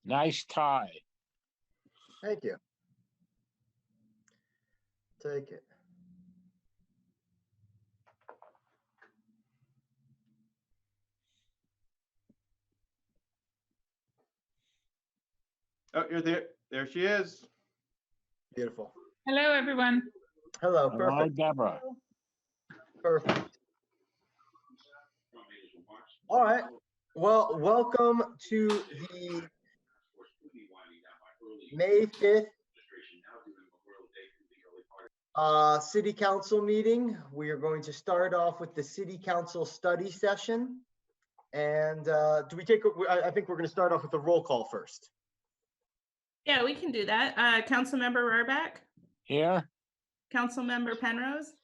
Nice tie. Thank you. Take it. Oh, you're there. There she is. Beautiful. Hello, everyone. Hello. Hello, Perfect. Deborah. Perfect. All right. Well, welcome to the May 5th City Council meeting. We are going to start off with the City Council study session. And do we take, I think we're going to start off with a roll call first. Yeah, we can do that. Councilmember Rohrbeck, Here? Councilmember Penrose,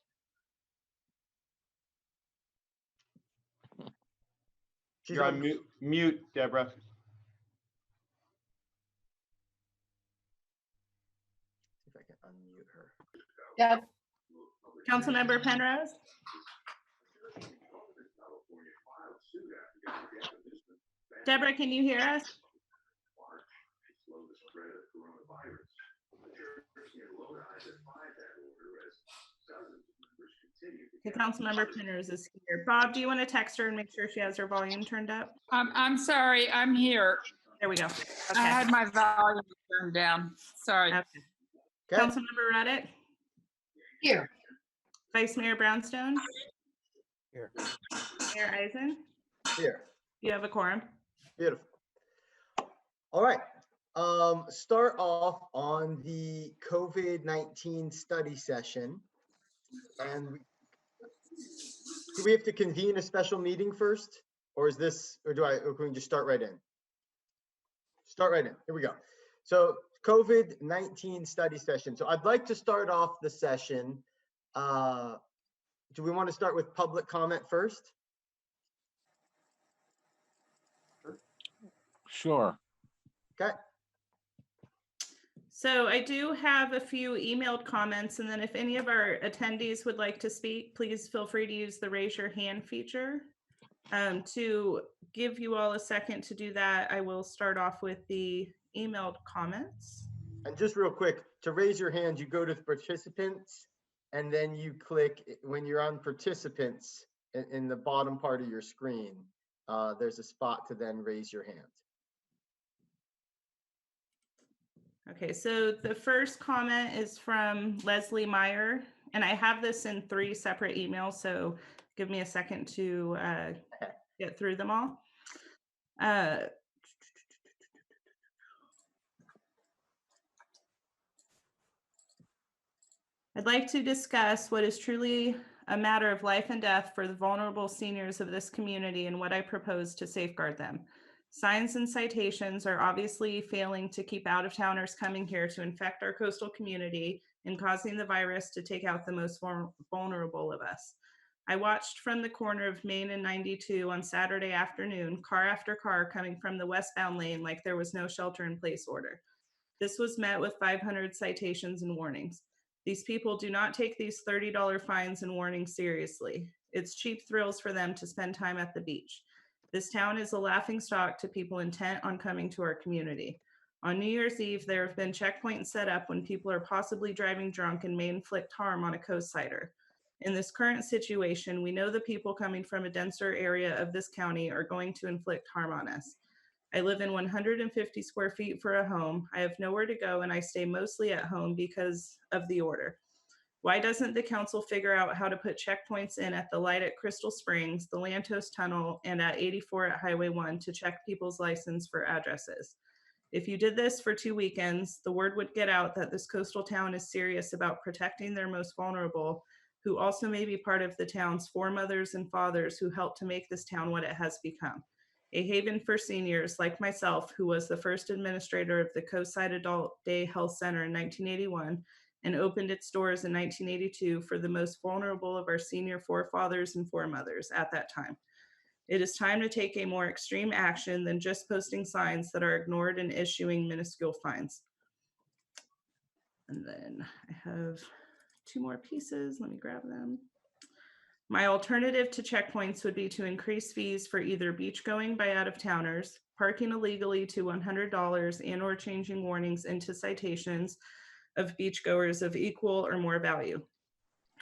She's You're on mute, Deborah. See if I can unmute her. Yep. Councilmember Penrose, Deborah, can you hear us? Okay, Councilmember Penrose is here. Bob, do you want to text her and make sure she has her volume turned up? I'm sorry, I'm here. There we go. I Okay. had my volume turned down. Sorry. Okay. Councilmember Reddick, Here. Vice Mayor Brownstone, Here. Mayor Eisen, Here. you have a quorum. Beautiful. All right. Start off on the COVID-19 study session. And do we have to convene a special meeting first? Or is this, or can we just start right in? Start right in. Here we go. So COVID-19 study session. So I'd like to start off the session. Do we want to start with public comment first? Sure. Okay. So I do have a few emailed comments, and then if any of our attendees would like to speak, please feel free to use the raise your hand feature. To give you all a second to do that, I will start off with the emailed comments. And just real quick, to raise your hand, you go to participants, and then you click, when you're on participants, in the bottom part of your screen, there's a spot to then raise your hand. Okay, so the first comment is from Leslie Meyer, and I have this in 3 separate emails, so give me a second to get through them all. I'd like to discuss what is truly a matter of life and death for the vulnerable seniors of this community and what I propose to safeguard them. Signs and citations are obviously failing to keep out-of-towners coming here to infect our coastal community and causing the virus to take out the most vulnerable of us. I watched from the corner of Main and 92 on Saturday afternoon, car after car coming from the westbound lane like there was no shelter-in-place order. This was met with 500 citations and warnings. These people do not take these $30 fines and warnings seriously. It's cheap thrills for them to spend time at the beach. This town is a laughingstock to people intent on coming to our community. On New Year's Eve, there have been checkpoints set up when people are possibly driving drunk and may inflict harm on a coast-sider. In this current situation, we know the people coming from a denser area of this county are going to inflict harm on us. I live in 150 square feet for a home. I have nowhere to go, and I stay mostly at home because of the order. Why doesn't the council figure out how to put checkpoints in at the light at Crystal Springs, the Lantos Tunnel, and at 84 at Highway 1 to check people's license for addresses? If you did this for 2 weekends, the word would get out that this coastal town is serious about protecting their most vulnerable, who also may be part of the town's foremothers and fathers who helped to make this town what it has become. A haven for seniors like myself, who was the first administrator of the Coastside Adult Day Health Center in 1981, and opened its doors in 1982 for the most vulnerable of our senior forefathers and foremothers at that time. It is time to take a more extreme action than just posting signs that are ignored and issuing minuscule fines. And then I have 2 more pieces. Let me grab them. My alternative to checkpoints would be to increase fees for either beach going by out-of-towners, parking illegally to $100, and/or changing warnings into citations of beachgoers of equal or more value.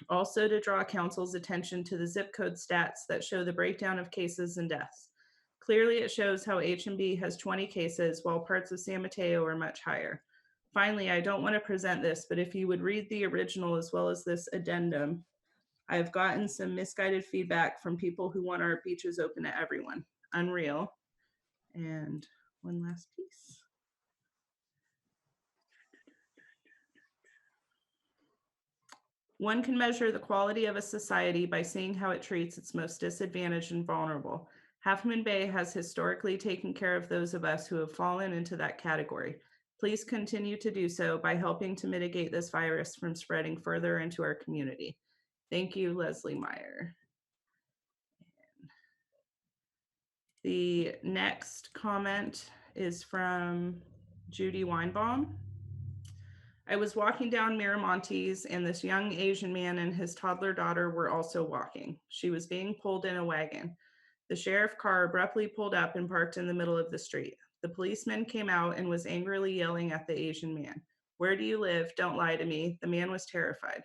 Also, to draw council's attention to the zip code stats that show the breakdown of cases and deaths. Clearly, it shows how HMB has 20 cases while parts of San Mateo are much higher. Finally, I don't want to present this, but if you would read the original as well as this addendum, I've gotten some misguided feedback from people who want our beaches open to everyone. Unreal. And one last piece. One can measure the quality of a society by seeing how it treats its most disadvantaged and vulnerable. Half Moon Bay has historically taken care of those of us who have fallen into that category. Please continue to do so by helping to mitigate this virus from spreading further into our community. Thank you, Leslie Meyer. The next comment is from Judy Weinbaum. I was walking down Miramontes and this young Asian man and his toddler daughter were also walking. She was being pulled in a wagon. The sheriff car abruptly pulled up and parked in the middle of the street. The policeman came out and was angrily yelling at the Asian man. "Where do you live? Don't lie to me." The man was terrified.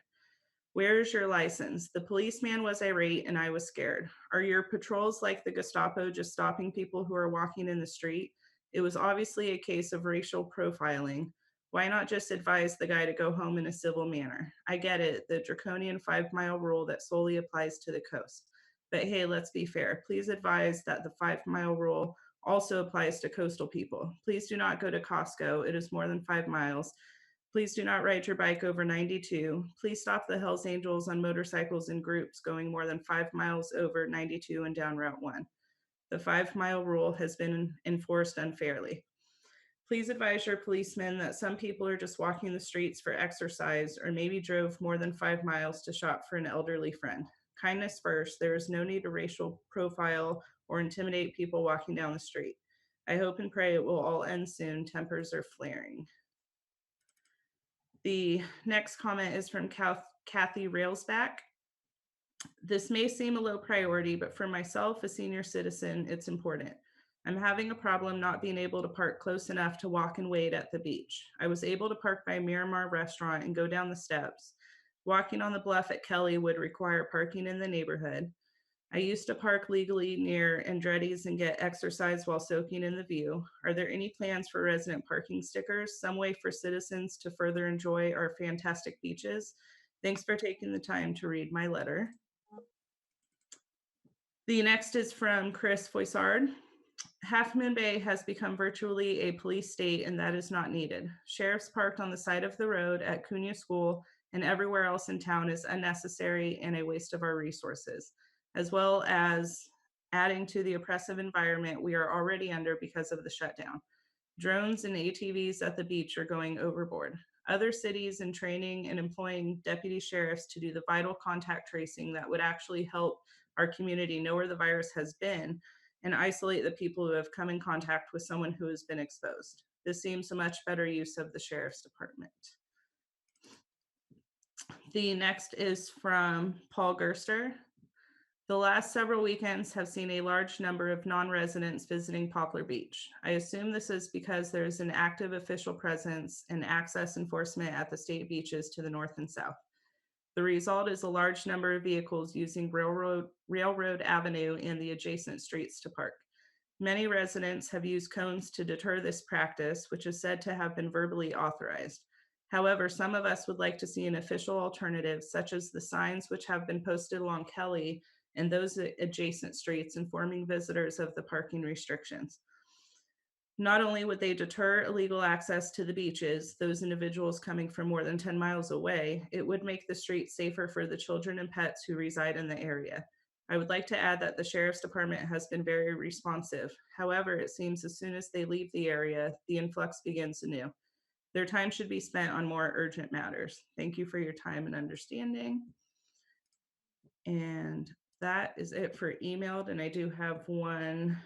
"Where is your license?" The policeman was irate and I was scared. Are your patrols like the Gestapo, just stopping people who are walking in the street? It was obviously a case of racial profiling. Why not just advise the guy to go home in a civil manner? I get it, the draconian 5-mile rule that solely applies to the coast. But hey, let's be fair. Please advise that the 5-mile rule also applies to coastal people. Please do not go to Costco. It is more than 5 miles. Please do not ride your bike over 92. Please stop the Hells Angels on motorcycles in groups going more than 5 miles over 92 and down Route 1. The 5-mile rule has been enforced unfairly. Please advise your policemen that some people are just walking the streets for exercise or maybe drove more than 5 miles to shop for an elderly friend. Kindness first. There is no need to racial profile or intimidate people walking down the street. I hope and pray it will all end soon. Tempers are flaring. The next comment is from Kathy Railsback. This may seem a low priority, but for myself, a senior citizen, it's important. I'm having a problem not being able to park close enough to walk and wait at the beach. I was able to park by Miramar Restaurant and go down the steps. Walking on the bluff at Kelly would require parking in the neighborhood. I used to park legally near Andretti's and get exercise while soaking in the view. Are there any plans for resident parking stickers? Some way for citizens to further enjoy our fantastic beaches? Thanks for taking the time to read my letter. The next is from Chris Foissard. Half Moon Bay has become virtually a police state, and that is not needed. Sheriffs parked on the side of the road at Cunha School and everywhere else in town is unnecessary and a waste of our resources, as well as adding to the oppressive environment we are already under because of the shutdown. Drones and ATVs at the beach are going overboard. Other cities in training and employing deputy sheriffs to do the vital contact tracing that would actually help our community know where the virus has been and isolate the people who have come in contact with someone who has been exposed. This seems a much better use of the sheriff's department. The next is from Paul Gerster. The last several weekends have seen a large number of non-residents visiting Poplar Beach. I assume this is because there is an active official presence and access enforcement at the state beaches to the north and south. The result is a large number of vehicles using Railroad Avenue and the adjacent streets to park. Many residents have used cones to deter this practice, which is said to have been verbally authorized. However, some of us would like to see an official alternative, such as the signs which have been posted along Kelly and those adjacent streets informing visitors of the parking restrictions. Not only would they deter illegal access to the beaches, those individuals coming from more than 10 miles away, it would make the street safer for the children and pets who reside in the area. I would like to add that the Sheriff's Department has been very responsive. However, it seems as soon as they leave the area, the influx begins anew. Their time should be spent on more urgent matters. Thank you for your time and understanding. And that is it for emailed, and I do have one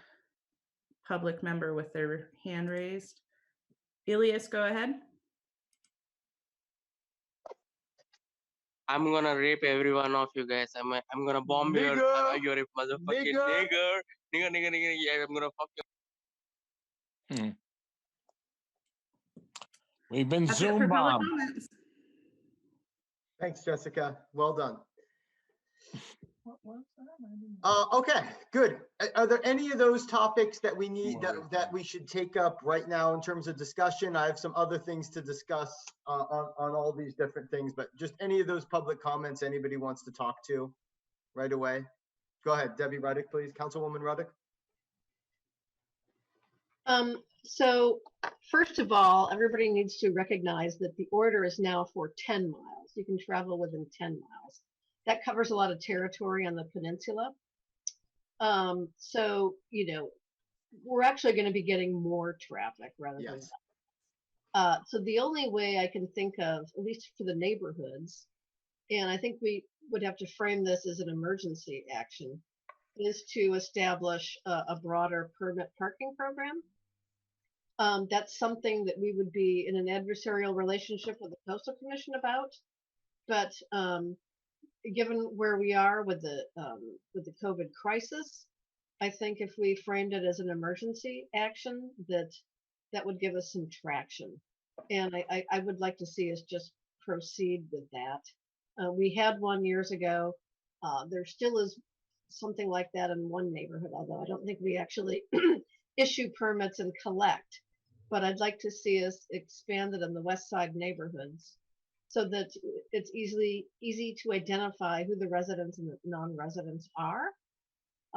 public member with their hand raised. Elias, go ahead. I'm gonna rape every one of you guys. I'm gonna bomb your Nigga! you're a motherfucking Nigga! nigger. Yeah, I'm gonna fuck you. We've been That's it Zoom for public bombed. comments. Thanks, Jessica. Well done. Okay, good. Are there any of those topics that we need that we should take up right now in terms of discussion? I have some other things to discuss on all these different things, but just any of those public comments anybody wants to talk to right away. Go ahead, Debbie Ruddick, please. Councilwoman Ruddick. So first of all, everybody needs to recognize that the order is now for 10 miles. You can travel within 10 miles. That covers a lot of territory on the peninsula. So, you know, we're actually going to be getting more traffic rather than less. So the only way I can think of, at least for the neighborhoods, and I think we would have to frame this as an emergency action, is to establish a broader permit parking program. That's something that we would be in an adversarial relationship with the Coastal Commission about, but given where we are with the COVID crisis, I think if we framed it as an emergency action, that would give us some traction, and I would like to see us just proceed with that. We had one years ago. There still is something like that in one neighborhood, although I don't think we actually issue permits and collect. But I'd like to see us expand it in the West Side neighborhoods so that it's easy to identify who the residents and the non-residents are.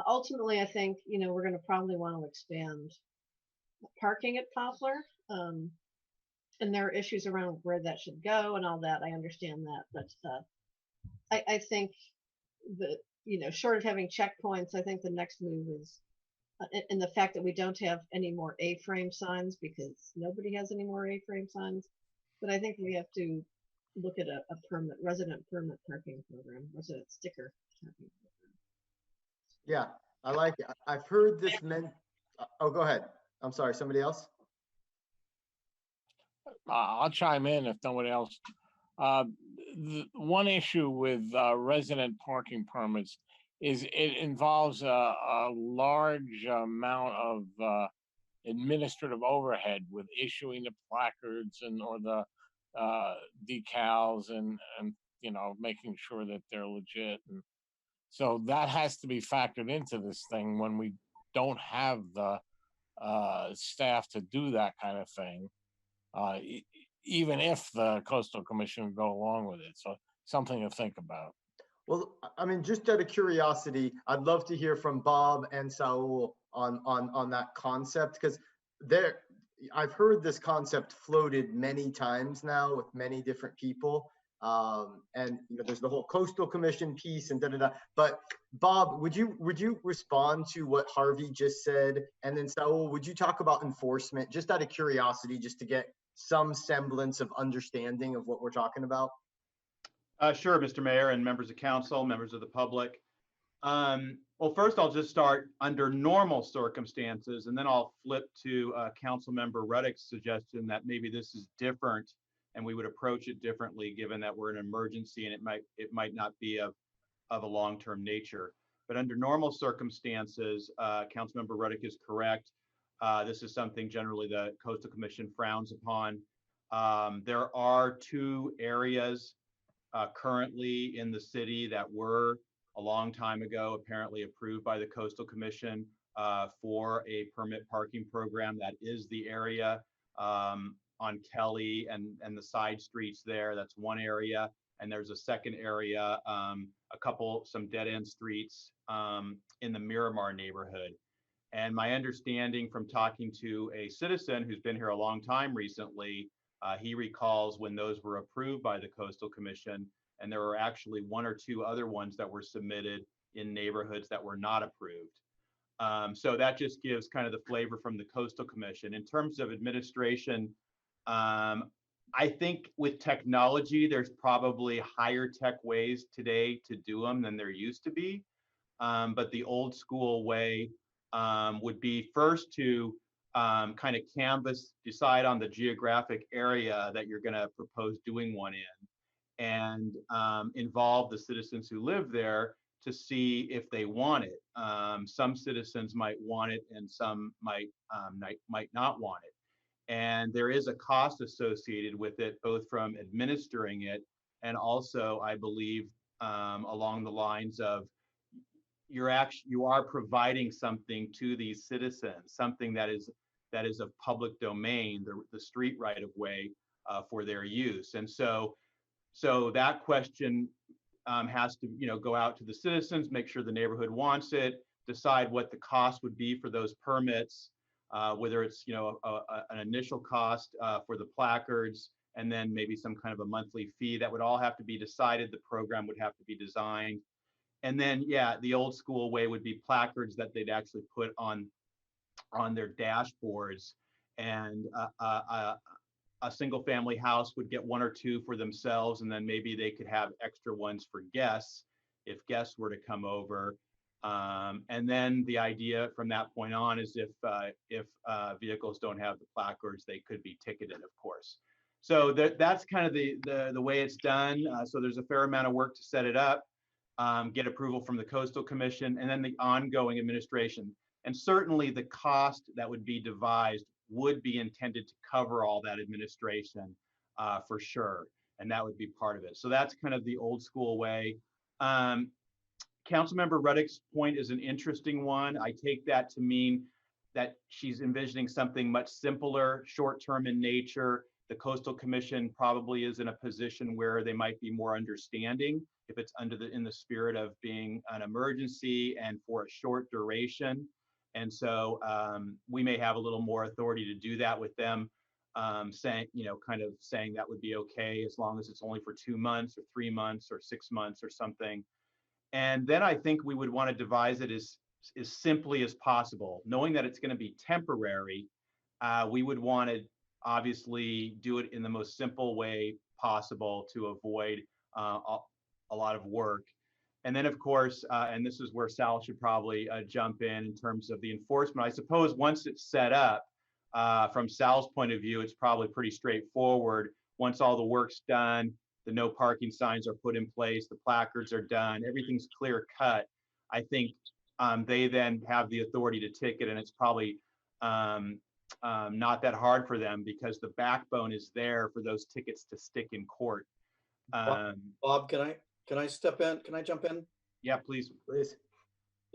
Ultimately, I think, you know, we're going to probably want to expand parking at Poplar. And there are issues around where that should go and all that. I understand that. But I think that, you know, short of having checkpoints, I think the next move is, and the fact that we don't have any more A-frame signs because nobody has any more A-frame signs. But I think we have to look at a resident permit parking program, resident sticker parking program. Yeah, I like it. I've heard this oh, go ahead. I'm sorry, somebody else? I'll chime in if nobody else. One issue with resident parking permits is it involves a large amount of administrative overhead with issuing the placards or the decals and you know, making sure that they're legit. And so that has to be factored into this thing when we don't have the staff to do that kind of thing, even if the Coastal Commission would go along with it. So something to think about. Well, I mean, just out of curiosity, I'd love to hear from Bob and Saul on that concept, because I've heard this concept floated many times now with many different people. And you know, there's the whole Coastal Commission piece and da-da-da. But Bob, would you respond to what Harvey just said? And then Saul, would you talk about enforcement, just out of curiosity, just to get some semblance of understanding of what we're talking about? Sure, Mr. Mayor and members of council, members of the public. Well, first I'll just start under normal circumstances, and then I'll flip to Councilmember Ruddick's suggestion that maybe this is different and we would approach it differently given that we're in an emergency and it might not be of a long-term nature. But under normal circumstances, Councilmember Ruddick is correct. This is something generally the Coastal Commission frowns upon. There are 2 areas currently in the city that were a long time ago apparently approved by the Coastal Commission for a permit parking program. That is the area on Kelly and the side streets there. That's one area. And there's a second area, some dead end streets in the Miramar neighborhood. And my understanding from talking to a citizen who's been here a long time recently, he recalls when those were approved by the Coastal Commission, and there were actually 1 or 2 other ones that were submitted in neighborhoods that were not approved. So that just gives kind of the flavor from the Coastal Commission. In terms of administration, I think with technology, there's probably higher tech ways today to do them than there used to be. But the old school way would be first to kind of canvas, decide on the geographic area that you're going to propose doing one in. and involve the citizens who live there to see if they want it. Some citizens might want it, and some might not want it. And there is a cost associated with it, both from administering it and also, I believe, along the lines of you are providing something to these citizens, something that is of public domain, the street right of way for their use. And so that question has to go out to the citizens, make sure the neighborhood wants it, decide what the cost would be for those permits, whether it's an initial cost for the placards, and then maybe some kind of a monthly fee. That would all have to be decided. The program would have to be designed. And then, yeah, the old school way would be placards that they'd actually put on their dashboards. And a single family house would get one or two for themselves, and then maybe they could have extra ones for guests if guests were to come over. And then the idea from that point on is if vehicles don't have the placards, they could be ticketed, of course. So that's kind of the way it's done. So there's a fair amount of work to set it up, get approval from the Coastal Commission, and then the ongoing administration. And certainly the cost that would be devised would be intended to cover all that administration for sure. And that would be part of it. So that's kind of the old school way. Councilmember Ruddick's point is an interesting one. I take that to mean that she's envisioning something much simpler, short-term in nature. The Coastal Commission probably is in a position where they might be more understanding if it's in the spirit of being an emergency and for a short duration. And so we may have a little more authority to do that with them, saying that would be okay as long as it's only for 2 months or 3 months or 6 months or something. And then I think we would want to devise it as simply as possible, knowing that it's going to be temporary. We would want to obviously do it in the most simple way possible to avoid a lot of work. And then, of course, and this is where Sal should probably jump in terms of the enforcement. I suppose once it's set up, from Sal's point of view, it's probably pretty straightforward. Once all the work's done, the no parking signs are put in place, the placards are done, everything's clear cut. I think they then have the authority to ticket, and it's probably not that hard for them because the backbone is there for those tickets to stick in court. Bob, can I step in? Can I jump in? Yeah, please. Please.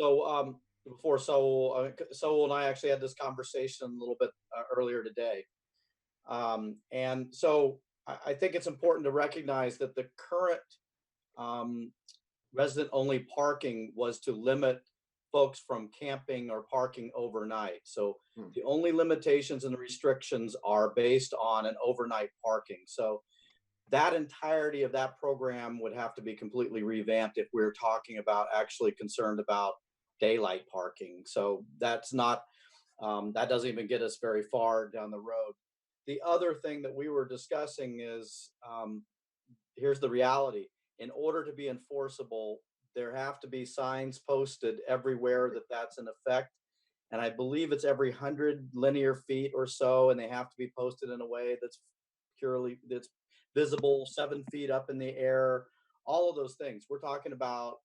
So before Saul and I actually had this conversation a little bit earlier today. And so I think it's important to recognize that the current resident-only parking was to limit folks from camping or parking overnight. So the only limitations and restrictions are based on an overnight parking. So that entirety of that program would have to be completely revamped if we're talking about actually concerned about daylight parking. So that's not, that doesn't even get us very far down the road. The other thing that we were discussing is, here's the reality. In order to be enforceable, there have to be signs posted everywhere that's in effect. And I believe it's every 100 linear feet or so, and they have to be posted in a way that's visible 7 feet up in the air, all of those things. We're talking about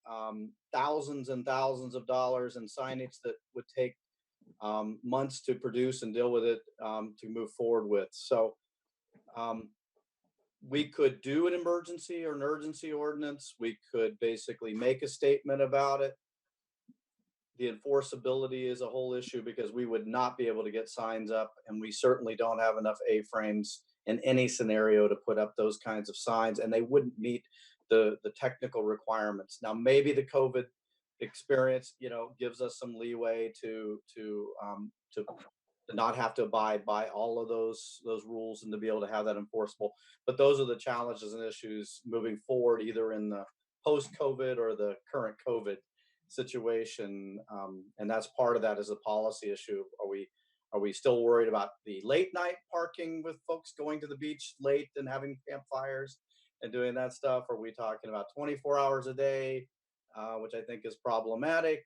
thousands and thousands of dollars in signage that would take months to produce and deal with it, to move forward with. So we could do an emergency or an urgency ordinance. We could basically make a statement about it. The enforceability is a whole issue because we would not be able to get signs up, and we certainly don't have enough A-frames in any scenario to put up those kinds of signs, and they wouldn't meet the technical requirements. Now, maybe the COVID experience, gives us some leeway to not have to abide by all of those rules and to be able to have that enforceable. But those are the challenges and issues moving forward, either in the post-COVID or the current COVID situation. And that's part of that is a policy issue. Are we still worried about the late night parking with folks going to the beach late and having campfires and doing that stuff? Are we talking about 24 hours a day, which I think is problematic?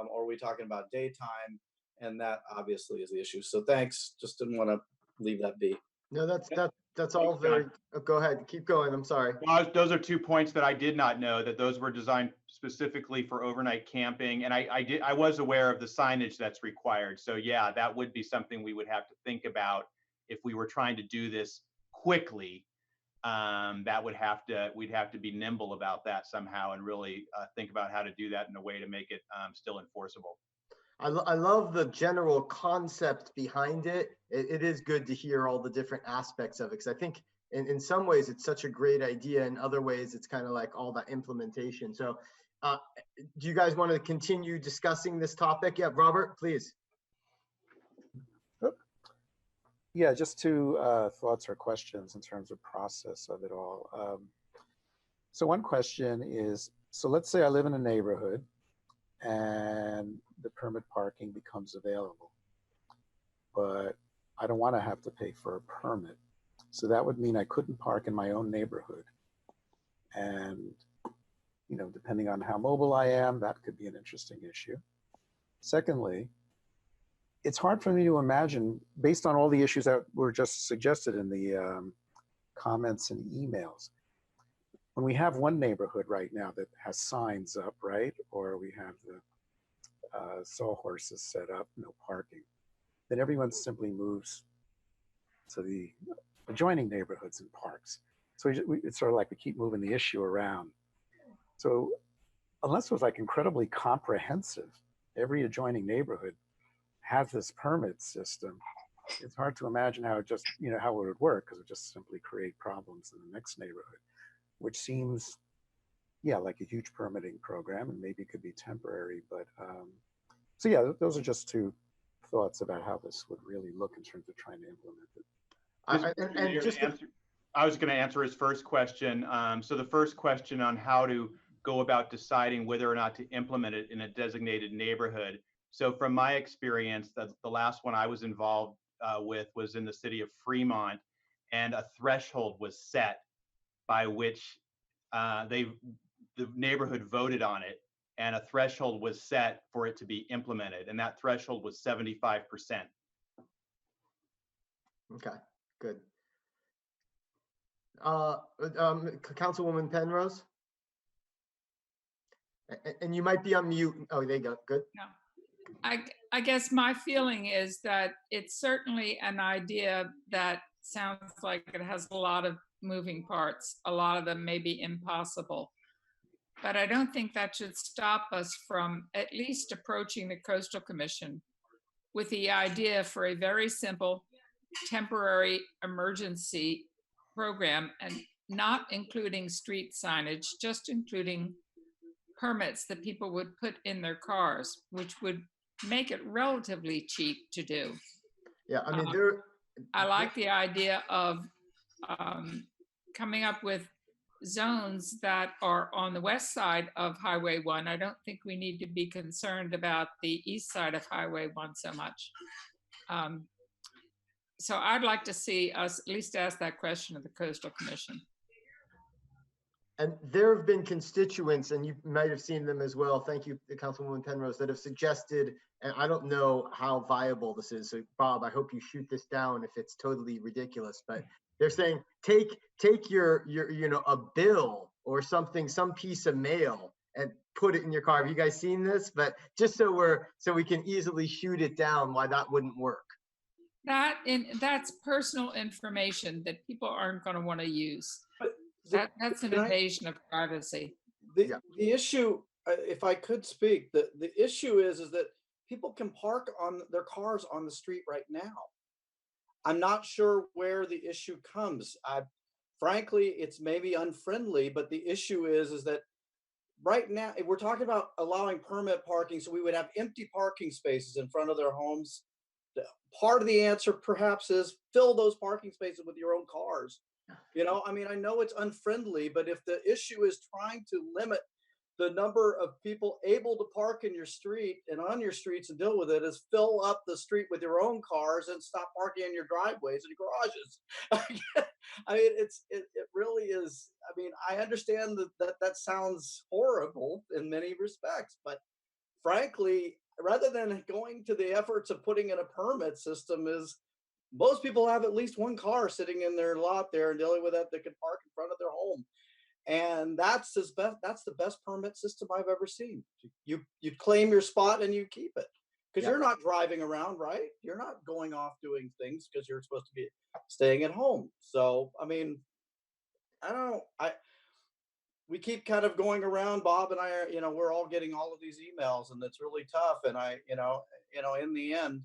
Or are we talking about daytime? And that obviously is the issue. So thanks. Just didn't want to leave that be. No, that's That's all Thanks, John. very, go ahead, keep going, I'm sorry. Well, those are 2 points that I did not know, that those were designed specifically for overnight camping. And I was aware of the signage that's required. So yeah, that would be something we would have to think about if we were trying to do this quickly. We'd have to be nimble about that somehow and really think about how to do that in a way to make it still enforceable. I love the general concept behind it. It is good to hear all the different aspects of it, because I think in some ways it's such a great idea. In other ways, it's kind of like all that implementation. So do you guys want to continue discussing this topic? Yeah, Robert, please. Yeah, just two thoughts or questions in terms of process of it all. So one question is, so let's say I live in a neighborhood and the permit parking becomes available, but I don't want to have to pay for a permit. So that would mean I couldn't park in my own neighborhood. And, you know, depending on how mobile I am, that could be an interesting issue. Secondly, it's hard for me to imagine, based on all the issues that were just suggested in the comments and emails, when we have one neighborhood right now that has signs up, right? Or we have the sawhorses set up, no parking, then everyone simply moves to the adjoining neighborhoods and parks. So it's sort of like we keep moving the issue around. So unless it was like incredibly comprehensive, every adjoining neighborhood has this permit system, it's hard to imagine how it just, you know, how it would work, because it would just simply create problems in the next neighborhood, which seems, yeah, like a huge permitting program, and maybe it could be temporary. But so yeah, those are just two thoughts about how this would really look in terms of trying to implement it. I was going to answer his first question. So the first question on how to go about deciding whether or not to implement it in a designated neighborhood. So from my experience, the last one I was involved with was in the city of Fremont, and a threshold was set by which the neighborhood voted on it, and a threshold was set for it to be implemented, and that threshold was 75%. Okay, good. Councilwoman Penrose? And you might be on mute. Oh, there you go, good. No. I guess my feeling is that it's certainly an idea that sounds like it has a lot of moving parts. A lot of them may be impossible. But I don't think that should stop us from at least approaching the Coastal Commission with the idea for a very simple temporary emergency program, and not including street signage, just including permits that people would put in their cars, which would make it relatively cheap to do. Yeah, I mean, I like the idea of coming up with zones that are on the west side of Highway 1. I don't think we need to be concerned about the east side of Highway 1 so much. So I'd like to see us at least ask that question of the Coastal Commission. And there have been constituents, and you might have seen them as well, thank you, Councilwoman Penrose, that have suggested, and I don't know how viable this is, so Bob, I hope you shoot this down if it's totally ridiculous, but they're saying, take your you know, a bill or something, some piece of mail, and put it in your car. Have you guys seen this? But just so we can easily shoot it down, why that wouldn't work. That's personal information that people aren't going to want to use. That's an invasion of privacy. The issue, if I could speak, the issue is that people can park on their cars on the street right now. I'm not sure where the issue comes. Frankly, it's maybe unfriendly, but the issue is that right now, if we're talking about allowing permit parking, so we would have empty parking spaces in front of their homes. Part of the answer perhaps is fill those parking spaces with your own cars. You know, I mean, I know it's unfriendly, but if the issue is trying to limit the number of people able to park in your street and on your streets and deal with it, is fill up the street with your own cars and stop parking in your driveways and garages. I mean, it really is. I mean, I understand that sounds horrible in many respects, but frankly, rather than going to the efforts of putting in a permit system, is most people have at least one car sitting in their lot there and dealing with that can park in front of their home. And that's the best permit system I've ever seen. You claim your spot and you keep it, because you're not driving around, right? You're not going off doing things because you're supposed to be staying at home. So I mean, I don't know. We keep kind of going around. Bob and I are, we're all getting all of these emails, and it's really tough. And in the end,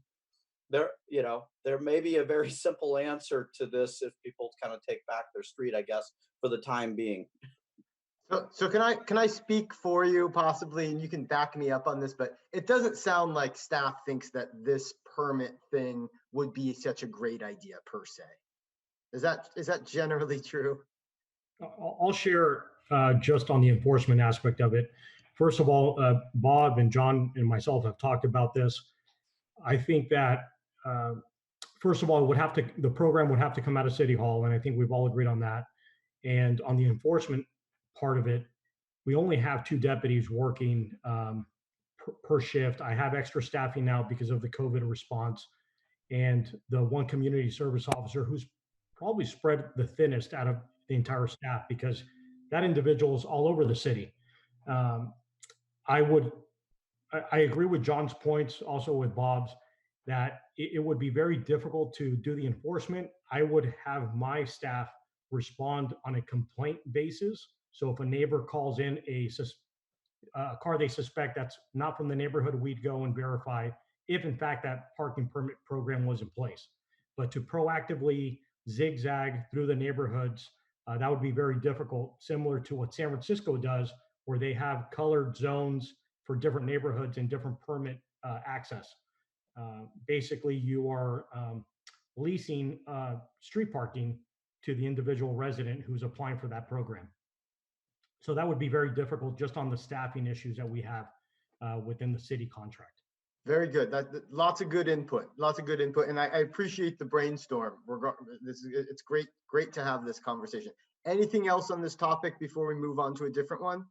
there may be a very simple answer to this if people kind of take back their street, I guess, for the time being. So can I speak for you possibly, and you can back me up on this, but it doesn't sound like staff thinks that this permit thing would be such a great idea per se. Is that generally true? I'll share just on the enforcement aspect of it. First of all, Bob and John and myself have talked about this. I think that first of all, the program would have to come out of City Hall, and I think we've all agreed on that. And on the enforcement part of it, we only have 2 deputies working per shift. I have extra staffing now because of the COVID response, and the 1 community service officer who's probably spread the thinnest out of the entire staff, because that individual is all over the city. I agree with John's points, also with Bob's, that it would be very difficult to do the enforcement. I would have my staff respond on a complaint basis. So if a neighbor calls in a car they suspect that's not from the neighborhood, we'd go and verify if in fact that parking permit program was in place. But to proactively zigzag through the neighborhoods, that would be very difficult, similar to what San Francisco does, where they have colored zones for different neighborhoods and different permit access. Basically, you are leasing street parking to the individual resident who's applying for that program. So that would be very difficult just on the staffing issues that we have within the city contract. Very good. Lots of good input. And I appreciate the brainstorm. It's great to have this conversation. Anything else on this topic before we move on to a different one?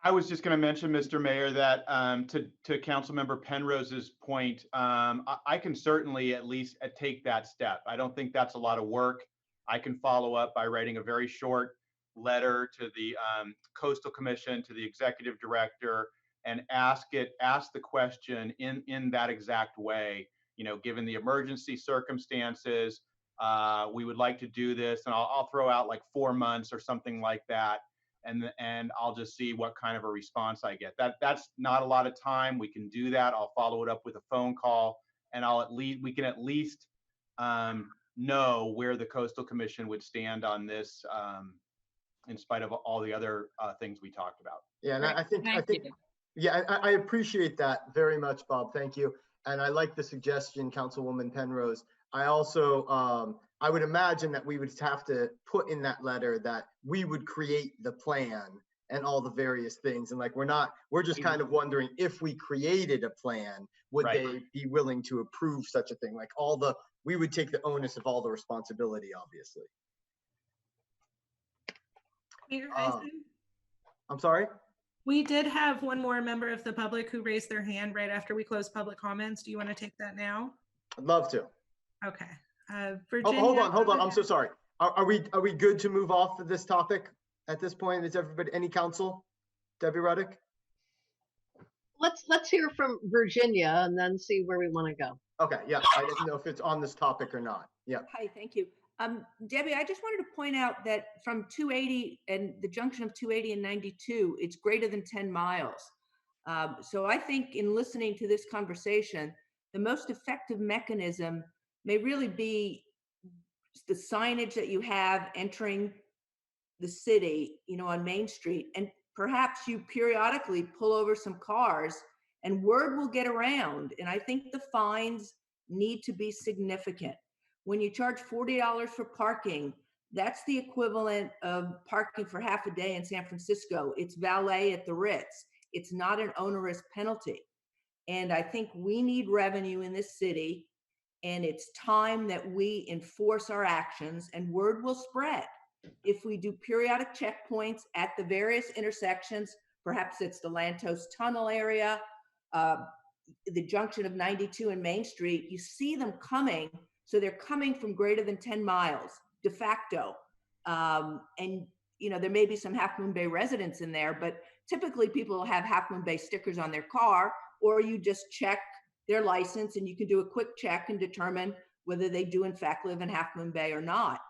I was just going to mention, Mr. Mayor, that to Councilmember Penrose's point, I can certainly at least take that step. I don't think that's a lot of work. I can follow up by writing a very short letter to the Coastal Commission, to the executive director, and ask the question in that exact way. Given the emergency circumstances, we would like to do this, and I'll throw out like 4 months or something like that. And I'll just see what kind of a response I get. That's not a lot of time. We can do that. I'll follow it up with a phone call, and we can at least know where the Coastal Commission would stand on this, in spite of all the other things we talked about. Yeah, and I appreciate that very much, Bob. Thank you. And I like the suggestion, Councilwoman Penrose. I also, I would imagine that we would have to put in that letter that we would create the plan and all the various things. And we're just kind of wondering, if we created a plan, would they be willing to approve such a thing? Like we would take the onus of all the responsibility, obviously. I'm sorry? We did have one more member of the public who raised their hand right after we closed public comments. Do you want to take that now? I'd love to. Okay. Virginia. Oh, hold on. I'm so sorry. Are we good to move off of this topic at this point? Is everybody, any council? Debbie Ruddick? Let's hear from Virginia and then see where we want to go. Okay, yeah. I didn't know if it's on this topic or not. Yeah. Hi, thank you. Debbie, I just wanted to point out that from 280 and the junction of 280 and 92, it's greater than 10 miles. So I think in listening to this conversation, the most effective mechanism may really be the signage that you have entering the city, on Main Street, and perhaps you periodically pull over some cars and word will get around. And I think the fines need to be significant. When you charge $40 for parking, that's the equivalent of parking for half a day in San Francisco. It's valet at the Ritz. It's not an onerous penalty. And I think we need revenue in this city, and it's time that we enforce our actions, and word will spread. If we do periodic checkpoints at the various intersections, perhaps it's the Lantos Tunnel area, the junction of 92 and Main Street, you see them coming So they're coming from greater than 10 miles de facto. And, you know, there may be some Half Moon Bay residents in there, but typically people have Half Moon Bay stickers on their car, or you just check their license and you can do a quick check and determine whether they do in fact live in Half Moon Bay or not.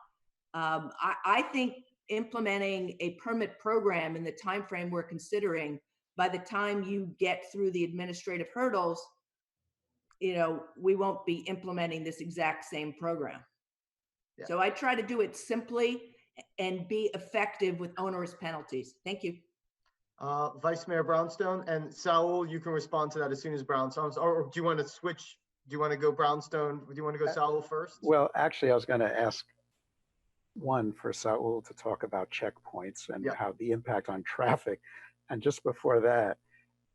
I think implementing a permit program in the time frame we're considering, by the time you get through the administrative hurdles, you know, we won't be implementing this exact same program. Yeah. So I try to do it simply and be effective with onerous penalties. Thank you. Vice Mayor Brownstone, and Saul, you can respond to that as soon as Brownstone's, or do you want to switch? Do you want to go Brownstone? Do you want to go Saul first? Well, actually, I was going to ask one for Saul to talk about checkpoints and how the impact on traffic. And just before that,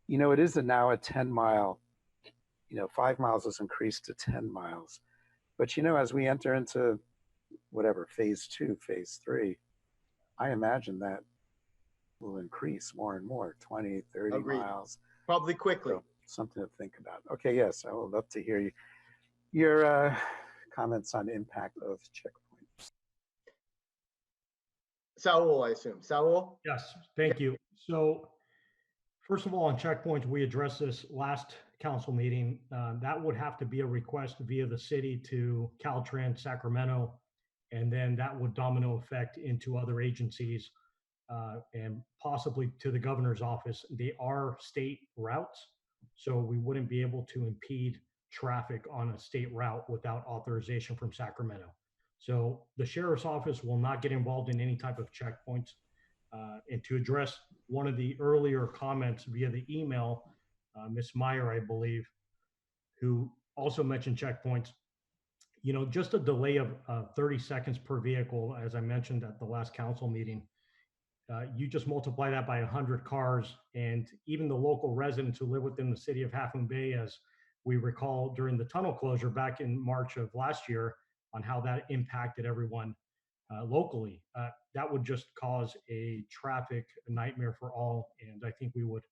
you know, it is now a 10-mile, you know, 5 miles is increased to 10 miles. But, you know, as we enter into whatever, phase 2, phase 3, I imagine that will increase more and more, 20, 30 Agreed. miles. Probably quickly. So, something to think about. Okay, yes, I would love to hear your comments on impact of checkpoints. Saul, I assume. Saul? Yes, thank you. So first of all, on checkpoints, we addressed this last council meeting. That would have to be a request via the city to Caltrans, Sacramento, and then that would domino effect into other agencies and possibly to the governor's office. They are state routes, so we wouldn't be able to impede traffic on a state route without authorization from Sacramento. So the sheriff's office will not get involved in any type of checkpoints. And to address one of the earlier comments via the email, Ms. Meyer, I believe, who also mentioned checkpoints, you know, just a delay of 30 seconds per vehicle, as I mentioned at the last council meeting, you just multiply that by 100 cars, and even the local residents who live within the city of Half Moon Bay, as we recall during the tunnel closure back in March of last year, on how that impacted everyone locally. That would just cause a traffic nightmare for all, and I think we would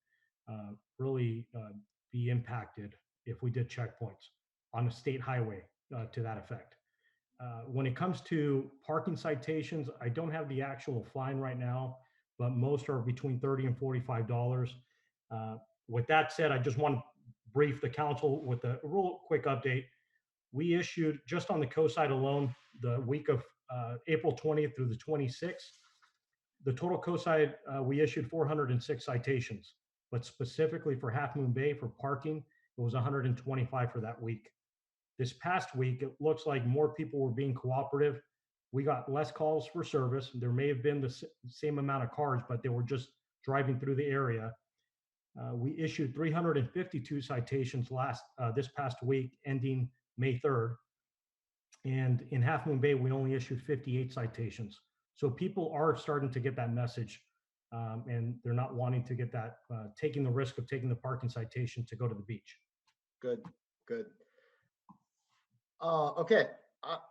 really be impacted if we did checkpoints on a state highway to that effect. When it comes to parking citations, I don't have the actual fine right now, but most are between $30 and $45. With that said, I just want to brief the council with a real quick update. We issued, just on the coast side alone, the week of April 20th through the 26th, the total coast side, we issued 406 citations, but specifically for Half Moon Bay for parking, it was 125 for that week. This past week, it looks like more people were being cooperative. We got less calls for service. There may have been the same amount of cars, but they were just driving through the area. We issued 352 citations this past week, ending May 3rd. And in Half Moon Bay, we only issued 58 citations. So people are starting to get that message, and they're not wanting to get that, taking the risk of taking the parking citation to go to the beach. Good, good. Okay.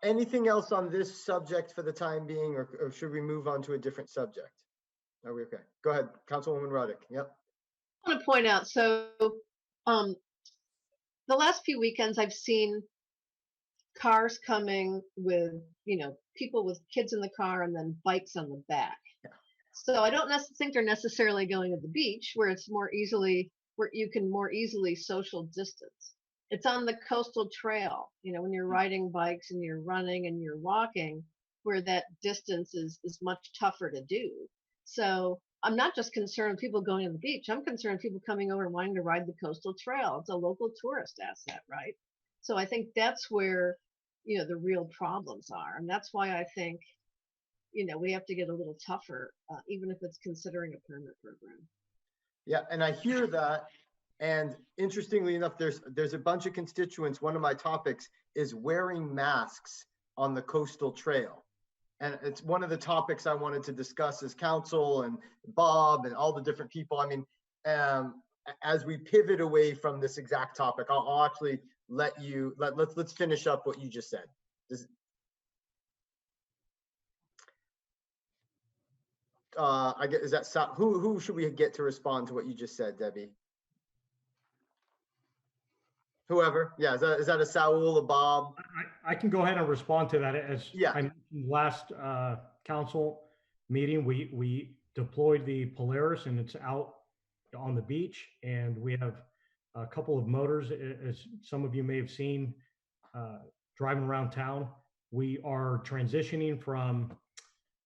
Anything else on this subject for the time being, or should we move on to a different subject? Are we okay? Go ahead, Councilwoman Ruddick. Yep. I want to point out, so the last few weekends I've seen cars coming with, you know, people with kids in the car and then bikes on the back. Yeah. So I don't think they're necessarily going to the beach where it's more easily, where you can more easily social distance. It's on the coastal trail, you know, when you're riding bikes and you're running and you're walking, where that distance is much tougher to do. So I'm not just concerned with people going to the beach. I'm concerned with people coming over and wanting to ride the coastal trail. It's a local tourist asset, right? So I think that's where, you know, the real problems are. And that's why I think, you know, we have to get a little tougher, even if it's considering a permit program. Yeah, and I hear that. And interestingly enough, there's a bunch of constituents. One of my topics is wearing masks on the coastal trail. And it's one of the topics I wanted to discuss as council and Bob and all the different people. I mean, as we pivot away from this exact topic, I'll actually let you, let's finish up what you just said. I get, is that, who should we get to respond to what you just said, Debbie? Whoever. Yeah. Is that a Saul, a Bob? I can go ahead and respond to that. As Yeah. I mentioned last council meeting, we deployed the Polaris and it's out on the beach, and we have a couple of motors, as some of you may have seen, driving around town. We are transitioning from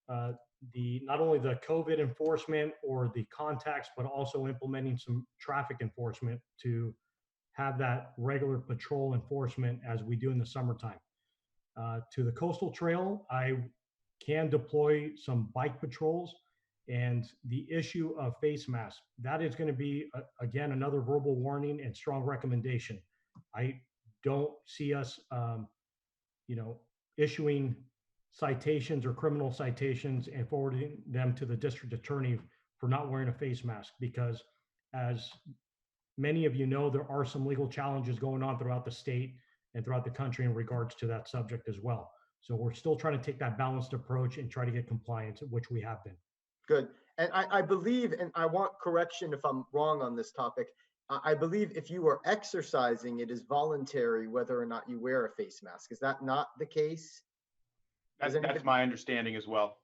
not only the COVID enforcement or the contacts, but also implementing some traffic enforcement to have that regular patrol enforcement as we do in the summertime. To the coastal trail, I can deploy some bike patrols, and the issue of face masks, that is going to be, again, another verbal warning and strong recommendation. I don't see us, issuing citations or criminal citations and forwarding them to the district attorney for not wearing a face mask, because as many of you know, there are some legal challenges going on throughout the state and throughout the country in regards to that subject as well. So we're still trying to take that balanced approach and try to get compliance, which we have been. Good. And I believe, and I want correction if I'm wrong on this topic, I believe if you are exercising, it is voluntary whether or not you wear a face mask. Is that not the case? That's my understanding as well.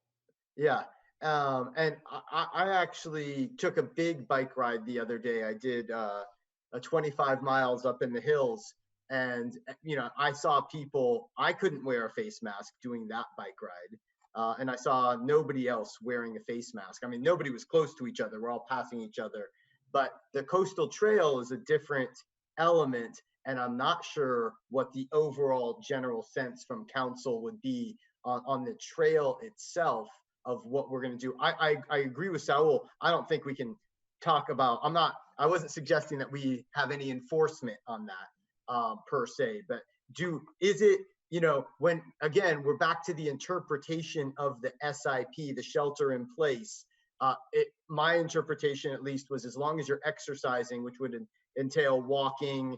Yeah. And I actually took a big bike ride the other day. I did a 25 miles up in the hills, and I saw people, I couldn't wear a face mask doing that bike ride. And I saw nobody else wearing a face mask. I mean, nobody was close to each other. We're all passing each other. But the coastal trail is a different element, and I'm not sure what the overall general sense from council would be on the trail itself of what we're going to do. I agree with Saul. I don't think we can talk about, I wasn't suggesting that we have any enforcement on that per se, but is it, when, again, we're back to the interpretation of the SIP, the shelter in place. My interpretation, at least, was as long as you're exercising, which would entail walking,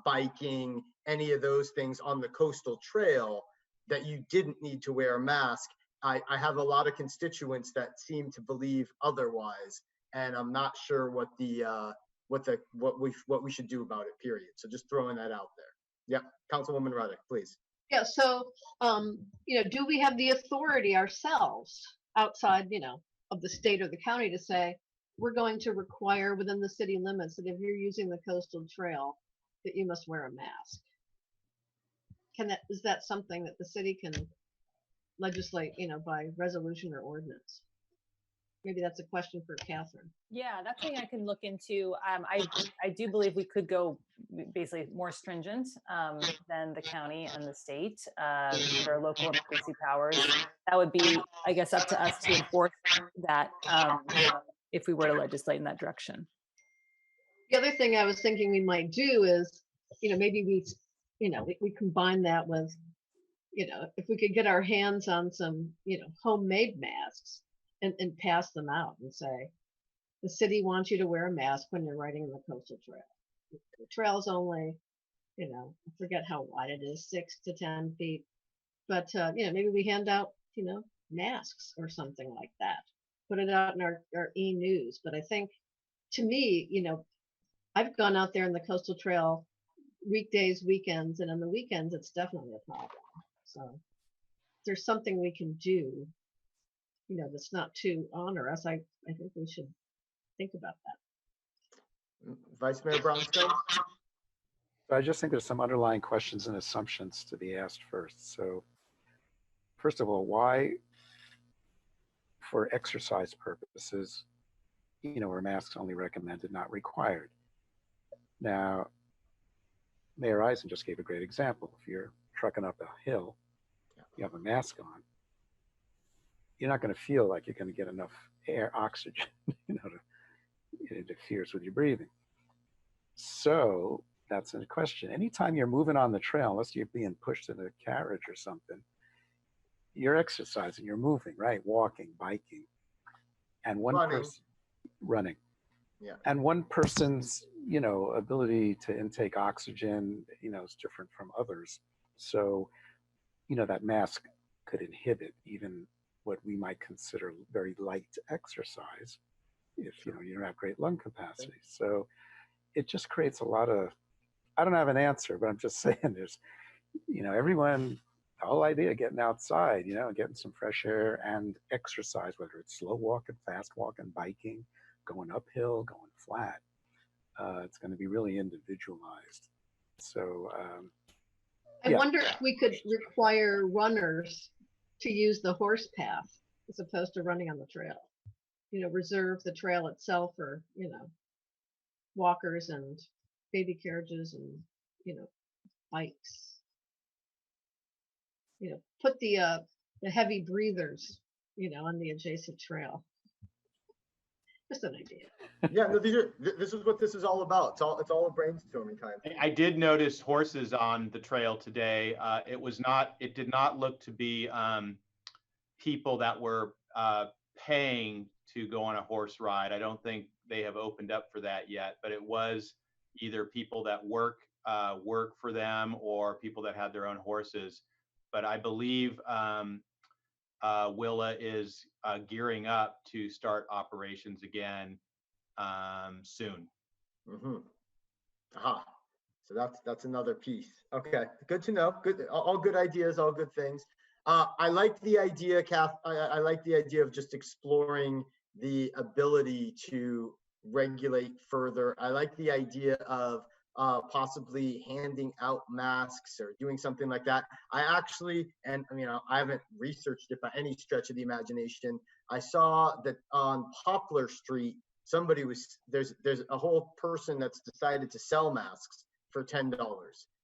biking, any of those things on the coastal trail, that you didn't need to wear a mask. I have a lot of constituents that seem to believe otherwise, and I'm not sure what we should do about it. Period. So just throwing that out there. Yep, Councilwoman Ruddick, please. Yeah. So, do we have the authority ourselves outside, of the state or the county to say we're going to require within the city limits that if you're using the coastal trail that you must wear a mask? Is that something that the city can legislate, by resolution or ordinance? Maybe that's a question for Catherine. Yeah, that's something I can look into. I do believe we could go basically more stringent than the county and the state with our local emergency powers. That would be, I guess, up to us to enforce that if we were to legislate in that direction. The other thing I was thinking we might do is, maybe we combine that with, if we could get our hands on some, homemade masks and pass them out and say, the city wants you to wear a mask when you're riding the coastal trail. The trail's only, I forget how wide it is, 6 to 10 feet. But, maybe we hand out, masks or something like that. Put it out in our e-news. But I think, to me, I've gone out there in the coastal trail weekdays, weekends, and on the weekends, it's definitely a problem. So if there's something we can do, that's not too onerous, I think we should think about that. Vice Mayor Brownstone? I just think there's some underlying questions and assumptions to be asked first. So first of all, why, for exercise purposes, are masks only recommended, not required? Now, Mayor Eisen just gave a great example. If you're trucking up a hill, you have a mask on, you're not going to feel like you're going to get enough oxygen, it interferes with your breathing. So that's a question. Anytime you're moving on the trail, unless you're being pushed in a carriage or something, you're exercising, you're moving, right? Walking, biking. And one person running. Yeah. And one person's, ability to intake oxygen, is different from others. So, that mask could inhibit even what we might consider very light exercise if, you don't have great lung capacity. So it just creates a lot of I don't have an answer, but I'm just saying there's, everyone, the whole idea of getting outside, getting some fresh air and exercise, whether it's slow walking, fast walking, biking, going uphill, going flat. It's going to be really individualized. So I yeah. wonder if we could require runners to use the horse path as opposed to running on the trail. Reserve the trail itself for, walkers and baby carriages and, bikes. Put the heavy breathers, on the adjacent trail. Just an idea. Yeah, no, this is what this is all about. It's all a brainstorming time. I did notice horses on the trail today. It did not look to be people that were paying to go on a horse ride. I don't think they have opened up for that yet, but it was either people that work for them or people that had their own horses. But I believe Willa is gearing up to start operations again soon. Mm-hmm. Aha. So that's another piece. Okay, good to know. Good, all good ideas, all good things. I like the idea, Kath. I like the idea of just exploring the ability to regulate further. I like the idea of possibly handing out masks or doing something like that. I actually, and I haven't researched it by any stretch of the imagination. I saw that on Poplar Street, there's a whole person that's decided to sell masks for $10.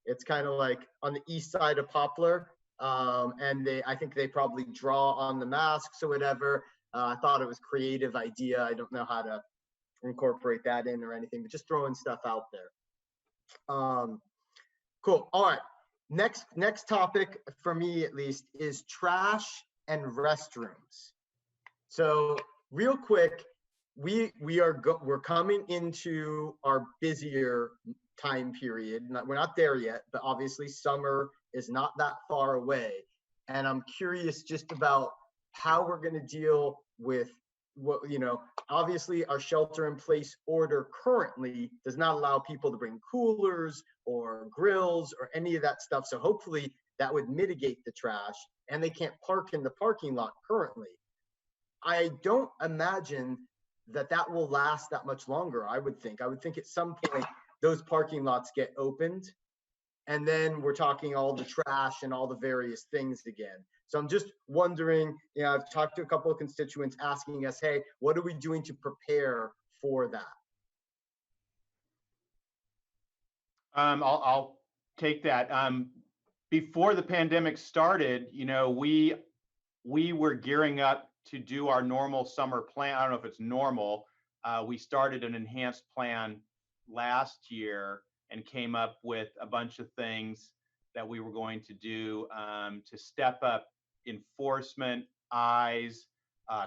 It's kind of like on the east side of Poplar, and I think they probably draw on the masks or whatever. I thought it was a creative idea. I don't know how to incorporate that in or anything, but just throwing stuff out there. Cool. All right. Next topic for me, at least, is trash and restrooms. So real quick, we're coming into our busier time period. We're not there yet, but obviously summer is not that far away. And I'm curious just about how we're going to deal with what, obviously our shelter in place order currently does not allow people to bring coolers or grills or any of that stuff. So hopefully that would mitigate the trash, and they can't park in the parking lot currently. I don't imagine that will last that much longer. I would think at some point those parking lots get opened, and then we're talking all the trash and all the various things again. So I'm just wondering, I've talked to a couple of constituents asking us, hey, what are we doing to prepare for that? I'll take that. Before the pandemic started, we were gearing up to do our normal summer plan. I don't know if it's normal. We started an enhanced plan last year and came up with a bunch of things that we were going to do to step up enforcement, eyes,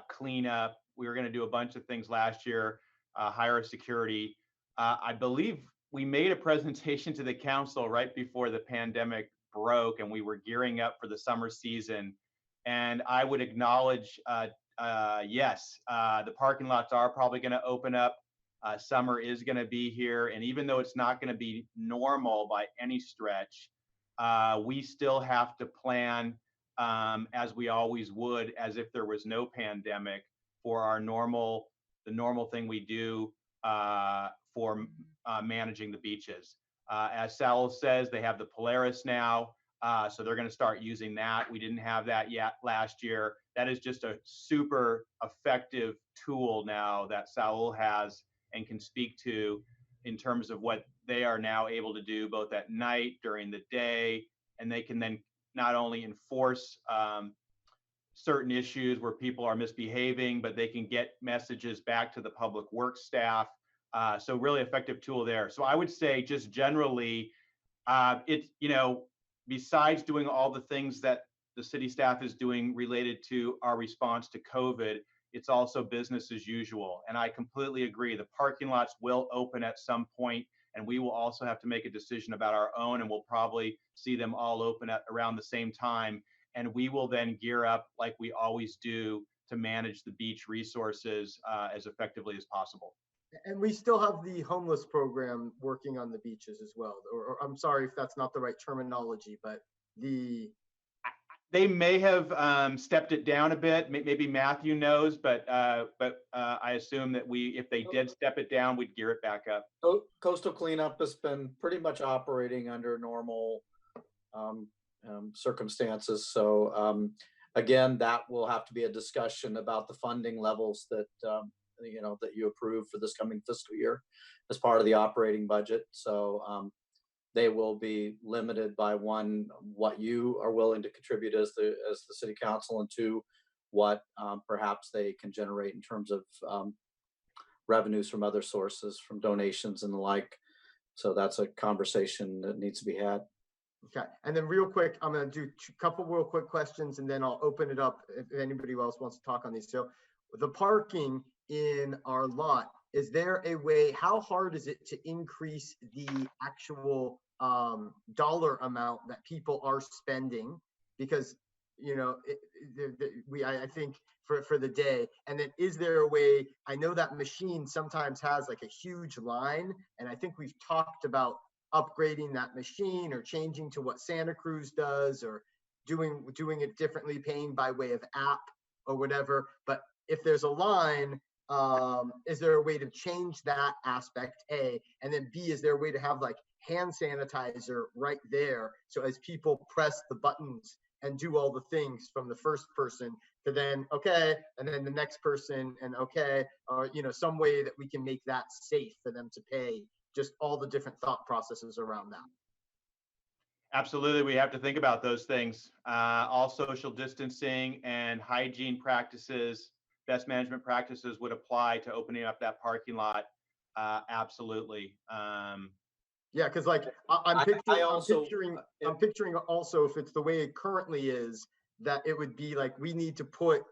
cleanup. We were going to do a bunch of things last year, hire security. I believe we made a presentation to the council right before the pandemic broke, and we were gearing up for the summer season. And I would acknowledge, yes, the parking lots are probably going to open up. Summer is going to be here. And even though it's not going to be normal by any stretch, we still have to plan as we always would, as if there was no pandemic, for the normal thing we do for managing the beaches. As Sal says, they have the Polaris now. So they're going to start using that. We didn't have that yet last year. That is just a super effective tool now that Saul has and can speak to in terms of what they are now able to do both at night, during the day, and they can then not only enforce certain issues where people are misbehaving, but they can get messages back to the public works staff. So really effective tool there. So I would say just generally, it's, besides doing all the things that the city staff is doing related to our response to COVID, it's also business as usual. And I completely agree. The parking lots will open at some point, and we will also have to make a decision about our own, and we'll probably see them all open at around the same time. And we will then gear up like we always do to manage the beach resources as effectively as possible. And we still have the homeless program working on the beaches as well. Or I'm sorry if that's not the right terminology, but they may have stepped it down a bit. Maybe Matthew knows, but I assume that if they did step it down, we'd gear it back up. Coastal cleanup has been pretty much operating under normal circumstances. So again, that will have to be a discussion about the funding levels that that you approve for this coming fiscal year as part of the operating budget. So they will be limited by one, what you are willing to contribute as the city council, and two, what perhaps they can generate in terms of revenues from other sources, from donations and the like. So that's a conversation that needs to be had. Okay, and then real quick, I'm going to do a couple real quick questions, and then I'll open it up if anybody else wants to talk on these. So the parking in our lot, is there a way, how hard is it to increase the actual dollar amount that people are spending? Because, I think for the day, and then is there a way, I know that machine sometimes has like a huge line, and I think we've talked about upgrading that machine or changing to what Santa Cruz does, or doing it differently, paying by way of app or whatever. But if there's a line, is there a way to change that aspect, A? And then B, is there a way to have like hand sanitizer right there, so as people press the buttons and do all the things from the first person to then, okay, and then the next person, and okay, or some way that we can make that safe for them to pay, just all the different thought processes around that. Absolutely, we have to think about those things. All social distancing and hygiene practices, best management practices would apply to opening up that parking lot. Absolutely. Yeah, because like I'm picturing also, if it's the way it currently is, that it would be like we need to put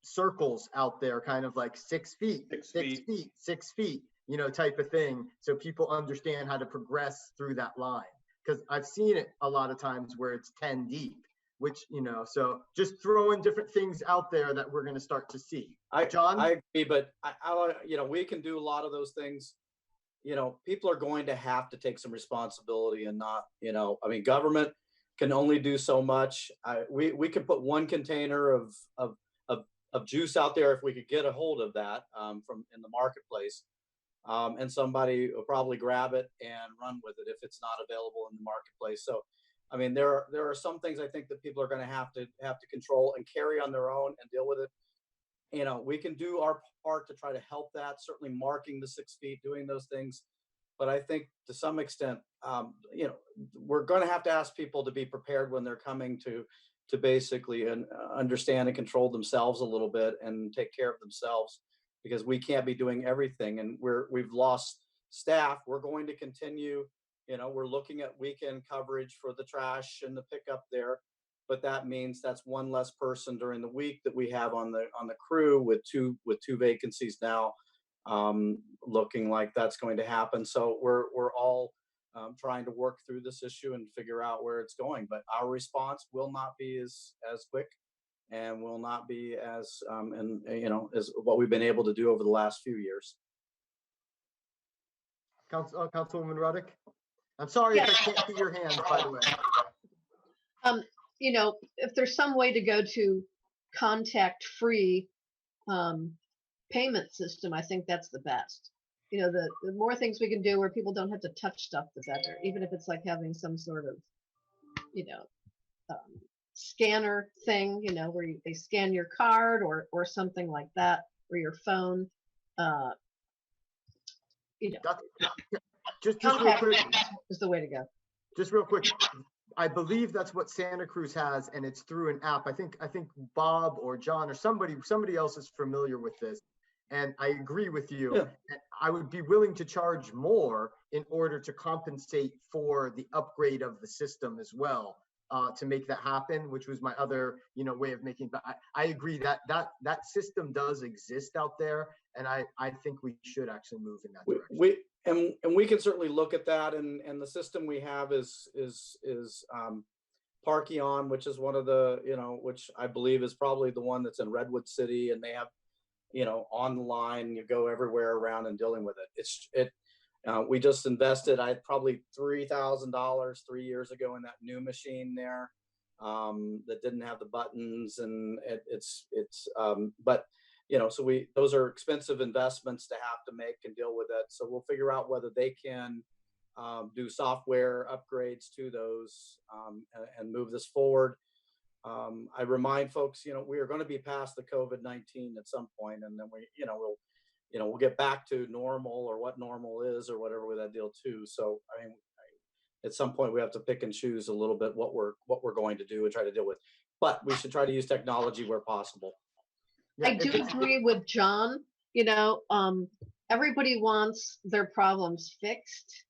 circles out there, kind of like 6 feet, 6 feet, type of thing, so people understand how to progress through that line. Because I've seen it a lot of times where it's 10 deep, which, so just throwing different things out there that we're going to start to see. John? I agree, but we can do a lot of those things. People are going to have to take some responsibility and not, government can only do so much. We could put one container of juice out there if we could get a hold of that from in the marketplace. And somebody will probably grab it and run with it if it's not available in the marketplace. So, there are some things I think that people are going to have to control and carry on their own and deal with it. We can do our part to try to help that, certainly marking the 6 feet, doing those things. But I think to some extent, we're going to have to ask people to be prepared when they're coming to basically understand and control themselves a little bit and take care of themselves, because we can't be doing everything, and we've lost staff. We're going to continue, we're looking at weekend coverage for the trash and the pickup there, but that means that's one less person during the week that we have on the crew, with two vacancies now, looking like that's going to happen. So we're all trying to work through this issue and figure out where it's going, but our response will not be as quick, and will not be as as what we've been able to do over the last few years. Councilwoman Ruddick, I'm sorry if I can't see your hands, by the way. If there's some way to go to contact-free payment system, I think that's the best. The more things we can do where people don't have to touch stuff, the better. Even if it's like having some sort of, scanner thing, where they scan your card or something like that, or your phone. Just real quick, is the way to go. Just real quick, I believe that's what Santa Cruz has, and it's through an app. I think Bob or John or somebody else is familiar with this, and I agree with you. Yeah. I would be willing to charge more in order to compensate for the upgrade of the system as well, to make that happen, which was my other way of making. But I agree that system does exist out there, and I think we should actually move in that direction. We can certainly look at that, and the system we have is Parkeon, which is one of the which I believe is probably the one that's in Redwood City, and they have on the line, you go everywhere around and dealing with it. We just invested, I had probably $3,000 3 years ago in that new machine there that didn't have the buttons, and but so those are expensive investments to have to make and deal with it. So we'll figure out whether they can do software upgrades to those and move this forward. I remind folks, we are going to be past the COVID-19 at some point, and then we'll get back to normal, or what normal is, or whatever with that deal too. So I mean, at some point we have to pick and choose a little bit what we're going to do and try to deal with. But we should try to use technology where possible. I do agree with John. Everybody wants their problems fixed,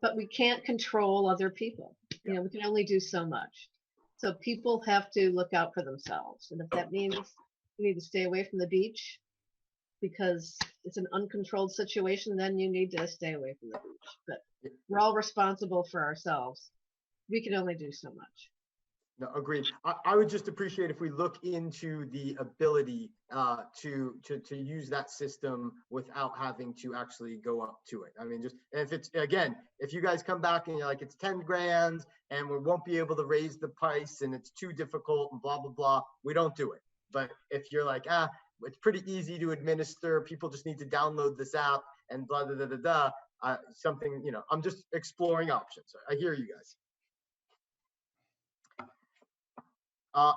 but we can't control other people. We can only do so much. So people have to look out for themselves. And if that means you need to stay away from the beach because it's an uncontrolled situation, then you need to stay away from the beach. But we're all responsible for ourselves. We can only do so much. No, agreed. I would just appreciate if we look into the ability to use that system without having to actually go up to it. I mean, just if it's, again, if you guys come back and you're like, it's 10 grand and we won't be able to raise the price and it's too difficult and blah, blah, blah, we don't do it. But if you're like, it's pretty easy to administer, people just need to download this app and blah, blah, blah, blah, blah, something, I'm just exploring options. I hear you guys.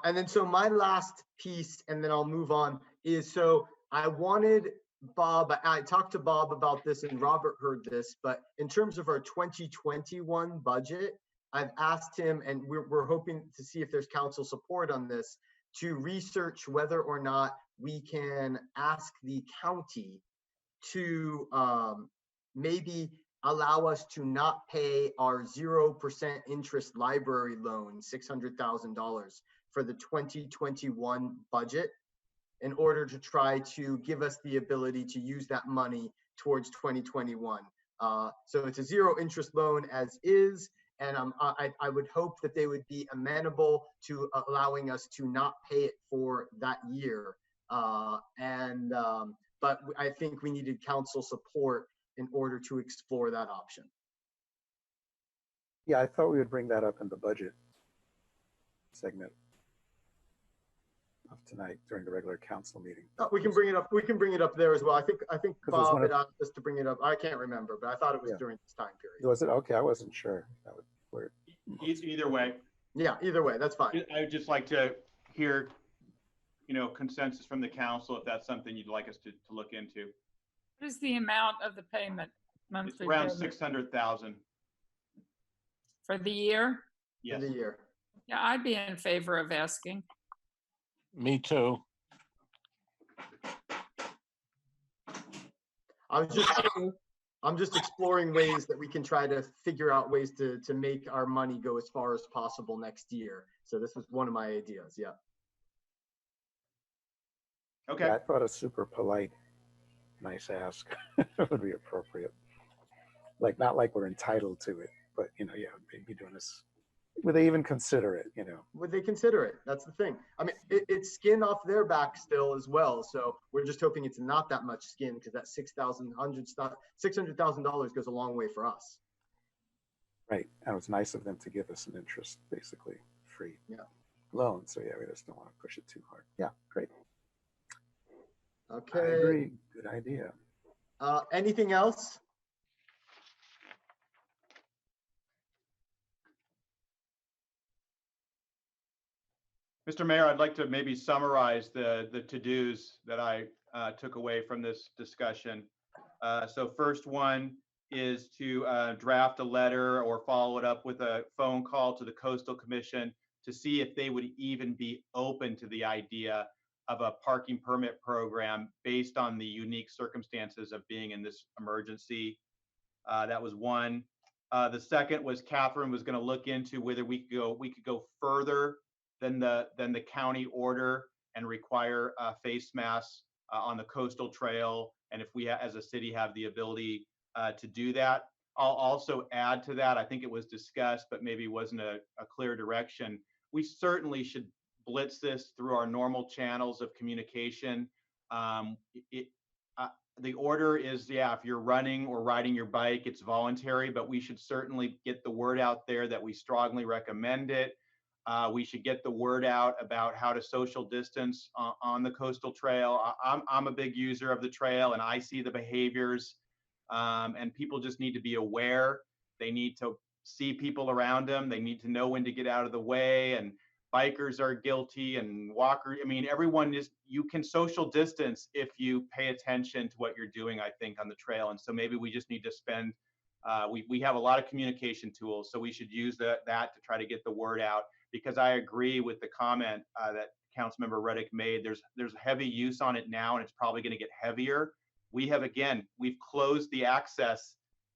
And then so my last piece, and then I'll move on, is so I wanted Bob, I talked to Bob about this and Robert heard this, but in terms of our 2021 budget, I've asked him, and we're hoping to see if there's council support on this, to research whether or not we can ask the county to maybe allow us to not pay our 0% interest library loan, $600,000 for the 2021 budget, in order to try to give us the ability to use that money towards 2021. So it's a zero interest loan as is, and I would hope that they would be amenable to allowing us to not pay it for that year. But I think we needed council support in order to explore that option. Yeah, I thought we would bring that up in the budget segment of tonight during the regular council meeting. We can bring it up. We can bring it up there as well. I think Bob had asked us to bring it up. I can't remember, but I thought it was during this time period. Was it? Okay, I wasn't sure. That would work. Either way. Yeah, either way, that's fine. I would just like to hear, consensus from the council if that's something you'd like us to look into. What is the amount of the payment monthly? It's around payment? 600,000 for the year. Yes. For the year. Yeah, I'd be in favor of asking. Me too. I'm just exploring ways that we can try to figure out ways to make our money go as far as possible next year. So this was one of my ideas. Yeah. Okay. Yeah, I thought a super polite, nice ask would be appropriate. Like, not like we're entitled to it, but they'd be doing this. Would they even consider it? Would they consider it? That's the thing. I mean, it's skin off their back still as well. So we're just hoping it's not that much skin, because that $600,000 goes a long way for us. Right. And it was nice of them to give us an interest, basically free loan. So yeah, we just don't want to push it too hard. Yeah, great. Okay. I agree. Good idea. Anything else? Mr. Mayor, I'd like to maybe summarize the to-dos that I took away from this discussion. So first one is to draft a letter or follow it up with a phone call to the Coastal Commission to see if they would even be open to the idea of a parking permit program based on the unique circumstances of being in this emergency. That was one. The second was Catherine was going to look into whether we could go further than the county order and require face masks on the coastal trail, and if we as a city have the ability to do that. I'll also add to that, I think it was discussed, but maybe wasn't a clear direction. We certainly should blitz this through our normal channels of communication. it, the order is, yeah, if you're running or riding your bike, it's voluntary, but we should certainly get the word out there that we strongly recommend it. We should get the word out about how to social distance on the coastal trail. I'm a big user of the trail, and I see the behaviors, and people just need to be aware. They need to see people around them. They need to know when to get out of the way, and bikers are guilty, and walkers. I mean, everyone is, you can social distance if you pay attention to what you're doing, I think, on the trail. And so maybe we just need to spend, we have a lot of communication tools, so we should use that to try to get the word out, because I agree with the comment that Councilmember Reddick made. There's heavy use on it now, and it's probably going to get heavier. We've closed the access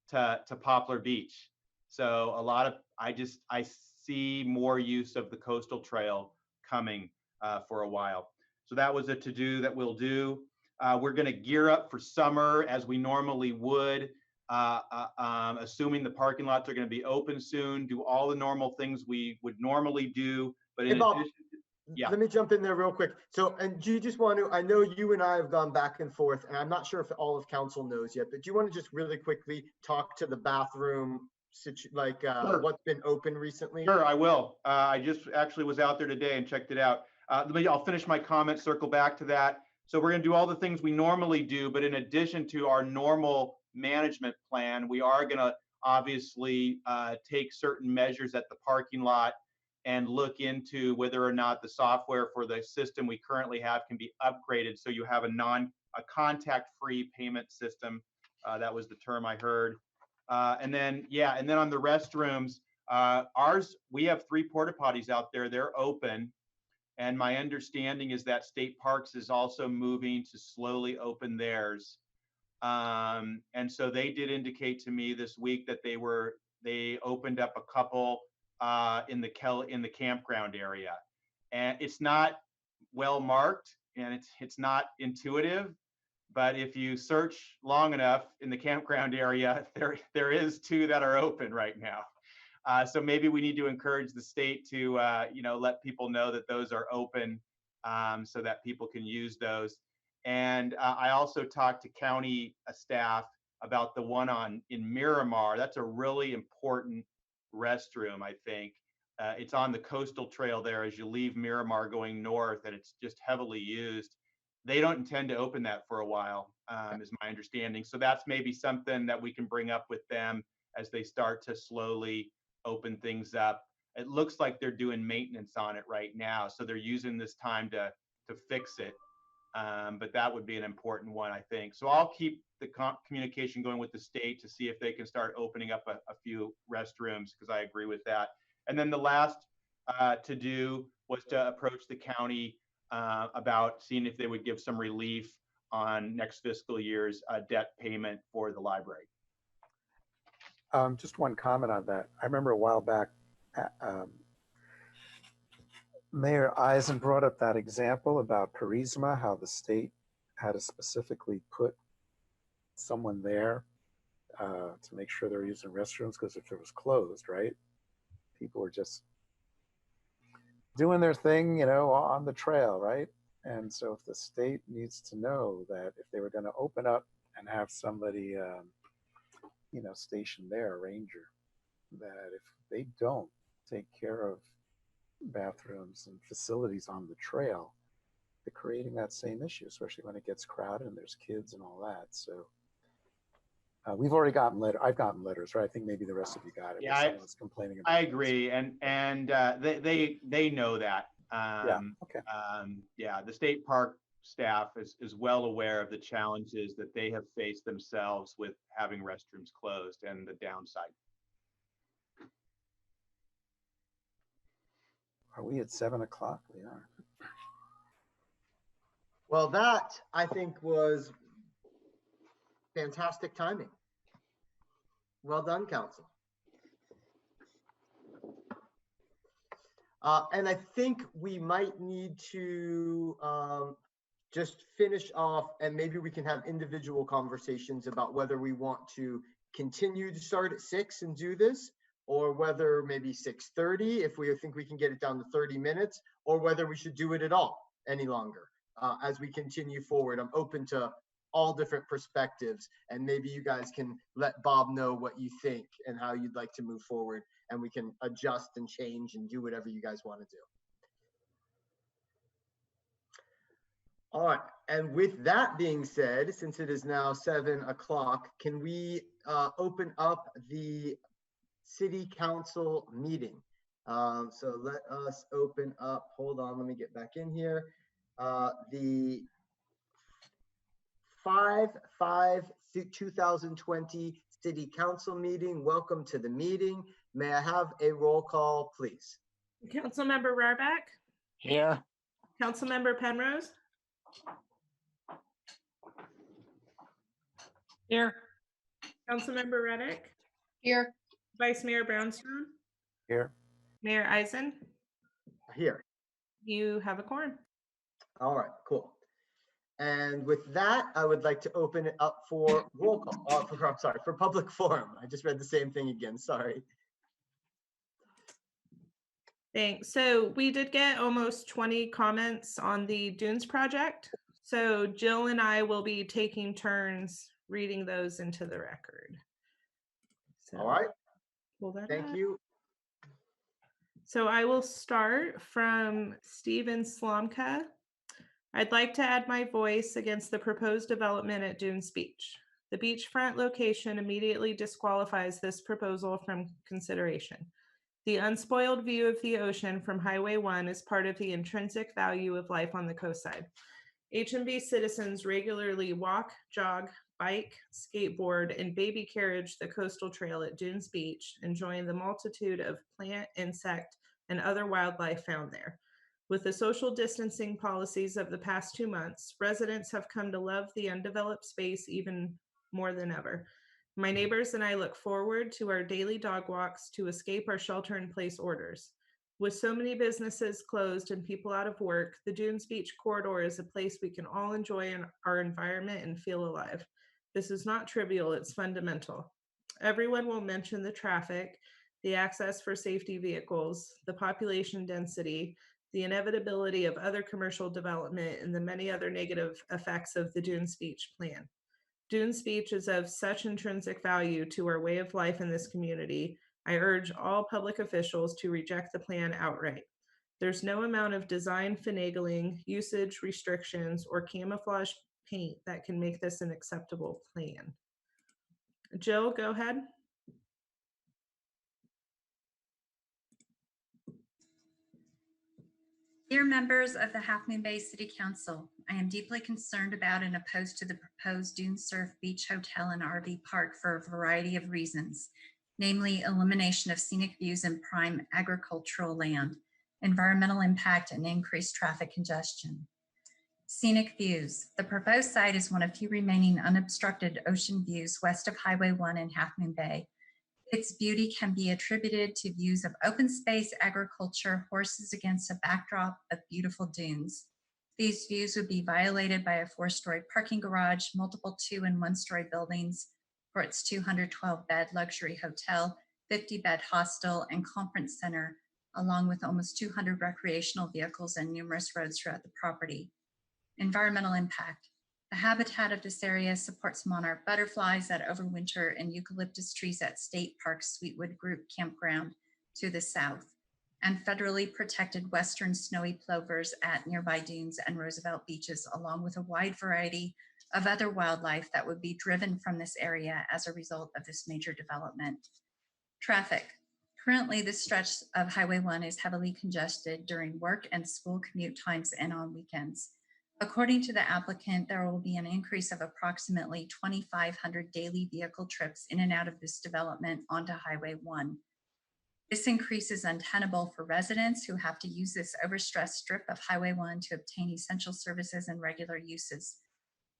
to Poplar Beach. So a lot of, I see more use of the coastal trail coming for a while. So that was a to-do that we'll do. We're going to gear up for summer as we normally would, assuming the parking lots are going to be open soon, do all the normal things we would normally do. But in Bob, addition, yeah. Let me jump in there real quick. So, and do you just want to, I know you and I have gone back and forth, and I'm not sure if all of council knows yet, but do you want to just really quickly talk to the bathroom, Sure. what's been open recently? Sure, I will. I just actually was out there today and checked it out. I'll finish my comment, circle back to that. So we're going to do all the things we normally do, but in addition to our normal management plan, we are going to obviously take certain measures at the parking lot and look into whether or not the software for the system we currently have can be upgraded so you have a contact-free payment system. That was the term I heard. And then on the restrooms, we have 3 porta potties out there. They're open. And my understanding is that State Parks is also moving to slowly open theirs. And so they did indicate to me this week that they opened up a couple in the campground area. And it's not well marked, and it's not intuitive. But if you search long enough in the campground area, there is 2 that are open right now. So maybe we need to encourage the state to, let people know that those are open, so that people can use those. And I also talked to county staff about the one in Miramar. That's a really important restroom, I think. It's on the coastal trail there as you leave Miramar going north, and it's just heavily used. They don't intend to open that for a while, is my understanding. So that's maybe something that we can bring up with them as they start to slowly open things up. It looks like they're doing maintenance on it right now, so they're using this time to fix it. But that would be an important one, I think. So I'll keep the communication going with the state to see if they can start opening up a few restrooms, because I agree with that. And then the last to do was to approach the county about seeing if they would give some relief on next fiscal year's debt payment for the library. Just one comment on that. I remember a while back, Mayor Eisen brought up that example about Charisma, how the state had to specifically put someone there to make sure they're using restrooms, because if it was closed, right, people were just doing their thing, on the trail, right? And so if the state needs to know that if they were going to open up and have somebody, stationed there, a ranger, that if they don't take care of bathrooms and facilities on the trail, they're creating that same issue, especially when it gets crowded and there's kids and all that. So we've already gotten I've gotten letters, right? I think maybe the rest of you got it. Yeah, someone's complaining about I agree, and they know that. Okay. The state park staff is well aware of the challenges that they have faced themselves with having restrooms closed and the downside. Are we at 7 o'clock? We are. Well, that I think was fantastic timing. Well done, council. And I think we might need to just finish off, and maybe we can have individual conversations about whether we want to continue to start at 6 and do this, or whether maybe 6:30 if we think we can get it down to 30 minutes, or whether we should do it at all any longer. as we continue forward. I'm open to all different perspectives, and maybe you guys can let Bob know what you think and how you'd like to move forward, and we can adjust and change and do whatever you guys want to do. All right, and with that being said, since it is now 7 o'clock, can we open up the city council meeting? So let us open up, hold on, let me get back in here. The 5/5/2020 city council meeting. Welcome to the meeting. May I have a roll call, please? Councilmember Rarback, Here. Councilmember Penrose, Here. Councilmember Reddick, Here. Vice Mayor Brownstone, Here. Mayor Eisen. Here. You have a quorum. All right, cool. And with that, I would like to open it up for roll call, I'm sorry, for public forum. I just read the same thing again, sorry. Thanks. So we did get almost 20 comments on the Dunes project. So Jill and I will be taking turns reading those into the record. So All right, pull that thank up. you. So I will start from Stephen Slomka. I'd like to add my voice against the proposed development at Dunes Beach. The beachfront location immediately disqualifies this proposal from consideration. The unspoiled view of the ocean from Highway 1 is part of the intrinsic value of life on the coastside. HMB citizens regularly walk, jog, bike, skateboard, and baby carriage the coastal trail at Dunes Beach, enjoying the multitude of plant, insect, and other wildlife found there. With the social distancing policies of the past 2 months, residents have come to love the undeveloped space even more than ever. My neighbors and I look forward to our daily dog walks to escape our shelter-in-place orders. With so many businesses closed and people out of work, the Dunes Beach corridor is a place we can all enjoy in our environment and feel alive. This is not trivial, it's fundamental. Everyone will mention the traffic, the access for safety vehicles, the population density, the inevitability of other commercial development, and the many other negative effects of the Dunes Beach plan. Dunes Beach is of such intrinsic value to our way of life in this community. I urge all public officials to reject the plan outright. There's no amount of design finagling, usage restrictions, or camouflage paint that can make this an acceptable plan. Jill, go ahead. Dear members of the Half Moon Bay City Council, I am deeply concerned about and opposed to the proposed Dune Surf Beach Hotel and RV Park for a variety of reasons, namely elimination of scenic views and prime agricultural land, environmental impact, and increased traffic congestion. Scenic views. The proposed site is one of few remaining unobstructed ocean views west of Highway 1 in Half Moon Bay. Its beauty can be attributed to views of open space, agriculture, horses against a backdrop of beautiful dunes. These views would be violated by a 4-story parking garage, multiple 2- and 1-story buildings for its 212-bed luxury hotel, 50-bed hostel, and conference center, along with almost 200 recreational vehicles and numerous roads throughout the property. Environmental impact. The habitat of this area supports monarch butterflies that overwinter and eucalyptus trees at State Park Sweetwood Group Campground to the south, and federally protected western snowy plovers at nearby dunes and Roosevelt beaches, along with a wide variety of other wildlife that would be driven from this area as a result of this major development. Traffic. Currently, this stretch of Highway 1 is heavily congested during work and school commute times and on weekends. According to the applicant, there will be an increase of approximately 2,500 daily vehicle trips in and out of this development onto Highway 1. This increase is untenable for residents who have to use this overstressed strip of Highway 1 to obtain essential services and regular uses.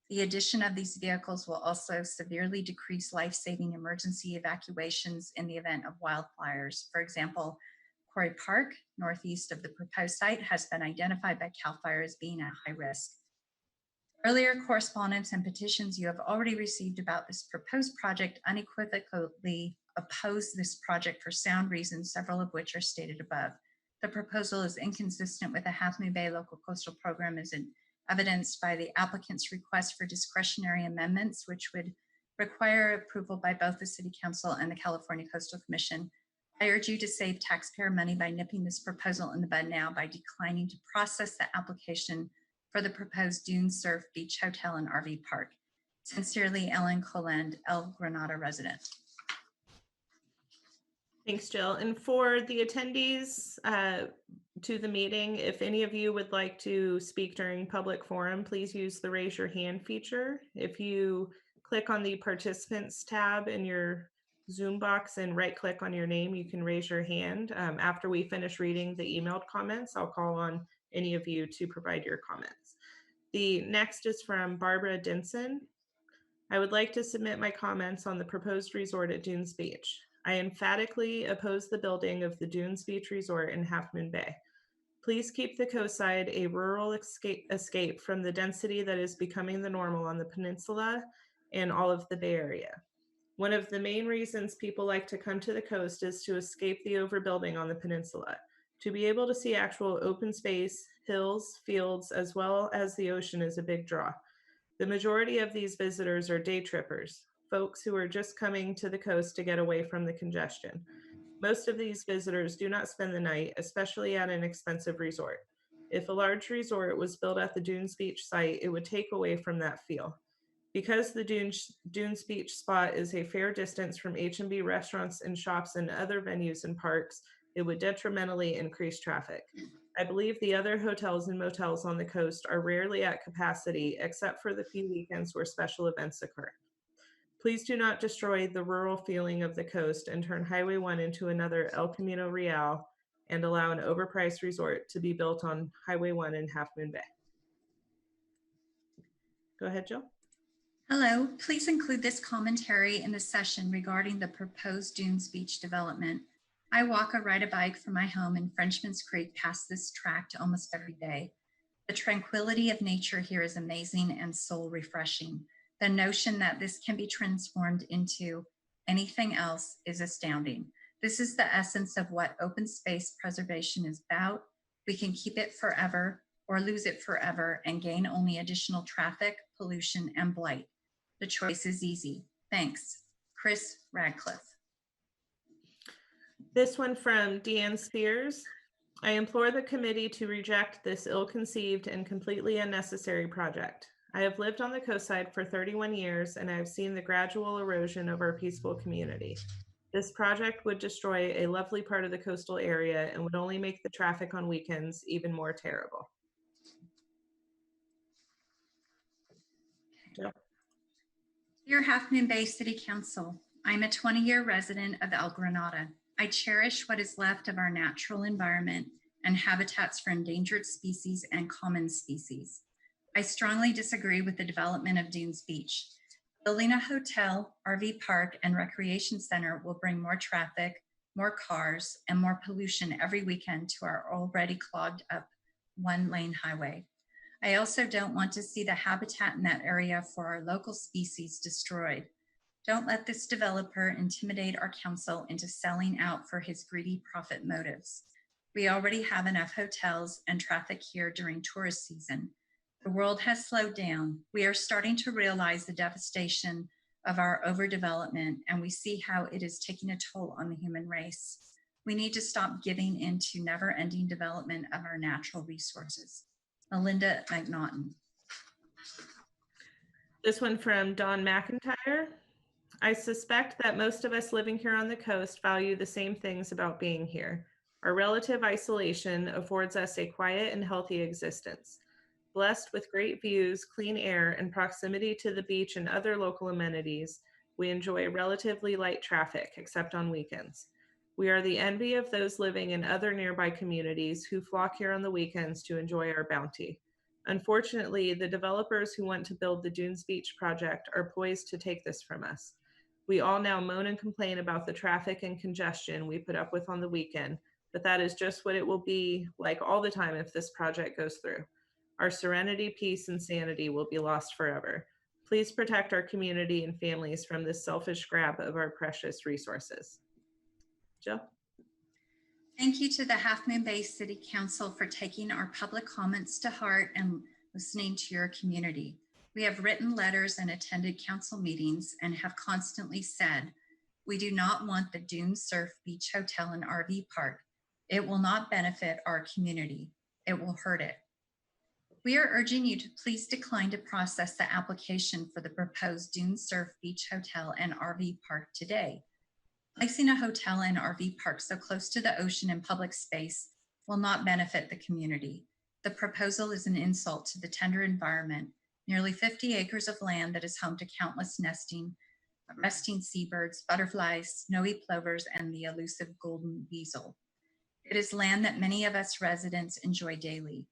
The addition of these vehicles will also severely decrease life-saving emergency evacuations in the event of wildfires. For example, Quarry Park, northeast of the proposed site, has been identified by CAL FIRE as being at high risk. Earlier correspondence and petitions you have already received about this proposed project unequivocally oppose this project for sound reasons, several of which are stated above. The proposal is inconsistent with the Half Moon Bay Local Coastal Program as evidenced by the applicant's request for discretionary amendments, which would require approval by both the City Council and the California Coastal Commission. I urge you to save taxpayer money by nipping this proposal in the bud now by declining to process the application for the proposed Dune Surf Beach Hotel and RV Park. Sincerely, Ellen Coland, El Granada resident. Thanks, Jill. And for the attendees to the meeting, if any of you would like to speak during public forum, please use the raise your hand feature. If you click on the participants tab in your Zoom box and right click on your name, you can raise your hand. After we finish reading the emailed comments, I'll call on any of you to provide your comments. The next is from Barbara Denson. I would like to submit my comments on the proposed resort at Dunes Beach. I emphatically oppose the building of the Dunes Beach Resort in Half Moon Bay. Please keep the coastside a rural escape from the density that is becoming the normal on the peninsula and all of the Bay Area. One of the main reasons people like to come to the coast is to escape the overbuilding on the peninsula, to be able to see actual open space, hills, fields, as well as the ocean is a big draw. The majority of these visitors are day trippers, folks who are just coming to the coast to get away from the congestion. Most of these visitors do not spend the night, especially at an expensive resort. If a large resort was built at the Dunes Beach site, it would take away from that feel. Because the Dunes Beach spot is a fair distance from H&B restaurants and shops and other venues and parks, it would detrimentally increase traffic. I believe the other hotels and motels on the coast are rarely at capacity, except for the few weekends where special events occur. Please do not destroy the rural feeling of the coast and turn Highway 1 into another El Camino Real and allow an overpriced resort to be built on Highway 1 in Half Moon Bay. Go ahead, Jill. Hello, please include this commentary in the session regarding the proposed Dunes Beach development. I walk or ride a bike from my home in Frenchman's Creek past this tract almost every day. The tranquility of nature here is amazing and soul refreshing. The notion that this can be transformed into anything else is astounding. This is the essence of what open space preservation is about. We can keep it forever or lose it forever and gain only additional traffic, pollution, and blight. The choice is easy. Thanks. Chris Radcliffe. This one from Deanne Spears. I implore the committee to reject this ill-conceived and completely unnecessary project. I have lived on the coastside for 31 years and I have seen the gradual erosion of our peaceful community. This project would destroy a lovely part of the coastal area and would only make the traffic on weekends even more terrible. Jill. Dear Half Moon Bay City Council, I'm a 20-year resident of El Granada. I cherish what is left of our natural environment and habitats for endangered species and common species. I strongly disagree with the development of Dunes Beach. Building a hotel, RV park, and recreation center will bring more traffic, more cars, and more pollution every weekend to our already clogged up one-lane highway. I also don't want to see the habitat in that area for our local species destroyed. Don't let this developer intimidate our council into selling out for his greedy profit motives. We already have enough hotels and traffic here during tourist season. The world has slowed down. We are starting to realize the devastation of our overdevelopment, and we see how it is taking a toll on the human race. We need to stop giving into never-ending development of our natural resources. Melinda McNaughton. This one from Don McIntyre. I suspect that most of us living here on the coast value the same things about being here. Our relative isolation affords us a quiet and healthy existence. Blessed with great views, clean air, and proximity to the beach and other local amenities, we enjoy relatively light traffic, except on weekends. We are the envy of those living in other nearby communities who flock here on the weekends to enjoy our bounty. Unfortunately, the developers who want to build the Dunes Beach project are poised to take this from us. We all now moan and complain about the traffic and congestion we put up with on the weekend, but that is just what it will be like all the time if this project goes through. Our serenity, peace, and sanity will be lost forever. Please protect our community and families from this selfish grab of our precious resources. Jill? Thank you to the Half Moon Bay City Council for taking our public comments to heart and listening to your community. We have written letters and attended council meetings and have constantly said, we do not want the Dune Surf Beach Hotel and RV Park. It will not benefit our community. It will hurt it. We are urging you to please decline to process the application for the proposed Dune Surf Beach Hotel and RV Park today. Placing a hotel and RV park so close to the ocean and public space will not benefit the community. The proposal is an insult to the tender environment, nearly 50 acres of land that is home to countless resting seabirds, butterflies, snowy plovers, and the elusive golden weasel. It is land that many of us residents enjoy daily,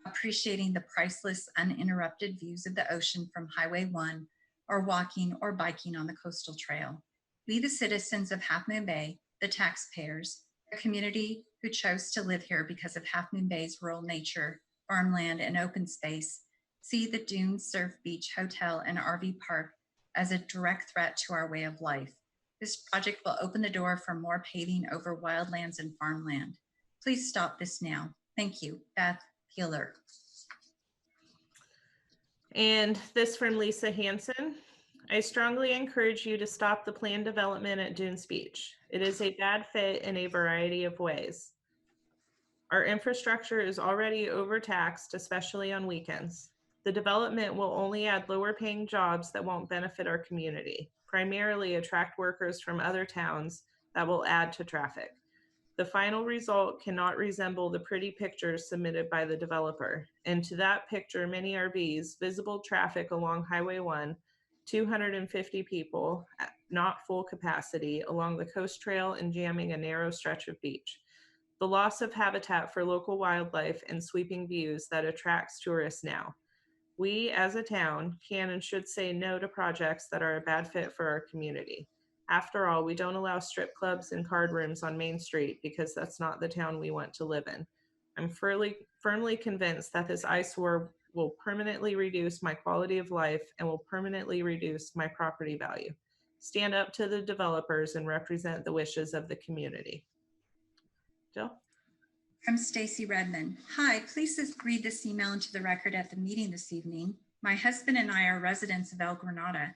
appreciating the priceless, uninterrupted views of the ocean from Highway 1 or walking or biking on the coastal trail. We, the citizens of Half Moon Bay, the taxpayers, the community who chose to live here because of Half Moon Bay's rural nature, farmland, and open space, see the Dune Surf Beach Hotel and RV Park as a direct threat to our way of life. This project will open the door for more paving over wildlands and farmland. Please stop this now. Thank you. Beth Peeler. And this from Lisa Hansen. I strongly encourage you to stop the planned development at Dunes Beach. It is a bad fit in a variety of ways. Our infrastructure is already overtaxed, especially on weekends. The development will only add lower paying jobs that won't benefit our community, primarily attract workers from other towns that will add to traffic. The final result cannot resemble the pretty pictures submitted by the developer. And to that picture, many RVs, visible traffic along Highway 1, 250 people, not full capacity, along the coast trail and jamming a narrow stretch of beach. The loss of habitat for local wildlife and sweeping views that attracts tourists now. We, as a town, can and should say no to projects that are a bad fit for our community. After all, we don't allow strip clubs and card rooms on Main Street because that's not the town we want to live in. I'm firmly convinced that this eyesore will permanently reduce my quality of life and will permanently reduce my property value. Stand up to the developers and represent the wishes of the community. Jill? From Stacy Redmond. Hi, please read this email into the record at the meeting this evening. My husband and I are residents of El Granada.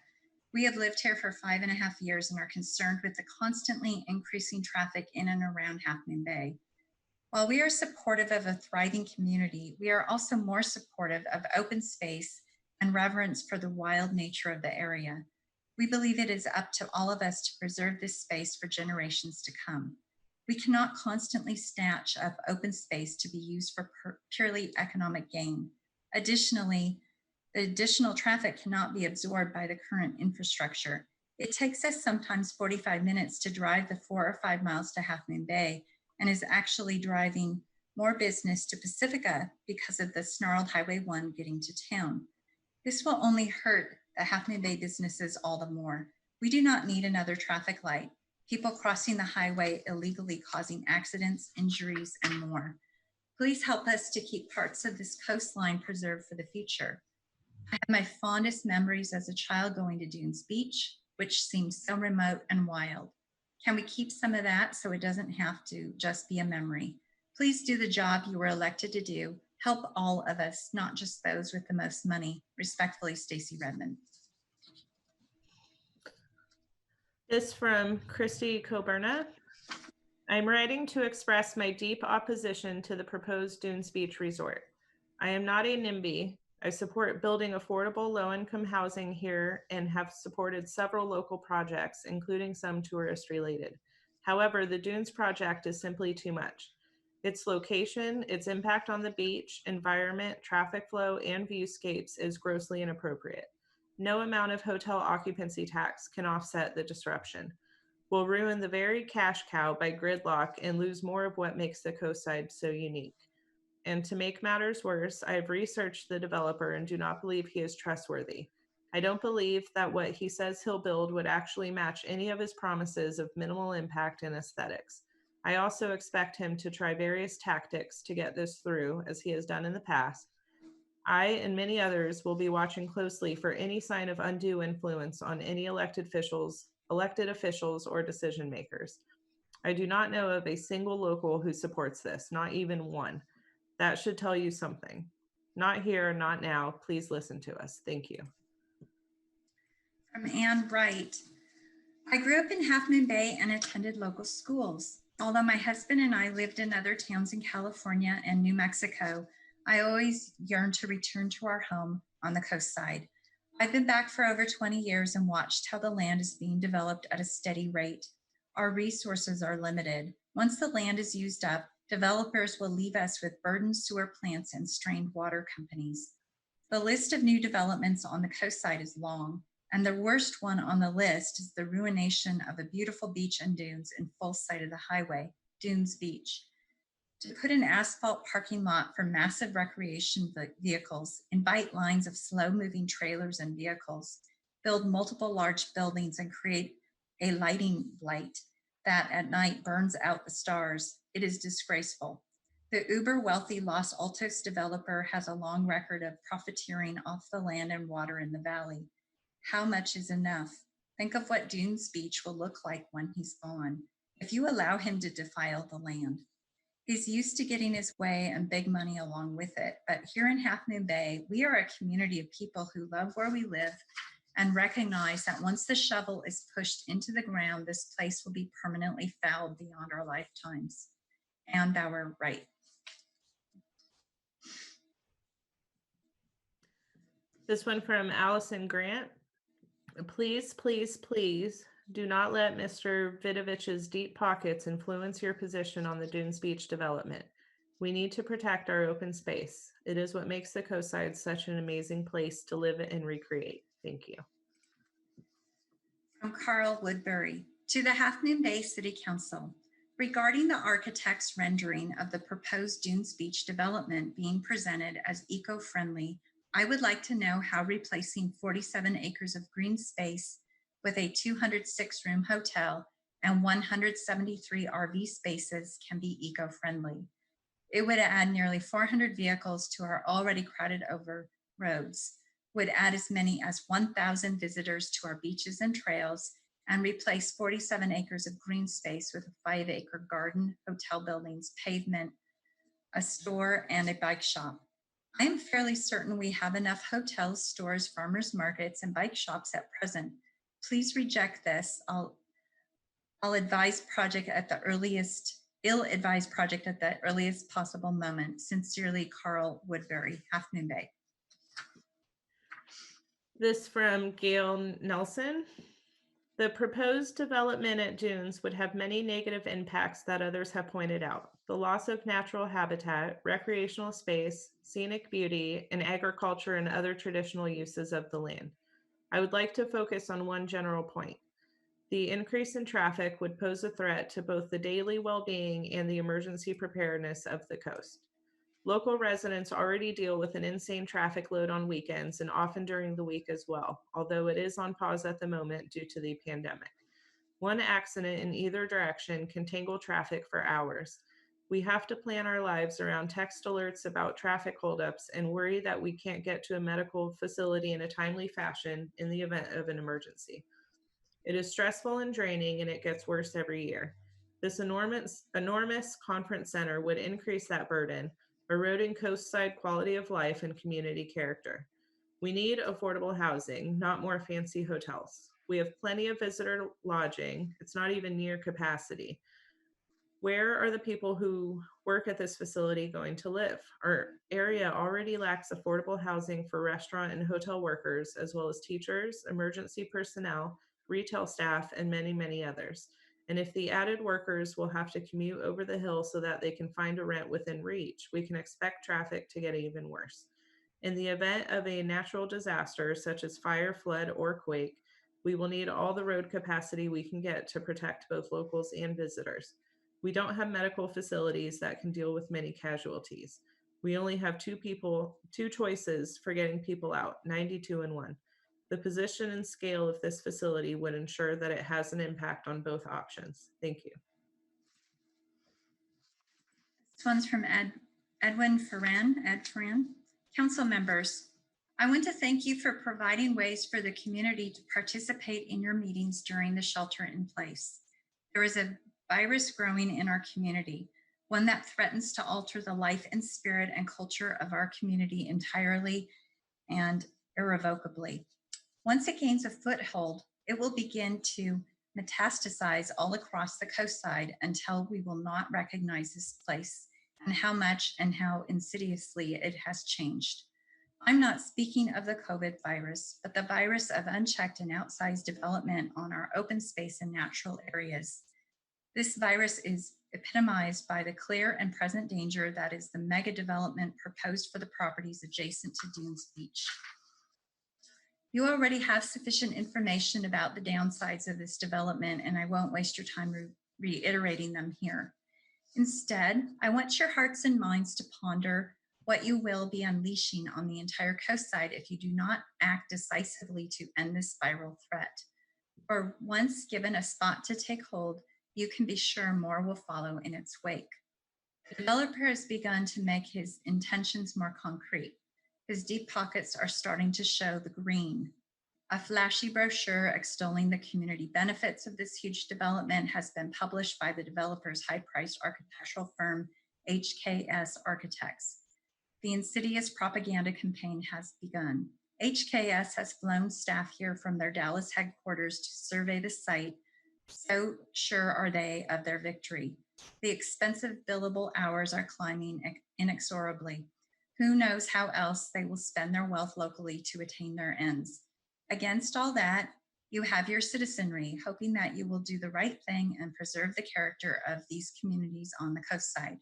We have lived here for 5.5 years and are concerned with the constantly increasing traffic in and around Half Moon Bay. While we are supportive of a thriving community, we are also more supportive of open space and reverence for the wild nature of the area. We believe it is up to all of us to preserve this space for generations to come. We cannot constantly snatch up open space to be used for purely economic gain. Additionally, the additional traffic cannot be absorbed by the current infrastructure. It takes us sometimes 45 minutes to drive the 4 or 5 miles to Half Moon Bay and is actually driving more business to Pacifica because of the snarled Highway 1 getting to town. This will only hurt the Half Moon Bay businesses all the more. We do not need another traffic light, people crossing the highway illegally causing accidents, injuries, and more. Please help us to keep parts of this coastline preserved for the future. I have my fondest memories as a child going to Dunes Beach, which seems so remote and wild. Can we keep some of that so it doesn't have to just be a memory? Please do the job you were elected to do. Help all of us, not just those with the most money. Respectfully, Stacy Redmond. This from Christy Coburna. I'm writing to express my deep opposition to the proposed Dunes Beach Resort. I am not a NIMBY. I support building affordable low-income housing here and have supported several local projects, including some tourist-related. However, the Dunes project is simply too much. Its location, its impact on the beach, environment, traffic flow, and viewscapes is grossly inappropriate. No amount of hotel occupancy tax can offset the disruption. We'll ruin the very cash cow by gridlock and lose more of what makes the coastside so unique. And to make matters worse, I have researched the developer and do not believe he is trustworthy. I don't believe that what he says he'll build would actually match any of his promises of minimal impact and aesthetics. I also expect him to try various tactics to get this through, as he has done in the past. I and many others will be watching closely for any sign of undue influence on any elected officials or decision makers. I do not know of a single local who supports this, not even one. That should tell you something. Not here, not now. Please listen to us. Thank you. From Ann Wright. I grew up in Half Moon Bay and attended local schools. Although my husband and I lived in other towns in California and New Mexico, I always yearned to return to our home on the coast side. I've been back for over 20 years and watched how the land is being developed at a steady rate. Our resources are limited. Once the land is used up, developers will leave us with burdened sewer plants and strained water companies. The list of new developments on the coast side is long, and the worst one on the list is the ruination of a beautiful beach and dunes in full sight of the highway, Dunes Beach. To put an asphalt parking lot for massive recreation vehicles, invite lines of slow-moving trailers and vehicles, build multiple large buildings, and create a lighting light that at night burns out the stars. It is disgraceful. The uber-wealthy Los Altos developer has a long record of profiteering off the land and water in the valley. How much is enough? Think of what Dunes Beach will look like when he's gone, if you allow him to defile the land. He's used to getting his way and big money along with it, but here in Half Moon Bay, we are a community of people who love where we live and recognize that once the shovel is pushed into the ground, this place will be permanently fouled beyond our lifetimes. Ann Bauer Wright. This one from Allison Grant. Please, please, please do not let Mr. Vidovich's deep pockets influence your position on the Dunes Beach development. We need to protect our open space. It is what makes the coastside such an amazing place to live and recreate. Thank you. From Carl Woodbury to the Half Moon Bay City Council. Regarding the architect's rendering of the proposed Dunes Beach development being presented as eco-friendly, I would like to know how replacing 47 acres of green space with a 206-room hotel and 173 RV spaces can be eco-friendly. It would add nearly 400 vehicles to our already crowded over roads, would add as many as 1,000 visitors to our beaches and trails, and replace 47 acres of green space with a 5-acre garden, hotel buildings, pavement, a store, and a bike shop. I am fairly certain we have enough hotels, stores, farmers markets, and bike shops at present. Please reject this. I'll advise project at the earliest, ill-advised project at the earliest possible moment. Sincerely, Carl Woodbury, Half Moon Bay. This from Gail Nelson. The proposed development at Dunes would have many negative impacts that others have pointed out. The loss of natural habitat, recreational space, scenic beauty, and agriculture and other traditional uses of the land. I would like to focus on one general point. The increase in traffic would pose a threat to both the daily well-being and the emergency preparedness of the coast. Local residents already deal with an insane traffic load on weekends and often during the week as well, although it is on pause at the moment due to the pandemic. One accident in either direction can tangle traffic for hours. We have to plan our lives around text alerts about traffic holdups and worry that we can't get to a medical facility in a timely fashion in the event of an emergency. It is stressful and draining, and it gets worse every year. This enormous conference center would increase that burden, eroding coastside quality of life and community character. We need affordable housing, not more fancy hotels. We have plenty of visitor lodging. It's not even near capacity. Where are the people who work at this facility going to live? Our area already lacks affordable housing for restaurant and hotel workers, as well as teachers, emergency personnel, retail staff, and many, many others. And if the added workers will have to commute over the hill so that they can find a rent within reach, we can expect traffic to get even worse. In the event of a natural disaster, such as fire, flood, or quake, we will need all the road capacity we can get to protect both locals and visitors. We don't have medical facilities that can deal with many casualties. We only have two choices for getting people out, 92 and 1. The position and scale of this facility would ensure that it has an impact on both options. Thank you. This one's from Edwin Ferran, Ed Ferran. Council members, I want to thank you for providing ways for the community to participate in your meetings during the shelter in place. There is a virus growing in our community. one that threatens to alter the life and spirit and culture of our community entirely and irrevocably. Once it gains a foothold, it will begin to metastasize all across the coastside until we will not recognize this place and how much and how insidiously it has changed. I'm not speaking of the COVID virus, but the virus of unchecked and outsized development on our open space and natural areas. This virus is epitomized by the clear and present danger that is the mega development proposed for the properties adjacent to Dunes Beach. You already have sufficient information about the downsides of this development, and I won't waste your time reiterating them here. Instead, I want your hearts and minds to ponder what you will be unleashing on the entire coastside if you do not act decisively to end this viral threat. For once given a spot to take hold, you can be sure more will follow in its wake. The developer has begun to make his intentions more concrete. His deep pockets are starting to show the green. A flashy brochure extolling the community benefits of this huge development has been published by the developer's high-priced architectural firm, HKS Architects. The insidious propaganda campaign has begun. HKS has flown staff here from their Dallas headquarters to survey the site. So sure are they of their victory. The expensive billable hours are climbing inexorably. Who knows how else they will spend their wealth locally to attain their ends. Against all that, you have your citizenry, hoping that you will do the right thing and preserve the character of these communities on the coastside.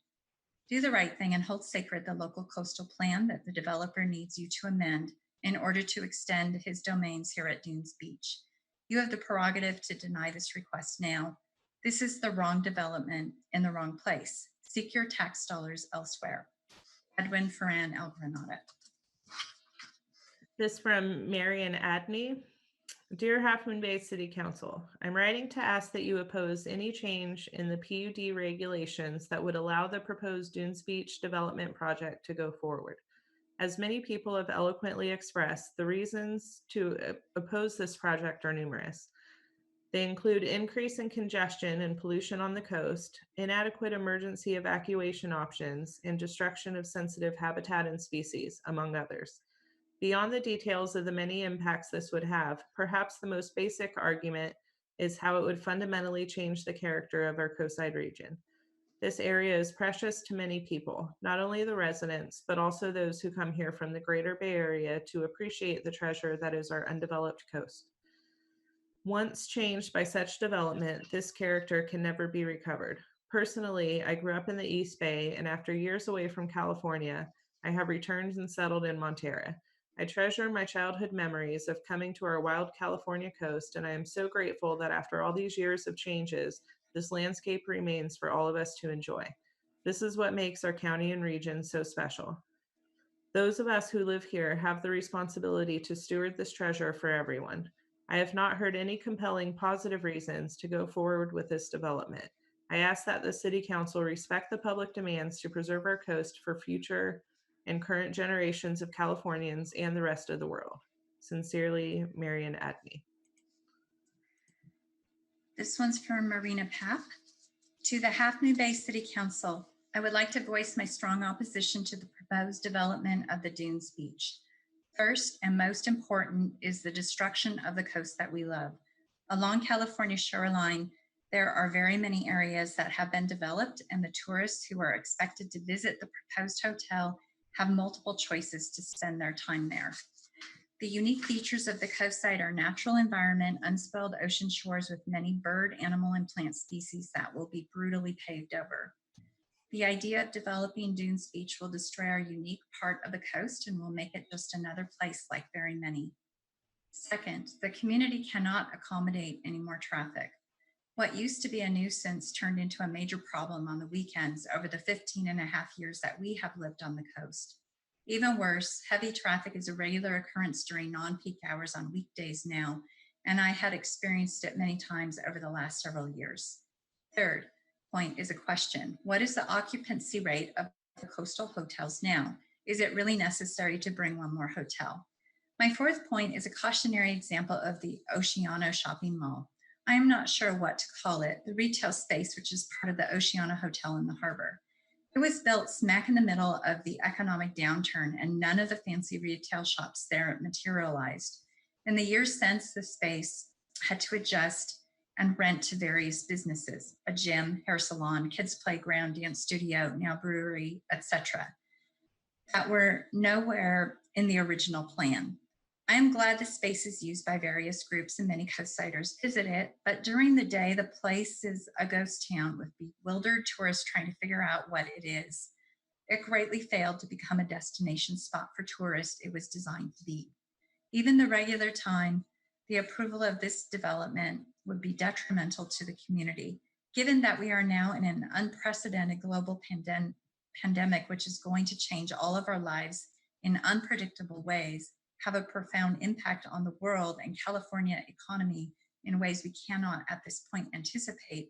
Do the right thing and hold sacred the local coastal plan that the developer needs you to amend in order to extend his domains here at Dunes Beach. You have the prerogative to deny this request now. This is the wrong development in the wrong place. Seek your tax dollars elsewhere. Edwin Ferran El Granada. This from Marion Adney. Dear Half Moon Bay City Council, I'm writing to ask that you oppose any change in the PUD regulations that would allow the proposed Dunes Beach development project to go forward. As many people have eloquently expressed, the reasons to oppose this project are numerous. They include increase in congestion and pollution on the coast, inadequate emergency evacuation options, and destruction of sensitive habitat and species, among others. Beyond the details of the many impacts this would have, perhaps the most basic argument is how it would fundamentally change the character of our coastside region. This area is precious to many people, not only the residents, but also those who come here from the greater Bay Area to appreciate the treasure that is our undeveloped coast. Once changed by such development, this character can never be recovered. Personally, I grew up in the East Bay, and after years away from California, I have returned and settled in Montara. I treasure my childhood memories of coming to our wild California coast, and I am so grateful that after all these years of changes, this landscape remains for all of us to enjoy. This is what makes our county and region so special. Those of us who live here have the responsibility to steward this treasure for everyone. I have not heard any compelling positive reasons to go forward with this development. I ask that the City Council respect the public demands to preserve our coast for future and current generations of Californians and the rest of the world. Sincerely, Marion Adney. This one's from Marina Papp. To the Half Moon Bay City Council, I would like to voice my strong opposition to the proposed development of the Dunes Beach. First and most important is the destruction of the coast that we love. Along California shoreline, there are very many areas that have been developed, and the tourists who are expected to visit the proposed hotel have multiple choices to spend their time there. The unique features of the coastside are natural environment, unspoiled ocean shores with many bird, animal, and plant species that will be brutally paved over. The idea of developing Dunes Beach will destroy our unique part of the coast and will make it just another place like very many. Second, the community cannot accommodate any more traffic. What used to be a nuisance turned into a major problem on the weekends over the 15.5 years that we have lived on the coast. Even worse, heavy traffic is a regular occurrence during non-peak hours on weekdays now, and I had experienced it many times over the last several years. Third point is a question. What is the occupancy rate of the coastal hotels now? Is it really necessary to bring one more hotel? My fourth point is a cautionary example of the Oceano shopping mall. I am not sure what to call it, the retail space which is part of the Oceano Hotel in the harbor. It was built smack in the middle of the economic downturn, and none of the fancy retail shops there materialized. In the years since, the space had to adjust and rent to various businesses: a gym, hair salon, kids playground, dance studio, now brewery, etc., that were nowhere in the original plan. I am glad the space is used by various groups and many coastsiders visit it, but during the day, the place is a ghost town with bewildered tourists trying to figure out what it is. It greatly failed to become a destination spot for tourists it was designed to be. Even the regular time, the approval of this development would be detrimental to the community, given that we are now in an unprecedented global pandemic, which is going to change all of our lives in unpredictable ways, have a profound impact on the world and California economy in ways we cannot at this point anticipate.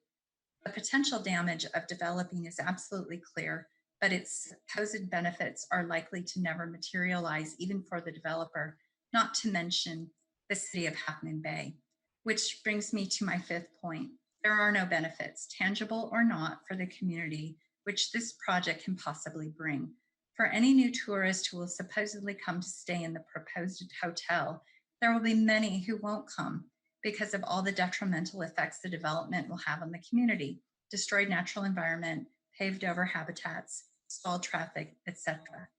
The potential damage of developing is absolutely clear, but its supposed benefits are likely to never materialize, even for the developer, not to mention the city of Half Moon Bay. Which brings me to my fifth point. There are no benefits, tangible or not, for the community, which this project can possibly bring. For any new tourist who will supposedly come to stay in the proposed hotel, there will be many who won't come because of all the detrimental effects the development will have on the community: destroyed natural environment, paved over habitats, stalled traffic, etc.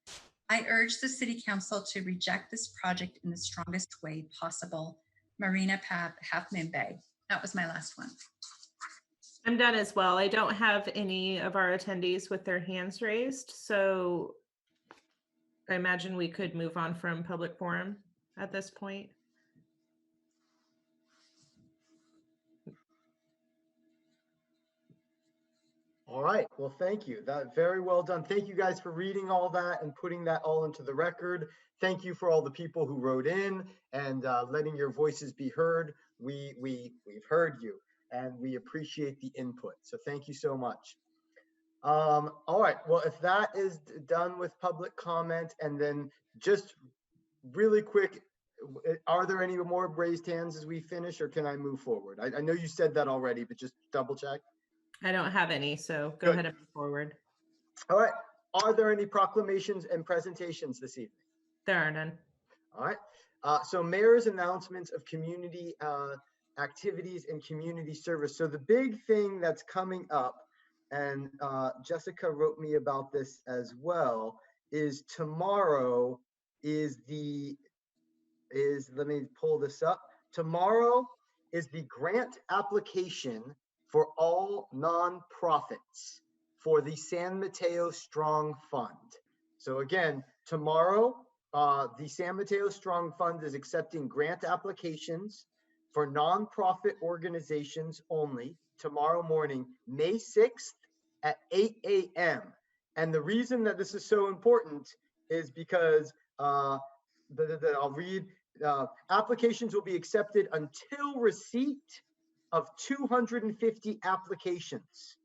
I urge the City Council to reject this project in the strongest way possible. Marina Pap, Half Moon Bay. That was my last one. I'm done as well. I don't have any of our attendees with their hands raised, so I imagine we could move on from public forum at this point. All right, well, thank you. That very well done. Thank you guys for reading all that and putting that all into the record. Thank you for all the people who wrote in and letting your voices be heard. We've heard you and we appreciate the input. So thank you so much. All right, well, if that is done with public comment, and then just really quick, are there any more raised hands as we finish, or can I move forward? I know you said that already, but just double check. I don't have any, so go Good. ahead and move forward. All right, are there any proclamations and presentations this evening? There are none. All right, so mayor's announcements of community activities and community service. So the big thing that's coming up, and Jessica wrote me about this as well, is tomorrow let me pull this up. Tomorrow is the grant application for all nonprofits for the San Mateo Strong Fund. So again, tomorrow, the San Mateo Strong Fund is accepting grant applications for nonprofit organizations only tomorrow morning, May 6th at 8 a.m. And the reason that this is so important is because I'll read, applications will be accepted until receipt of 250 applications.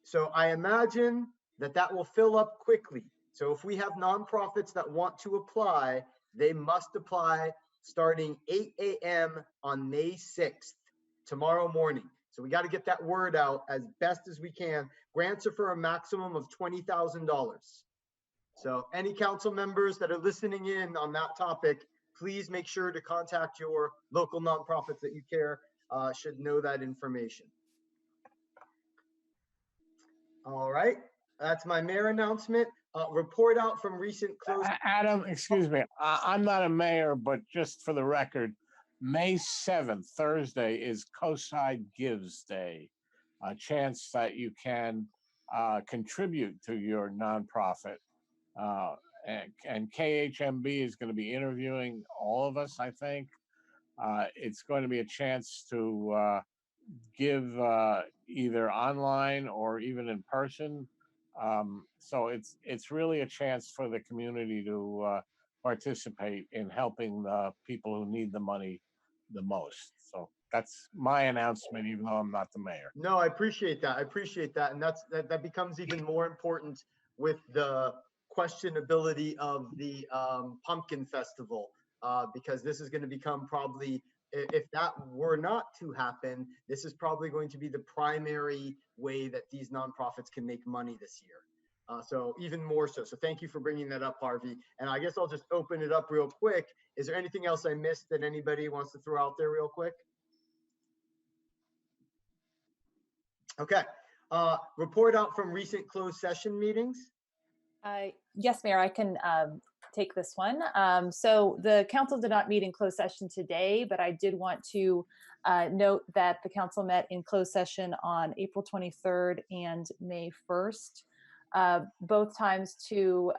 So I imagine that will fill up quickly. So if we have nonprofits that want to apply, they must apply starting 8 a.m. on May 6th, tomorrow morning. So we got to get that word out as best as we can. Grants are for a maximum of $20,000. So any council members that are listening in on that topic, please make sure to contact your local nonprofits that you care should know that information. All right, that's my mayor announcement. Report out from recent close. Adam, excuse me, I'm not a mayor, but just for the record, May 7th, Thursday, is Coastside Gives Day, a chance that you can contribute to your nonprofit. And KHMB is going to be interviewing all of us, I think. It's going to be a chance to give either online or even in person. So it's really a chance for the community to participate in helping the people who need the money the most. So that's my announcement, even though I'm not the mayor. No, I appreciate that. I appreciate that. And that becomes even more important with the questionability of the Pumpkin Festival, because this is going to become probably if that were not to happen, this is probably going to be the primary way that these nonprofits can make money this year. So even more so. So thank you for bringing that up, Harvey. And I guess I'll just open it up real quick. Is there anything else I missed that anybody wants to throw out there real quick? Okay. Report out from recent closed session meetings. Yes, Mayor, I can take this one. So the council did not meet in closed session today, but I did want to note that the council met in closed session on April 23rd and May 1st, both times to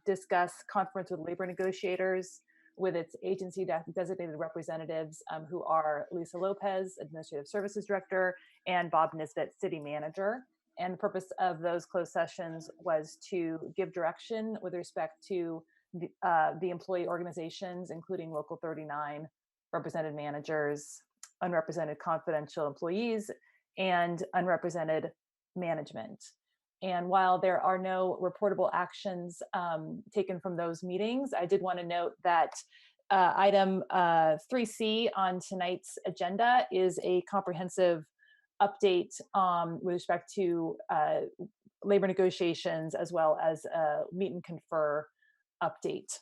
discuss conference with labor negotiators with its agency designated representatives, who are Lisa Lopez, Administrative Services Director, and Bob Nisbet, City Manager. And the purpose of those closed sessions was to give direction with respect to the employee organizations, including Local 39, represented managers, unrepresented confidential employees, and unrepresented management. And while there are no reportable actions taken from those meetings, I did want to note that item 3C on tonight's agenda is a comprehensive update with respect to labor negotiations, as well as a meet and confer update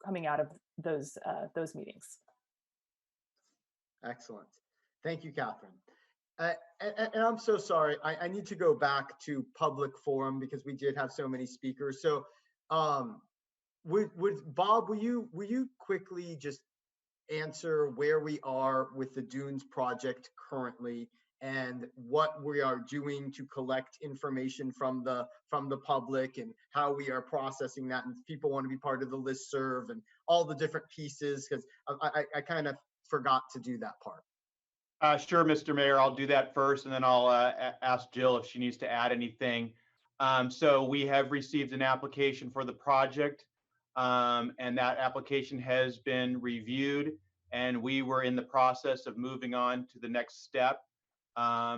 coming out of those meetings. Excellent. Thank you, Catherine. And I'm so sorry. I need to go back to public forum because we did have so many speakers. So would Bob, will you quickly just answer where we are with the Dunes project currently and what we are doing to collect information from the public and how we are processing that, and if people want to be part of the listserv and all the different pieces, because I kind of forgot to do that part. Sure, Mr. Mayor, I'll do that first, and then I'll ask Jill if she needs to add anything. So we have received an application for the project, and that application has been reviewed, and we were in the process of moving on to the next step,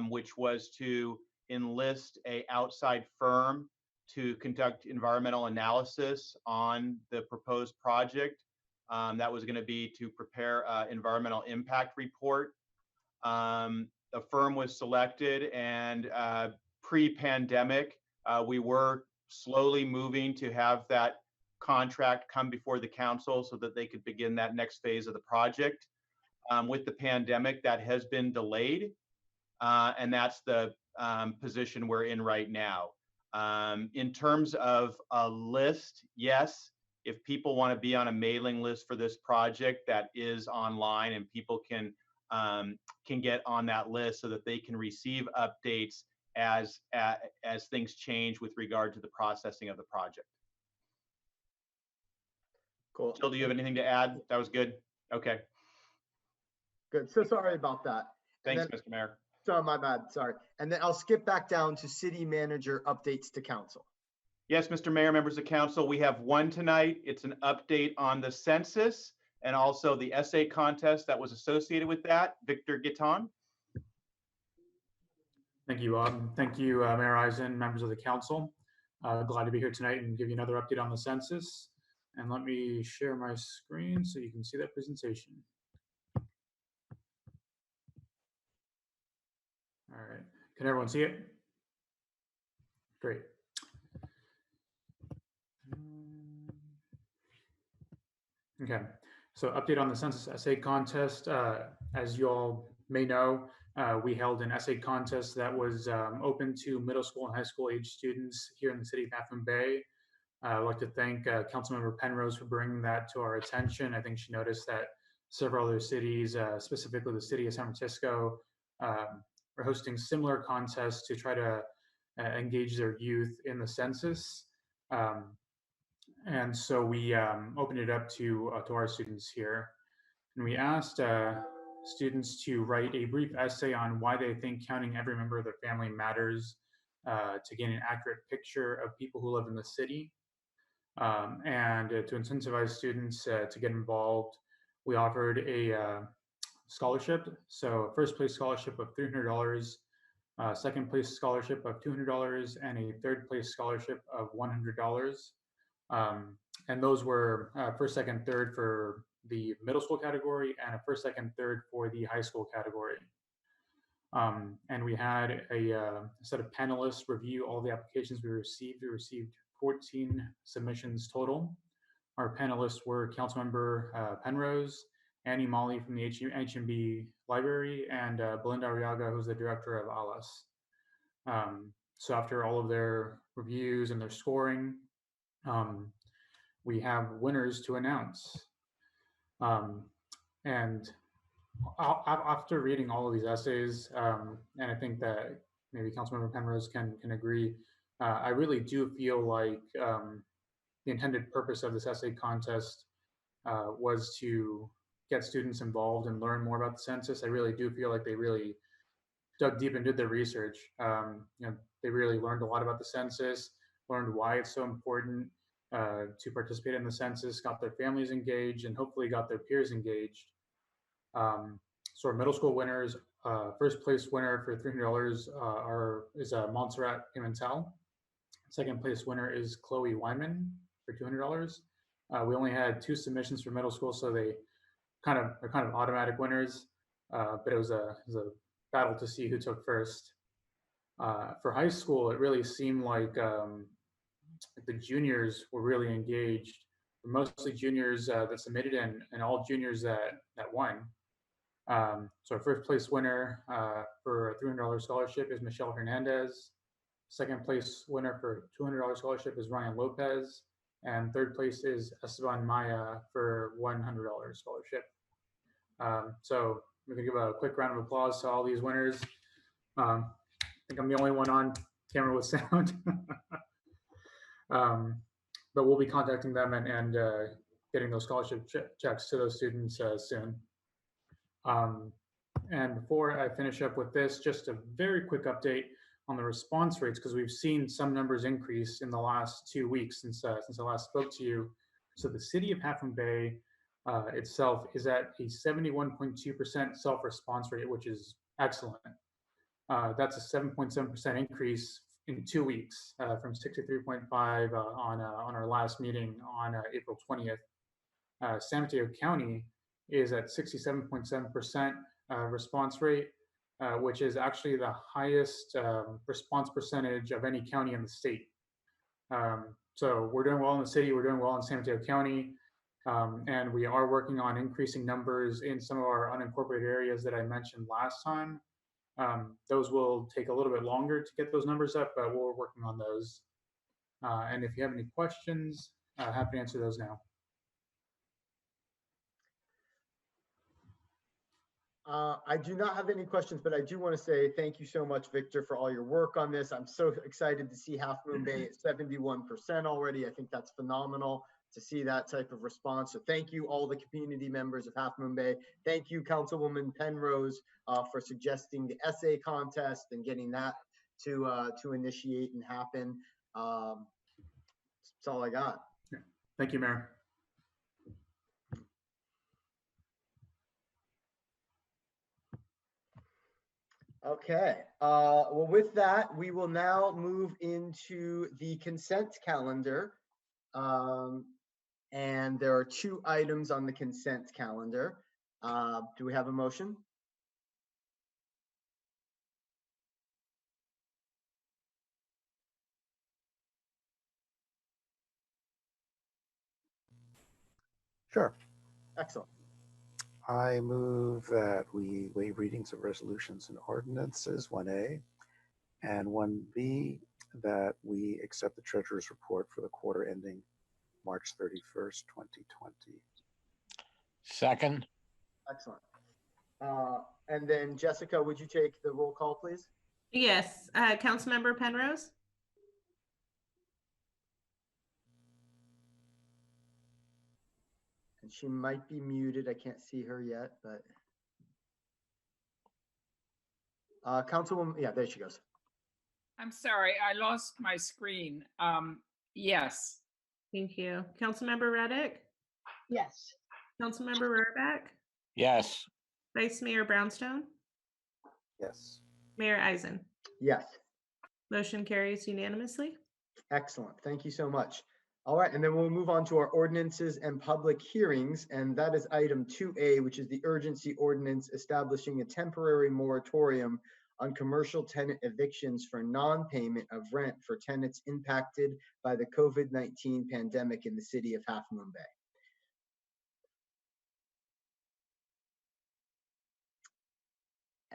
which was to enlist an outside firm to conduct environmental analysis on the proposed project. That was going to be to prepare an environmental impact report. A firm was selected, and pre-pandemic, we were slowly moving to have that contract come before the council so that they could begin that next phase of the project. With the pandemic, that has been delayed, and that's the position we're in right now. In terms of a list, yes, if people want to be on a mailing list for this project, that is online, and people can get on that list so that they can receive updates as things change with regard to the processing of the project. Cool. Jill, do you have anything to add? That was good. Okay. Good. So sorry about that. Thanks, Mr. Mayor. Sorry, my bad. Sorry. And then I'll skip back down to city manager updates to council. Yes, Mr. Mayor, members of council, we have one tonight. It's an update on the census and also the essay contest that was associated with that. Victor Guiton. Thank you, Bob. Thank you, Mayor Eisen, members of the council. Glad to be here tonight and give you another update on the census. And let me share my screen so you can see that presentation. All right, can everyone see it? Great. Okay, so update on the census essay contest. As you all may know, we held an essay contest that was open to middle school and high school age students here in the city of Half Moon Bay. I'd like to thank Councilmember Penrose for bringing that to our attention. I think she noticed that several other cities, specifically the city of San Francisco, are hosting similar contests to try to engage their youth in the census. And so we opened it up to our students here. And we asked students to write a brief essay on why they think counting every member of their family matters to gain an accurate picture of people who live in the city. And to incentivize students to get involved, we offered a scholarship. So a first place scholarship of $300, second place scholarship of $200, and a third place scholarship of $100. And those were first, second, third for the middle school category and a first, second, third for the high school category. And we had a set of panelists review all the applications we received. We received 14 submissions total. Our panelists were Councilmember Penrose, Annie Molly from the HMB Library, and Belinda Arriaga, who's the director of ALAS. So after all of their reviews and their scoring, we have winners to announce. And after reading all of these essays, and I think that maybe Councilmember Penrose can agree, I really do feel like the intended purpose of this essay contest was to get students involved and learn more about the census. I really do feel like they really dug deep and did their research. They really learned a lot about the census, learned why it's so important to participate in the census, got their families engaged, and hopefully got their peers engaged. So our middle school winners, first place winner for $300 is Montserrat Pimentel. Second place winner is Chloe Wyman for $200. We only had 2 submissions for middle school, so they are kind of automatic winners. But it was a battle to see who took first. For high school, it really seemed like the juniors were really engaged. Mostly juniors that submitted and all juniors that won. So our first place winner for a $300 scholarship is Michelle Hernandez. Second place winner for $200 scholarship is Ryan Lopez. And third place is Esteban Maya for $100 scholarship. So we're gonna give a quick round of applause to all these winners. I think I'm the only one on camera with sound. But we'll be contacting them and getting those scholarship checks to those students soon. And before I finish up with this, just a very quick update on the response rates, because we've seen some numbers increase in the last 2 weeks since I last spoke to you. So the city of Half Moon Bay itself is at a 71.2% self-response rate, which is excellent. That's a 7.7% increase in 2 weeks from 63.5 on our last meeting on April 20th. San Mateo County is at 67.7% response rate, which is actually the highest response percentage of any county in the state. So we're doing well in the city, we're doing well in San Mateo County, and we are working on increasing numbers in some of our unincorporated areas that I mentioned last time. Those will take a little bit longer to get those numbers up, but we're working on those. And if you have any questions, happy to answer those now. I do not have any questions, but I do want to say thank you so much, Victor, for all your work on this. I'm so excited to see Half Moon Bay at 71% already. I think that's phenomenal to see that type of response. So thank you, all the community members of Half Moon Bay. Thank you, Councilwoman Penrose, for suggesting the essay contest and getting that to initiate and happen. That's all I got. Thank you, Mayor. Okay, well, with that, we will now move into the consent calendar. And there are 2 items on the consent calendar. Do we have a motion? Sure. Excellent. I move that we waive readings of resolutions and ordinances 1A, and 1B, that we accept the treasurer's report for the quarter ending March 31st, 2020. Second. Excellent. And then Jessica, would you take the roll call, please? Yes, Councilmember Penrose? And she might be muted. I can't see her yet, but Councilwoman, yeah, there she goes. I'm sorry, I lost my screen. Yes. Thank you. Councilmember Reddick? Yes. Councilmember Rohraback? Yes. Vice Mayor Brownstone? Yes. Mayor Eisen? Yes. Motion carries unanimously. Excellent. Thank you so much. All right, and then we'll move on to our ordinances and public hearings, and that is item 2A, which is the urgency ordinance establishing a temporary moratorium on commercial tenant evictions for non-payment of rent for tenants impacted by the COVID-19 pandemic in the city of Half Moon Bay.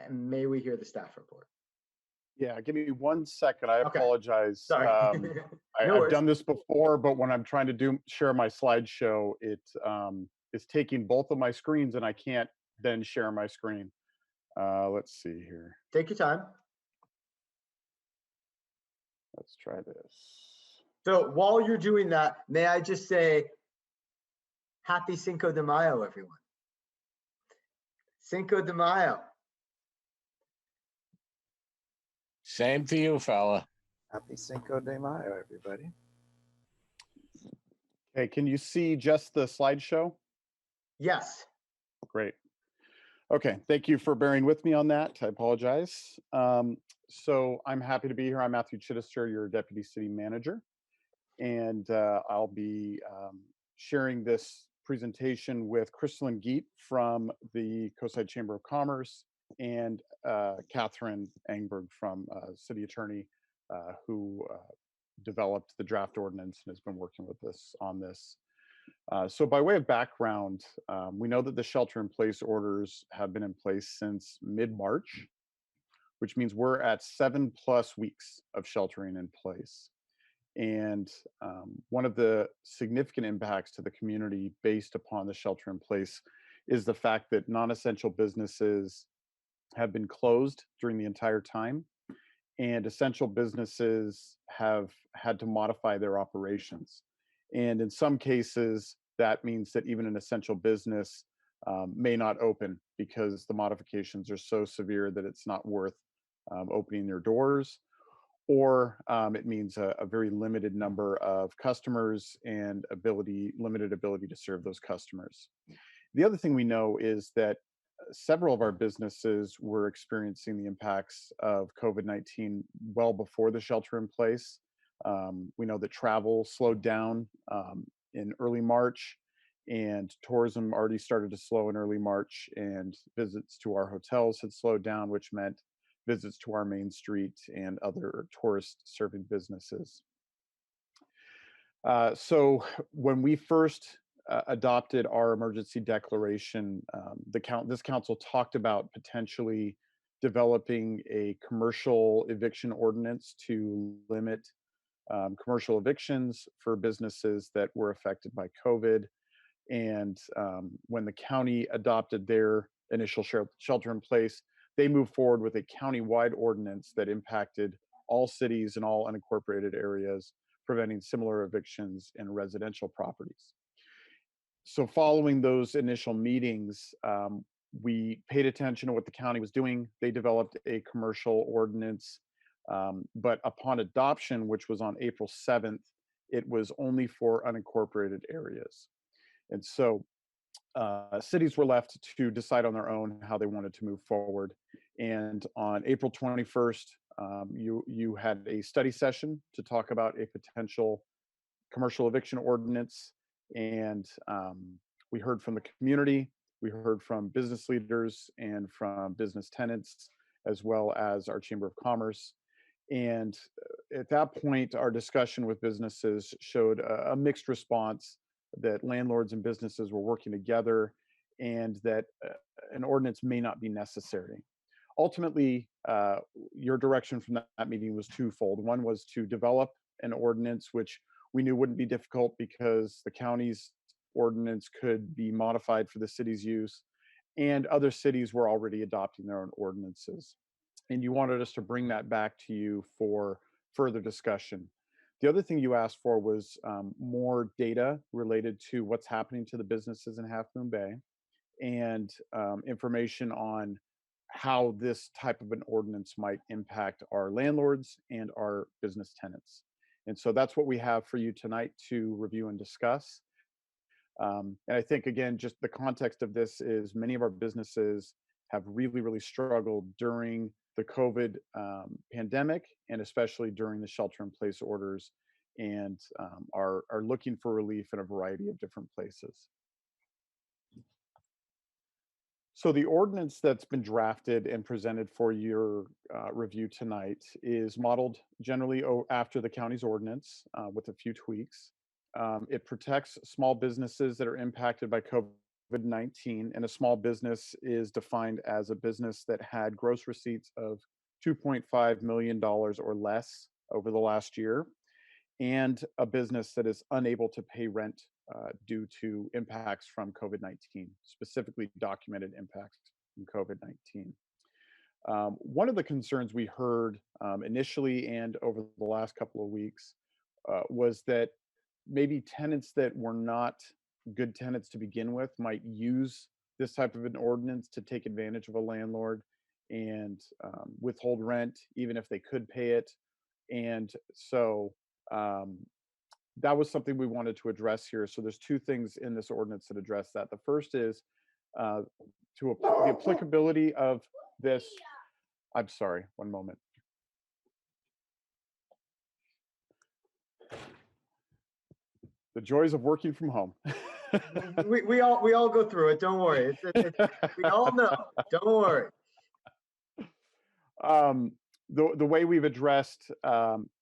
And may we hear the staff report? Yeah, give me 1 second. I Okay. apologize. Sorry. No I've worries. done this before, but when I'm trying to share my slideshow, it's taking both of my screens and I can't then share my screen. Let's see here. Take your time. Let's try this. So while you're doing that, may I just say, happy Cinco de Mayo, everyone. Cinco de Mayo. Same to you, fella. Happy Cinco de Mayo, everybody. Okay, can you see just the slideshow? Yes. Great. Okay, thank you for bearing with me on that. I apologize. So I'm happy to be here. I'm Matthew Chittister, your Deputy City Manager, and I'll be sharing this presentation with Crystalline Geet from the Coastside Chamber of Commerce and Catherine Engberg from City Attorney, who developed the draft ordinance and has been working with us on this. So by way of background, we know that the shelter-in-place orders have been in place since mid-March, which means we're at 7+ weeks of sheltering in place. And one of the significant impacts to the community based upon the shelter-in-place is the fact that non-essential businesses have been closed during the entire time, and essential businesses have had to modify their operations. And in some cases, that means that even an essential business may not open because the modifications are so severe that it's not worth opening their doors, or it means a very limited number of customers and limited ability to serve those customers. The other thing we know is that several of our businesses were experiencing the impacts of COVID-19 well before the shelter in place. We know that travel slowed down in early March, and tourism already started to slow in early March, and visits to our hotels had slowed down, which meant visits to our main street and other tourist serving businesses. So when we first adopted our emergency declaration, this council talked about potentially developing a commercial eviction ordinance to limit commercial evictions for businesses that were affected by COVID. And when the county adopted their initial shelter in place, they moved forward with a county-wide ordinance that impacted all cities and all unincorporated areas, preventing similar evictions in residential properties. So following those initial meetings, we paid attention to what the county was doing. They developed a commercial ordinance, but upon adoption, which was on April 7th, it was only for unincorporated areas. And so cities were left to decide on their own how they wanted to move forward. And on April 21st, you had a study session to talk about a potential commercial eviction ordinance. And we heard from the community, we heard from business leaders and from business tenants, as well as our Chamber of Commerce. And at that point, our discussion with businesses showed a mixed response, that landlords and businesses were working together and that an ordinance may not be necessary. Ultimately, your direction from that meeting was twofold. One was to develop an ordinance, which we knew wouldn't be difficult because the county's ordinance could be modified for the city's use, and other cities were already adopting their own ordinances. And you wanted us to bring that back to you for further discussion. The other thing you asked for was more data related to what's happening to the businesses in Half Moon Bay, and information on how this type of an ordinance might impact our landlords and our business tenants. And so that's what we have for you tonight to review and discuss. And I think, again, just the context of this is many of our businesses have really, really struggled during the COVID pandemic, and especially during the shelter-in-place orders. and are looking for relief in a variety of different places. So the ordinance that's been drafted and presented for your review tonight is modeled generally after the county's ordinance with a few tweaks. It protects small businesses that are impacted by COVID-19, and a small business is defined as a business that had gross receipts of $2.5 million or less over the last year, and a business that is unable to pay rent due to impacts from COVID-19, specifically documented impacts from COVID-19. One of the concerns we heard initially and over the last couple of weeks was that maybe tenants that were not good tenants to begin with might use this type of an ordinance to take advantage of a landlord and withhold rent even if they could pay it. And so that was something we wanted to address here. So there's two things in this ordinance that address that. The first is the applicability of this. I'm sorry, one moment. The joys of working from home. we all go through it. Don't worry. We all know. Don't worry. The way we've addressed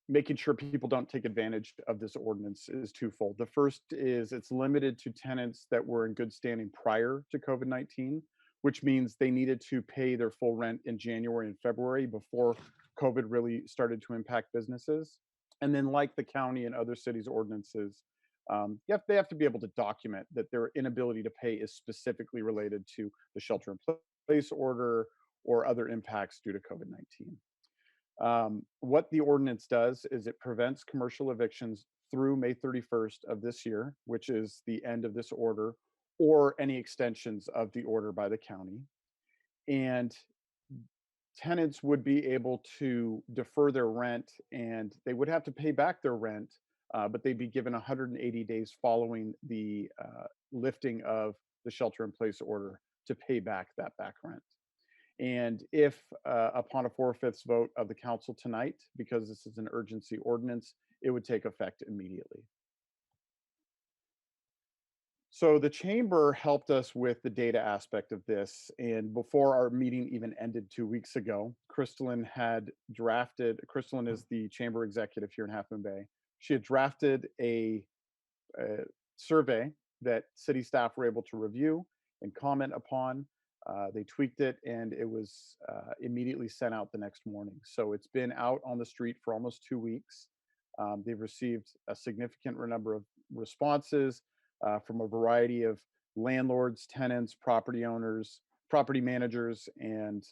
making sure people don't take advantage of this ordinance is twofold. The first is it's limited to tenants that were in good standing prior to COVID-19, which means they needed to pay their full rent in January and February before COVID really started to impact businesses. And then, like the county and other cities' ordinances, they have to be able to document that their inability to pay is specifically related to the shelter-in-place order or other impacts due to COVID-19. What the ordinance does is it prevents commercial evictions through May 31st of this year, which is the end of this order, or any extensions of the order by the county. And tenants would be able to defer their rent, and they would have to pay back their rent, but they'd be given 180 days following the lifting of the shelter-in-place order to pay back that back rent. And if upon a 4/5 vote of the council tonight, because this is an urgency ordinance, it would take effect immediately. So the chamber helped us with the data aspect of this. And before our meeting even ended 2 weeks ago, Crystalline is the chamber executive here in Half Moon Bay. She had drafted a survey that city staff were able to review and comment upon. They tweaked it, and it was immediately sent out the next morning. So it's been out on the street for almost 2 weeks. They've received a significant number of responses from a variety of landlords, tenants, property owners, property managers, and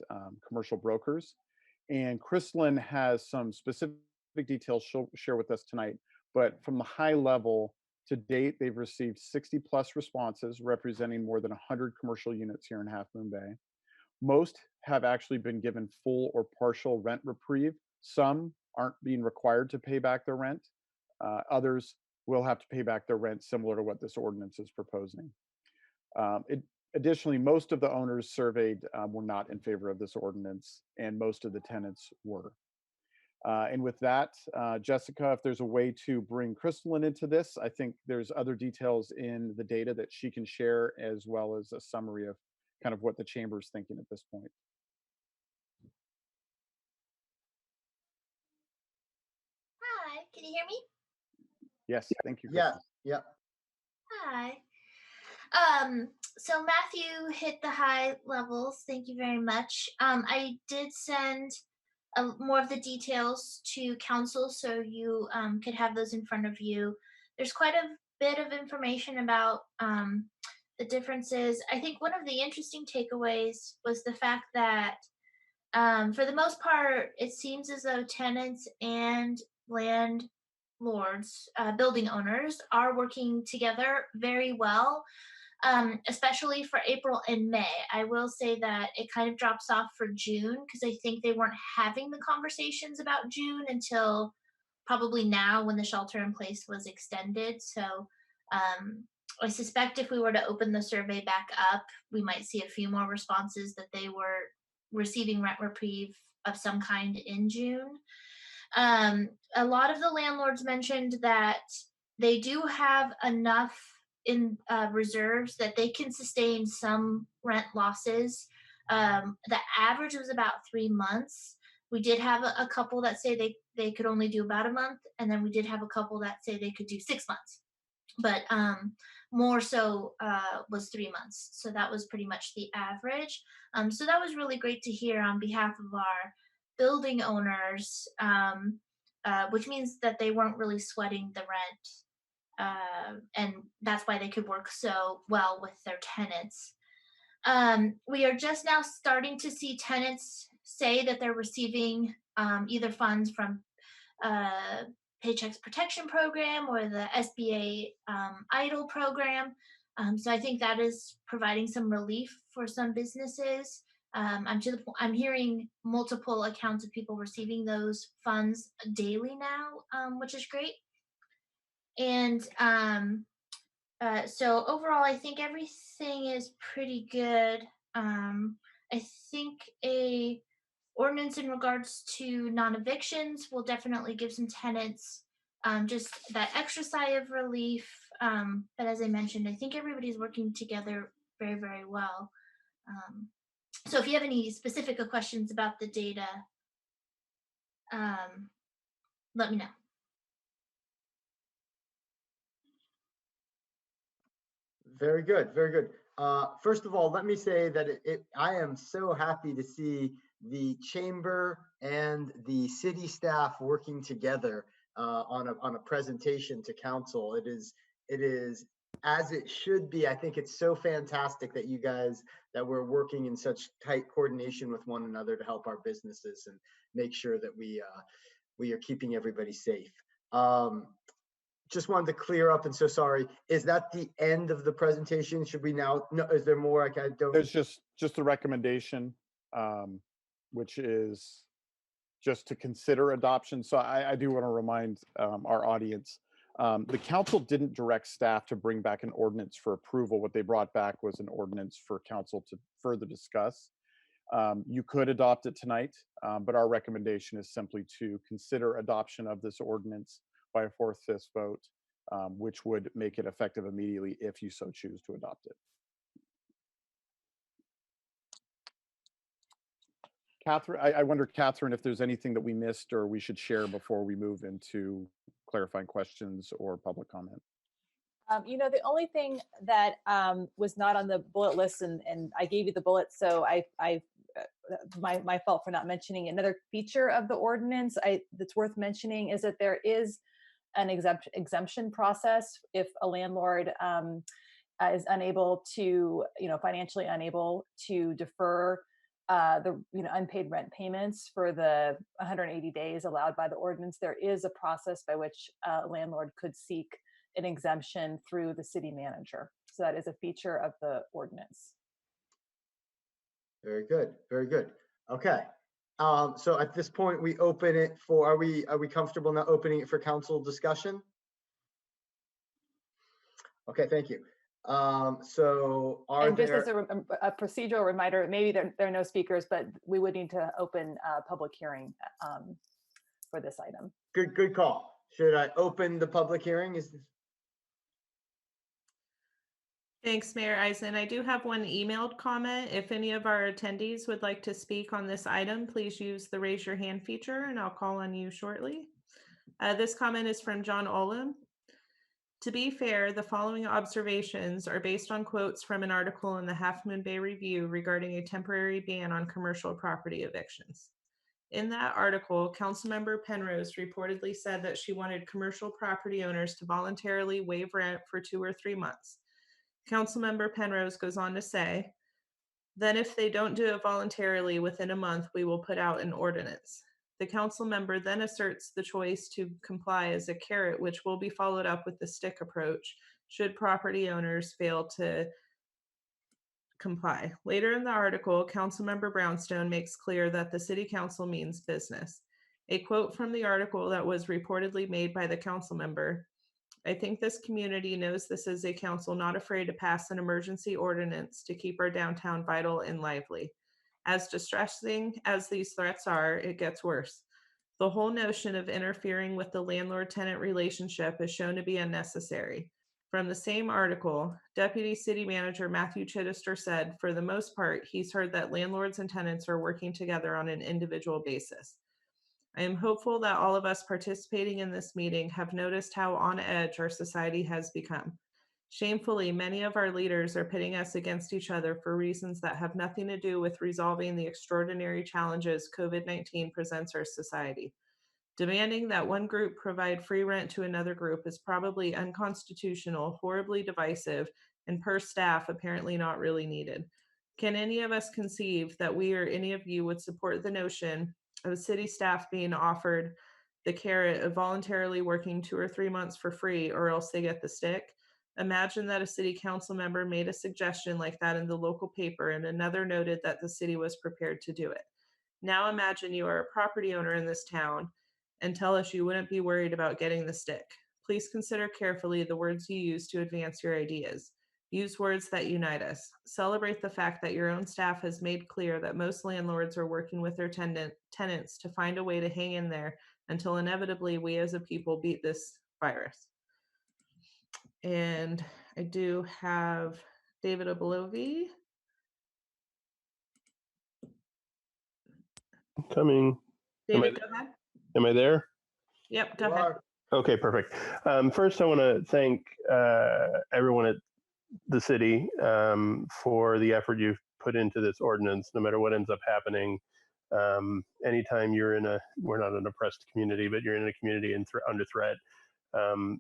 commercial brokers. And Crystalline has some specific details she'll share with us tonight. But from the high level, to date, they've received 60 plus responses representing more than 100 commercial units here in Half Moon Bay. Most have actually been given full or partial rent reprieve. Some aren't being required to pay back their rent. Others will have to pay back their rent similar to what this ordinance is proposing. Additionally, most of the owners surveyed were not in favor of this ordinance, and most of the tenants were. And with that, Jessica, if there's a way to bring Crystalline into this, I think there's other details in the data that she can share, as well as a summary of kind of what the chamber's thinking at this point. Hi, can you hear me? Yes, thank you. Yeah, yeah. Hi. So Matthew hit the high levels. Thank you very much. I did send more of the details to council so you could have those in front of you. There's quite a bit of information about the differences. I think one of the interesting takeaways was the fact that for the most part, it seems as though tenants and landlords, building owners, are working together very well. Especially for April and May. I will say that it kind of drops off for June because I think they weren't having the conversations about June until probably now when the shelter in place was extended. So I suspect if we were to open the survey back up, we might see a few more responses that they were receiving rent reprieve of some kind in June. A lot of the landlords mentioned that they do have enough in reserves that they can sustain some rent losses. The average was about 3 months. We did have a couple that say they could only do about a month, and then we did have a couple that say they could do 6 months. But more so was 3 months. So that was pretty much the average. So that was really great to hear on behalf of our building owners, which means that they weren't really sweating the rent. And that's why they could work so well with their tenants. We are just now starting to see tenants say that they're receiving either funds from Paychecks Protection Program or the SBA EIDL program. So I think that is providing some relief for some businesses. I'm hearing multiple accounts of people receiving those funds daily now, which is great. And so overall, I think everything is pretty good. I think a ordinance in regards to non-evictions will definitely give some tenants just that extra sigh of relief. But as I mentioned, I think everybody's working together very, very well. So if you have any specific questions about the data, let me know. Very good, very good. First of all, let me say that I am so happy to see the chamber and the city staff working together on a presentation to council. It is as it should be. I think it's so fantastic that you guys, that we're working in such tight coordination with one another to help our businesses and make sure that we are keeping everybody safe. Just wanted to clear up, and so sorry. Is that the end of the presentation? Should we now? No, is there more? I don't. There's just a recommendation, which is just to consider adoption. So I do want to remind our audience, the council didn't direct staff to bring back an ordinance for approval. What they brought back was an ordinance for council to further discuss. You could adopt it tonight, but our recommendation is simply to consider adoption of this ordinance by a 4/5 vote, which would make it effective immediately if you so choose to adopt it. Catherine, I wonder, Catherine, if there's anything that we missed or we should share before we move into clarifying questions or public comment. The only thing that was not on the bullet list, and I gave you the bullet, so my fault for not mentioning another feature of the ordinance that's worth mentioning is that there is an exemption process if a landlord is unable to, financially unable to defer the unpaid rent payments for the 180 days allowed by the ordinance. There is a process by which a landlord could seek an exemption through the city manager. So that is a feature of the ordinance. Very good, very good. Okay. So at this point, we open it for, are we comfortable now opening it for council discussion? Okay, thank you. So and just as a procedural reminder, maybe there are no speakers, but we would need to open a public hearing for this item. Good call. Should I open the public hearing? Thanks, Mayor Eisen. I do have one emailed comment. If any of our attendees would like to speak on this item, please use the raise your hand feature and I'll call on you shortly. This comment is from John Olam. To be fair, the following observations are based on quotes from an article in the Half Moon Bay Review regarding a temporary ban on commercial property evictions. In that article, Councilmember Penrose reportedly said that she wanted commercial property owners to voluntarily waive rent for 2 or 3 months. Councilmember Penrose goes on to say, then if they don't do it voluntarily within a month, we will put out an ordinance. The council member then asserts the choice to comply as a carrot, which will be followed up with the stick approach should property owners fail to comply. Later in the article, Councilmember Brownstone makes clear that the city council means business. A quote from the article that was reportedly made by the council member, I think this community knows this is a council not afraid to pass an emergency ordinance to keep our downtown vital and lively. As distressing as these threats are, it gets worse. The whole notion of interfering with the landlord-tenant relationship is shown to be unnecessary. From the same article, Deputy City Manager Matthew Chittister said, for the most part, he's heard that landlords and tenants are working together on an individual basis. I am hopeful that all of us participating in this meeting have noticed how on edge our society has become. Shamefully, many of our leaders are pitting us against each other for reasons that have nothing to do with resolving the extraordinary challenges COVID-19 presents our society. Demanding that one group provide free rent to another group is probably unconstitutional, horribly divisive, and per staff apparently not really needed. Can any of us conceive that we or any of you would support the notion of city staff being offered the carrot of voluntarily working 2 or 3 months for free, or else they get the stick? Imagine that a city council member made a suggestion like that in the local paper and another noted that the city was prepared to do it. Now imagine you are a property owner in this town and tell us you wouldn't be worried about getting the stick. Please consider carefully the words you use to advance your ideas. Use words that unite us. Celebrate the fact that your own staff has made clear that most landlords are working with their tenants to find a way to hang in there until inevitably we as a people beat this virus. And I do have David Oblovi. Coming. David, go ahead. Am I there? Yep, go ahead. Okay, perfect. First, I want to thank everyone at the city for the effort you've put into this ordinance, no matter what ends up happening. Anytime you're we're not an oppressed community, but you're in a community under threat,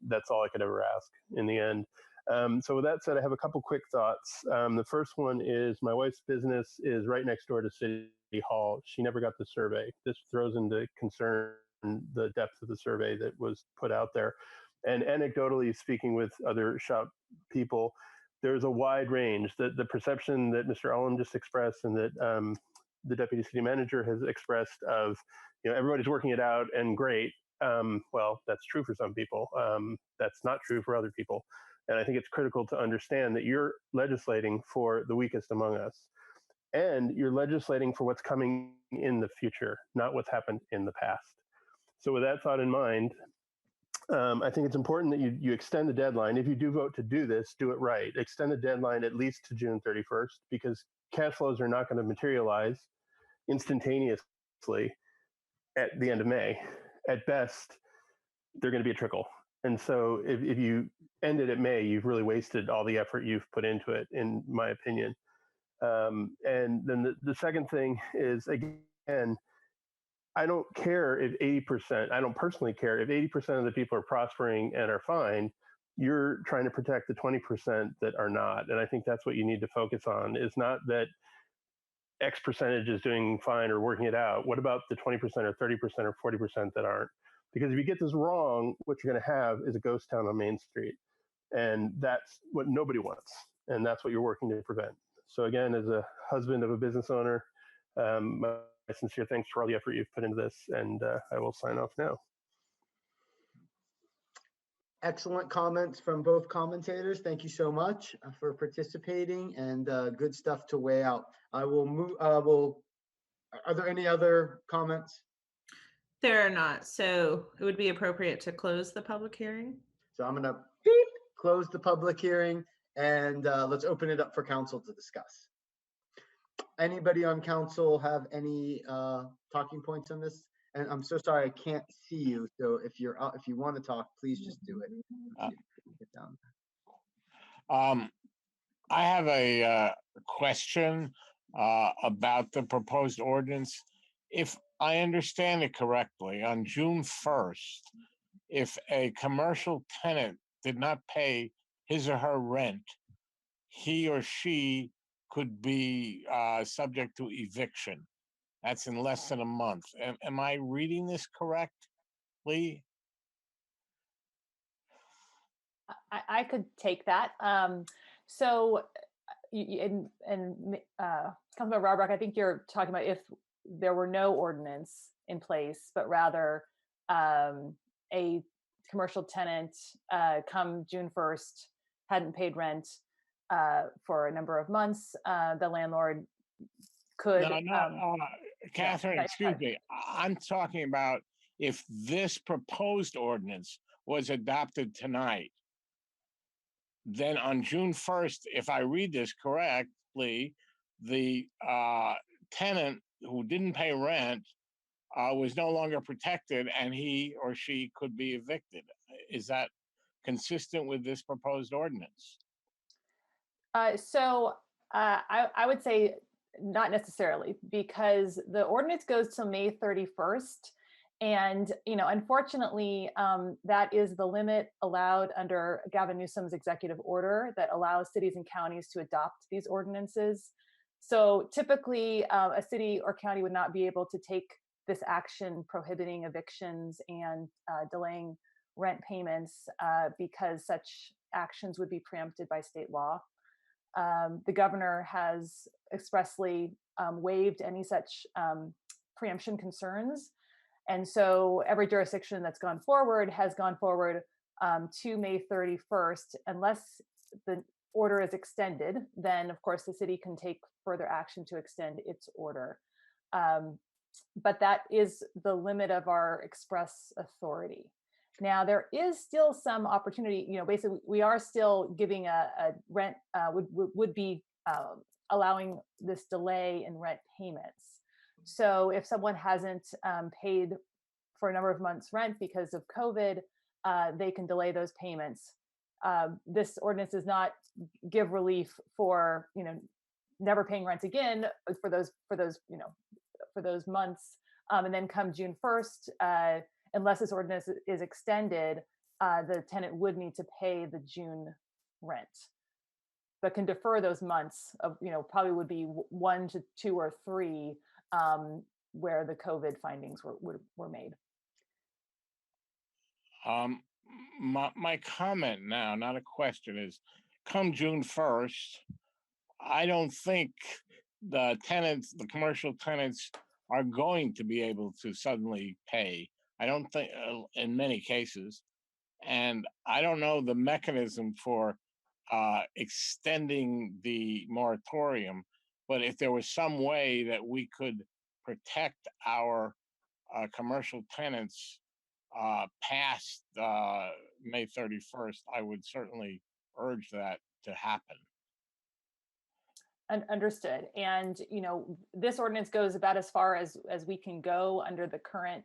that's all I could ever ask in the end. So with that said, I have a couple quick thoughts. The first one is my wife's business is right next door to City Hall. She never got the survey. This throws into concern the depth of the survey that was put out there. And anecdotally speaking with other shop people, there's a wide range. The perception that Mr. Allen just expressed and that the deputy city manager has expressed of, everybody's working it out and great. Well, that's true for some people. That's not true for other people. And I think it's critical to understand that you're legislating for the weakest among us. And you're legislating for what's coming in the future, not what's happened in the past. So with that thought in mind, I think it's important that you extend the deadline. If you do vote to do this, do it right. Extend the deadline at least to June 31st, because cash flows are not going to materialize instantaneously at the end of May. At best, they're going to be a trickle. And so if you end it at May, you've really wasted all the effort you've put into it, in my opinion. And then the second thing is, again, I don't care if 80%, I don't personally care if 80% of the people are prospering and are fine. You're trying to protect the 20% that are not. And I think that's what you need to focus on, is not that X percentage is doing fine or working it out. What about the 20% or 30% or 40% that aren't? Because if you get this wrong, what you're going to have is a ghost town on Main Street. And that's what nobody wants. And that's what you're working to prevent. So again, as a husband of a business owner, my sincere thanks for all the effort you've put into this, and I will sign off now. Excellent comments from both commentators. Thank you so much for participating, and good stuff to weigh out. I will move. Are there any other comments? There are not. So it would be appropriate to close the public hearing. So I'm going to close the public hearing, and let's open it up for council to discuss. Anybody on council have any talking points on this? And I'm so sorry, I can't see you. So if you want to talk, please just do it. Get down. I have a question about the proposed ordinance. If I understand it correctly, on June 1st, if a commercial tenant did not pay his or her rent, he or she could be subject to eviction. That's in less than a month. Am I reading this correctly? I could take that. So, Councilman Robrock, I think you're talking about if there were no ordinance in place, but rather a commercial tenant come June 1st hadn't paid rent for a number of months, the landlord could. No, Catherine, excuse me. I'm talking about if this proposed ordinance was adopted tonight, then on June 1st, if I read this correctly, the tenant who didn't pay rent was no longer protected and he or she could be evicted. Is that consistent with this proposed ordinance? I would say not necessarily, because the ordinance goes till May 31st. And, unfortunately, that is the limit allowed under Gavin Newsom's executive order that allows cities and counties to adopt these ordinances. So typically, a city or county would not be able to take this action prohibiting evictions and delaying rent payments because such actions would be preempted by state law. The governor has expressly waived any such preemption concerns. And so every jurisdiction that's gone forward has gone forward to May 31st. Unless the order is extended, then of course the city can take further action to extend its order. But that is the limit of our express authority. Now, there is still some opportunity, basically we are still giving a rent, would be allowing this delay in rent payments. So if someone hasn't paid for a number of months rent because of COVID, they can delay those payments. This ordinance does not give relief for, never paying rent again for those months. And then come June 1st, unless this ordinance is extended, the tenant would need to pay the June rent, but can defer those months of, probably would be 1 to 2 or 3 where the COVID findings were made. My comment now, not a question, is come June 1st, I don't think the commercial tenants are going to be able to suddenly pay. I don't think in many cases. And I don't know the mechanism for extending the moratorium, but if there was some way that we could protect our commercial tenants past May 31st, I would certainly urge that to happen. Understood. And, this ordinance goes about as far as we can go under the current,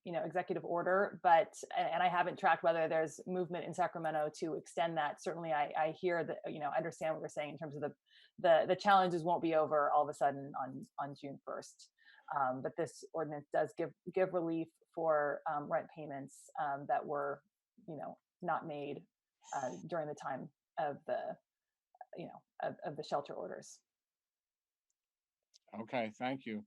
executive order, and I haven't tracked whether there's movement in Sacramento to extend that. Certainly I hear that, I understand what we're saying in terms of the challenges won't be over all of a sudden on June 1st. But this ordinance does give relief for rent payments that were, not made during the time of the of the shelter orders. Okay, thank you.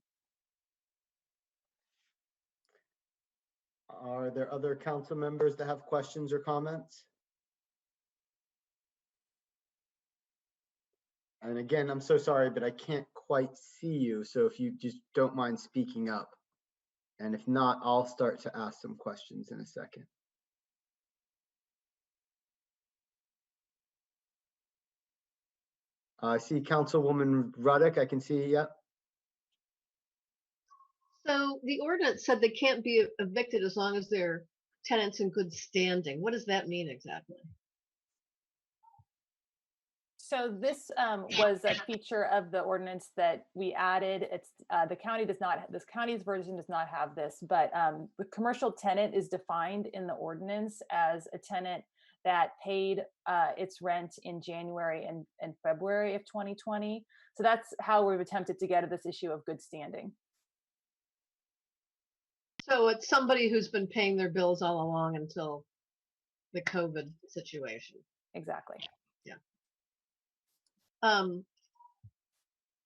Are there other council members that have questions or comments? And again, I'm so sorry, but I can't quite see you. So if you just don't mind speaking up. And if not, I'll start to ask some questions in a second. I see Councilwoman Ruddick. I can see you. Yep. So the ordinance said they can't be evicted as long as they're tenants in good standing. What does that mean exactly? So this was a feature of the ordinance that we added. It's the county does not, this county's version does not have this, but the commercial tenant is defined in the ordinance as a tenant that paid its rent in January and February of 2020. So that's how we've attempted to get at this issue of good standing. So it's somebody who's been paying their bills all along until the COVID situation. Exactly. Yeah.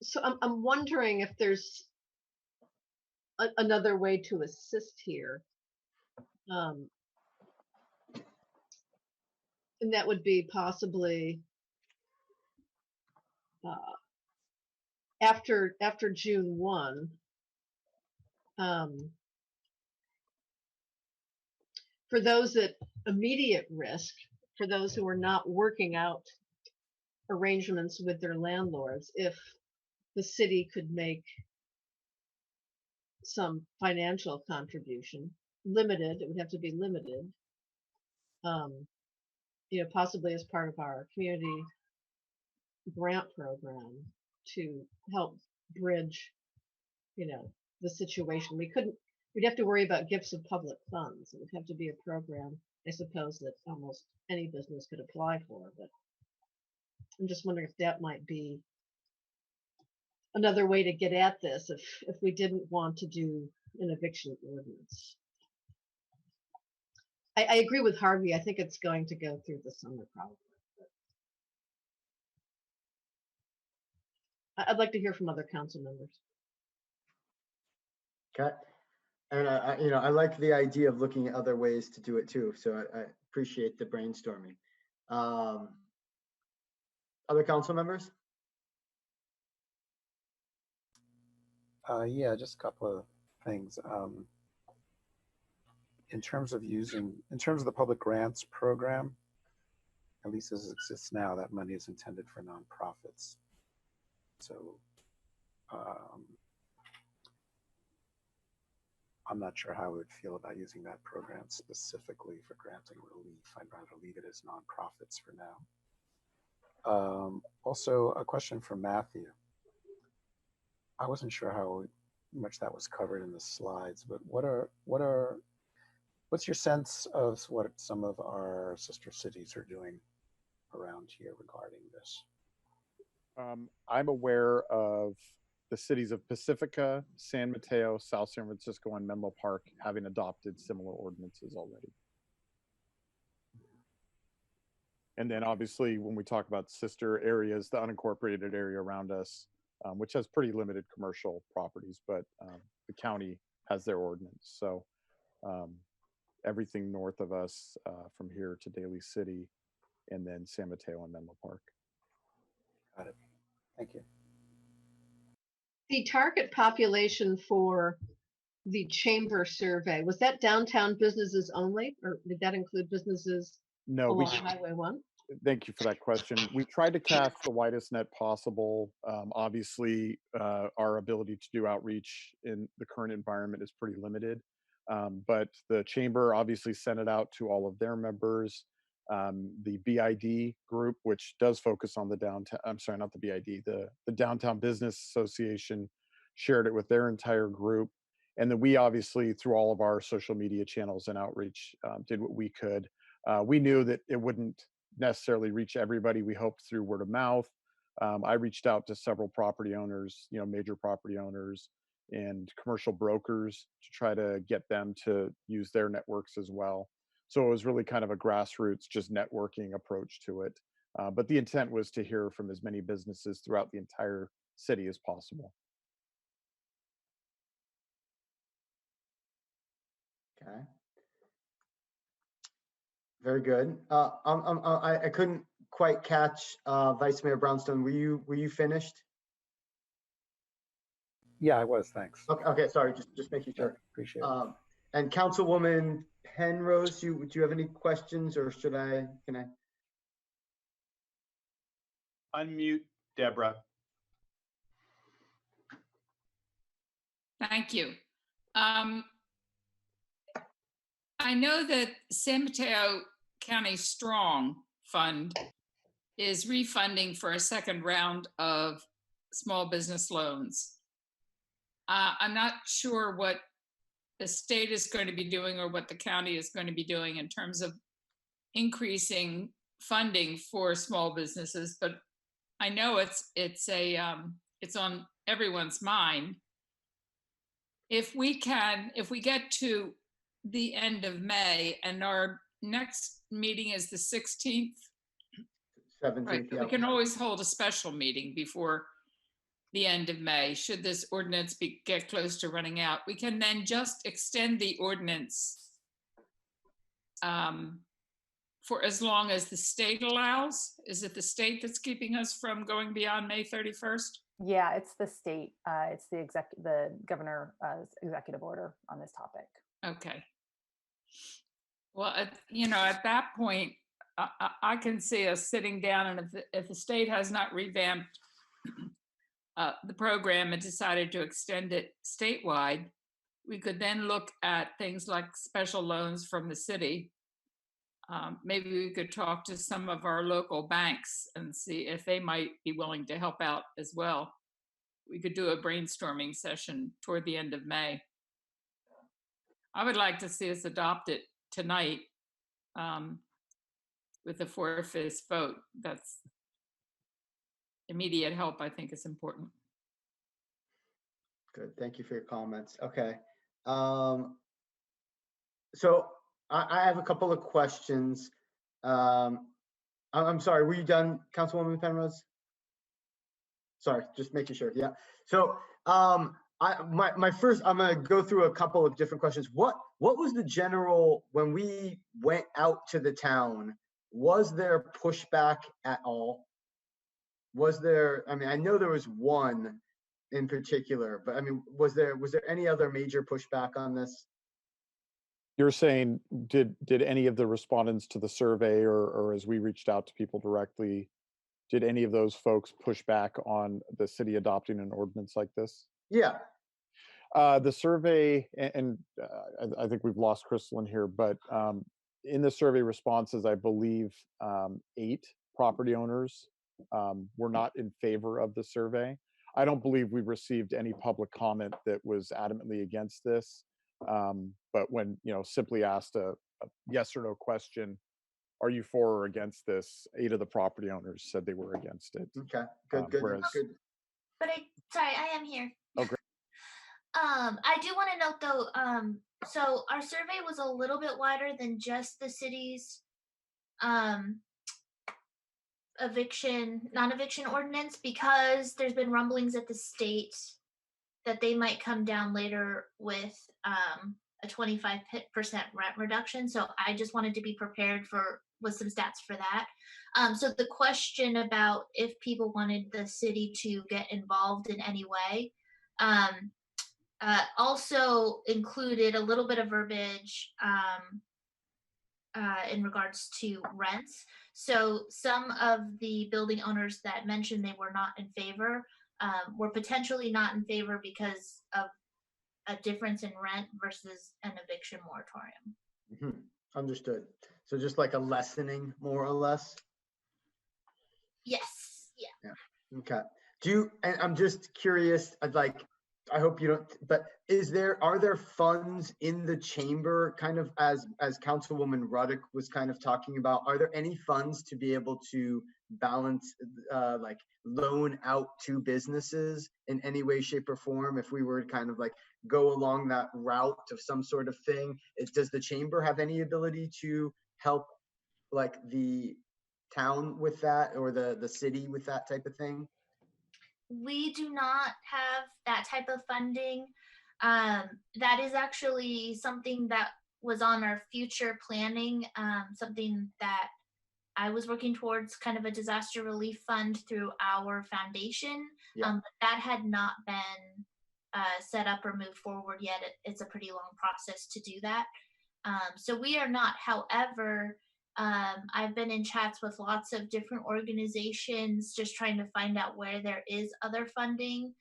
So I'm wondering if there's another way to assist here. And that would be possibly after June 1. For those at immediate risk, for those who are not working out arrangements with their landlords, if the city could make some financial contribution. limited. It would have to be limited. Possibly as part of our community grant program to help bridge, the situation. We'd have to worry about gifts of public funds. It would have to be a program, I suppose, that almost any business could apply for, but I'm just wondering if that might be another way to get at this if we didn't want to do an eviction ordinance. I agree with Harvey. I think it's going to go through the summer probably. I'd like to hear from other council members. Okay. And I like the idea of looking at other ways to do it too. So I appreciate the brainstorming. Other council members? Yeah, just a couple of things. In terms of the public grants program, at least as it exists now, that money is intended for nonprofits. So I'm not sure how I would feel about using that program specifically for granting relief. I'd rather leave it as nonprofits for now. Also, a question for Matthew. I wasn't sure how much that was covered in the slides, but what's your sense of what some of our sister cities are doing around here regarding this? I'm aware of the cities of Pacifica, San Mateo, South San Francisco, and Menlo Park having adopted similar ordinances already. And then obviously when we talk about sister areas, the unincorporated area around us, which has pretty limited commercial properties, but the county has their ordinance. So everything north of us from here to Daly City, and then San Mateo and Menlo Park. Got it. Thank you. The target population for the chamber survey, was that downtown businesses only, or did that include businesses along Highway 1? Thank you for that question. We tried to cast the widest net possible. Obviously, our ability to do outreach in the current environment is pretty limited. But the chamber obviously sent it out to all of their members. The BID group, which does focus on the downtown, I'm sorry, not the BID, the Downtown Business Association, shared it with their entire group. And then we obviously, through all of our social media channels and outreach, did what we could. We knew that it wouldn't necessarily reach everybody. We hoped through word of mouth. I reached out to several property owners, major property owners and commercial brokers to try to get them to use their networks as well. So it was really kind of a grassroots, just networking approach to it. But the intent was to hear from as many businesses throughout the entire city as possible. Okay. Very good. I couldn't quite catch Vice Mayor Brownstone. Were you finished? Yeah, I was. Thanks. Okay. Sorry, just making sure. Yeah, appreciate it. And Councilwoman Penrose, do you have any questions, or can I? Unmute Deborah. Thank you. I know that San Mateo County Strong Fund is refunding for a second round of small business loans. I'm not sure what the state is going to be doing or what the county is going to be doing in terms of increasing funding for small businesses, but I know it's on everyone's mind. If we get to the end of May and our next meeting is the 16th, 17th, right, yeah. we can always hold a special meeting before the end of May, should this ordinance get close to running out. We can then just extend the ordinance for as long as the state allows. Is it the state that's keeping us from going beyond May 31st? Yeah, it's the state. It's the governor's executive order on this topic. Okay. Well, at that point, I can see us sitting down, and if the state has not revamped the program and decided to extend it statewide, we could then look at things like special loans from the city. Maybe we could talk to some of our local banks and see if they might be willing to help out as well. We could do a brainstorming session toward the end of May. I would like to see us adopt it tonight with a 4/5 vote. That's immediate help, I think, is important. Good. Thank you for your comments. Okay. So I have a couple of questions. I'm sorry, were you done, Councilwoman Penrose? Sorry, just making sure. Yeah. So my first, I'm gonna go through a couple of different questions. What was the general, when we went out to the town, was there pushback at all? Was there, I mean, I know there was one in particular, but I mean, was there any other major pushback on this? You're saying, did any of the respondents to the survey, or as we reached out to people directly, did any of those folks push back on the city adopting an ordinance like this? Yeah. The survey, and I think we've lost Crystal in here, but in the survey responses, I believe 8 property owners were not in favor of the survey. I don't believe we received any public comment that was adamantly against this. But when, simply asked a yes or no question, are you for or against this? 8 of the property owners said they were against it. Okay, good. Good. But sorry, I am here. Oh, great. I do want to note though, so our survey was a little bit wider than just the city's non-eviction ordinance, because there's been rumblings at the state that they might come down later with a 25% rent reduction. So I just wanted to be prepared with some stats for that. So the question about if people wanted the city to get involved in any way also included a little bit of verbiage in regards to rents. So some of the building owners that mentioned they were not in favor were potentially not in favor because of a difference in rent versus an eviction moratorium. Mm-hmm. Understood. So just like a lessening, more or less? Yes. Yeah. Okay. And I'm just curious, I hope you don't, but are there funds in the chamber, kind of as Councilwoman Ruddick was kind of talking about, are there any funds to be able to balance, like loan out to businesses in any way, shape, or form? If we were to kind of like go along that route of some sort of thing, does the chamber have any ability to help like the town with that, or the city with that type of thing? We do not have that type of funding. That is actually something that was on our future planning, something that I was working towards, kind of a disaster relief fund through our foundation. Yeah. But that had not been set up or moved forward yet. It's a pretty long process to do that. So we are not, however, I've been in chats with lots of different organizations just trying to find out where there is other funding.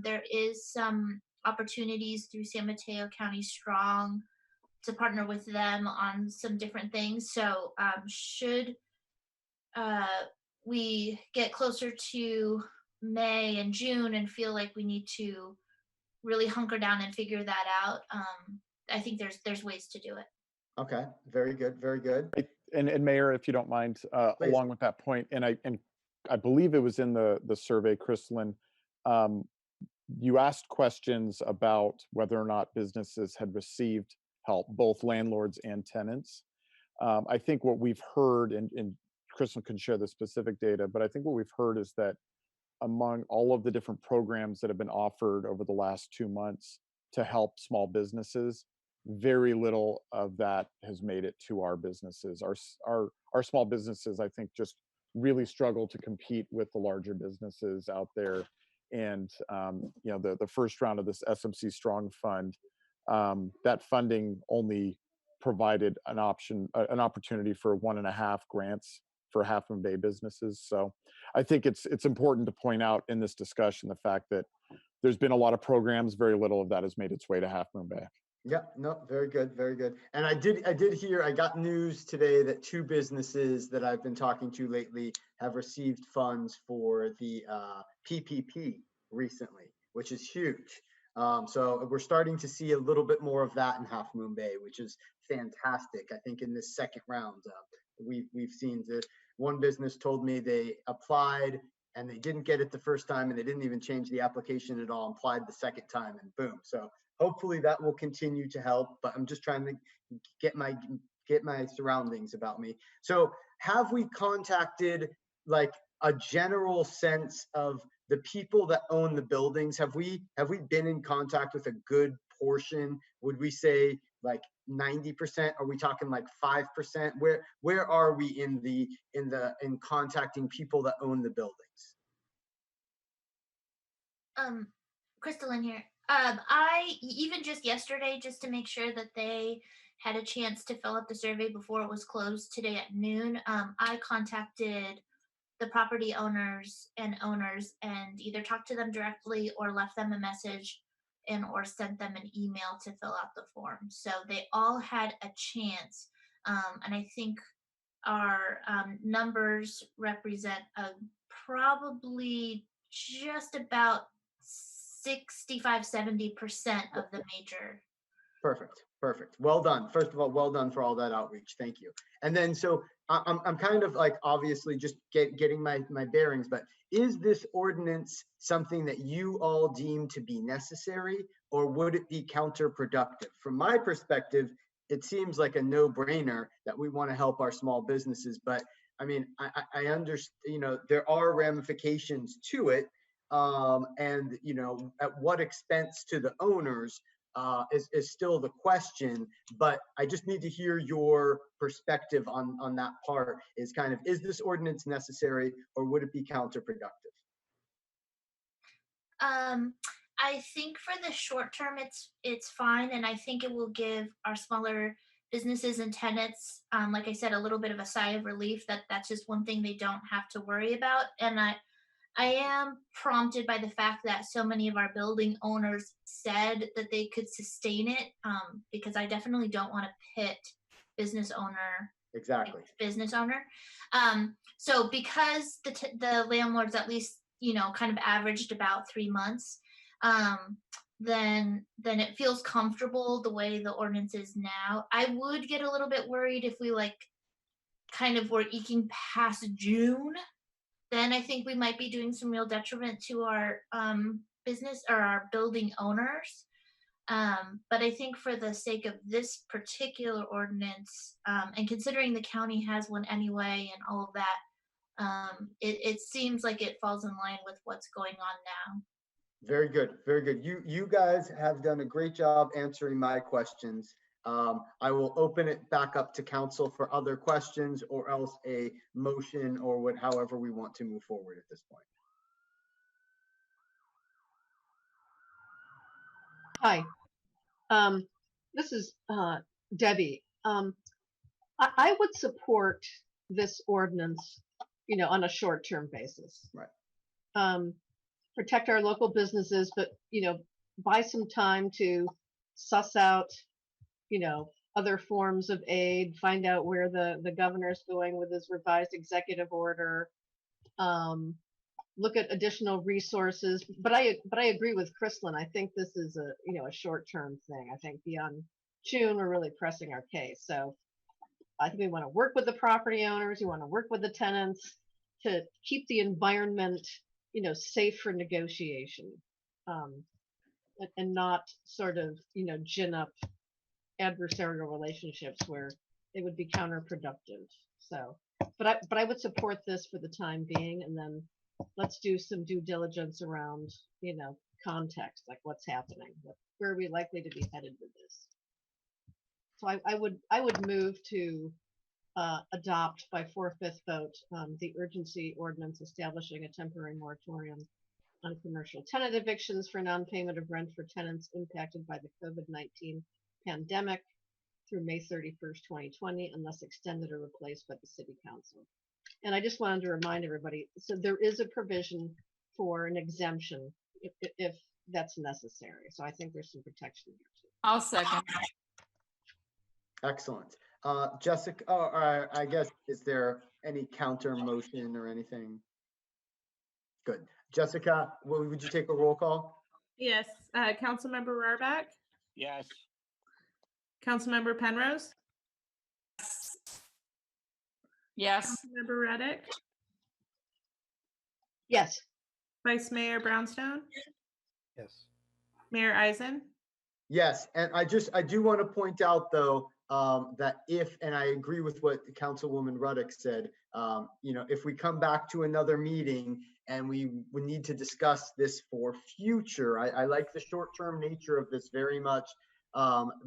There is some opportunities through San Mateo County Strong to partner with them on some different things. So should we get closer to May and June and feel like we need to really hunker down and figure that out, I think there's ways to do it. Okay, very good, very good. And Mayor, if you don't mind, along with that point, and I believe it was in the survey, Crystalline, you asked questions about whether or not businesses had received help, both landlords and tenants. I think what we've heard, and Crystal can share the specific data, but I think what we've heard is that among all of the different programs that have been offered over the last 2 months to help small businesses, very little of that has made it to our businesses. Our small businesses, I think, just really struggle to compete with the larger businesses out there. And the first round of this SMC Strong Fund, that funding only provided an opportunity for 1.5 grants for Half Moon Bay businesses. So I think it's important to point out in this discussion the fact that there's been a lot of programs. Very little of that has made its way to Half Moon Bay. Yeah, no, very good, very good. And I did hear, I got news today that 2 businesses that I've been talking to lately have received funds for the PPP recently, which is huge. So we're starting to see a little bit more of that in Half Moon Bay, which is fantastic. I think in this second round, we've seen that one business told me they applied and they didn't get it the first time, and they didn't even change the application at all, applied the second time, and boom. So hopefully that will continue to help, but I'm just trying to get my surroundings about me. So have we contacted like a general sense of the people that own the buildings? Have we been in contact with a good portion? Would we say like 90%? Are we talking like 5%? Where are we in contacting people that own the buildings? Crystalline here. I even just yesterday, just to make sure that they had a chance to fill out the survey before it was closed today at noon, I contacted the property owners and either talked to them directly or left them a message or sent them an email to fill out the form. So they all had a chance. And I think our numbers represent probably just about 65-70% of the major. Perfect. Well done. First of all, well done for all that outreach. Thank you. And then, so I'm kind of like obviously just getting my bearings, but is this ordinance something that you all deem to be necessary, or would it be counterproductive? From my perspective, it seems like a no-brainer that we want to help our small businesses, but I mean, I understand, there are ramifications to it. And at what expense to the owners is still the question, but I just need to hear your perspective on that part. Is this ordinance necessary, or would it be counterproductive? I think for the short term, it's fine, and I think it will give our smaller businesses and tenants, like I said, a little bit of a sigh of relief that that's just one thing they don't have to worry about. And I am prompted by the fact that so many of our building owners said that they could sustain it, because I definitely don't want to pit business owner business owner. So because the landlords at least kind of averaged about 3 months, then it feels comfortable the way the ordinance is now. I would get a little bit worried if we kind of were eking past June. Then I think we might be doing some real detriment to our business or our building owners. But I think for the sake of this particular ordinance, and considering the county has one anyway and all of that, it seems like it falls in line with what's going on now. Very good. You guys have done a great job answering my questions. I will open it back up to council for other questions, or else a motion, or however we want to move forward at this point. Hi, this is Debbie. I would support this ordinance, on a short-term basis. Right. Protect our local businesses, but buy some time to suss out other forms of aid, find out where the governor's going with his revised executive order, look at additional resources. But I agree with Crystalline. I think this is a short-term thing. I think beyond June, we're really pressing our case. So I think we want to work with the property owners. We want to work with the tenants to keep the environment, safe for negotiation, and not sort of, gin up adversarial relationships where it would be counterproductive. So, but I would support this for the time being, and then let's do some due diligence around, context, like what's happening, where are we likely to be headed with this. So I would move to adopt by 4/5 vote the urgency ordinance establishing a temporary moratorium on commercial tenant evictions for non-payment of rent for tenants impacted by the COVID-19 pandemic through May 31st, 2020, unless extended or replaced by the City Council. And I just wanted to remind everybody, so there is a provision for an exemption if that's necessary. So I think there's some protection here too. I'll second. Excellent. Jessica, I guess, is there any counter motion or anything? Good. Jessica, would you take a roll call? Yes. Councilmember Rohrbeck, Yes. Councilmember Penrose, Yes. Councilmember Reddick, Yes. Vice Mayor Brownstone, Yes. Mayor Eisen. Yes, and I do want to point out though, that and I agree with what Councilwoman Ruddick said, if we come back to another meeting and we need to discuss this for future, I like the short-term nature of this very much,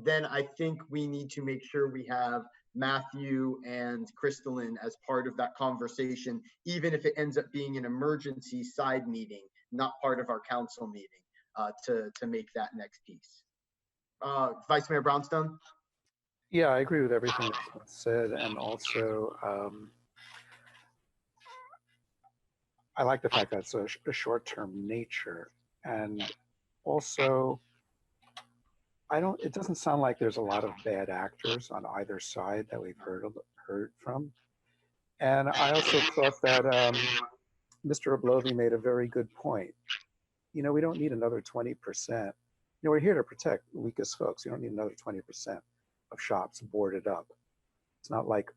then I think we need to make sure we have Matthew and Crystalline as part of that conversation, even if it ends up being an emergency side meeting, not part of our council meeting, to make that next piece. Vice Mayor Brownstone? Yeah, I agree with everything that's been said. And also, I like the fact that it's a short-term nature. And also, it doesn't sound like there's a lot of bad actors on either side that we've heard from. And I also thought that Mr. Oblovi made a very good point. We don't need another 20%. We're here to protect the weakest folks. You don't need another 20% of shops boarded up. It's not like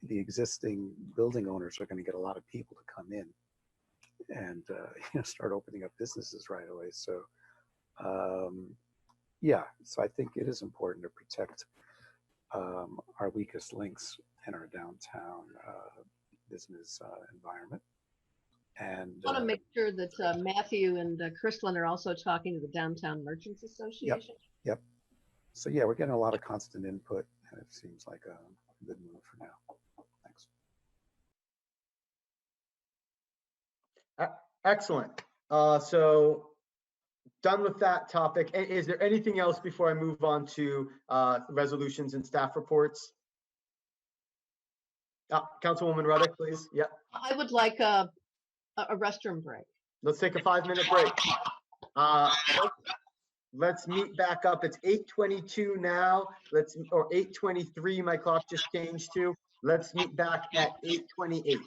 the existing building owners are going to get a lot of people to come in and start opening up businesses right away. So yeah, so I think it is important to protect our weakest links in our downtown business environment. And I want to make sure that Matthew and Crystalline are also talking to the Downtown Merchants Association. Yep. So yeah, we're getting a lot of constant input, and it seems like a good move for now. Thanks. Excellent. So done with that topic. Is there anything else before I move on to resolutions and staff reports? Councilwoman Ruddick, please. Yeah. I would like a restroom break. Let's take a 5-minute break. Let's meet back up. It's 8:22 now. Or 8:23. My clock just changed to. Let's meet back at 8:28.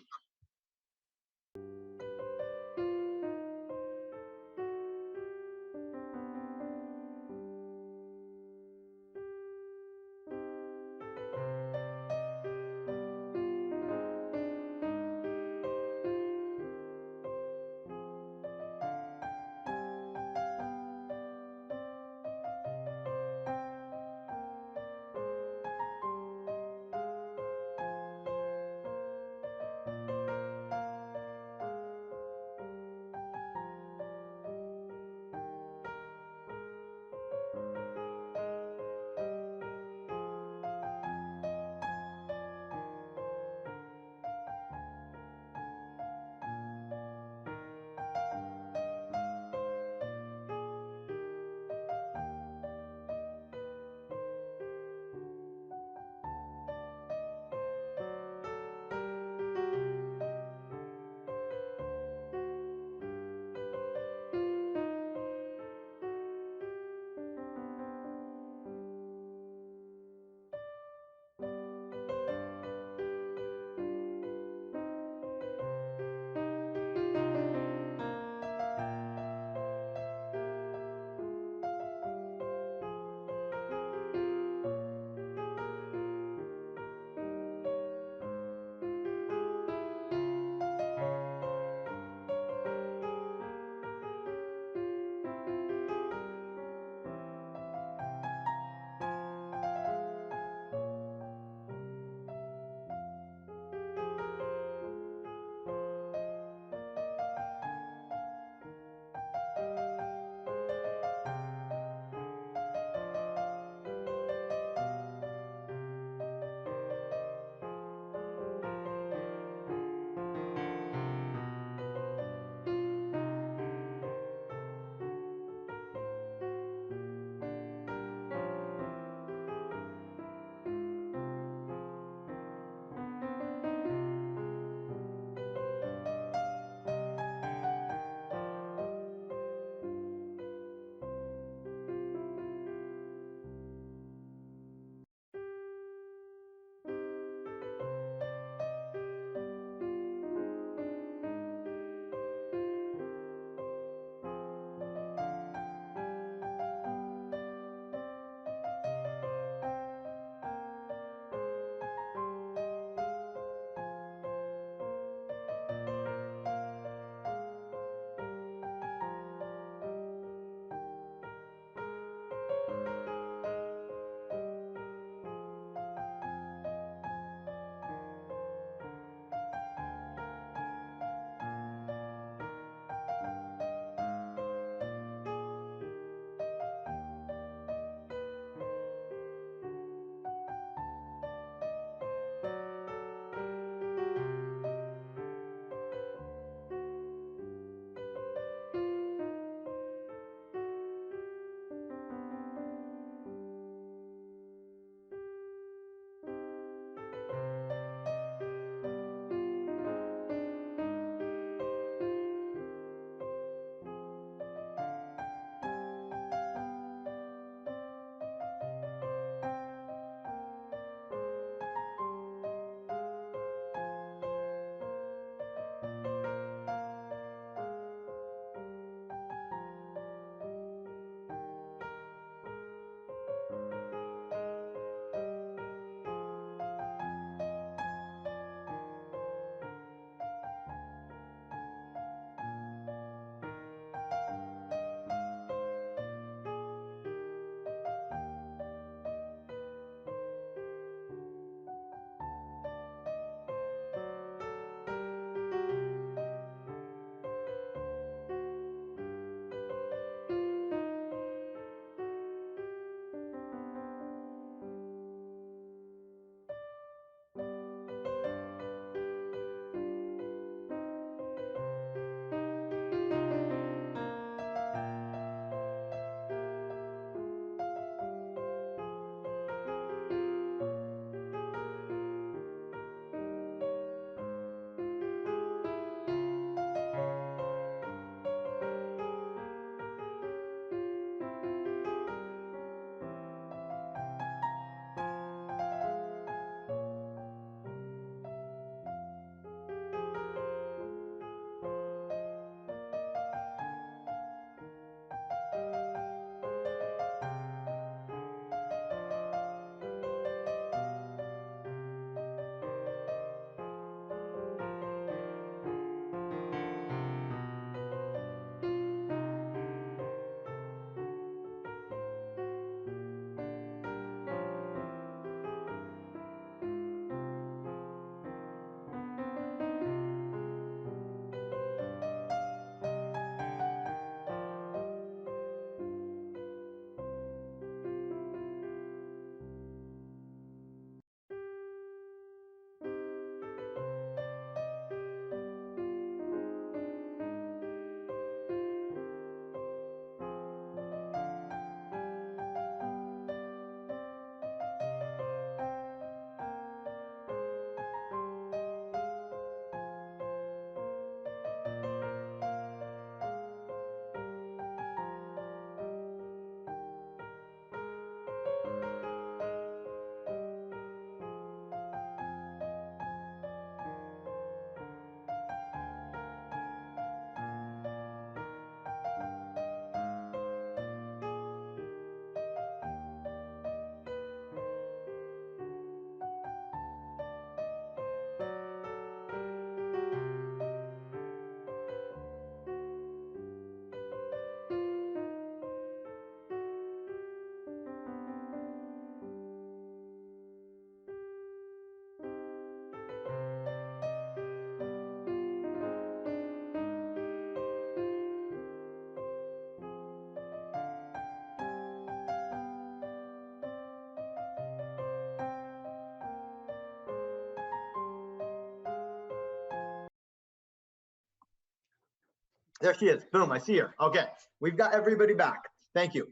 There she is. Boom, I see her. Okay, we've got everybody back. Thank you.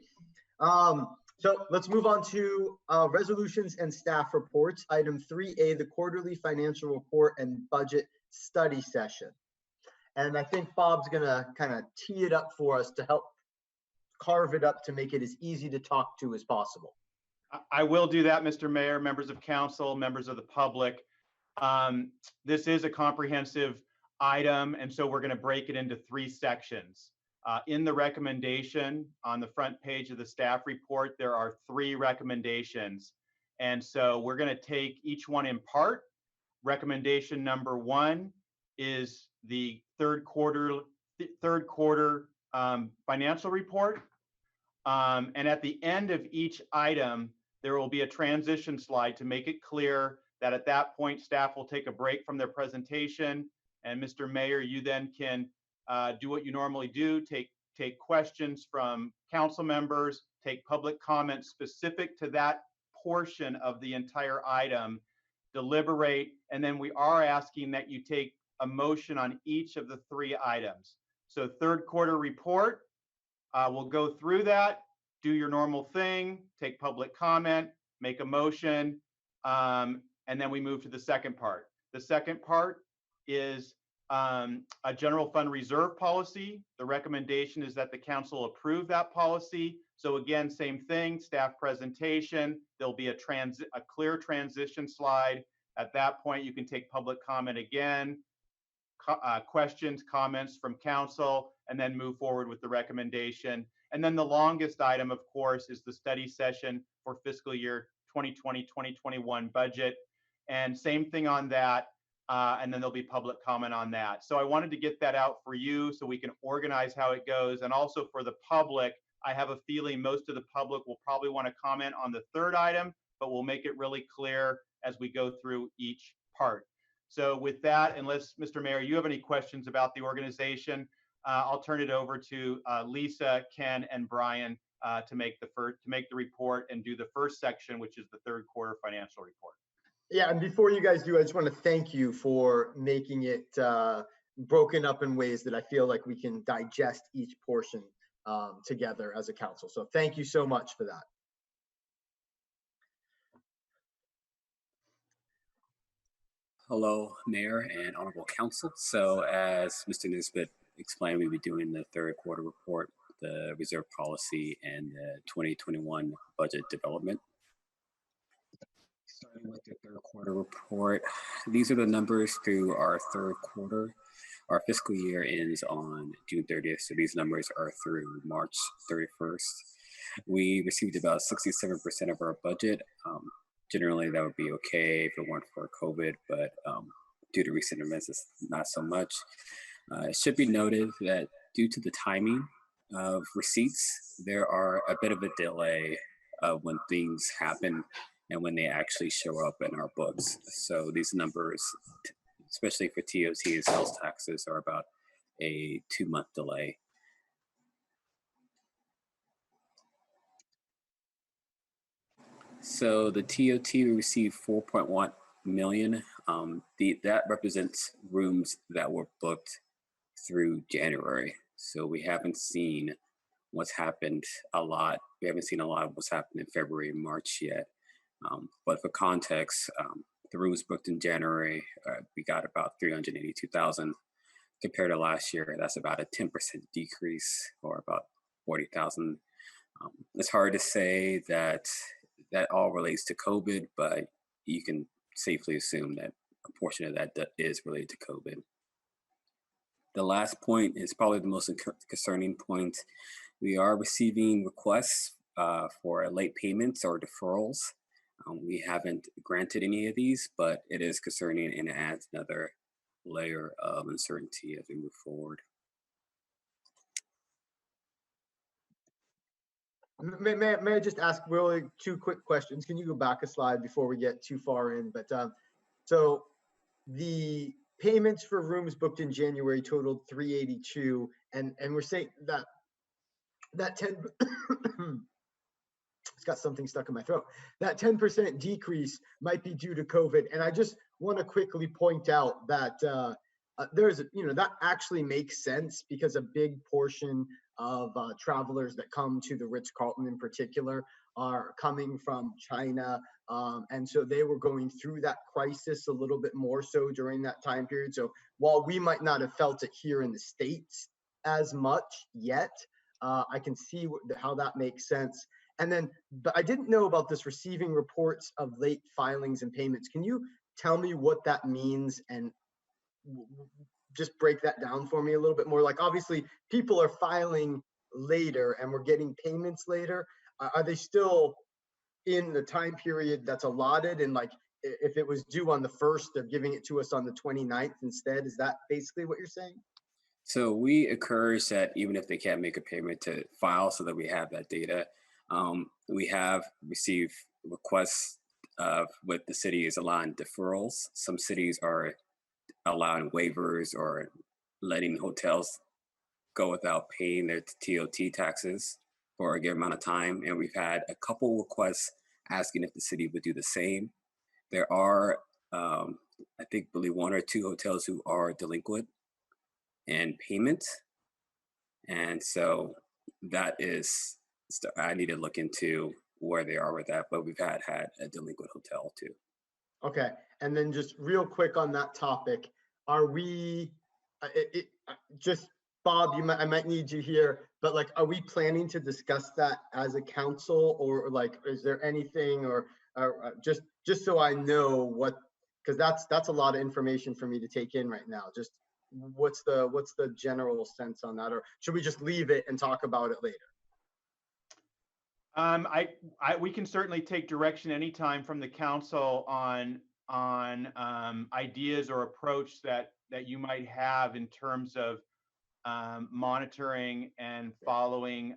So let's move on to resolutions and staff reports. Item 3A, the quarterly financial report and budget study session. And I think Bob's gonna kind of tee it up for us to help carve it up to make it as easy to talk to as possible. I will do that, Mr. Mayor, members of council, members of the public. This is a comprehensive item, and so we're going to break it into 3 sections. In the recommendation on the front page of the staff report, there are 3 recommendations. And so we're going to take each one in part. Recommendation number 1 is the third quarter financial report. And at the end of each item, there will be a transition slide to make it clear that at that point, staff will take a break from their presentation. And Mr. Mayor, you then can do what you normally do, take questions from council members, take public comments specific to that portion of the entire item, deliberate, and then we are asking that you take a motion on each of the 3 items. So third quarter report, we'll go through that, do your normal thing, take public comment, make a motion, and then we move to the second part. The second part is a general fund reserve policy. The recommendation is that the council approve that policy. So again, same thing, staff presentation. There'll be a clear transition slide. At that point, you can take public comment again, questions, comments from council, and then move forward with the recommendation. And then the longest item, of course, is the study session for fiscal year 2020-2021 budget. And same thing on that. And then there'll be public comment on that. So I wanted to get that out for you so we can organize how it goes. And also for the public, I have a feeling most of the public will probably want to comment on the third item, but we'll make it really clear as we go through each part. So with that, unless Mr. Mayor, you have any questions about the organization, I'll turn it over to Lisa, Ken, and Brian to make the report and do the first section, which is the third quarter financial report. Yeah, and before you guys do, I just want to thank you for making it broken up in ways that I feel like we can digest each portion together as a council. So thank you so much for that. Hello, Mayor and Honorable Council. So as Mr. Nisbet explained, we'll be doing the third quarter report, the reserve policy, and the 2021 budget development. Starting with the third quarter report, these are the numbers through our third quarter. Our fiscal year ends on June 30th, so these numbers are through March 31st. We received about 67% of our budget. Generally, that would be okay if it weren't for COVID, but due to recent events, it's not so much. It should be noted that due to the timing of receipts, there are a bit of a delay of when things happen and when they actually show up in our books. So these numbers, especially for TOT and sales taxes, are about a 2-month delay. So the TOT received 4.1 million. That represents rooms that were booked through January. So we haven't seen what's happened a lot. We haven't seen a lot of what's happened in February and March yet. But for context, the rooms booked in January, we got about 382,000 compared to last year. That's about a 10% decrease, or about 40,000. It's hard to say that all relates to COVID, but you can safely assume that a portion of that is related to COVID. The last point is probably the most concerning point. We are receiving requests for late payments or deferrals. We haven't granted any of these, but it is concerning and adds another layer of uncertainty as we move forward. May I just ask really 2 quick questions? Can you go back a slide before we get too far in? But so the payments for rooms booked in January totaled 382, and we're saying that 10 it's got something stuck in my throat. That 10% decrease might be due to COVID. And I just want to quickly point out that that actually makes sense because a big portion of travelers that come to the Ritz-Carlton in particular are coming from China. And so they were going through that crisis a little bit more so during that time period. So while we might not have felt it here in the States as much yet, I can see how that makes sense. And then, but I didn't know about this receiving reports of late filings and payments. Can you tell me what that means and just break that down for me a little bit more? Like, obviously people are filing later and we're getting payments later. Are they still in the time period that's allotted? And like, if it was due on the 1st, they're giving it to us on the 29th instead. Is that basically what you're saying? So we encourage that even if they can't make a payment, to file so that we have that data. We have received requests with the city is allowing deferrals. Some cities are allowing waivers or letting hotels go without paying their TOT taxes for a given amount of time. And we've had a couple requests asking if the city would do the same. There are, believe 1 or 2 hotels who are delinquent in payment. And so that is, I need to look into where they are with that, but we've had a delinquent hotel too. Okay, and then just real quick on that topic, are we, just Bob, I might need you here, but like, are we planning to discuss that as a council, or like, is there anything, or just so I know what, because that's a lot of information for me to take in right now. Just what's the general sense on that, or should we just leave it and talk about it later? We can certainly take direction anytime from the council on ideas or approach that you might have in terms of monitoring and following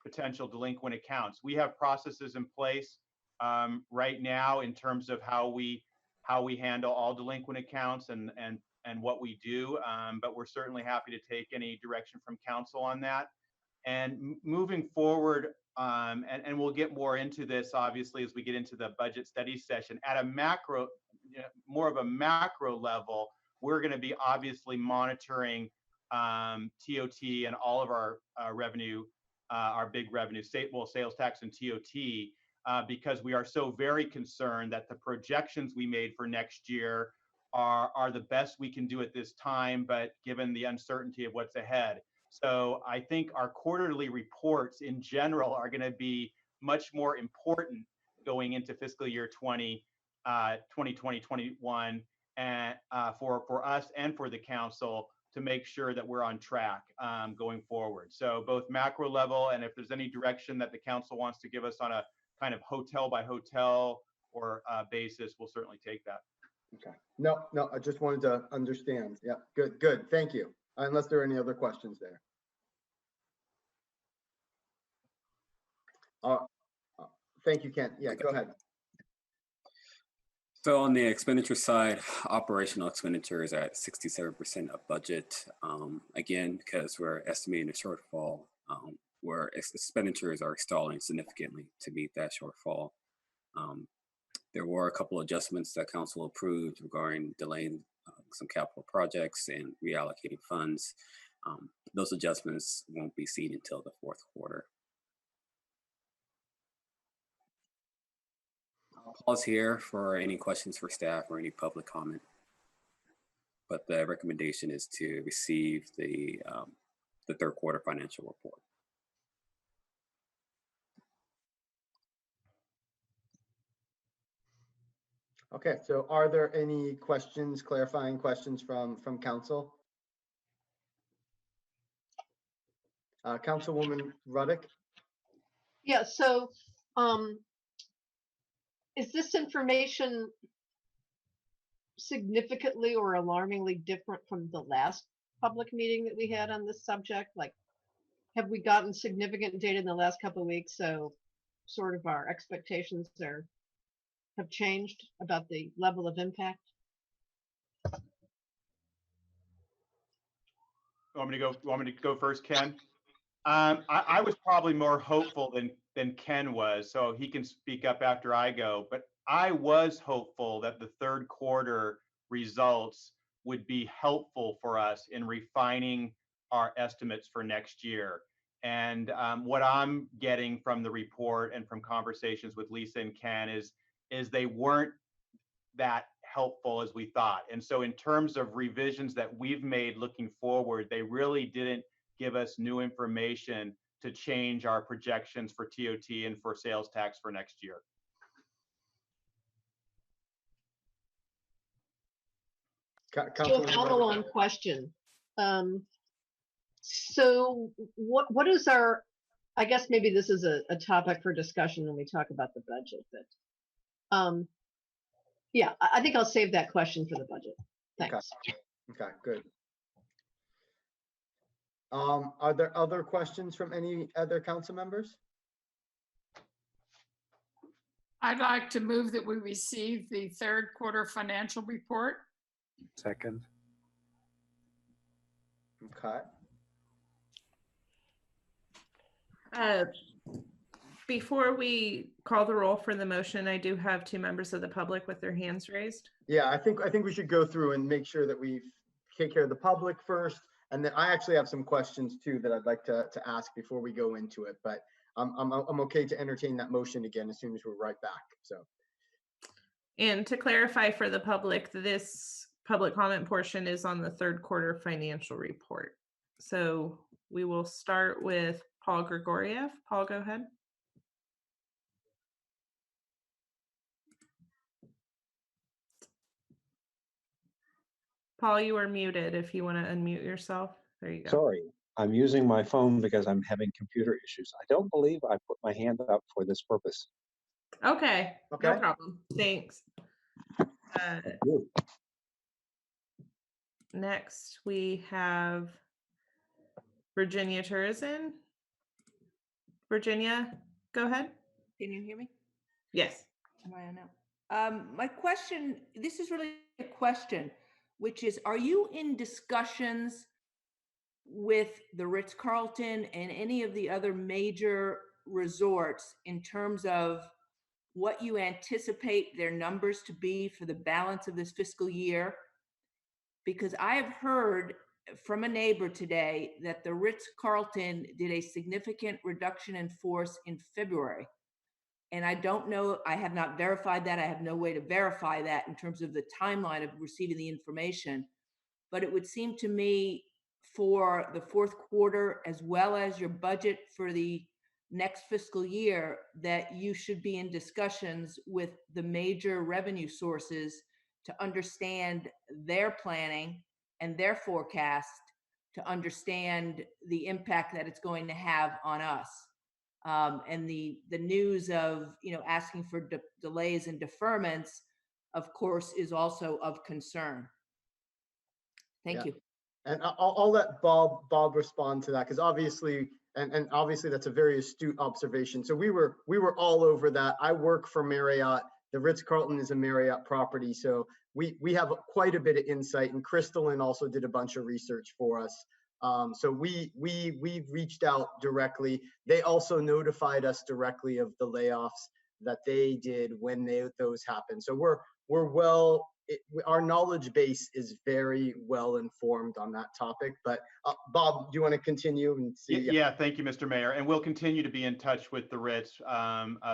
potential delinquent accounts. We have processes in place right now in terms of how we handle all delinquent accounts and what we do, but we're certainly happy to take any direction from council on that. And moving forward, and we'll get more into this obviously as we get into the budget study session, at a macro, more of a macro level, we're going to be obviously monitoring TOT and all of our revenue, our big revenue, sales tax and TOT, because we are so very concerned that the projections we made for next year are the best we can do at this time, but given the uncertainty of what's ahead. So I think our quarterly reports in general are going to be much more important going into fiscal year 2020-21, and for us and for the council to make sure that we're on track going forward. So both macro level, and if there's any direction that the council wants to give us on a kind of hotel by hotel or basis, we'll certainly take that. Okay. No, I just wanted to understand. Yeah, good. Thank you. Unless there are any other questions there. Thank you, Ken. Yeah, go ahead. So on the expenditure side, operational expenditures are at 67% of budget. Again, because we're estimating a shortfall, where expenditures are stalling significantly to meet that shortfall. There were a couple adjustments that council approved regarding delaying some capital projects and reallocating funds. Those adjustments won't be seen until the 4th quarter. I'll pause here for any questions for staff or any public comment. But the recommendation is to receive the 3rd quarter financial report. Okay, so are there any questions, clarifying questions from council? Councilwoman Ruddick? Yeah, so is this information significantly or alarmingly different from the last public meeting that we had on this subject? Like, have we gotten significant data in the last couple of weeks? So sort of our expectations have changed about the level of impact? Want me to go first, Ken? I was probably more hopeful than Ken was, so he can speak up after I go. But I was hopeful that the 3rd quarter results would be helpful for us in refining our estimates for next year. And what I'm getting from the report and from conversations with Lisa and Ken is they weren't that helpful as we thought. And so in terms of revisions that we've made looking forward, they really didn't give us new information to change our projections for TOT and for sales tax for next year. So a follow-on question. So what is our, I guess maybe this is a topic for discussion when we talk about the budget, but yeah, I think I'll save that question for the budget. Thanks. Okay, good. Are there other questions from any other council members? I'd like to move that we receive the third quarter financial report. Second. Okay. Before we call the roll for the motion, I do have two members of the public with their hands raised. Yeah, I think we should go through and make sure that we take care of the public first, and then I actually have some questions too that I'd like to ask before we go into it. But I'm okay to entertain that motion again as soon as we're right back. So. And to clarify for the public, this public comment portion is on the third quarter financial report. So we will start with Paul Grigoriev. Paul, go ahead. Paul, you are muted if you want to unmute yourself. There you go. Sorry, I'm using my phone because I'm having computer issues. I don't believe I put my hand up for this purpose. Okay, no problem. Thanks. Next, we have Virginia Turzin. Virginia, go ahead. Can you hear me? Yes. Am I on now? My question, this is really a question, which is, are you in discussions with the Ritz-Carlton and any of the other major resorts in terms of what you anticipate their numbers to be for the balance of this fiscal year? Because I have heard from a neighbor today that the Ritz-Carlton did a significant reduction in force in February. And I don't know, I have not verified that. I have no way to verify that in terms of the timeline of receiving the information. But it would seem to me for the fourth quarter, as well as your budget for the next fiscal year, that you should be in discussions with the major revenue sources to understand their planning and their forecast, to understand the impact that it's going to have on us. And the news of, asking for delays and deferments, of course, is also of concern. Thank you. And I'll let Bob respond to that, because obviously, and obviously that's a very astute observation. So we were all over that. I work for Marriott. The Ritz-Carlton is a Marriott property, so we have quite a bit of insight. And Crystalline also did a bunch of research for us. So we reached out directly. They also notified us directly of the layoffs that they did when those happened. So our knowledge base is very well informed on that topic. But Bob, do you want to continue and see? Yeah, thank you, Mr. Mayor. And we'll continue to be in touch with the Ritz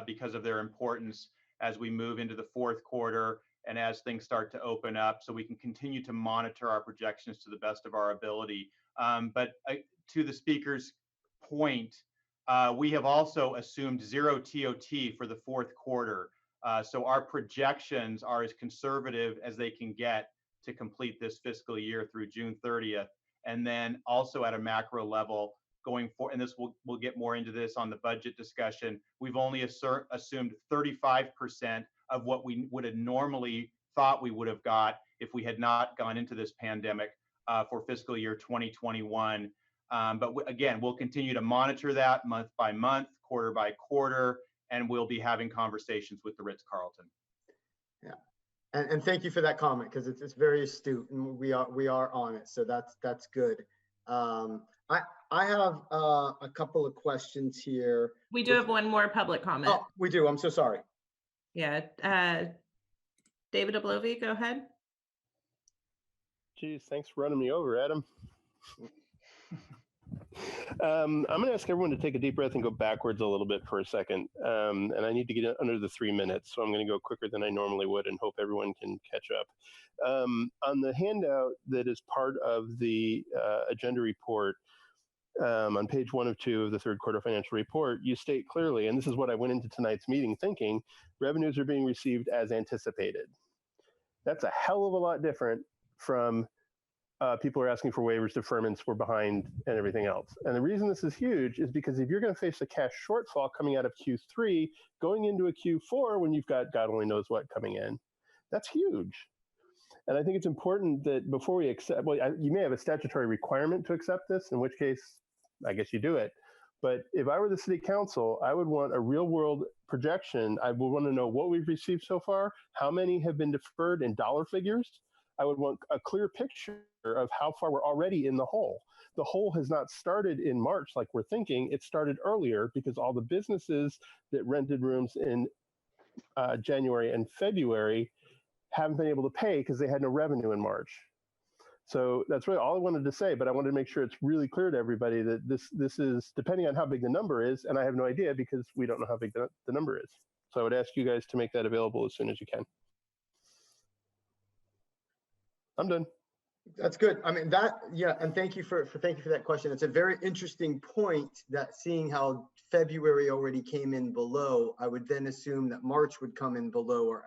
because of their importance as we move into the fourth quarter and as things start to open up, so we can continue to monitor our projections to the best of our ability. But to the speaker's point, we have also assumed zero TOT for the fourth quarter. So our projections are as conservative as they can get to complete this fiscal year through June 30th. And then also at a macro level going forward, and this we'll get more into this on the budget discussion, we've only assumed 35% of what we would have normally thought we would have got if we had not gone into this pandemic for fiscal year 2021. But again, we'll continue to monitor that month by month, quarter by quarter, and we'll be having conversations with the Ritz-Carlton. Yeah, and thank you for that comment, because it's very astute, and we are on it. So that's good. I have a couple of questions here. We do have one more public comment. Oh, we do. I'm so sorry. Yeah, David Oblovi, go ahead. Geez, thanks for running me over, Adam. I'm going to ask everyone to take a deep breath and go backwards a little bit for a second. And I need to get under the 3 minutes, so I'm going to go quicker than I normally would and hope everyone can catch up. On the handout that is part of the agenda report, on page 1 of 2 of the third quarter financial report, you state clearly, and this is what I went into tonight's meeting thinking, revenues are being received as anticipated. That's a hell of a lot different from people are asking for waivers, deferments, we're behind, and everything else. And the reason this is huge is because if you're going to face a cash shortfall coming out of Q3, going into a Q4 when you've got God only knows what coming in, that's huge. And I think it's important that before we accept, well, you may have a statutory requirement to accept this, in which case, I guess you do it. But if I were the city council, I would want a real world projection. I would want to know what we've received so far, how many have been deferred in dollar figures. I would want a clear picture of how far we're already in the hole. The hole has not started in March like we're thinking. It started earlier because all the businesses that rented rooms in January and February haven't been able to pay because they had no revenue in March. So that's really all I wanted to say, but I wanted to make sure it's really clear to everybody that this is depending on how big the number is, and I have no idea because we don't know how big the number is. So I would ask you guys to make that available as soon as you can. I'm done. That's good. I mean, yeah, and thank you for that question. It's a very interesting point that seeing how February already came in below, I would then assume that March would come in below, or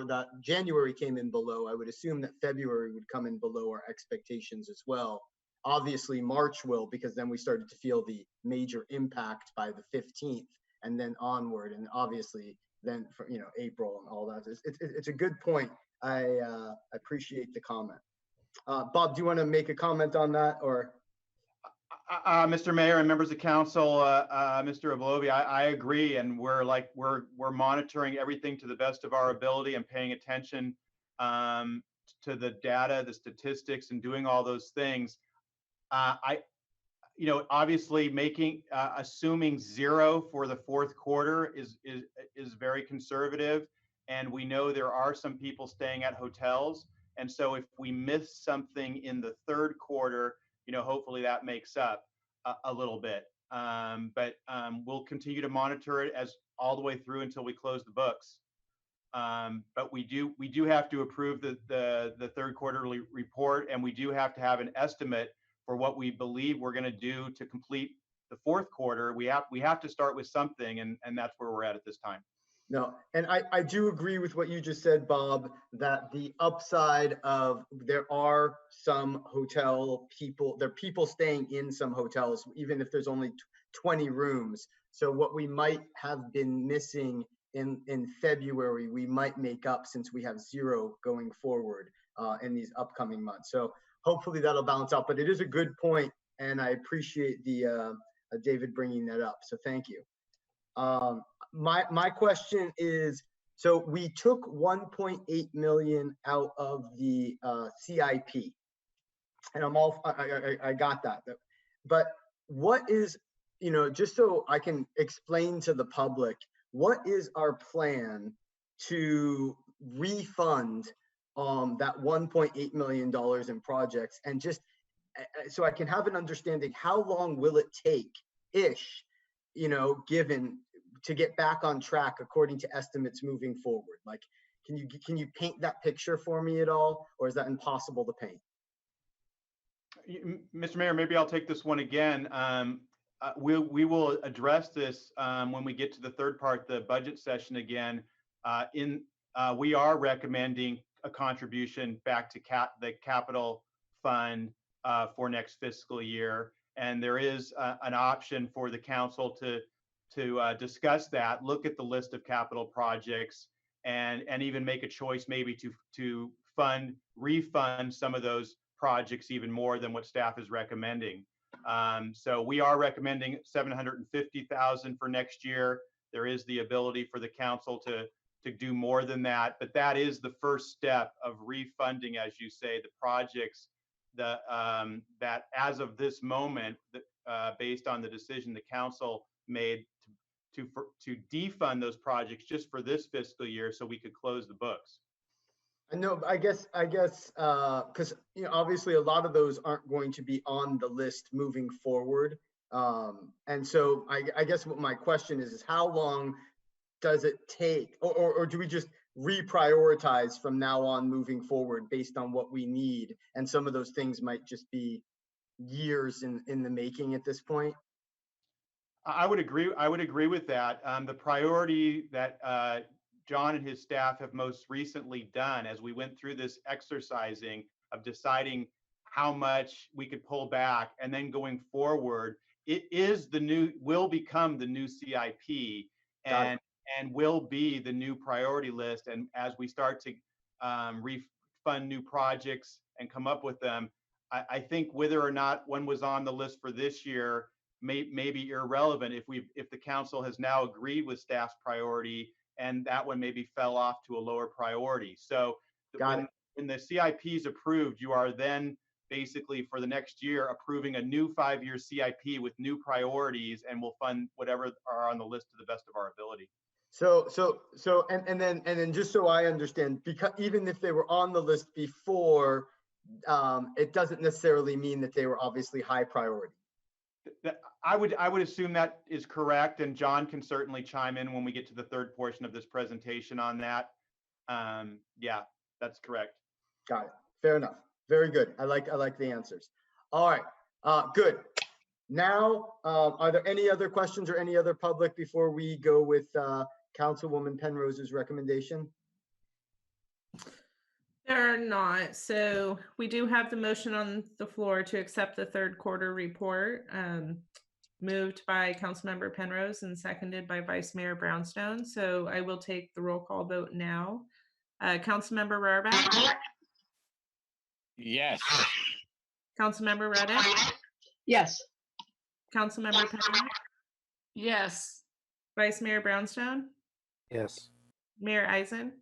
that January came in below. I would assume that February would come in below our expectations as well. Obviously, March will, because then we started to feel the major impact by the 15th and then onward, and obviously then for April and all that. It's a good point. I appreciate the comment. Bob, do you want to make a comment on that, or? Mr. Mayor and members of council, Mr. Oblovi, I agree, and we're monitoring everything to the best of our ability and paying attention to the data, the statistics, and doing all those things. Obviously assuming zero for the fourth quarter is very conservative, and we know there are some people staying at hotels. And so if we miss something in the third quarter, hopefully that makes up a little bit. But we'll continue to monitor it as all the way through until we close the books. But we do have to approve the third quarterly report, and we do have to have an estimate for what we believe we're going to do to complete the fourth quarter. We have to start with something, and that's where we're at this time. No, and I do agree with what you just said, Bob, that the upside of there are some hotel people, there are people staying in some hotels, even if there's only 20 rooms. So what we might have been missing in February, we might make up since we have zero going forward in these upcoming months. So hopefully that'll balance out, but it is a good point, and I appreciate the David bringing that up. So thank you. My question is, so we took 1.8 million out of the CIP, and I got that. But what is, just so I can explain to the public, what is our plan to refund that $1.8 million in projects, and just so I can have an understanding, how long will it take ish, given to get back on track according to estimates moving forward? Like, can you paint that picture for me at all, or is that impossible to paint? Mr. Mayor, maybe I'll take this one again. We will address this when we get to the third part, the budget session again. We are recommending a contribution back to the capital fund for next fiscal year, and there is an option for the council to discuss that, look at the list of capital projects, and even make a choice maybe to refund some of those projects even more than what staff is recommending. So we are recommending $750,000 for next year. There is the ability for the council to do more than that, but that is the first step of refunding, as you say, the projects that as of this moment, based on the decision the council made to defund those projects just for this fiscal year so we could close the books. I know, because obviously a lot of those aren't going to be on the list moving forward. And so I guess what my question is how long does it take, or do we just reprioritize from now on moving forward based on what we need? And some of those things might just be years in the making at this point. I would agree. I would agree with that. The priority that John and his staff have most recently done as we went through this exercising of deciding how much we could pull back and then going forward, it is will become the new CIP and will be the new priority list. And as we start to refund new projects and come up with them, I think whether or not one was on the list for this year may be irrelevant if the council has now agreed with staff's priority and that one maybe fell off to a lower priority. So when the CIP is approved, you are then basically for the next year approving a new 5-year CIP with new priorities, and we'll fund whatever are on the list to the best of our ability. And then just so I understand, because even if they were on the list before, it doesn't necessarily mean that they were obviously high priority. I would assume that is correct, and John can certainly chime in when we get to the third portion of this presentation on that. Yeah, that's correct. Got it. Fair enough. Very good. I like the answers. All right. Good. Now, are there any other questions or any other public before we go with Councilwoman Penrose's recommendation? There are not. So we do have the motion on the floor to accept the third quarter report, moved by Councilmember Penrose and seconded by Vice Mayor Brownstone. So I will take the roll call vote now. Councilmember Rohrabaugh? Yes. Councilmember Reddick? Yes. Councilmember Penrose? Yes. Vice Mayor Brownstone? Yes. Mayor Eisen?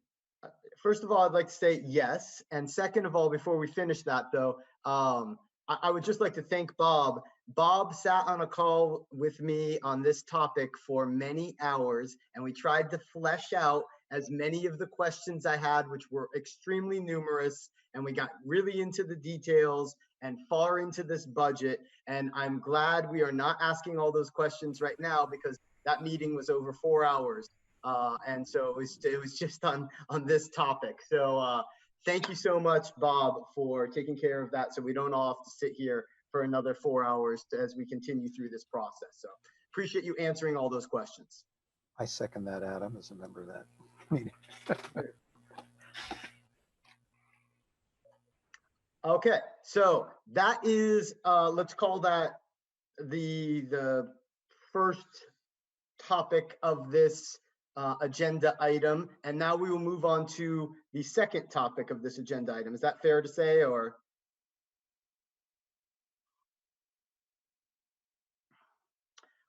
First of all, I'd like to say yes. And second of all, before we finish that though, I would just like to thank Bob. Bob sat on a call with me on this topic for many hours, and we tried to flesh out as many of the questions I had, which were extremely numerous, and we got really into the details and far into this budget. And I'm glad we are not asking all those questions right now, because that meeting was over 4 hours. And so it was just on this topic. So thank you so much, Bob, for taking care of that, so we don't all have to sit here for another 4 hours as we continue through this process. So appreciate you answering all those questions. I second that, Adam, as a member of that meeting. Okay, so that is, let's call that the first topic of this agenda item. And now we will move on to the second topic of this agenda item. Is that fair to say, or?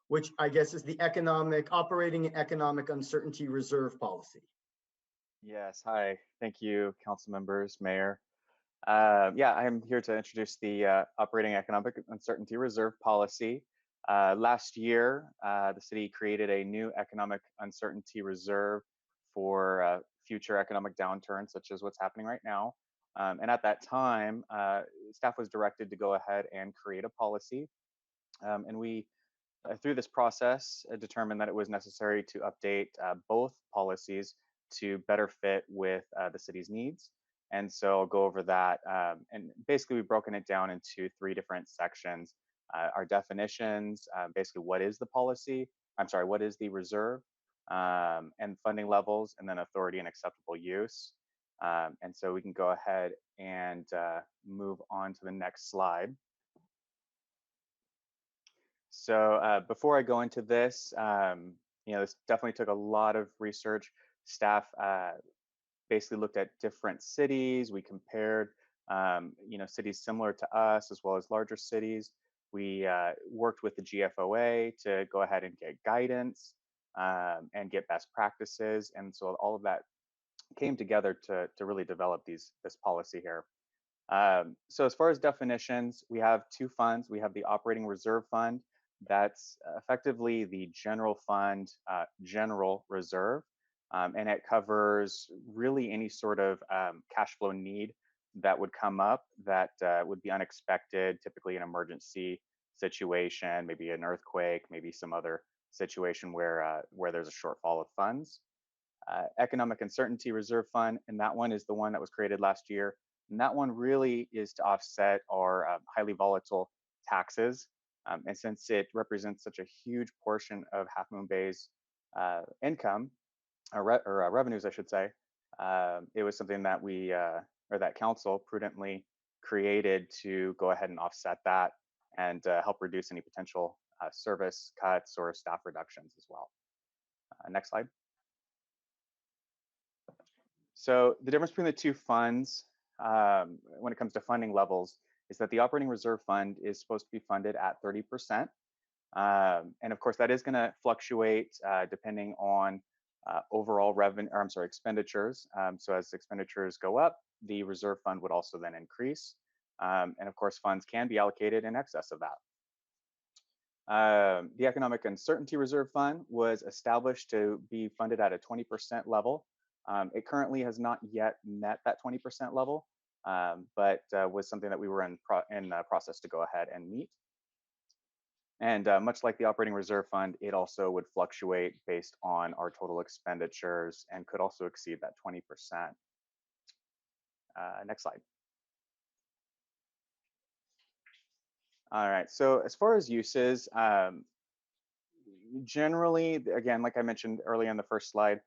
Which I guess is the operating and economic uncertainty reserve policy. Yes, hi. Thank you, council members, mayor. Yeah, I'm here to introduce the operating economic uncertainty reserve policy. Last year, the city created a new economic uncertainty reserve for future economic downturns, such as what's happening right now. And at that time, staff was directed to go ahead and create a policy. And we, through this process, determined that it was necessary to update both policies to better fit with the city's needs. And so I'll go over that. And basically, we've broken it down into 3 different sections. Our definitions, basically what is the policy? What is the reserve? And funding levels, and then authority and acceptable use. And so we can go ahead and move on to the next slide. So before I go into this, this definitely took a lot of research. Staff basically looked at different cities. We compared, cities similar to us as well as larger cities. We worked with the GFOA to go ahead and get guidance and get best practices. And so all of that came together to really develop this policy here. So as far as definitions, we have 2 funds. We have the operating reserve fund. That's effectively the general fund, general reserve. and it covers really any sort of cash flow need that would come up that would be unexpected, typically an emergency situation, maybe an earthquake, maybe some other situation where there's a shortfall of funds. Economic Uncertainty Reserve Fund, and that one is the one that was created last year. And that one really is to offset our highly volatile taxes. And since it represents such a huge portion of Half Moon Bay's income, or revenues, I should say, it was something that we, or that council prudently created to go ahead and offset that and help reduce any potential service cuts or staff reductions as well. Next slide. So the difference between the two funds when it comes to funding levels is that the operating reserve fund is supposed to be funded at 30%. And of course, that is going to fluctuate depending on overall revenue, or I'm sorry, expenditures. So as expenditures go up, the reserve fund would also then increase. And of course, funds can be allocated in excess of that. The Economic Uncertainty Reserve Fund was established to be funded at a 20% level. It currently has not yet met that 20% level, but was something that we were in process to go ahead and meet. And much like the Operating Reserve Fund, it also would fluctuate based on our total expenditures and could also exceed that 20%. Next slide. All right, so as far as uses, generally, again, like I mentioned earlier in the first slide,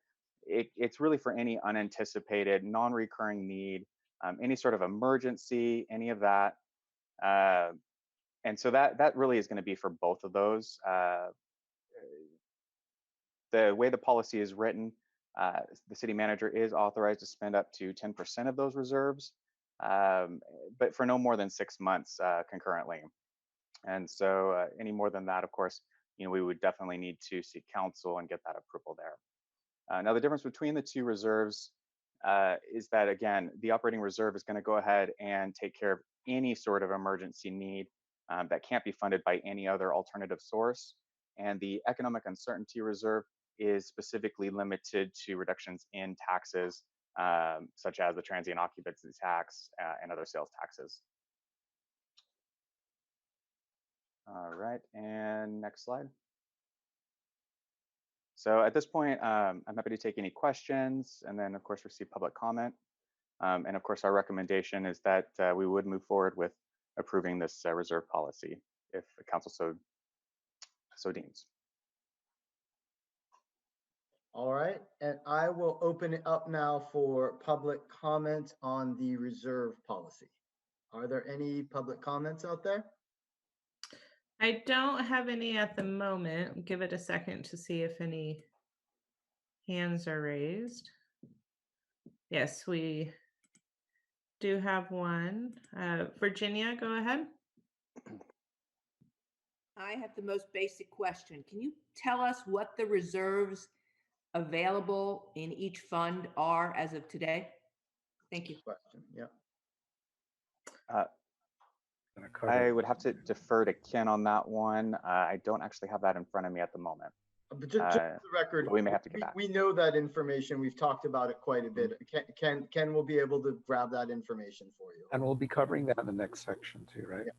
it's really for any unanticipated, non-recurring need, any sort of emergency, any of that. And so that really is going to be for both of those. The way the policy is written, the city manager is authorized to spend up to 10% of those reserves, but for no more than 6 months concurrently. And so any more than that, of course, we would definitely need to seek counsel and get that approval there. Now, the difference between the two reserves is that, again, the operating reserve is going to go ahead and take care of any sort of emergency need that can't be funded by any other alternative source. And the Economic Uncertainty Reserve is specifically limited to reductions in taxes, such as the transient occupancy tax and other sales taxes. All right, and next slide. So at this point, I'm happy to take any questions and then, of course, receive public comment. And of course, our recommendation is that we would move forward with approving this reserve policy if the council so deems. All right, and I will open it up now for public comment on the reserve policy. Are there any public comments out there? I don't have any at the moment. Give it a second to see if any hands are raised. Yes, we do have one. Virginia, go ahead. I have the most basic question. Can you tell us what the reserves available in each fund are as of today? Thank you. Question, yeah. I would have to defer to Ken on that one. I don't actually have that in front of me at the moment. But just for the record, we may have to get back. We know that information. We've talked about it quite a bit. Ken will be able to grab that information for you. And we'll be covering that in the next section too, right? Yeah.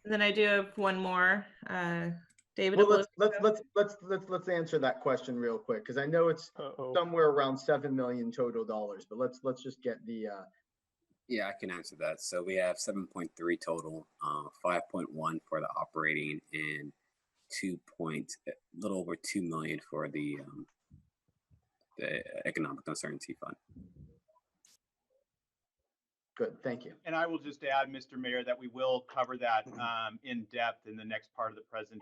And then I do have one more. David. Well, let's answer that question real quick, because I know it's somewhere around $7 million total dollars. But let's just get the. Yeah, I can answer that. So we have 7.3 total, 5.1 for the operating, and a little over 2 million for the Economic Uncertainty Fund. Good, thank you. And I will just add, Mr. Mayor, that we will cover that in depth in the next part of the presentation.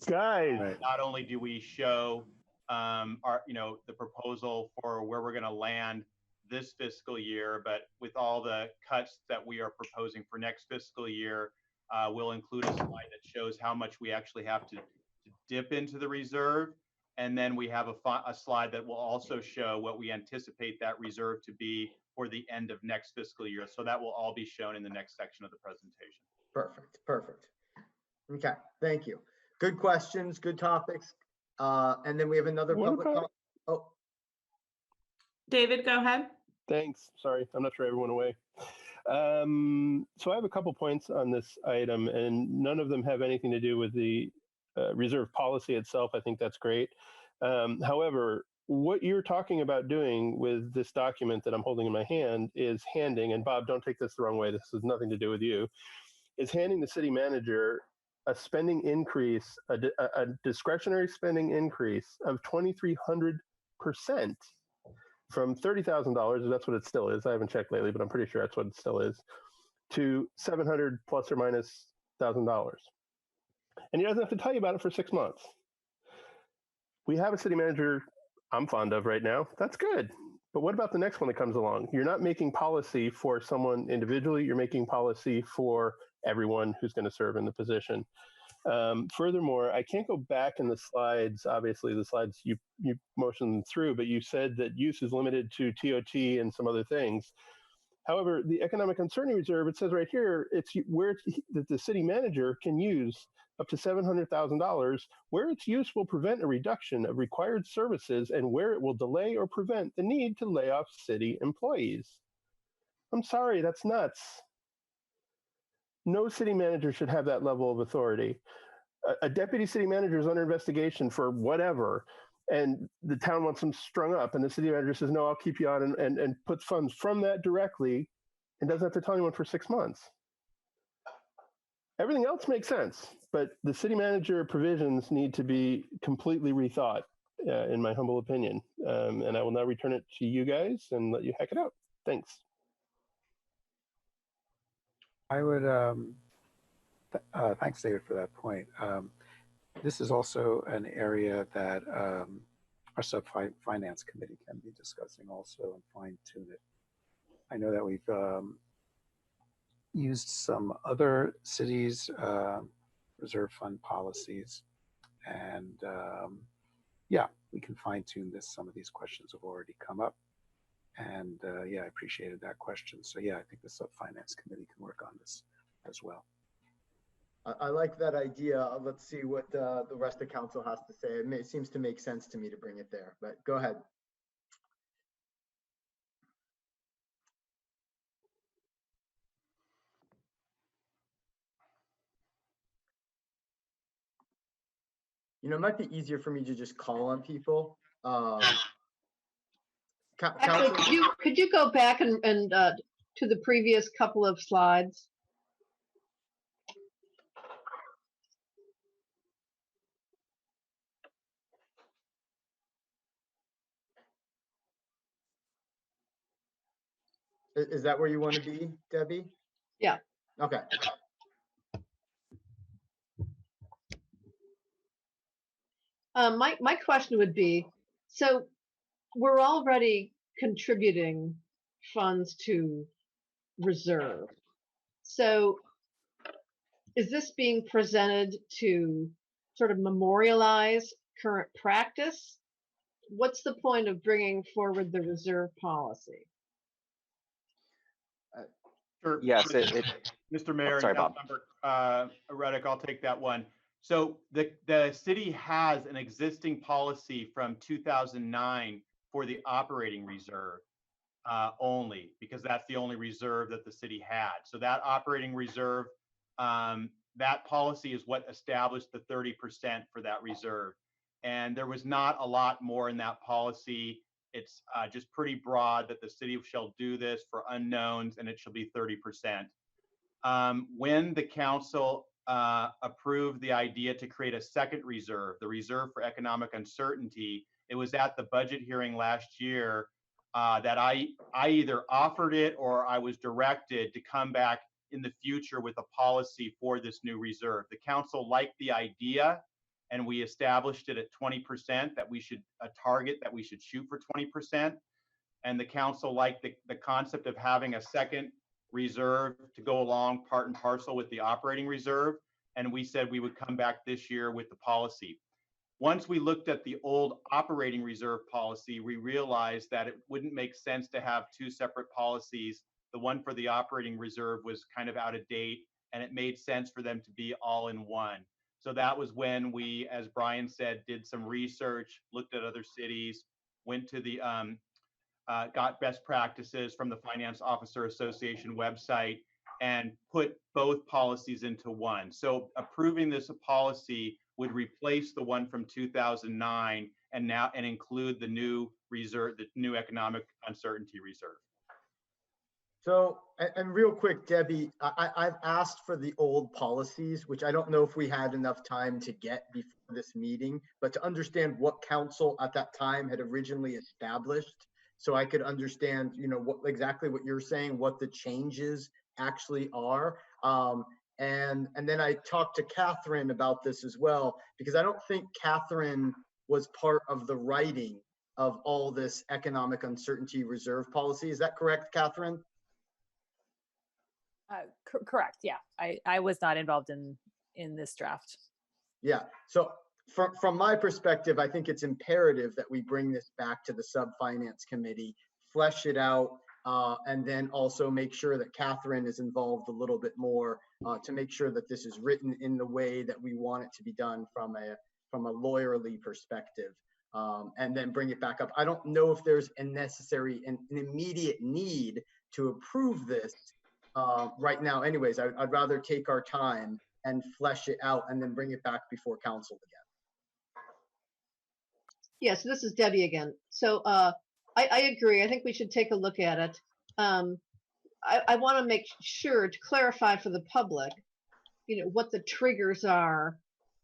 Guys, not only do we show the proposal for where we're going to land this fiscal year, but with all the cuts that we are proposing for next fiscal year, we'll include a slide that shows how much we actually have to dip into the reserve. And then we have a slide that will also show what we anticipate that reserve to be for the end of next fiscal year. So that will all be shown in the next section of the presentation. Perfect. Okay, thank you. Good questions, good topics. And then we have another public comment. Oh, David, go ahead. Thanks. Sorry, I'm not sure everyone away. So I have a couple points on this item, and none of them have anything to do with the reserve policy itself. I think that's great. However, what you're talking about doing with this document that I'm holding in my hand is handing, and Bob, don't take this the wrong way, this has nothing to do with you, is handing the city manager a spending increase, a discretionary spending increase of 2,300% from $30,000, that's what it still is. I haven't checked lately, but I'm pretty sure that's what it still is, to $700 plus or minus $1,000. And he doesn't have to tell you about it for 6 months. We have a city manager I'm fond of right now. That's good. But what about the next one that comes along? You're not making policy for someone individually. You're making policy for everyone who's going to serve in the position. Furthermore, I can't go back in the slides. Obviously, the slides you motioned through, but you said that use is limited to TOT and some other things. However, the economic uncertainty reserve, it says right here, it's where that the city manager can use up to $700,000, where its use will prevent a reduction of required services and where it will delay or prevent the need to lay off city employees. I'm sorry, that's nuts. No city manager should have that level of authority. A deputy city manager is under investigation for whatever, and the town wants them strung up, and the city manager says, no, I'll keep you on, and puts funds from that directly and doesn't have to tell anyone for 6 months. Everything else makes sense, but the city manager provisions need to be completely rethought, in my humble opinion. And I will now return it to you guys and let you hack it out. Thanks. I would, thanks, David, for that point. This is also an area that our sub-finance committee can be discussing also and fine tune it. I know that we've used some other cities' reserve fund policies, and yeah, we can fine tune this. Some of these questions have already come up, and yeah, I appreciated that question. So yeah, I think the sub-finance committee can work on this as well. I like that idea. Let's see what the rest of council has to say. It seems to make sense to me to bring it there, but go ahead. You know, it might be easier for me to just call on people. Actually, could you go back and to the previous couple of slides? Is that where you want to be, Debbie? Yeah. Okay. My question would be, so we're already contributing funds to reserve. So is this being presented to sort of memorialize current practice? What's the point of bringing forward the reserve policy? Sure. Yes, Mr. Mayor sorry, and Bob. Councilmember Reddick, I'll take that one. So the city has an existing policy from 2009 for the operating reserve only, because that's the only reserve that the city had. So that operating reserve, that policy is what established the 30% for that reserve. And there was not a lot more in that policy. It's just pretty broad that the city shall do this for unknowns, and it shall be 30%. When the council approved the idea to create a second reserve, the reserve for economic uncertainty, it was at the budget hearing last year that I either offered it or I was directed to come back in the future with a policy for this new reserve. The council liked the idea, and we established it at 20%, that we should target, that we should shoot for 20%. And the council liked the concept of having a second reserve to go along part and parcel with the operating reserve. And we said we would come back this year with the policy. Once we looked at the old operating reserve policy, we realized that it wouldn't make sense to have two separate policies. The one for the operating reserve was kind of out of date, and it made sense for them to be all in one. So that was when we, as Brian said, did some research, looked at other cities. went to the got best practices from the Finance Officer Association website and put both policies into one. So approving this policy would replace the one from 2009 and include the new reserve, the new economic uncertainty reserve. So, and real quick, Debbie, I've asked for the old policies, which I don't know if we had enough time to get before this meeting, but to understand what council at that time had originally established, so I could understand, you know, what exactly what you're saying, what the changes actually are. And then I talked to Catherine about this as well, because I don't think Catherine was part of the writing of all this economic uncertainty reserve policy. Is that correct, Catherine? Correct. Yeah, I was not involved in this draft. Yeah. So from my perspective, I think it's imperative that we bring this back to the sub-finance committee, flesh it out, and then also make sure that Catherine is involved a little bit more to make sure that this is written in the way that we want it to be done from a lawyerly perspective, and then bring it back up. I don't know if there's an immediate need to approve this right now. Anyways, I'd rather take our time and flesh it out and then bring it back before council again. Yes, this is Debbie again. So I agree. I think we should take a look at it. I want to make sure to clarify for the public, you know, what the triggers are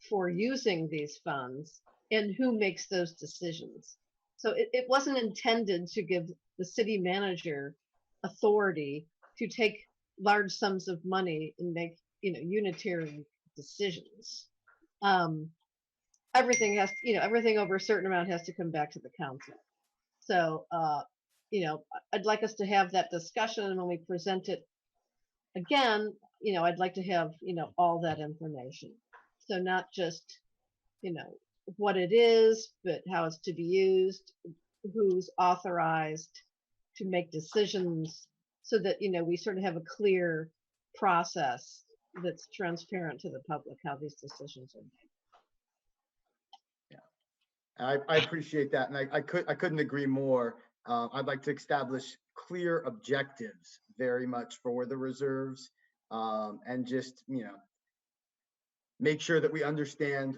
for using these funds and who makes those decisions. So it wasn't intended to give the city manager authority to take large sums of money and make, you know, unitary decisions. Everything has, you know, everything over a certain amount has to come back to the council. So, you know, I'd like us to have that discussion, and when we present it again, you know, I'd like to have, you know, all that information. So not just, you know, what it is, but how it's to be used, who's authorized to make decisions, so that, you know, we sort of have a clear process that's transparent to the public how these decisions are made. I appreciate that, and I couldn't agree more. I'd like to establish clear objectives very much for the reserves, and just, you know, make sure that we understand.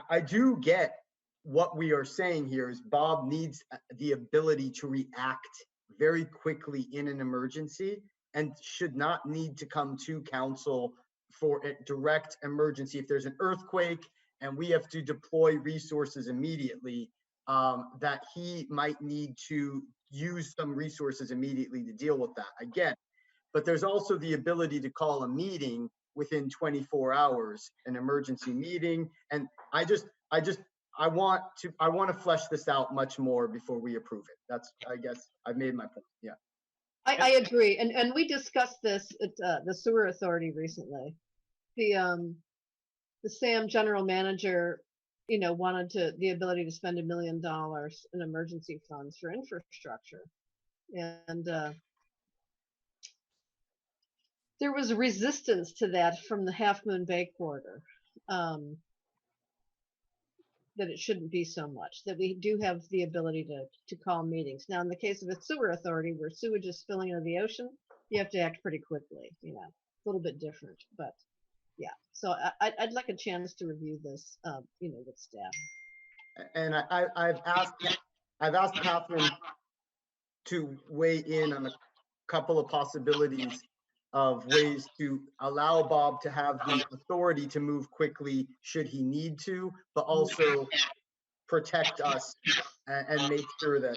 I do get what we are saying here is Bob needs the ability to react very quickly in an emergency and should not need to come to council for a direct emergency. If there's an earthquake and we have to deploy resources immediately, that he might need to use some resources immediately to deal with that. I get it. But there's also the ability to call a meeting within 24 hours, an emergency meeting. And I want to flesh this out much more before we approve it. That's, I guess I've made my point. Yeah. I agree. And we discussed this at the sewer authority recently. The SAM general manager, you know, wanted the ability to spend $1 million in emergency funds for infrastructure. And there was resistance to that from the Half Moon Bay quarter, that it shouldn't be so much, that we do have the ability to call meetings. Now, in the case of a sewer authority where sewage is spilling into the ocean, you have to act pretty quickly, you know, a little bit different, but yeah. So I'd like a chance to review this, you know, with staff. And I've asked Catherine to weigh in on a couple of possibilities of ways to allow Bob to have the authority to move quickly should he need to, but also protect us and make sure that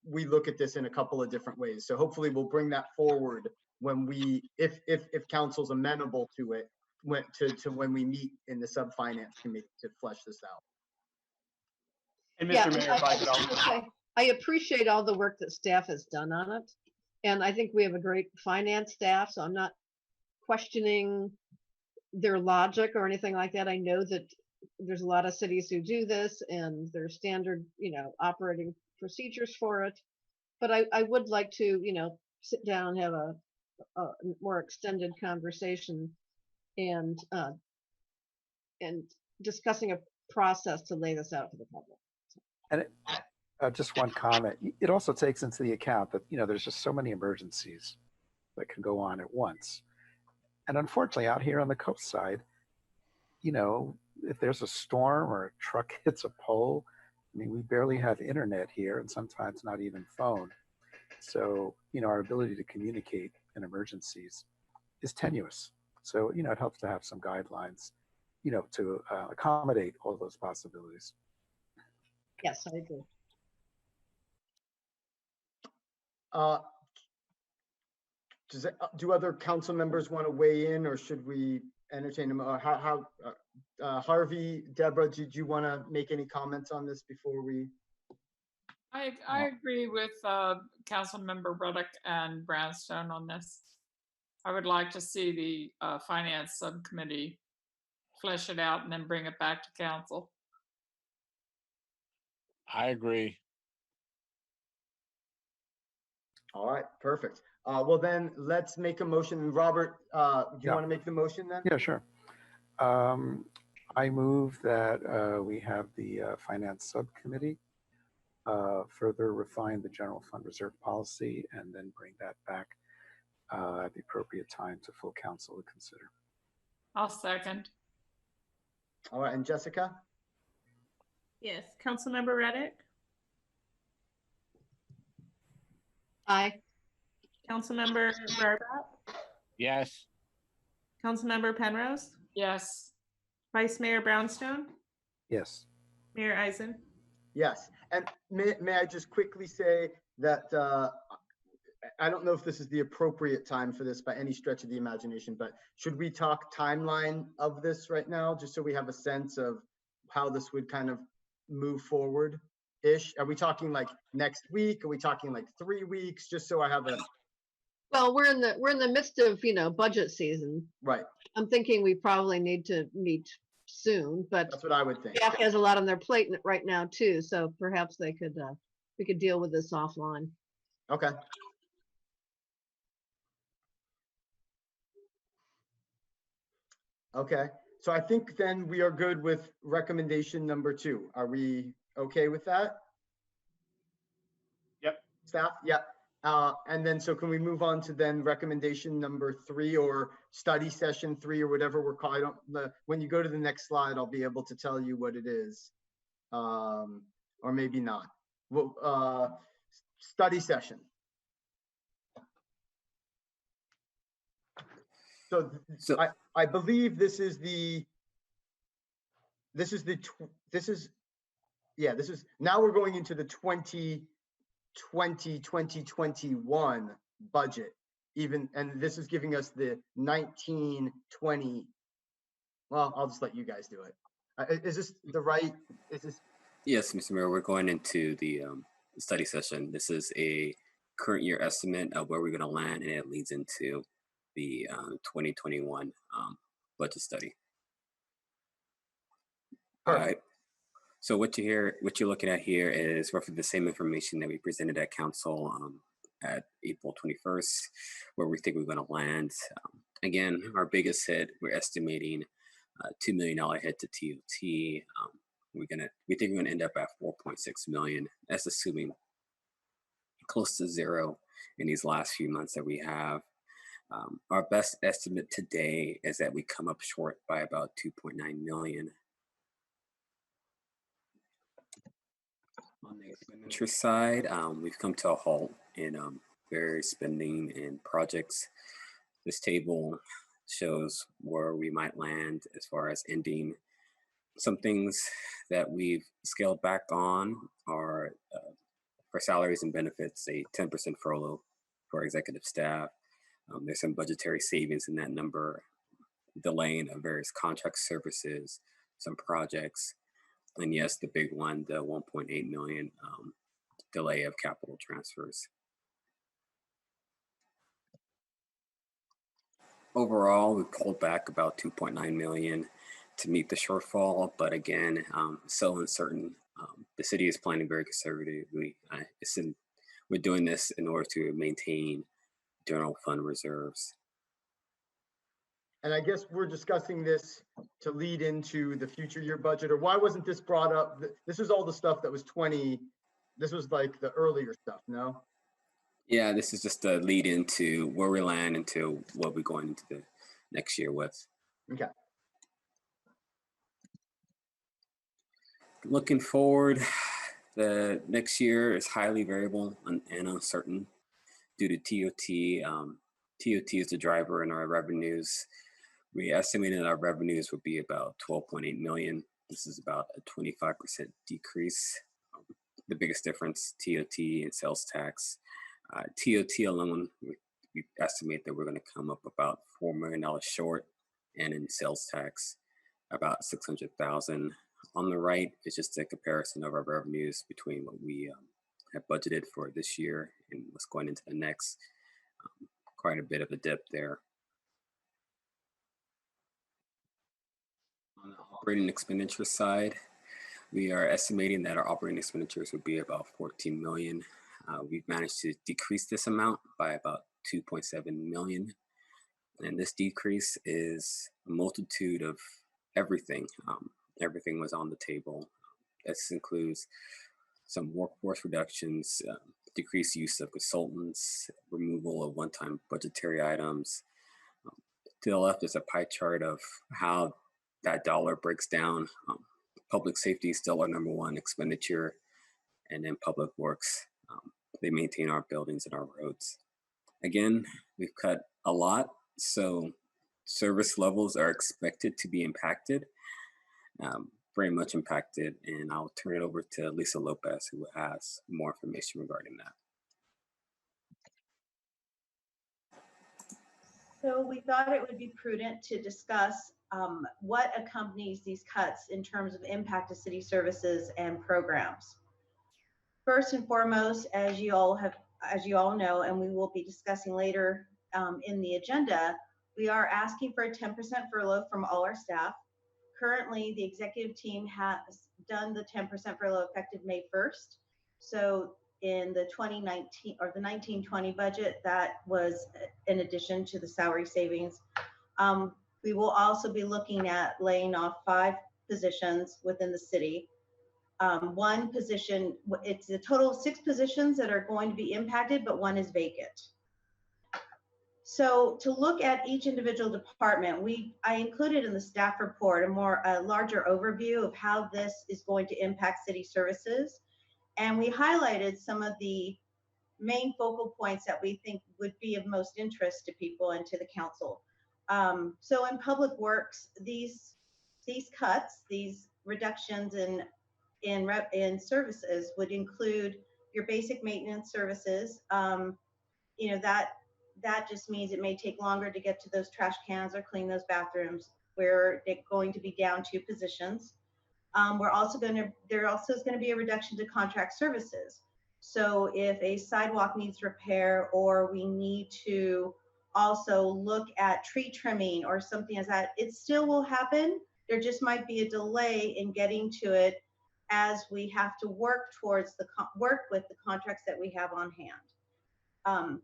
we look at this in a couple of different ways. So hopefully we'll bring that forward when we, if council's amenable to it, when we meet in the sub-finance committee to flesh this out. And Mr. Mayor, if I could also... I appreciate all the work that staff has done on it. And I think we have a great finance staff, so I'm not questioning their logic or anything like that. I know that there's a lot of cities who do this and there's standard, you know, operating procedures for it. But I would like to, you know, sit down and have a more extended conversation and discussing a process to lay this out for the public. Just one comment. It also takes into the account that, there's just so many emergencies that can go on at once. And unfortunately, out here on the coast side, if there's a storm or a truck hits a pole, I mean, we barely have internet here and sometimes not even phone. So, our ability to communicate in emergencies is tenuous. So, it helps to have some guidelines, to accommodate all those possibilities. Yes, I agree. Do other council members want to weigh in, or should we entertain them? Harvey, Deborah, did you want to make any comments on this before we? I agree with Councilmember Ruddock and Brownstone on this. I would like to see the Finance Subcommittee flesh it out and then bring it back to council. I agree. All right, perfect. Well, then let's make a motion. Robert, do you want to make the motion then? Yeah, sure. I move that we have the Finance Subcommittee further refine the general fund reserve policy and then bring that back at the appropriate time to full council to consider. I'll second. All right, and Jessica? Yes. Councilmember Reddick? Aye. Councilmember Barbat? Yes. Councilmember Penrose? Yes. Vice Mayor Brownstone? Yes. Mayor Eisen? Yes. And may I just quickly say that I don't know if this is the appropriate time for this by any stretch of the imagination, but should we talk timeline of this right now, just so we have a sense of how this would kind of move forward-ish? Are we talking like next week? Are we talking like 3 weeks? Just so I have a. Well, we're in the midst of, budget season. Right. I'm thinking we probably need to meet soon, but that's what I would think. Staff has a lot on their plate right now too, so perhaps we could deal with this offline. Okay. Okay, so I think then we are good with recommendation number 2. Are we okay with that? Yep. Staff? Yep. And then, so can we move on to then recommendation number 3 or study session 3 or whatever we're calling it? When you go to the next slide, I'll be able to tell you what it is, or maybe not. Well, study session. So I believe this is now we're going into the 2020-2021 budget, and this is giving us the 19-20. Well, I'll just let you guys do it. Is this the right? Is this? Yes, Mr. Mayor, we're going into the study session. This is a current year estimate of where we're going to land, and it leads into the 2021 budget study. All right. So what you're looking at here is roughly the same information that we presented at council at April 21st, where we think we're going to land. Again, our biggest hit, we're estimating $2 million hit to TOT. We think we're going to end up at 4.6 million. That's assuming close to zero in these last few months that we have. Our best estimate today is that we come up short by about 2.9 million. On the expenditure side, we've come to a halt in various spending and projects. This table shows where we might land as far as ending. Some things that we've scaled back on are for salaries and benefits, a 10% furlough for executive staff. There's some budgetary savings in that number, delaying of various contract services, some projects, and yes, the big one, the 1.8 million delay of capital transfers. Overall, we pulled back about 2.9 million to meet the shortfall, but again, so uncertain. The city is planning very conservatively. We're doing this in order to maintain general fund reserves. And I guess we're discussing this to lead into the future year budget, or why wasn't this brought up? This is all the stuff that was 20 This was like the earlier stuff, no? Yeah, this is just a lead into where we land into what we're going into the next year with. Okay. Looking forward, the next year is highly variable and uncertain due to TOT. TOT is the driver in our revenues. We estimated our revenues would be about 12.8 million. This is about a 25% decrease. The biggest difference, TOT and sales tax. TOT alone, we estimate that we're going to come up about $4 million short, and in sales tax, about 600,000. On the right is just a comparison of our revenues between what we have budgeted for this year and what's going into the next. Quite a bit of a dip there. On the operating expenditure side, we are estimating that our operating expenditures would be about 14 million. We've managed to decrease this amount by about 2.7 million. And this decrease is a multitude of everything. Everything was on the table. This includes some workforce reductions, decreased use of consultants, removal of one-time budgetary items. To the left is a pie chart of how that dollar breaks down. Public safety is still our number one expenditure, and then public works. They maintain our buildings and our roads. Again, we've cut a lot, so service levels are expected to be impacted, very much impacted, and I'll turn it over to Lisa Lopez, who has more information regarding that. So we thought it would be prudent to discuss what accompanies these cuts in terms of impact to city services and programs. First and foremost, as you all know, and we will be discussing later in the agenda, we are asking for a 10% furlough from all our staff. Currently, the executive team has done the 10% furlough effective May 1st. So in the 2019 or the 1920 budget, that was in addition to the salary savings. We will also be looking at laying off 5 positions within the city. One position, it's a total of 6 positions that are going to be impacted, but 1 is vacant. So to look at each individual department, I included in the staff report a larger overview of how this is going to impact city services. And we highlighted some of the main focal points that we think would be of most interest to people and to the council. So in public works, these cuts, these reductions in services would include your basic maintenance services. You know, that just means it may take longer to get to those trash cans or clean those bathrooms. We're going to be down 2 positions. There also is going to be a reduction to contract services. So if a sidewalk needs repair, or we need to also look at tree trimming or something as that, it still will happen. There just might be a delay in getting to it as we have to work with the contracts that we have on hand.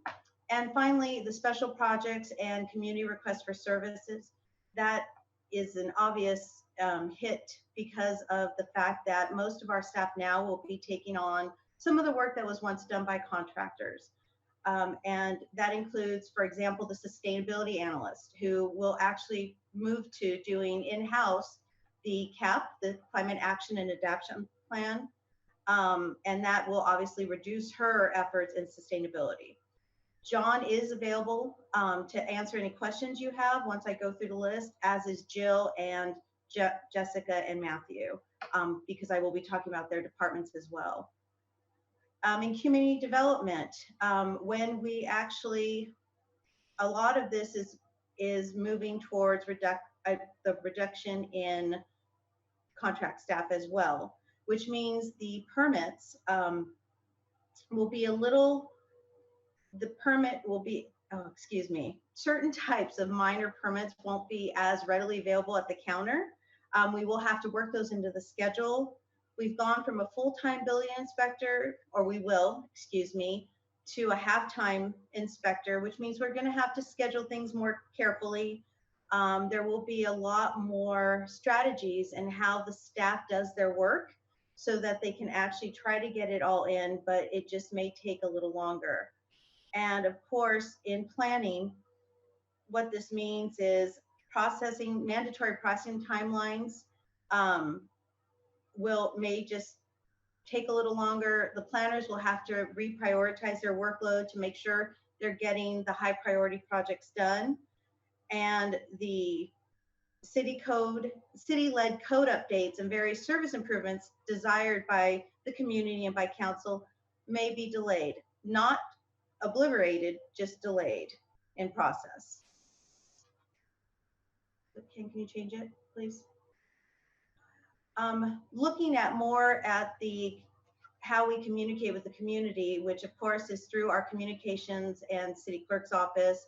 And finally, the special projects and community requests for services, that is an obvious hit because of the fact that most of our staff now will be taking on some of the work that was once done by contractors. And that includes, for example, the sustainability analyst, who will actually move to doing in-house the CAP, the Climate Action and Adaptation Plan. And that will obviously reduce her efforts in sustainability. John is available to answer any questions you have once I go through the list, as is Jill and Jessica and Matthew, because I will be talking about their departments as well. In community development, when we actually, a lot of this is moving towards the reduction in contract staff as well, which means the permits will be certain types of minor permits won't be as readily available at the counter. We will have to work those into the schedule. We've gone from a full-time building inspector, to a half-time inspector, which means we're going to have to schedule things more carefully. There will be a lot more strategies in how the staff does their work. so that they can actually try to get it all in, but it just may take a little longer. And of course, in planning, what this means is mandatory processing timelines may just take a little longer. The planners will have to reprioritize their workload to make sure they're getting the high priority projects done. And the city-led code updates and various service improvements desired by the community and by council may be delayed, not obliterated, just delayed in process. Can you change it, please? Looking at more at how we communicate with the community, which of course is through our communications and city clerk's office.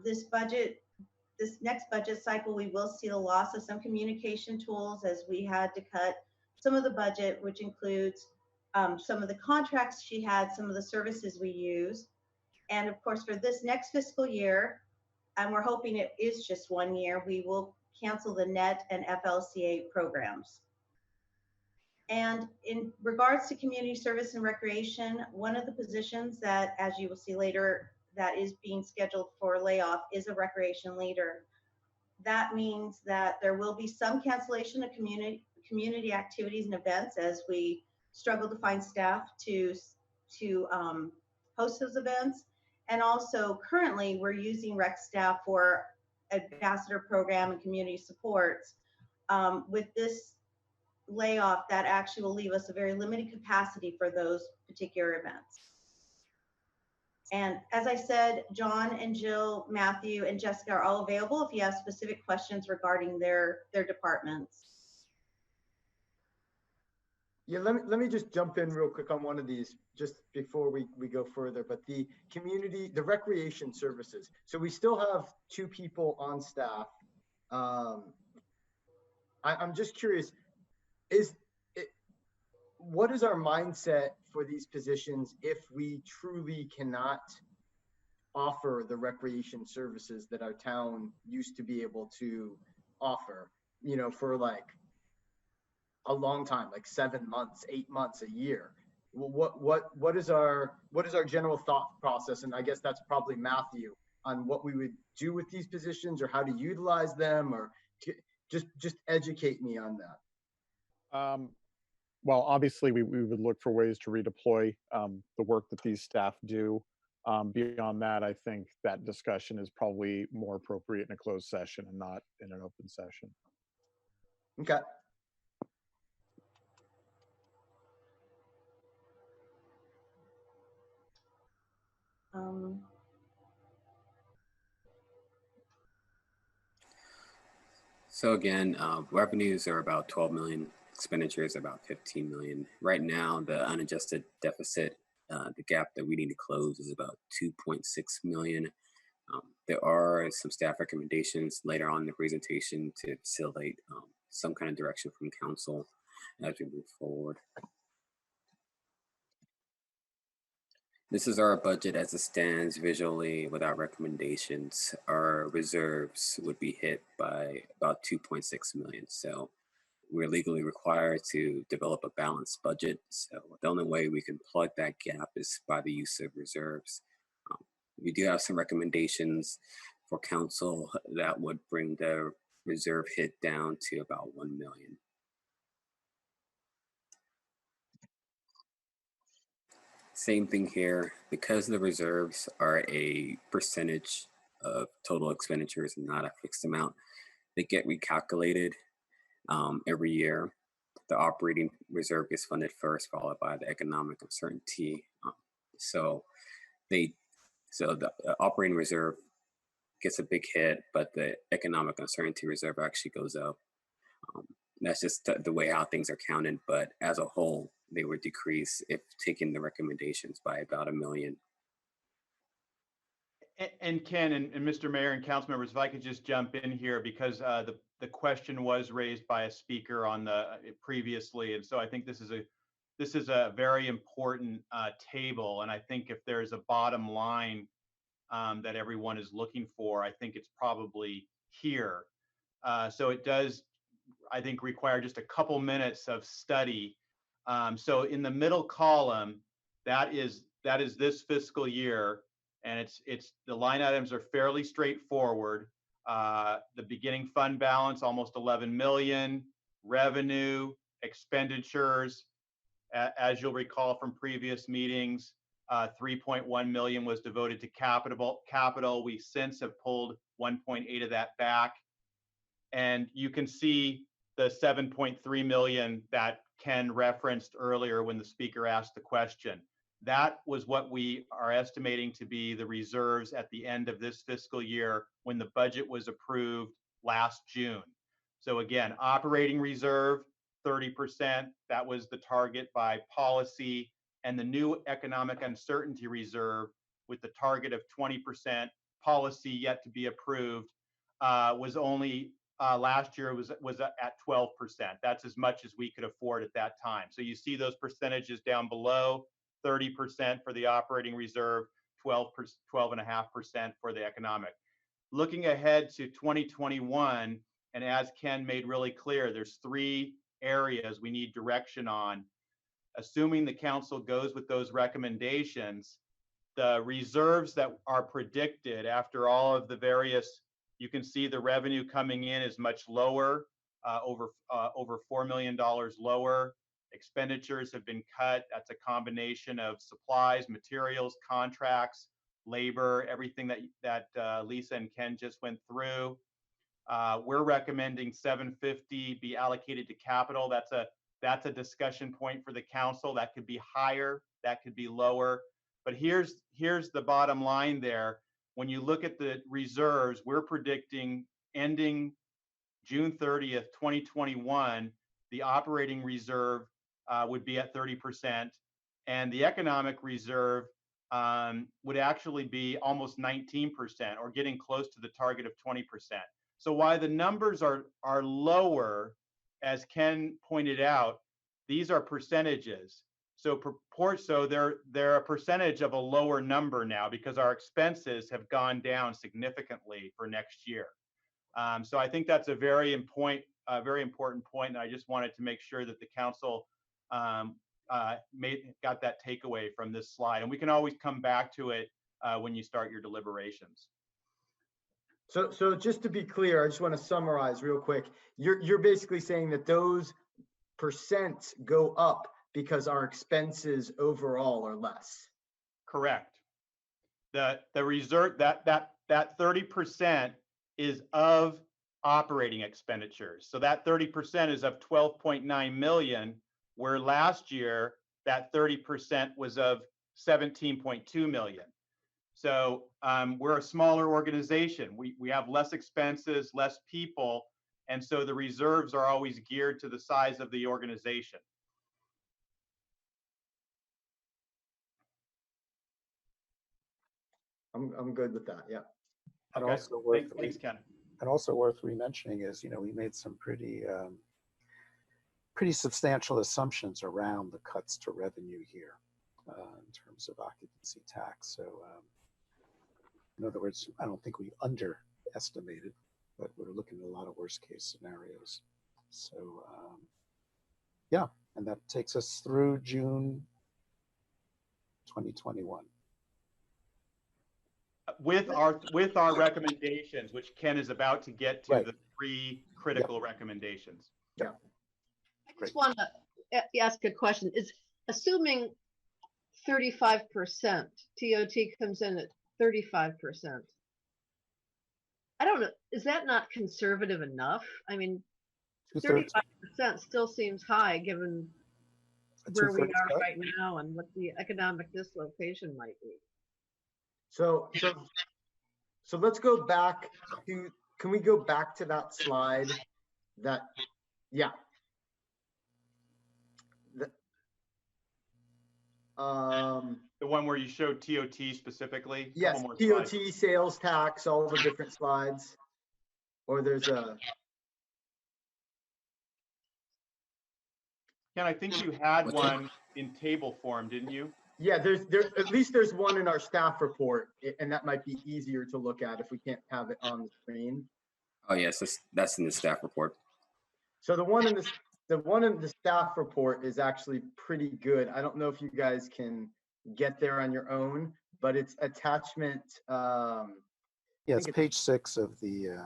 This next budget cycle, we will see the loss of some communication tools as we had to cut some of the budget, which includes some of the contracts she had, some of the services we use. And of course, for this next fiscal year, and we're hoping it is just 1 year, we will cancel the NET and FLCA programs. And in regards to community service and recreation, one of the positions that, as you will see later, that is being scheduled for layoff is a recreation leader. That means that there will be some cancellation of community activities and events as we struggle to find staff to host those events. And also currently we're using rec staff for ambassador program and community supports. With this layoff, that actually will leave us a very limited capacity for those particular events. And as I said, John and Jill, Matthew, and Jessica are all available if you have specific questions regarding their departments. Yeah, let me just jump in real quick on one of these just before we go further. But the recreation services. So we still have 2 people on staff. I'm just curious, what is our mindset for these positions if we truly cannot offer the recreation services that our town used to be able to offer, for like a long time, like 7 months, 8 months, a year? What is our general thought process? And I guess that's probably Matthew, on what we would do with these positions or how to utilize them, or just educate me on that. Well, obviously, we would look for ways to redeploy the work that these staff do. Beyond that, I think that discussion is probably more appropriate in a closed session and not in an open session. Okay. So again, revenues are about 12 million, expenditures about 15 million. Right now, the unadjusted deficit, the gap that we need to close is about 2.6 million. There are some staff recommendations later on in the presentation to facilitate some kind of direction from council as we move forward. This is our budget as it stands visually without recommendations. Our reserves would be hit by about 2.6 million. So we're legally required to develop a balanced budget. So the only way we can plug that gap is by the use of reserves. We do have some recommendations for council that would bring the reserve hit down to about 1 million. Same thing here, because the reserves are a percentage of total expenditures and not a fixed amount, they get recalculated every year. The operating reserve gets funded first, followed by the economic uncertainty. So the operating reserve gets a big hit, but the economic uncertainty reserve actually goes up. That's just the way how things are counted, but as a whole, they would decrease if taking the recommendations by about 1 million. And Ken and Mr. Mayor and council members, if I could just jump in here, because the question was raised by a speaker on the previously, and so I think this is a very important table, and I think if there's a bottom line that everyone is looking for, I think it's probably here. So it does, I think, require just a couple minutes of study So in the middle column, that is this fiscal year, and it's the line items are fairly straightforward. The beginning fund balance, almost 11 million, revenue, expenditures, as you'll recall from previous meetings, 3.1 million was devoted to capital. We since have pulled 1.8 of that back. And you can see the 7.3 million that Ken referenced earlier when the speaker asked the question. That was what we are estimating to be the reserves at the end of this fiscal year when the budget was approved last June. So again, operating reserve, 30%, that was the target by policy, and the new economic uncertainty reserve with the target of 20%, policy yet to be approved, was only last year was at 12%. That's as much as we could afford at that time. So you see those percentages down below, 30% for the operating reserve, 12.5% for the economic. Looking ahead to 2021, and as Ken made really clear, there's 3 areas we need direction on. Assuming the council goes with those recommendations, the reserves that are predicted after all of the various, you can see the revenue coming in is much lower, over $4 million lower. Expenditures have been cut. That's a combination of supplies, materials, contracts, labor, everything that Lisa and Ken just went through. We're recommending 750 be allocated to capital. That's a discussion point for the council. That could be higher, that could be lower. But here's the bottom line there. When you look at the reserves, we're predicting ending June 30th, 2021, the operating reserve would be at 30%, and the economic reserve would actually be almost 19%, or getting close to the target of 20%. So while the numbers are lower, as Ken pointed out, these are percentages. So they're a percentage of a lower number now because our expenses have gone down significantly for next year. So I think that's a very important point, and I just wanted to make sure that the council got that takeaway from this slide. And we can always come back to it when you start your deliberations. So just to be clear, I just want to summarize real quick. You're basically saying that those percents go up because our expenses overall are less. Correct. The reserve, that 30% is of operating expenditures. So that 30% is of 12.9 million, where last year that 30% was of 17.2 million. So we're a smaller organization. We have less expenses, less people, and so the reserves are always geared to the size of the organization. I'm good with that. Yeah. And okay. also worth Thanks, Ken. And also worth re-mentioning is, we made some pretty substantial assumptions around the cuts to revenue here in terms of occupancy tax. So in other words, I don't think we underestimated, but we're looking at a lot of worst case scenarios. So yeah, and that takes us through June 2021. With our recommendations, which Ken is about to get to, right. The 3 critical recommendations. Yeah. I just want to ask a question. Is assuming 35% TOT comes in at 35%. I don't know. Is that not conservative enough? I mean, 35% still seems high given where we are right now and what the economic dislocation might be. So let's go back to, can we go back to that slide that, yeah. The one where you showed TOT specifically? Yes, TOT, sales tax, all the different slides. Or there's a... Ken, I think you had one in table form, didn't you? Yeah, at least there's one in our staff report, and that might be easier to look at if we can't have it on the screen. Oh yes, that's in the staff report. So the one in the one in the staff report is actually pretty good. I don't know if you guys can get there on your own, but it's attachment. Yeah, it's page 6 of the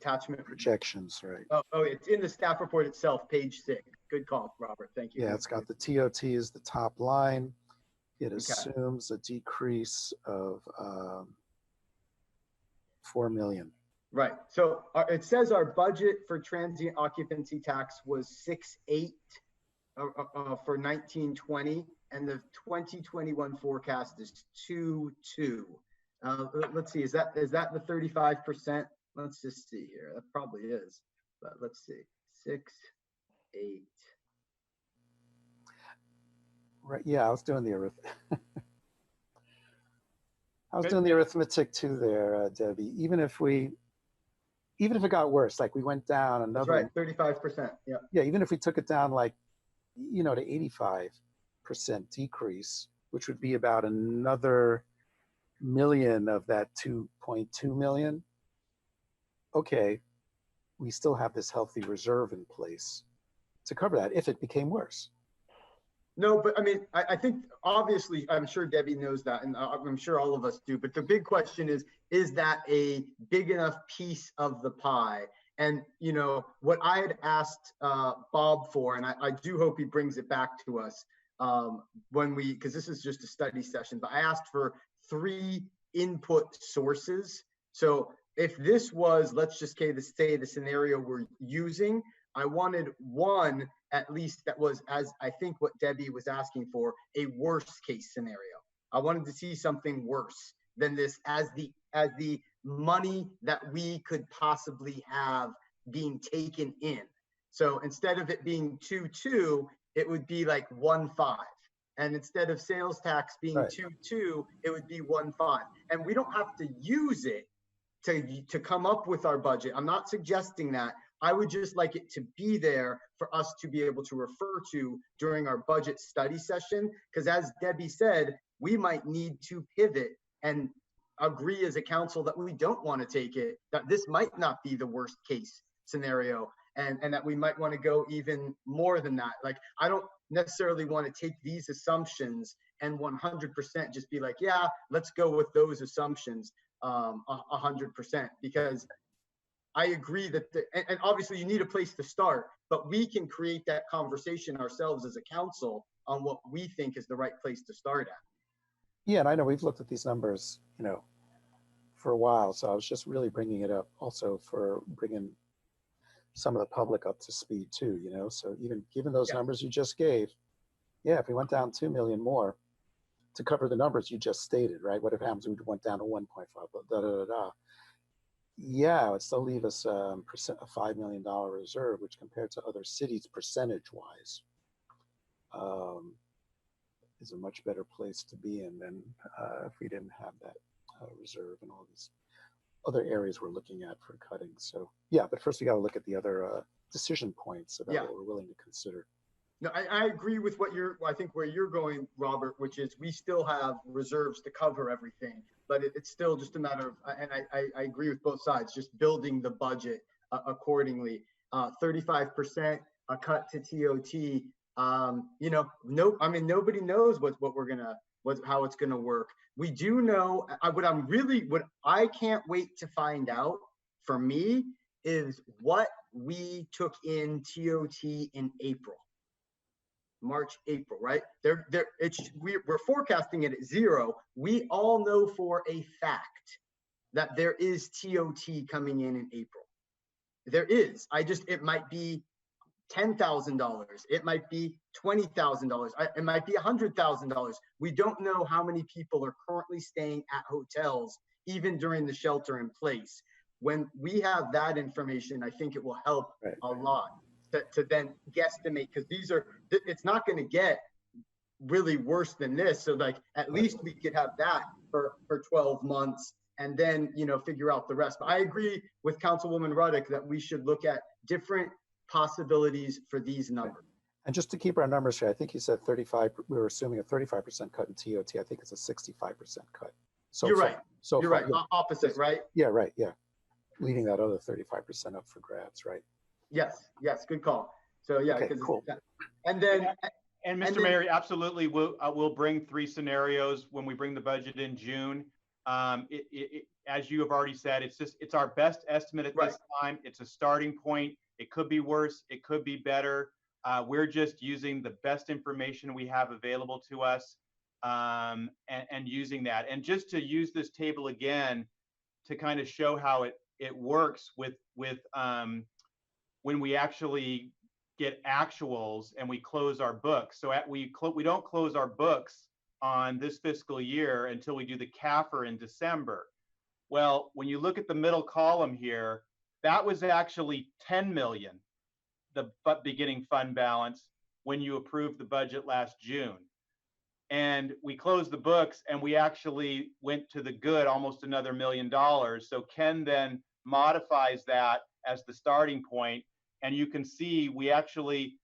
attachment projections, right? Oh, it's in the staff report itself, page 6. Good call, Robert. Thank you. Yeah, it's got the TOT as the top line. It assumes a decrease of 4 million. Right. So it says our budget for transient occupancy tax was 6.8 for 1920, and the 2021 forecast is 2.2. Let's see. Is that the 35%? Let's just see here. That probably is. But let's see. 6.8. Right. Yeah, I was doing the arithmetic too there, Debbie. Even if it got worse, like we went down another. That's right, 35%. Yeah. Yeah, even if we took it down like, to 85% decrease, which would be about another million of that 2.2 million. Okay, we still have this healthy reserve in place to cover that if it became worse. No, but I mean, I think obviously, I'm sure Debbie knows that, and I'm sure all of us do. But the big question is that a big enough piece of the pie? And, what I had asked Bob for, and I do hope he brings it back to us because this is just a study session, but I asked for 3 input sources. So if this was, let's just say the scenario we're using, I wanted one at least that was, as I think what Debbie was asking for, a worst case scenario. I wanted to see something worse than this as the money that we could possibly have being taken in. So instead of it being 2.2, it would be like 1.5. And instead of sales tax being 2.2, it would be 1.5. And we don't have to use it to come up with our budget. I'm not suggesting that. I would just like it to be there for us to be able to refer to during our budget study session. Because as Debbie said, we might need to pivot and agree as a council that we don't want to take it, that this might not be the worst case scenario, and that we might want to go even more than that. Like, I don't necessarily want to take these assumptions and 100% just be like, yeah, let's go with those assumptions 100%, because I agree that, and obviously you need a place to start, but we can create that conversation ourselves as a council on what we think is the right place to start at. Yeah, and I know we've looked at these numbers, for a while. So I was just really bringing it up also for bringing some of the public up to speed too, So even given those numbers you just gave, yeah, if we went down 2 million more to cover the numbers you just stated, right? What if happens we went down to 1.5, Yeah, it would still leave us a $5 million reserve, which compared to other cities percentage-wise is a much better place to be in than if we didn't have that reserve and all these other areas we're looking at for cutting. So yeah, but first we got to look at the other decision points about what we're willing to consider. No, I agree with I think where you're going, Robert, which is we still have reserves to cover everything, but it's still just a matter of, and I agree with both sides, just building the budget accordingly. 35% a cut to TOT. Nobody knows how it's gonna work. We do know what I can't wait to find out for me is what we took in TOT in April. March, April, right? We're forecasting it at 0. We all know for a fact that there is TOT coming in April. There is. It might be $10,000. It might be $20,000. It might be $100,000. We don't know how many people are currently staying at hotels, even during the shelter in place. When we have that information, I think it will help a lot. To then guesstimate, because it's not going to get really worse than this. So like at least we could have that for 12 months and then figure out the rest. But I agree with Councilwoman Ruddick that we should look at different possibilities for these numbers. And just to keep our numbers straight, I think you said 35. We were assuming a 35% cut in TOT. I think it's a 65% cut. So you're far. right. So you're far, right. Opposite, right? Yeah, right. Yeah, leaving that other 35% up for grabs, right? Yes, good call. So yeah, Okay, because cool. And then and Mr. Mayor, absolutely, we'll bring 3 scenarios when we bring the budget in June. As you have already said, it's our best estimate at this time. It's a starting point. It could be worse. It could be better. We're just using the best information we have available to us, and using that. And just to use this table again to kind of show how it works with when we actually get actuals and we close our books. So we don't close our books on this fiscal year until we do the CAFR in December. Well, when you look at the middle column here, that was actually 10 million, the beginning fund balance, when you approved the budget last June. And we closed the books and we actually went to the good, almost another $1 million. So Ken then modifies that as the starting point. And you can see we actually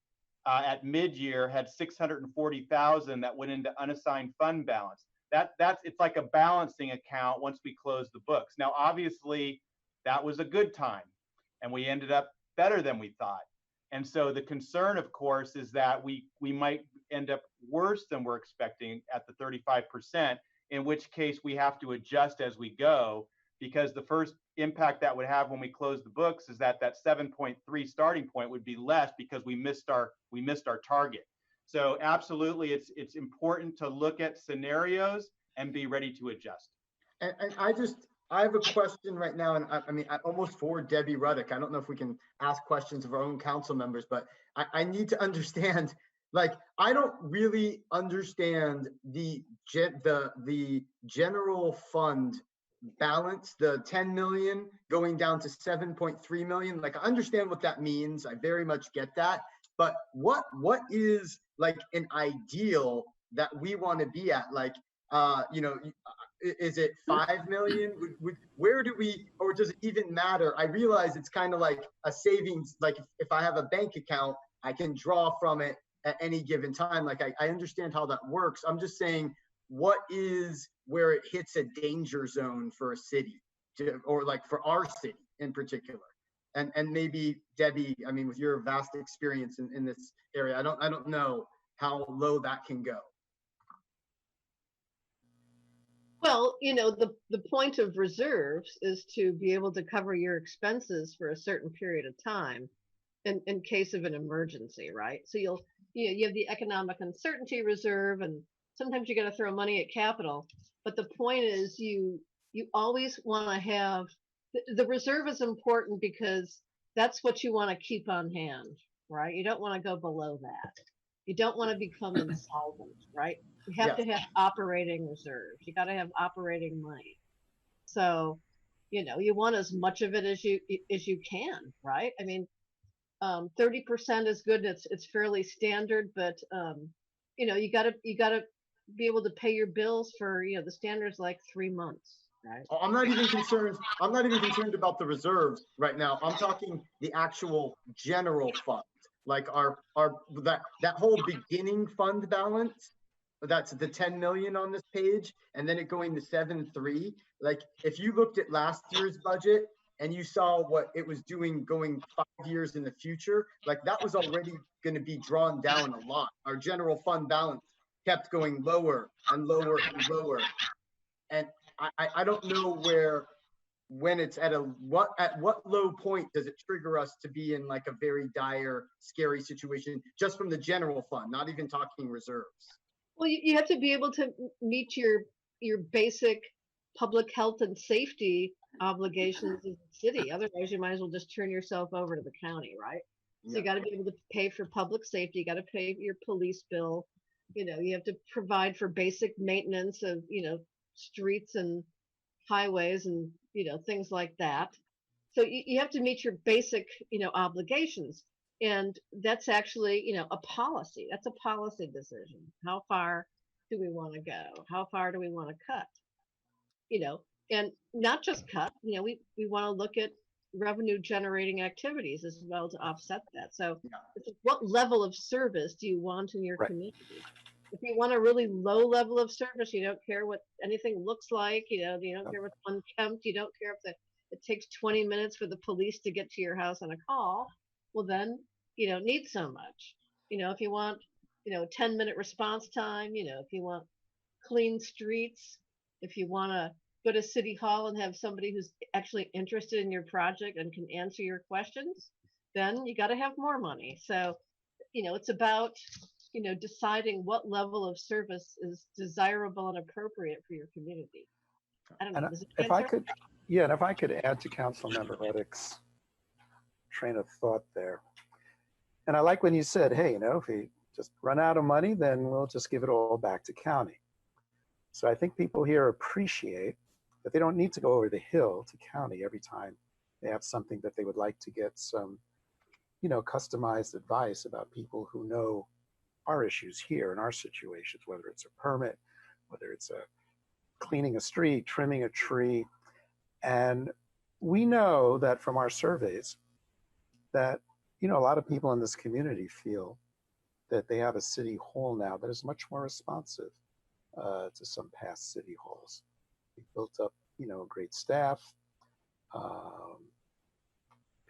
at mid-year had 640,000 that went into unassigned fund balance. It's like a balancing account once we close the books. Now, obviously, that was a good time, and we ended up better than we thought. And so the concern, of course, is that we might end up worse than we're expecting at the 35%, in which case we have to adjust as we go, because the first impact that would have when we close the books is that 7.3 starting point would be less because we missed our target. So absolutely, it's important to look at scenarios and be ready to adjust. And I have a question right now, and I mean, almost for Debbie Ruddock. I don't know if we can ask questions of our own council members, but I need to understand. Like, I don't really understand the general fund balance, the 10 million going down to 7.3 million. Like, I understand what that means. I very much get that. But what is like an ideal that we want to be at? Like, is it 5 million? Where do we, or does it even matter? I realize it's kind of like a savings. Like, if I have a bank account, I can draw from it at any given time. Like, I understand how that works. I'm just saying, what is where it hits a danger zone for a city, or like for our city in particular? And maybe Debbie, I mean, with your vast experience in this area, I don't know how low that can go. Well, the point of reserves is to be able to cover your expenses for a certain period of time in case of an emergency, right? So you have the economic uncertainty reserve, and sometimes you got to throw money at capital. But the point is you always want to have the reserve is important because that's what you want to keep on hand, right? You don't want to go below that. You don't want to become insolvent, right? You have to have operating reserves. You got to have operating money. So, you want as much of it as you can, right? I mean, 30% is good. It's fairly standard, but you got to be able to pay your bills for the standards like 3 months. Right. I'm not even concerned about the reserves right now. I'm talking the actual general fund, like that whole beginning fund balance. That's the 10 million on this page, and then it going to 7.3. Like, if you looked at last year's budget and you saw what it was doing going 5 years in the future, like, that was already going to be drawn down a lot. Our general fund balance kept going lower and lower and lower, and I don't know when it's at what low point does it trigger us to be in like a very dire, scary situation, just from the general fund, not even talking reserves. Well, you have to be able to meet your basic public health and safety obligations as a city. Otherwise, you might as well just turn yourself over to the county, right? So you got to be able to pay for public safety. You got to pay your police bill. You have to provide for basic maintenance of streets and highways and things like that. So you have to meet your basic obligations, and that's actually a policy. That's a policy decision. How far do we want to go? How far do we want to cut? And not just cut. We want to look at revenue generating activities as well to offset that. So what level of service do you want in your community? If you want a really low level of service, you don't care what anything looks like, you don't care what's unkempt, you don't care if it takes 20 minutes for the police to get to your house on a call, well then need so much. If you want, 10-minute response time, if you want clean streets, if you want to go to City Hall and have somebody who's actually interested in your project and can answer your questions, then you got to have more money. So, it's about, deciding what level of service is desirable and appropriate for your community. I don't know. And Does it if I answer? could, yeah, and if I could add to Councilmember Reddick's train of thought there. And I like when you said, hey, if we just run out of money, then we'll just give it all back to county. So I think people here appreciate that they don't need to go over the hill to county every time they have something that they would like to get some, customized advice about people who know our issues here and our situations, whether it's a permit, whether it's cleaning a street, trimming a tree. And we know that from our surveys that, a lot of people in this community feel that they have a city hall now that is much more responsive to some past city halls. We built up, a great staff.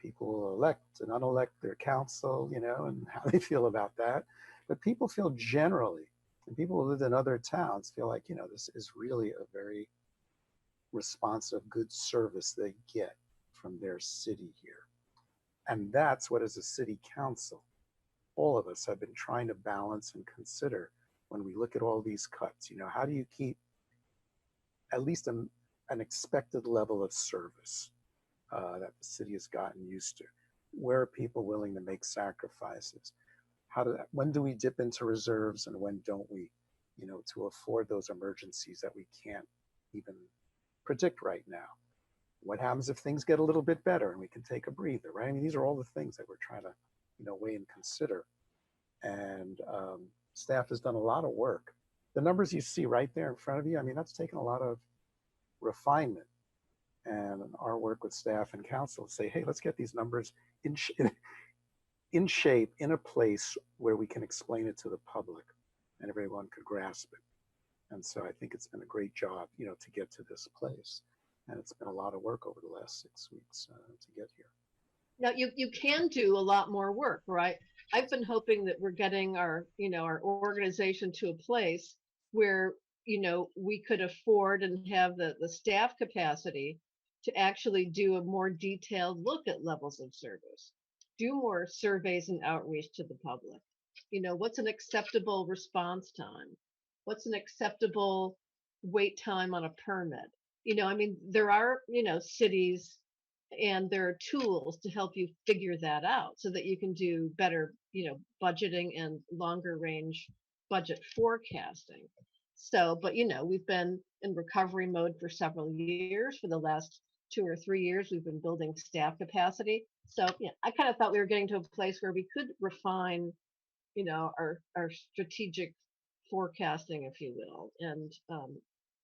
People will elect and unelect their council, and how they feel about that. But people feel generally, and people who live in other towns feel like, this is really a very responsive, good service they get from their city here. And that's what, as a city council, all of us have been trying to balance and consider when we look at all these cuts. How do you keep at least an expected level of service that the city has gotten used to? Where are people willing to make sacrifices? When do we dip into reserves and when don't we, to afford those emergencies that we can't even predict right now? What happens if things get a little bit better and we can take a breather, right? I mean, these are all the things that we're trying to, weigh and consider. And staff has done a lot of work. The numbers you see right there in front of you, I mean, that's taken a lot of refinement. And our work with staff and council say, hey, let's get these numbers in shape, in a place where we can explain it to the public and everyone could grasp it. And so I think it's been a great job, to get to this place. And it's been a lot of work over the last 6 weeks to get here. Now you can do a lot more work, right? I've been hoping that we're getting our organization to a place where, we could afford and have the staff capacity to actually do a more detailed look at levels of service, do more surveys and outreach to the public. What's an acceptable response time? What's an acceptable wait time on a permit? I mean, there are, cities and there are tools to help you figure that out so that you can do better, budgeting and longer range budget forecasting. So, but we've been in recovery mode for several years. For the last 2 or 3 years, we've been building staff capacity. So, I kind of thought we were getting to a place where we could refine, our strategic forecasting, if you will,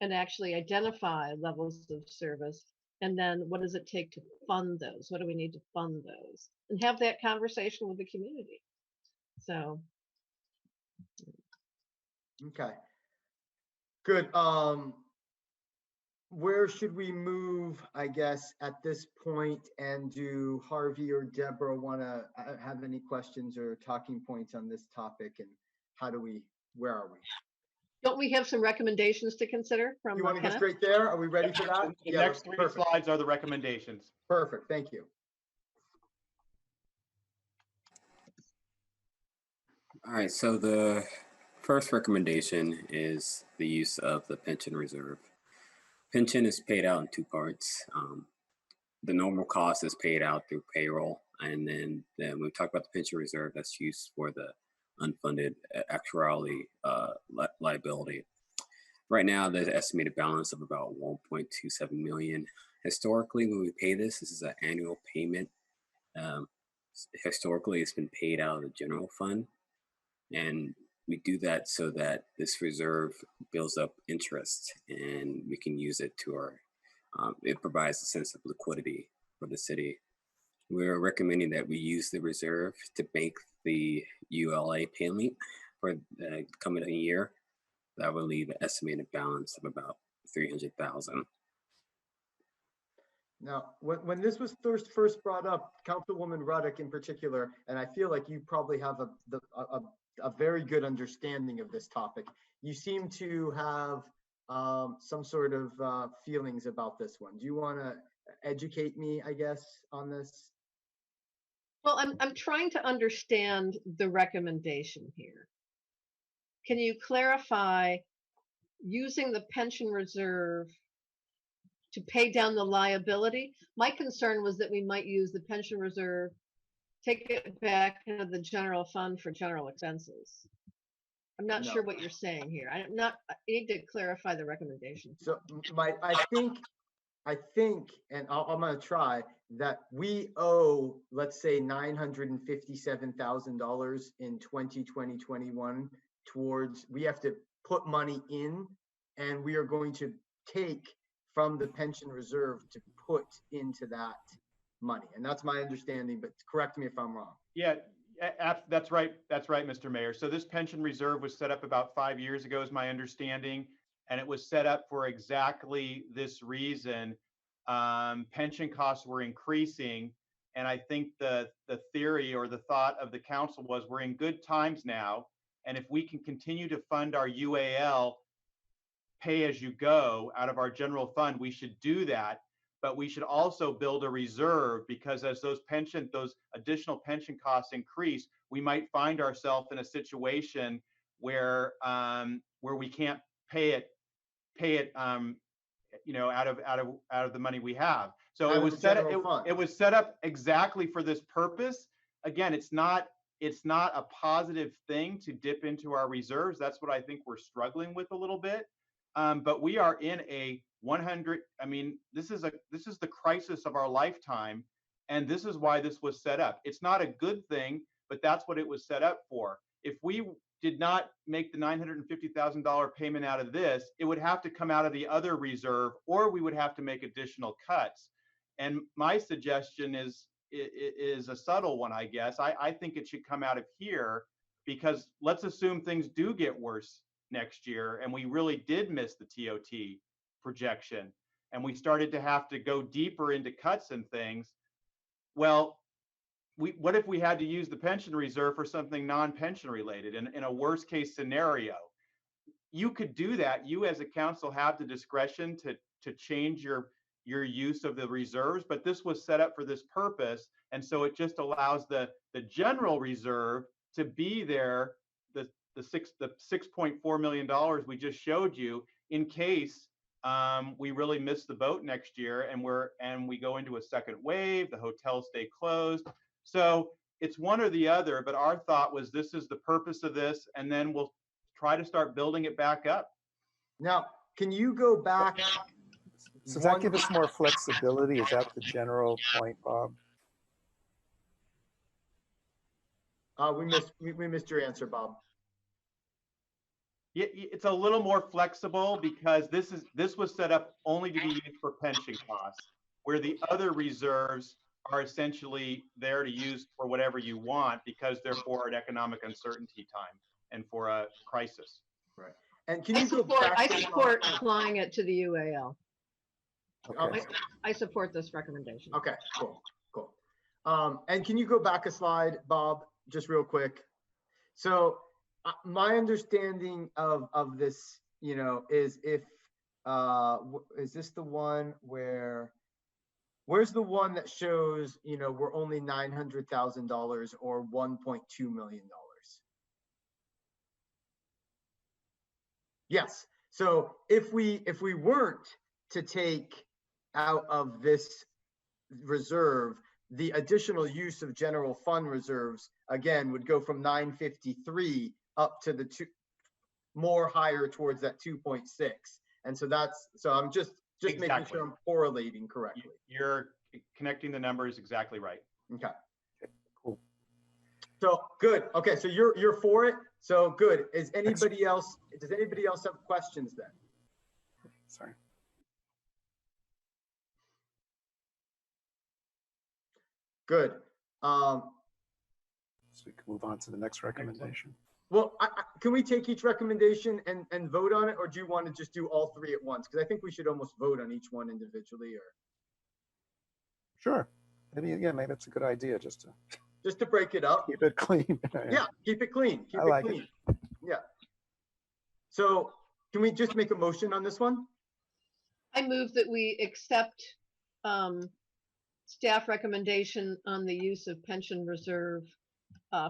and actually identify levels of service. And then what does it take to fund those? What do we need to fund those? And have that conversation with the community. So. Okay. Good. Where should we move, I guess, at this point? And do Harvey or Deborah want to have any questions or talking points on this topic? And where are we? Don't we have some recommendations to consider from You want to get Kenneth? straight there? Are we ready for that? The next three slides are the recommendations. Perfect. Thank you. All right, so the first recommendation is the use of the pension reserve. Pension is paid out in two parts. The normal cost is paid out through payroll, and then when we talk about the pension reserve, that's used for the unfunded actuarially liability. Right now, there's an estimated balance of about 1.27 million. Historically, when we pay this is an annual payment. Historically, it's been paid out of the general fund, and we do that so that this reserve builds up interest, and we can use it to our. It provides a sense of liquidity for the city. We're recommending that we use the reserve to bank the ULA payment for the coming year. That would leave an estimated balance of about 300,000. Now, when this was first brought up, Councilwoman Ruddock in particular, and I feel like you probably have a very good understanding of this topic. You seem to have some sort of feelings about this one. Do you want to educate me, I guess, on this? Well, I'm trying to understand the recommendation here. Can you clarify using the pension reserve to pay down the liability? My concern was that we might use the pension reserve, take it back into the general fund for general expenses. I'm not No. sure what you're saying here. I need to clarify the recommendation. So I think, and I'm going to try, that we owe, let's say, $957,000 in 2020-21 towards, we have to put money in, and we are going to take from the pension reserve to put into that money. And that's my understanding, but correct me if I'm wrong. Yeah, that's right. That's right, Mr. Mayor. So this pension reserve was set up about 5 years ago, is my understanding. And it was set up for exactly this reason. Pension costs were increasing. And I think the theory or the thought of the council was we're in good times now. And if we can continue to fund our UAL pay as you go out of our general fund, we should do that. But we should also build a reserve, because as those additional pension costs increase, we might find ourselves in a situation where we can't pay it out of the money we have. So it was set up exactly for this purpose. Again, it's not a positive thing to dip into our reserves. That's what I think we're struggling with a little bit. But we are in a 100. I mean, this is the crisis of our lifetime, and this is why this was set up. It's not a good thing, but that's what it was set up for. If we did not make the $950,000 payment out of this, it would have to come out of the other reserve, or we would have to make additional cuts. And my suggestion is a subtle one, I guess. I think it should come out of here, because let's assume things do get worse next year and we really did miss the TOT projection and we started to have to go deeper into cuts and things. Well, what if we had to use the pension reserve for something non-pension related in a worst case scenario? You could do that. You as a council have the discretion to change your use of the reserves, but this was set up for this purpose. And so it just allows the general reserve to be there, the $6.4 million we just showed you, in case we really miss the boat next year and we go into a second wave, the hotels stay closed. So it's one or the other, but our thought was this is the purpose of this, and then we'll try to start building it back up. Now, can you go back? Does that give us more flexibility? Is that the general point, Bob? We missed your answer, Bob. It's a little more flexible because this was set up only to be used for pension costs, where the other reserves are essentially there to use for whatever you want, because they're for an economic uncertainty time and for a crisis. Right. And can you I support applying it to the UAL. Okay. I support this recommendation. Okay, cool. And can you go back a slide, Bob, just real quick? So my understanding of this, is if is this the one where's the one that shows, we're only $900,000 or $1.2 million? Yes. So if we weren't to take out of this reserve, the additional use of general fund reserves again would go from 953 up to the more higher towards that 2.6. And so I'm just exactly. Making sure I'm correlating correctly. You're connecting the numbers exactly right. Okay. Cool. So good. Okay, so you're for it. So good. Does anybody else have questions then? Sorry. Good. So we can move on to the next recommendation. Well, can we take each recommendation and vote on it, or do you want to just do all three at once? Because I think we should almost vote on each one individually. Sure. Maybe, yeah, maybe it's a good idea just to break it up. keep it clean. Yeah, keep it clean. Keep I it like clean. Yeah. So can we just make a motion on this one? I move that we accept staff recommendation on the use of pension reserve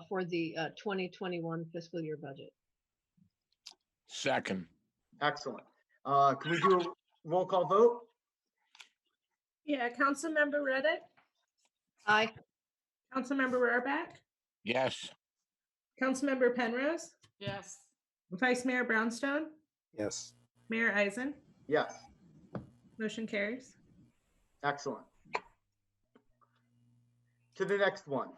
for the 2021 fiscal year budget. Second. Excellent. Can we do a roll call vote? Yeah, Councilmember Reddick, Aye. Councilmember Rohrbach, Yes. Councilmember Penrose, Yes. Vice Mayor Brownstone, Yes. Mayor Eisen. Yes. Motion carries. Excellent. To the next one.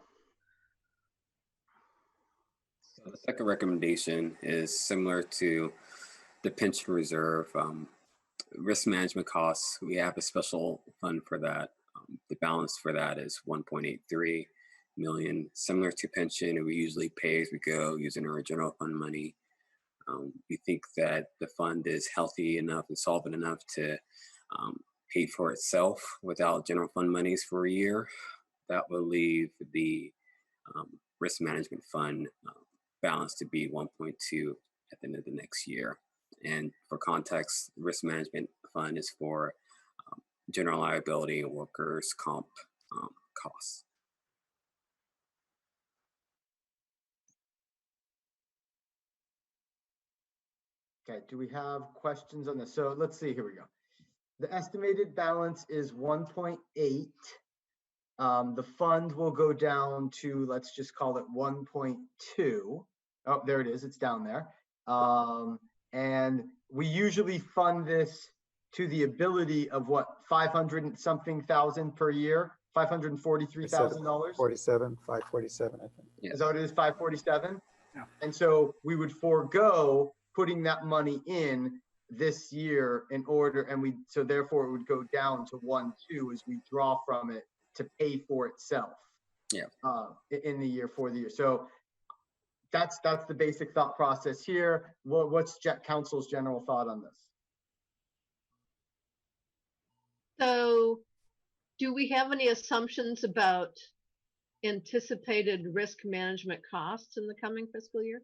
So the second recommendation is similar to the pension reserve. Risk management costs, we have a special fund for that. The balance for that is 1.83 million. Similar to pension, we usually pay as we go using our general fund money. We think that the fund is healthy enough and solvent enough to pay for itself without general fund monies for a year. That will leave the risk management fund balance to be 1.2 at the end of the next year. And for context, the risk management fund is for general liability and workers' comp costs. Okay, do we have questions on this? So let's see, here we go. The estimated balance is 1.8. The fund will go down to, let's just call it 1.2. Oh, there it is, it's down there. And we usually fund this to the ability of what, 500 and something thousand per year, $543,000? 547, I think. Is that what it is, 547? Yeah. And so we would forego putting that money in this year in order, and so therefore it would go down to 1.2 as we draw from it to pay for itself. Yeah. In the year for the year. So that's the basic thought process here. What's council's general thought on this? So do we have any assumptions about anticipated risk management costs in the coming fiscal year?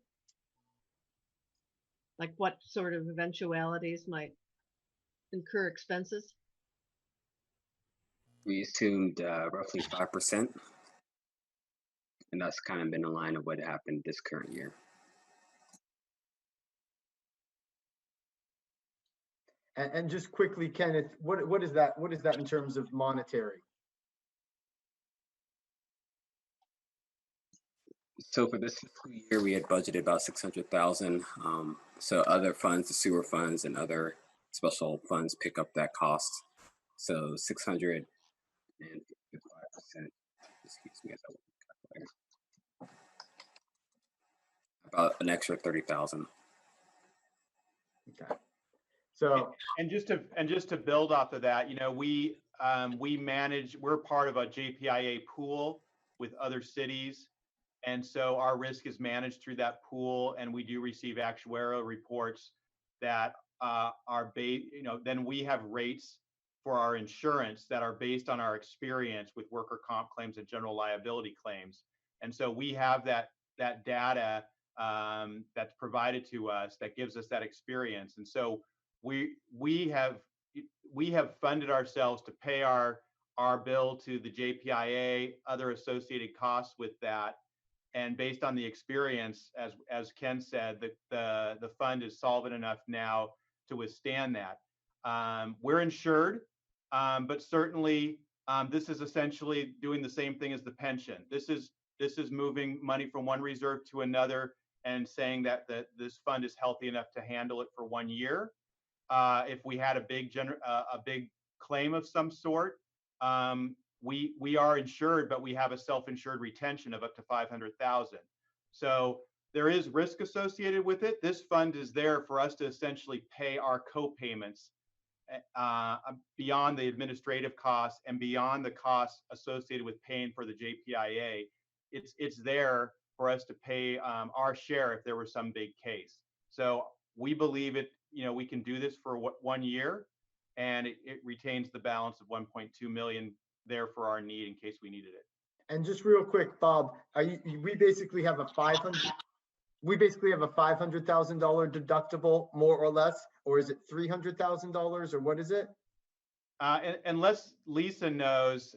Like what sort of eventualities might incur expenses? We assumed roughly 5%, and that's kind of been in line of what happened this current year. And just quickly, Kenneth, what is that? What is that in terms of monetary? So for this fiscal year, we had budgeted about 600,000. So other funds, the sewer funds and other special funds pick up that cost. So 600 and 55%, excuse me, about an extra 30,000. Okay. So and just to build off of that, we're part of a JPIA pool with other cities. And so our risk is managed through that pool, and we do receive actuarial reports that are based, then we have rates for our insurance that are based on our experience with worker comp claims and general liability claims. And so we have that data that's provided to us that gives us that experience. And so we have funded ourselves to pay our bill to the JPIA, other associated costs with that. And based on the experience, as Ken said, the fund is solvent enough now to withstand that. We're insured, but certainly this is essentially doing the same thing as the pension. This is moving money from one reserve to another and saying that this fund is healthy enough to handle it for 1 year. If we had a big claim of some sort, we are insured, but we have a self-insured retention of up to 500,000. So there is risk associated with it. This fund is there for us to essentially pay our co-payments beyond the administrative costs and beyond the costs associated with paying for the JPIA. It's there for us to pay our share if there was some big case. So we believe we can do this for 1 year, and it retains the balance of 1.2 million there for our need in case we needed it. And just real quick, Bob, we basically have a $500,000 deductible, more or less, or is it $300,000, or what is it? Unless Lisa knows,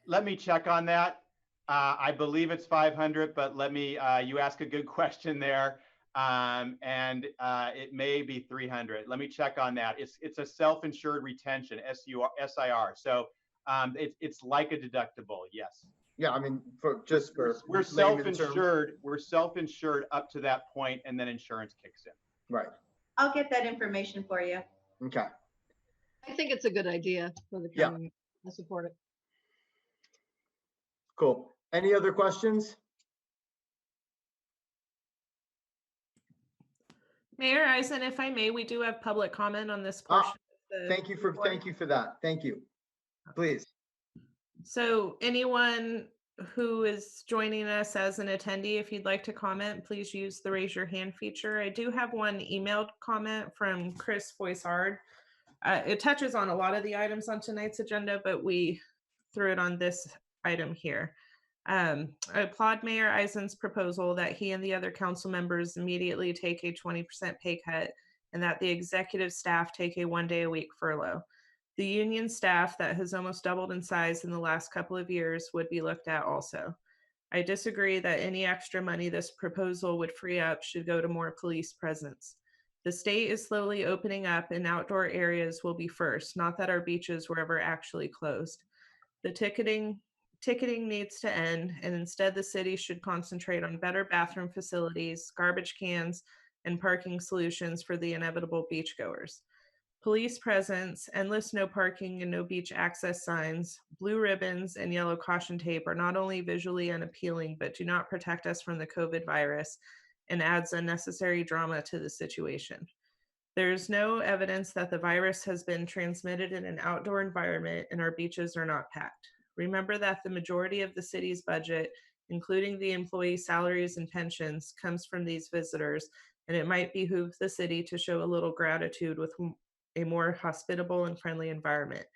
let me check on that. I believe it's 500, but let me, you ask a good question there. It may be 300. Let me check on that. It's a self-insured retention, SIR. So it's like a deductible, yes. Yeah, I mean, we're self-insured. We're self-insured up to that point, and then insurance kicks in. Right. I'll get that information for you. Okay. I think it's a good idea for the county. I support it. Cool. Any other questions? Mayor Eisen, if I may, we do have public comment on this portion. Thank you for that. Thank you. Please. So anyone who is joining us as an attendee, if you'd like to comment, please use the raise your hand feature. I do have one emailed comment from Chris Foisard. It touches on a lot of the items on tonight's agenda, but we threw it on this item here. I applaud Mayor Eisen's proposal that he and the other council members immediately take a 20% pay cut and that the executive staff take a 1 day a week furlough. The union staff that has almost doubled in size in the last couple of years would be looked at also. I disagree that any extra money this proposal would free up should go to more police presence. The state is slowly opening up and outdoor areas will be first, not that our beaches were ever actually closed. The ticketing needs to end, and instead the city should concentrate on better bathroom facilities, garbage cans, and parking solutions for the inevitable beachgoers. Police presence, endless no parking and no beach access signs, blue ribbons, and yellow caution tape are not only visually unappealing, but do not protect us from the COVID virus and adds unnecessary drama to the situation. There is no evidence that the virus has been transmitted in an outdoor environment and our beaches are not packed. Remember that the majority of the city's budget, including the employee salaries and pensions, comes from these visitors, and it might behoove the city to show a little gratitude with a more hospitable and friendly environment,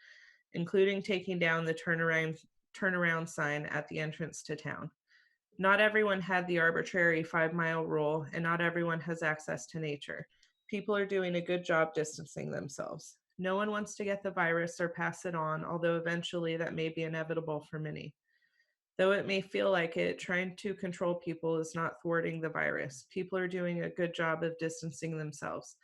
including taking down the turnaround sign at the entrance to town. Not everyone had the arbitrary 5-mile rule, and not everyone has access to nature. People are doing a good job distancing themselves. No one wants to get the virus or pass it on, although eventually that may be inevitable for many. Though it may feel like it, trying to control people is not thwarting the virus. People are doing a good job of distancing themselves.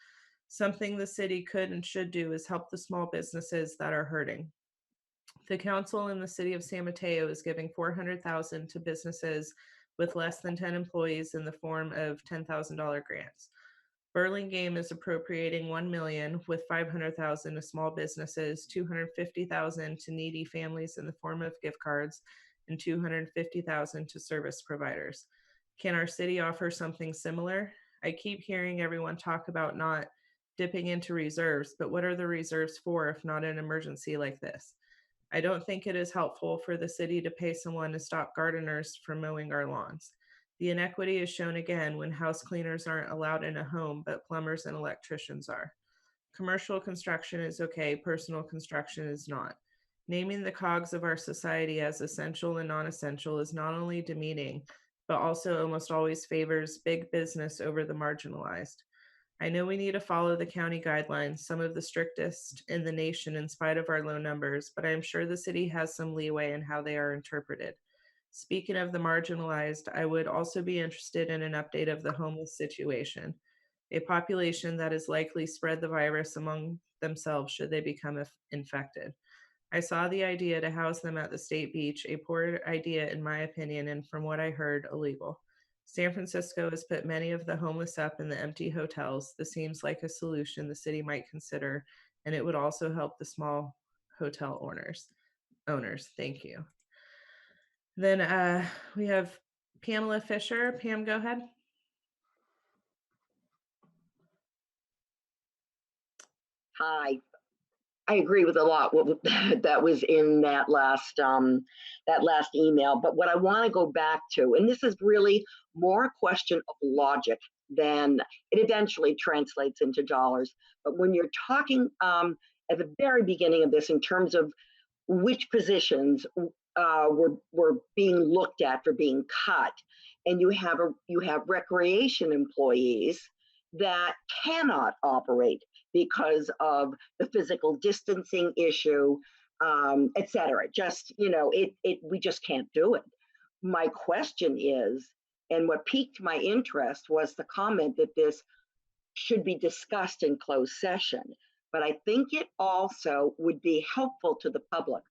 Something the city could and should do is help the small businesses that are hurting. The council in the city of San Mateo is giving $400,000 to businesses with less than 10 employees in the form of $10,000 grants. Burlingame is appropriating $1 million with $500,000 to small businesses, $250,000 to needy families in the form of gift cards, and $250,000 to service providers. Can our city offer something similar? I keep hearing everyone talk about not dipping into reserves, but what are the reserves for if not an emergency like this? I don't think it is helpful for the city to pay someone to stop gardeners from mowing our lawns. The inequity is shown again when house cleaners aren't allowed in a home, but plumbers and electricians are. Commercial construction is okay, personal construction is not. Naming the cogs of our society as essential and non-essential is not only demeaning, but also almost always favors big business over the marginalized. I know we need to follow the county guidelines, some of the strictest in the nation in spite of our low numbers, but I'm sure the city has some leeway in how they are interpreted. Speaking of the marginalized, I would also be interested in an update of the homeless situation, a population that is likely spread the virus among themselves should they become infected. I saw the idea to house them at the state beach, a poor idea in my opinion, and from what I heard, illegal. San Francisco has put many of the homeless up in the empty hotels. This seems like a solution the city might consider, and it would also help the small hotel owners. Thank you. Then we have Pamela Fisher. Pam, go ahead. Hi. I agree with a lot that was in that last email. But what I want to go back to, and this is really more a question of logic than it eventually translates into dollars. But when you're talking at the very beginning of this in terms of which positions were being looked at for being cut, and you have recreation employees that cannot operate because of the physical distancing issue, et cetera. Just, we just can't do it. My question is, and what piqued my interest was the comment that this should be discussed in closed session. But I think it also would be helpful to the public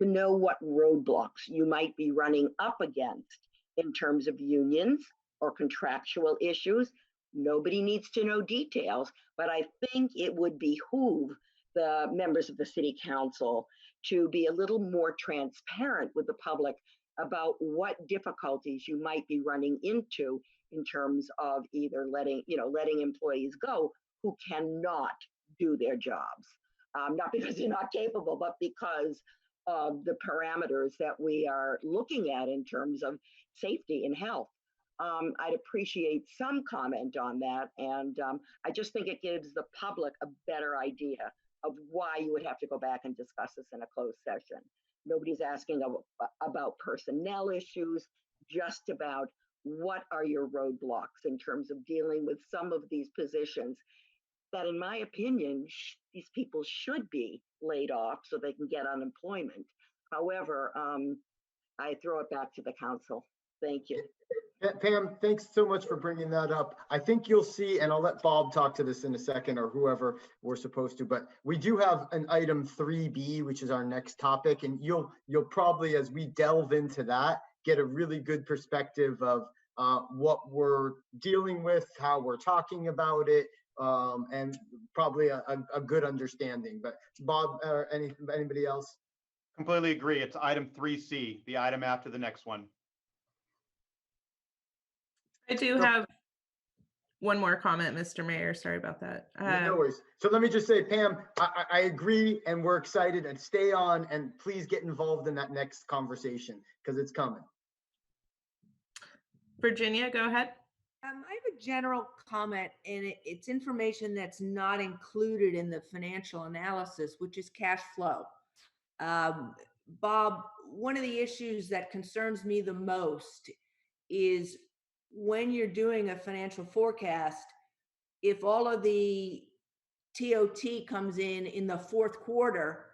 to know what roadblocks you might be running up against in terms of unions or contractual issues. Nobody needs to know details, but I think it would behoove the members of the City Council to be a little more transparent with the public about what difficulties you might be running into in terms of either letting employees go who cannot do their jobs, not because they're not capable, but because of the parameters that we are looking at in terms of safety and health. I'd appreciate some comment on that, and I just think it gives the public a better idea of why you would have to go back and discuss this in a closed session. Nobody's asking about personnel issues, just about what are your roadblocks in terms of dealing with some of these positions that, in my opinion, these people should be laid off so they can get unemployment. However, I throw it back to the council. Thank you. Pam, thanks so much for bringing that up. I think you'll see, and I'll let Bob talk to this in a second, or whoever we're supposed to, but we do have an item 3B, which is our next topic, and you'll probably, as we delve into that, get a really good perspective of what we're dealing with, how we're talking about it, and probably a good understanding. But Bob, or anybody else? Completely agree. It's item 3C, the item after the next one. I do have one more comment, Mr. Mayor. Sorry about that. No worries. So let me just say, Pam, I agree, and we're excited, and stay on, and please get involved in that next conversation because it's coming. Virginia, go ahead. I have a general comment, and it's information that's not included in the financial analysis, which is cash flow. Bob, one of the issues that concerns me the most is when you're doing a financial forecast, if all of the TOT comes in the fourth quarter,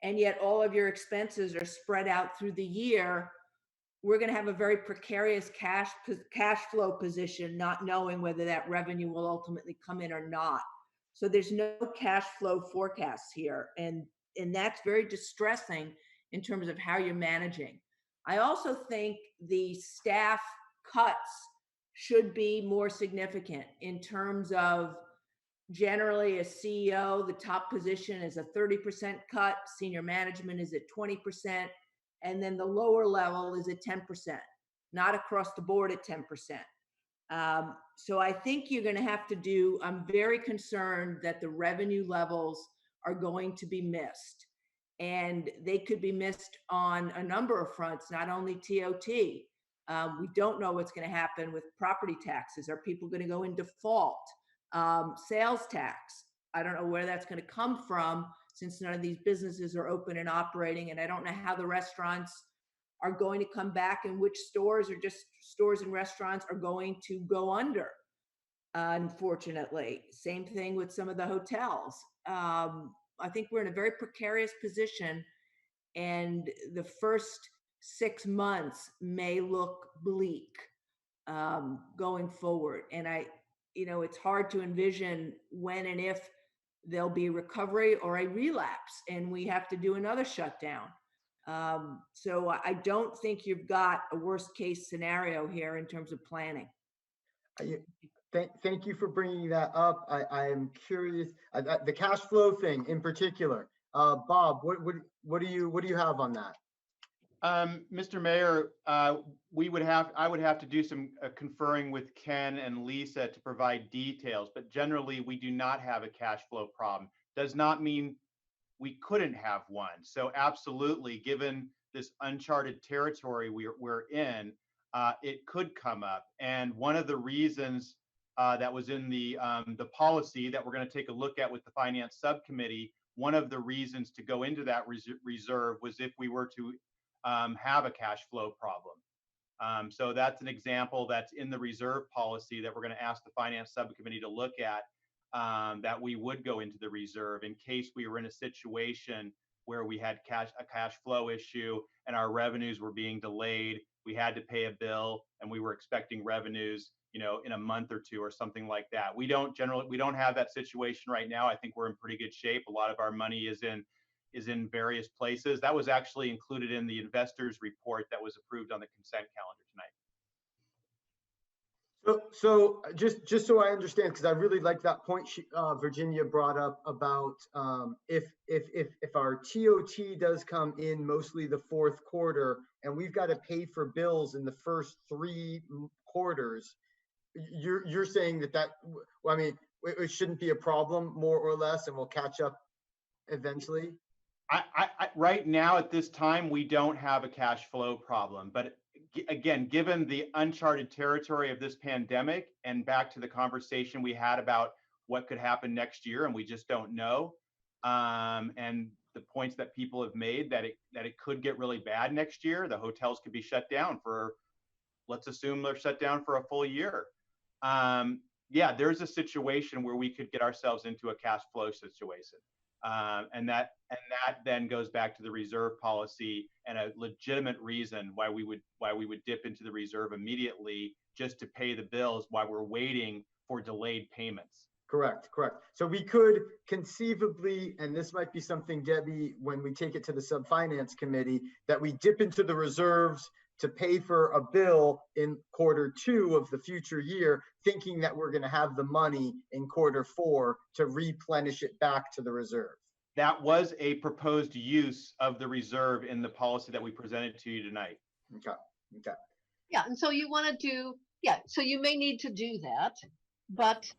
and yet all of your expenses are spread out through the year, we're going to have a very precarious cash flow position, not knowing whether that revenue will ultimately come in or not. So there's no cash flow forecasts here, and that's very distressing in terms of how you're managing. I also think the staff cuts should be more significant in terms of generally a CEO, the top position is a 30% cut, senior management is at 20%, and then the lower level is at 10%, not across the board at 10%. So I think you're going to have to do, I'm very concerned that the revenue levels are going to be missed. And they could be missed on a number of fronts, not only TOT. We don't know what's going to happen with property taxes. Are people going to go in default? Sales tax. I don't know where that's going to come from since none of these businesses are open and operating. And I don't know how the restaurants are going to come back and which stores or just stores and restaurants are going to go under, unfortunately. Same thing with some of the hotels. I think we're in a very precarious position, and the first 6 months may look bleak going forward. And it's hard to envision when and if there'll be recovery or a relapse, and we have to do another shutdown. So I don't think you've got a worst case scenario here in terms of planning. Thank you for bringing that up. I am curious, the cash flow thing in particular. Bob, what do you have on that? Mr. Mayor, I would have to do some conferring with Ken and Lisa to provide details, but generally we do not have a cash flow problem. Does not mean we couldn't have one. So absolutely, given this uncharted territory we're in, it could come up. And one of the reasons that was in the policy that we're going to take a look at with the Finance Subcommittee, one of the reasons to go into that reserve was if we were to have a cash flow problem. So that's an example that's in the reserve policy that we're going to ask the finance subcommittee to look at, that we would go into the reserve in case we were in a situation where we had a cash flow issue and our revenues were being delayed. We had to pay a bill and we were expecting revenues, in a month or two or something like that. We don't have that situation right now. I think we're in pretty good shape. A lot of our money is in various places. That was actually included in the investors report that was approved on the consent calendar tonight. So just so I understand, because I really like that point Virginia brought up about if our TOT does come in mostly the fourth quarter and we've got to pay for bills in the first 3 quarters, you're saying that well, I mean, it shouldn't be a problem more or less, and we'll catch up eventually. I right now at this time we don't have a cash flow problem, but again, given the uncharted territory of this pandemic and back to the conversation we had about what could happen next year, and we just don't know, and the points that people have made that it could get really bad next year. The hotels could be shut down for, let's assume they're shut down for a full year. Yeah, there's a situation where we could get ourselves into a cash flow situation. And that then goes back to the reserve policy and a legitimate reason why we would dip into the reserve immediately just to pay the bills while we're waiting for delayed payments. Correct. So we could conceivably, and this might be something, Debbie, when we take it to the sub-finance committee, that we dip into the reserves to pay for a bill in quarter 2 of the future year, thinking that we're going to have the money in quarter 4 to replenish it back to the reserve. That was a proposed use of the reserve in the policy that we presented to you tonight. Okay. Yeah, and so you want to do, so you may need to do that, but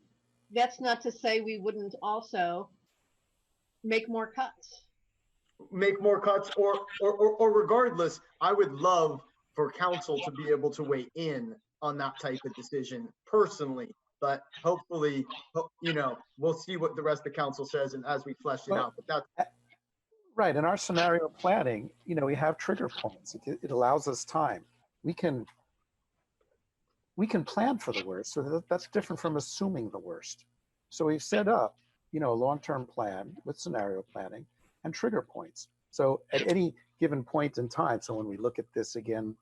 that's not to say we wouldn't also make more cuts. Or regardless, I would love for council to be able to weigh in on that type of decision personally, but hopefully, we'll see what the rest of the council says and as we flesh it out. But that's right. In our scenario planning, we have trigger points. It allows us time. We can plan for the worst. So that's different from assuming the worst. So we've set up, a long-term plan with scenario planning and trigger points. So at any given point in time, so when we look at this again,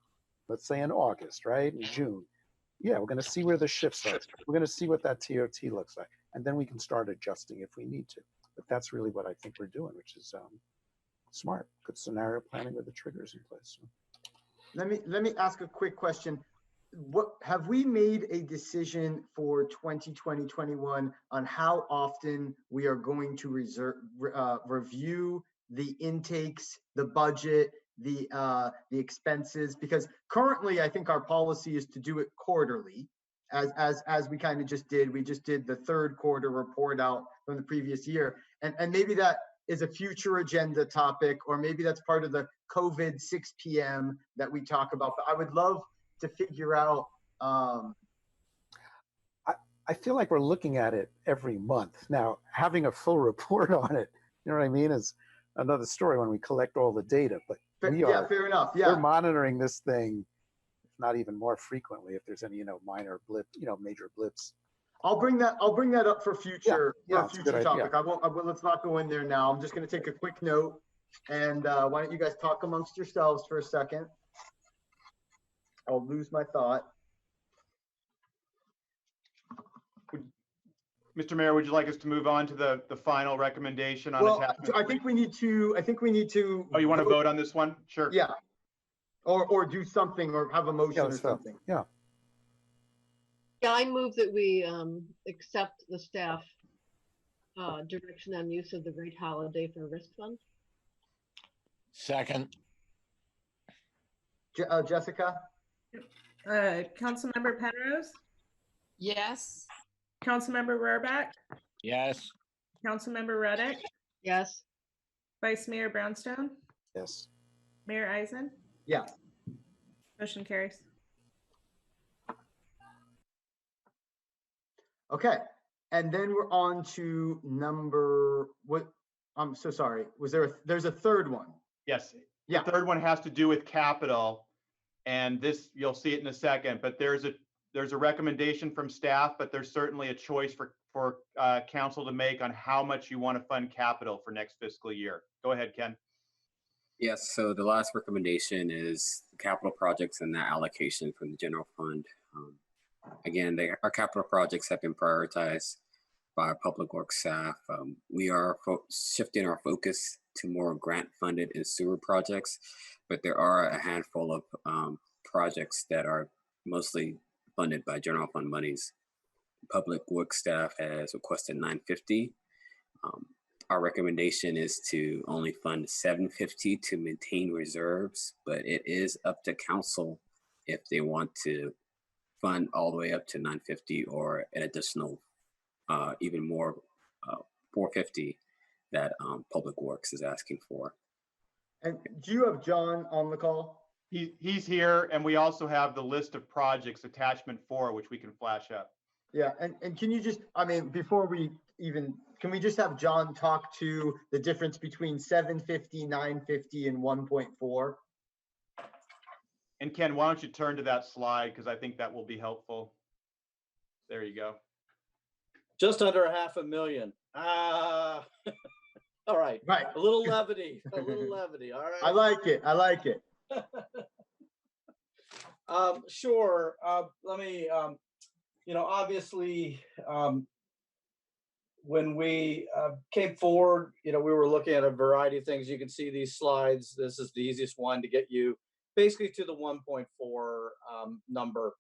let's say in August, right, in June, we're going to see where the shifts are. We're going to see what that TOT looks like, and then we can start adjusting if we need to. But that's really what I think we're doing, which is smart, good scenario planning with the triggers in place. Let me ask a quick question. What have we made a decision for 2020-21 on how often we are going to review the intakes, the budget, the expenses? Because currently I think our policy is to do it quarterly, as we kind of just did. We just did the third quarter report out from the previous year, and maybe that is a future agenda topic, or maybe that's part of the COVID 6 p.m. that we talk about. But I would love to figure out. I feel like we're looking at it every month now. Having a full report on it, you know what I mean, is another story when we collect all the data. But we are, fair enough. Yeah, we're monitoring this thing, if not even more frequently, if there's any minor blip, major blips. I'll bring that up for future future topic. Idea. Let's not go in there now. I'm just going to take a quick note, and why don't you guys talk amongst yourselves for a second? I'll lose my thought. Mr. Mayor, would you like us to move on to the final recommendation on attachment? I think we need to. Oh, you want to vote on this one? Sure. Yeah. Or do something, or have a motion or something. Yeah. Yeah, I move that we accept the staff direction on use of the Great Holiday for Risk Fund. Second. Jessica? Councilmember Penrose? Yes. Councilmember Rohrbach? Yes. Councilmember Reddick? Yes. Vice Mayor Brownstone? Yes. Mayor Eisen? Yeah. Motion carries. Okay, and then we're on to number I'm so sorry. Was there's a third one? Yes. Yeah. The third one has to do with capital, and this, you'll see it in a second, but there's a recommendation from staff, but there's certainly a choice for council to make on how much you want to fund capital for next fiscal year. Go ahead, Ken. Yes, so the last recommendation is capital projects and that allocation from the general fund. Again, our capital projects have been prioritized by our public works staff. We are shifting our focus to more grant funded and sewer projects, but there are a handful of projects that are mostly funded by general fund monies. Public works staff has requested $950. Our recommendation is to only fund $750 to maintain reserves, but it is up to council if they want to fund all the way up to $950 or an additional even more $450 that Public Works is asking for. And do you have John on the call? He's here, and we also have the list of projects, attachment 4, which we can flash up. Yeah, and can you just, I mean, before we even, can we just have John talk to the difference between 750, 950, and 1.4? And Ken, why don't you turn to that slide, because I think that will be helpful. There you go. Just under $500,000. All right. Right. A little levity. A little levity. All right. I like it. I like it. Sure. Let me, obviously, when we came forward, we were looking at a variety of things. You can see these slides. This is the easiest one to get you basically to the 1.4 number.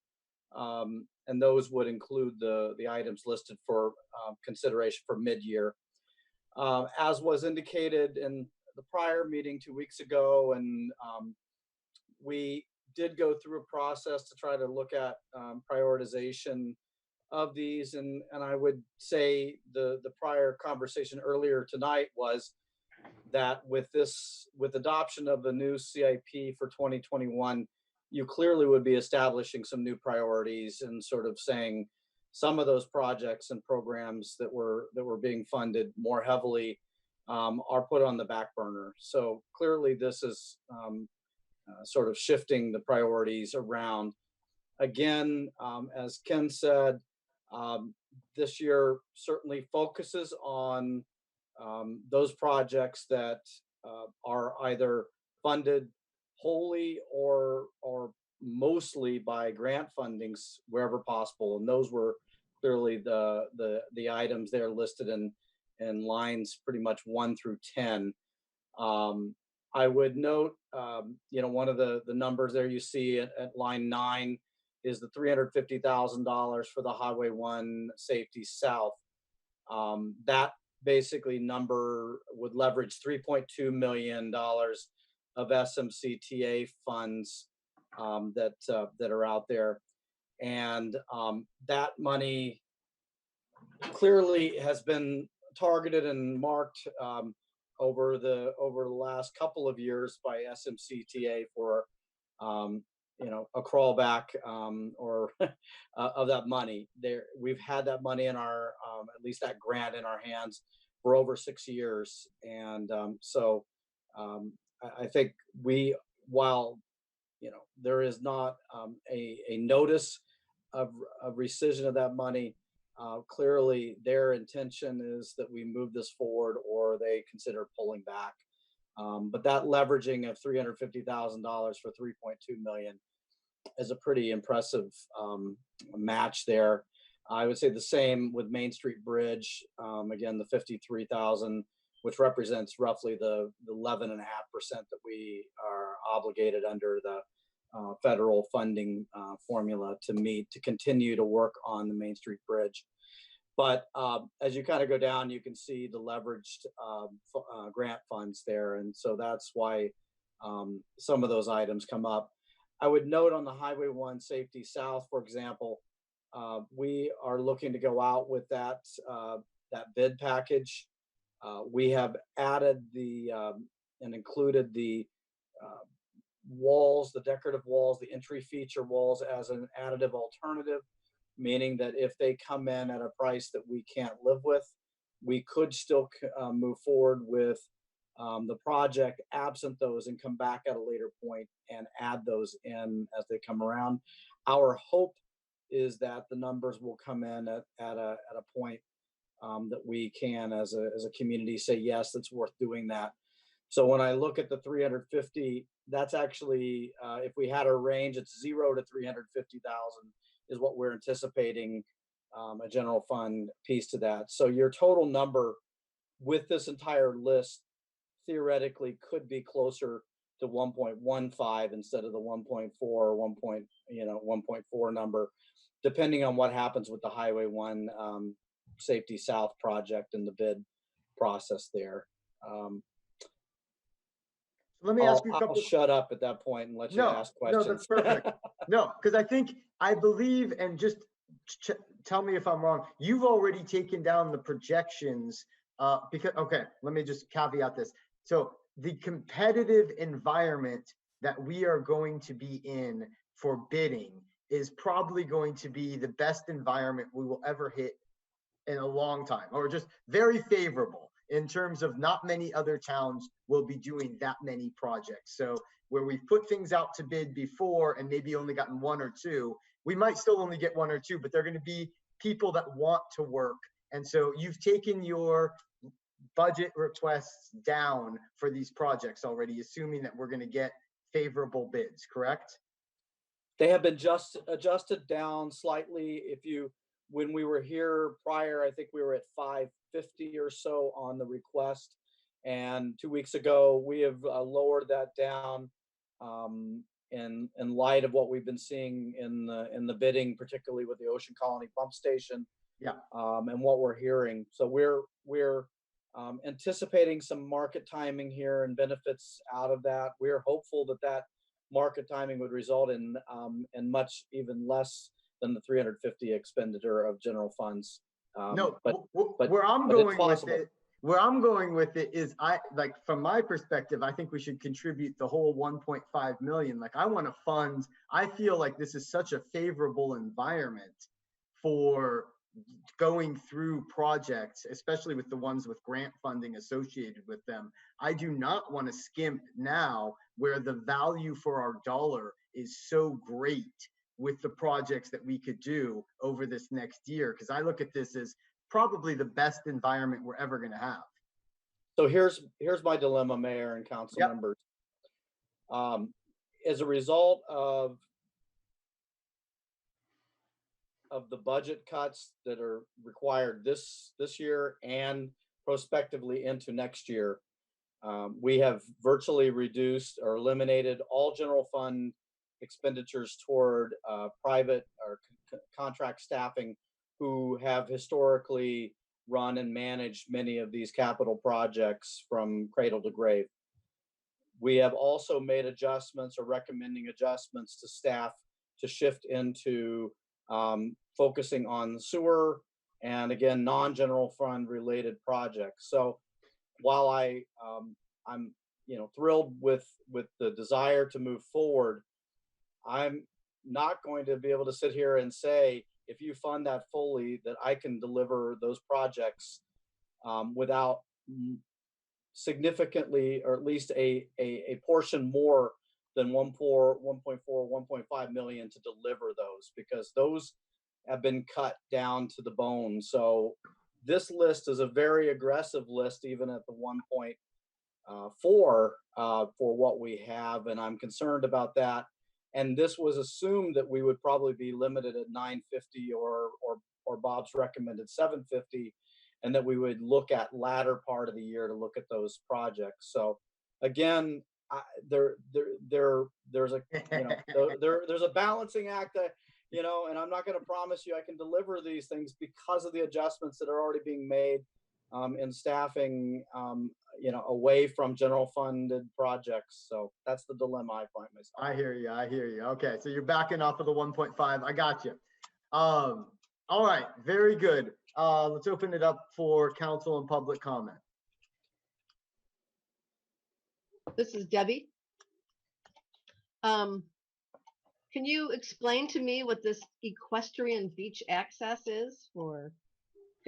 And those would include the items listed for consideration for mid-year. As was indicated in the prior meeting 2 weeks ago, and we did go through a process to try to look at prioritization of these, and I would say the prior conversation earlier tonight was that with adoption of the new CIP for 2021, you clearly would be establishing some new priorities and sort of saying some of those projects and programs that were being funded more heavily are put on the back burner. So clearly this is sort of shifting the priorities around. Again, as Ken said, this year certainly focuses on those projects that are either funded wholly or mostly by grant fundings wherever possible, and those were clearly the items there listed in lines pretty much 1 through 10. I would note, one of the numbers there you see at line 9 is the $350,000 for the Highway 1 Safety South. That basically number would leverage $3.2 million of SMCTA funds that are out there, and that money clearly has been targeted and marked over the last couple of years by SMCTA for a crawlback or of that money. We've had that money in our at least that grant in our hands for over 6 years, and so I think while there is not a notice of rescission of that money, clearly their intention is that we move this forward or they consider pulling back. But that leveraging of $350,000 for $3.2 million is a pretty impressive match there. I would say the same with Main Street Bridge. Again, the $53,000, which represents roughly the 11.5% that we are obligated under the federal funding formula to continue to work on the Main Street Bridge. But as you kind of go down, you can see the leveraged grant funds there. And so that's why some of those items come up. I would note on the Highway 1 Safety South, for example, we are looking to go out with that bid package. We have added and included the walls, the decorative walls, the entry feature walls as an additive alternative, meaning that if they come in at a price that we can't live with, we could still move forward with the project absent those and come back at a later point and add those in as they come around. Our hope is that the numbers will come in at a point that we can, as a community, say, yes, it's worth doing that. So when I look at the 350, that's actually, if we had a range, it's 0 to 350,000 is what we're anticipating, a general fund piece to that. So your total number with this entire list theoretically could be closer to 1.15 instead of the 1.4 or 1.4 number, depending on what happens with the Highway 1 Safety South project and the bid process there. Let me ask you a couple. I'll shut up at that point and let you ask questions. No, that's perfect. No, because I believe, and just tell me if I'm wrong, you've already taken down the projections because, okay, let me just caveat this. So the competitive environment that we are going to be in for bidding is probably going to be the best environment we will ever hit in a long time, or just very favorable in terms of not many other towns will be doing that many projects. So where we've put things out to bid before and maybe only gotten 1 or 2, we might still only get 1 or 2, but they're going to be people that want to work. And so you've taken your budget requests down for these projects already, assuming that we're going to get favorable bids, correct? They have been just adjusted down slightly. When we were here prior, I think we were at 550 or so on the request. And 2 weeks ago, we have lowered that down in light of what we've been seeing in the bidding, particularly with the Ocean Colony pump station. Yeah. And what we're hearing. So we're anticipating some market timing here and benefits out of that. We're hopeful that market timing would result in much even less than the 350 expenditure of general funds. Where I'm going with it is, from my perspective, I think we should contribute the whole 1.5 million. Like, I want to fund, I feel like this is such a favorable environment for going through projects, especially with the ones with grant funding associated with them. I do not want to skimp now where the value for our dollar is so great with the projects that we could do over this next year, because I look at this as probably the best environment we're ever going to have. So here's my dilemma, Mayor and council members. As a result of the budget cuts that are required this year and prospectively into next year, we have virtually reduced or eliminated all general fund expenditures toward private or contract staffing who have historically run and managed many of these capital projects from cradle to grave. We have also made adjustments or recommending adjustments to staff to shift into focusing on sewer and, again, non-general fund related projects. So while I'm thrilled with the desire to move forward, I'm not going to be able to sit here and say, if you fund that fully, that I can deliver those projects without significantly, or at least a portion more than 1.4, 1.5 million to deliver those, because those have been cut down to the bone. So this list is a very aggressive list, even at the 1.4 for what we have, and I'm concerned about that. And this was assumed that we would probably be limited at 950 or Bob's recommended 750, and that we would look at latter part of the year to look at those projects. So again, there's a there's a balancing act, and I'm not going to promise you I can deliver these things because of the adjustments that are already being made in staffing, away from general funded projects. So that's the dilemma I find myself. I hear you. Okay, so you're backing off of the 1.5. I got you. All right, very good. Let's open it up for council and public comment. This is Debbie. Can you explain to me what this equestrian beach access is for?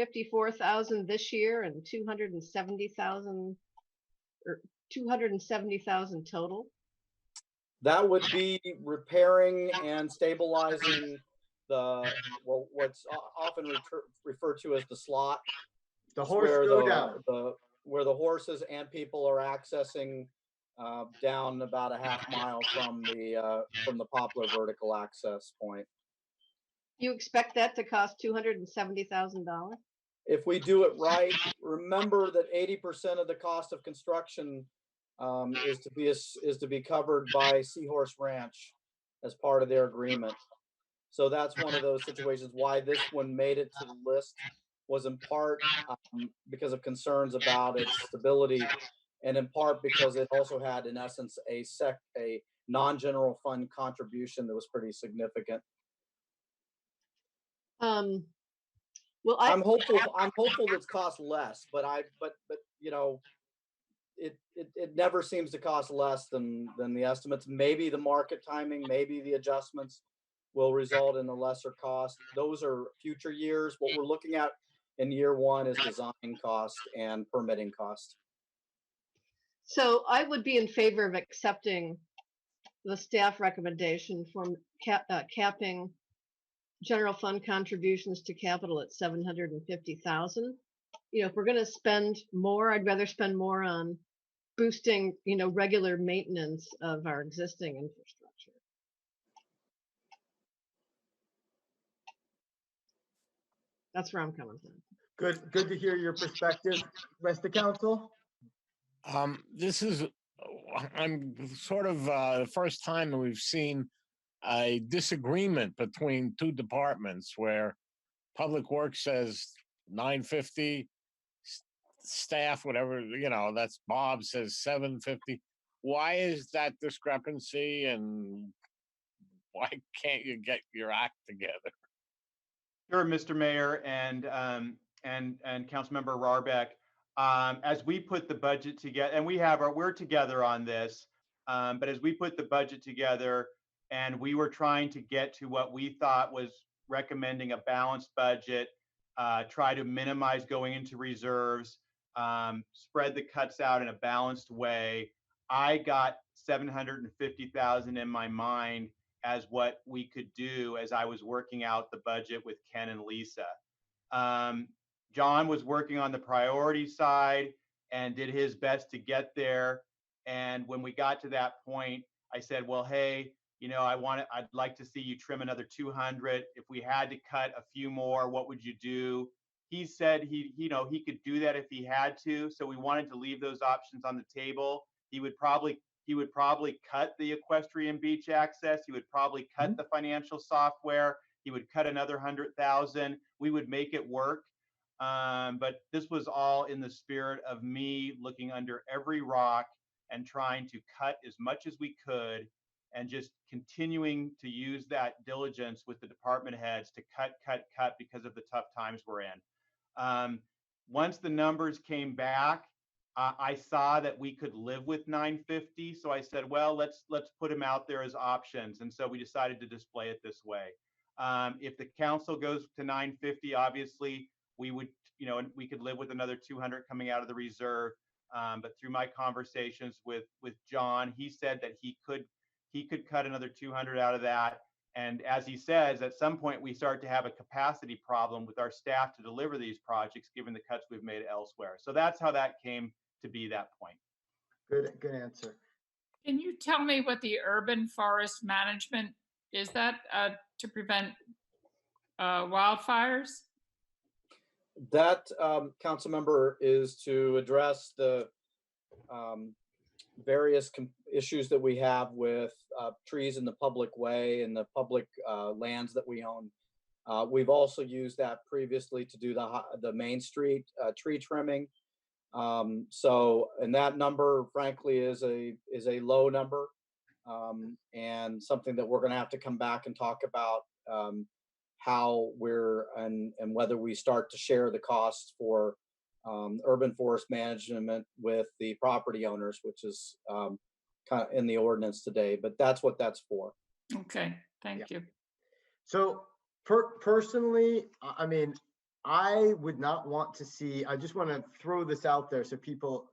54,000 this year and 270,000 or 270,000 total. That would be repairing and stabilizing what's often referred to as the slot. The horse where go down. Where the horses and people are accessing down about a half mile from the Poplar vertical access point. You expect that to cost $270,000? If we do it right, remember that 80% of the cost of construction is to be covered by Seahorse Ranch as part of their agreement. So that's one of those situations why this one made it to the list was in part because of concerns about its stability, and in part because it also had, in essence, a non-general fund contribution that was pretty significant. Well, I'm hopeful that it's cost less, but you know, it never seems to cost less than the estimates. Maybe the market timing, maybe the adjustments will result in a lesser cost. Those are future years. What we're looking at in year one is design cost and permitting cost. So I would be in favor of accepting the staff recommendation for capping general fund contributions to capital at 750,000. You know, if we're going to spend more, I'd rather spend more on boosting, you know, regular maintenance of our existing infrastructure. That's where I'm coming from. Good to hear your perspective. Rest of council. This is, I'm sort of the first time that we've seen a disagreement between two departments where Public Works says 950, staff, whatever, you know, that's Bob says 750. Why is that discrepancy, and why can't you get your act together? Sure, Mr. Mayor and Councilmember Rarbeck. As we put the budget together, and we're together on this, but as we put the budget together and we were trying to get to what we thought was recommending a balanced budget, try to minimize going into reserves, spread the cuts out in a balanced way, I got 750,000 in my mind as what we could do as I was working out the budget with Ken and Lisa. John was working on the priority side and did his best to get there. And when we got to that point, I said, well, hey, you know, I'd like to see you trim another 200. If we had to cut a few more, what would you do? He said he could do that if he had to. So we wanted to leave those options on the table. He would probably cut the equestrian beach access. He would probably cut the financial software. He would cut another 100,000. We would make it work. But this was all in the spirit of me looking under every rock and trying to cut as much as we could and just continuing to use that diligence with the department heads to cut because of the tough times we're in. Once the numbers came back, I saw that we could live with 950. So I said, well, let's put them out there as options. And so we decided to display it this way. If the council goes to 950, obviously we would, you know, we could live with another 200 coming out of the reserve. But through my conversations with John, he said that he could cut another 200 out of that. And as he says, at some point we start to have a capacity problem with our staff to deliver these projects, given the cuts we've made elsewhere. So that's how that came to be that point. Good answer. Can you tell me what the urban forest management is? That to prevent wildfires? That council member is to address the various issues that we have with trees in the public way and the public lands that we own. We've also used that previously to do the Main Street tree trimming. And that number, frankly, is a low number, and something that we're going to have to come back and talk about how and whether we start to share the costs for urban forest management with the property owners, which is kind of in the ordinance today, but that's what that's for. Okay, thank you. So personally, I mean, I would not want to see, I just want to throw this out there so people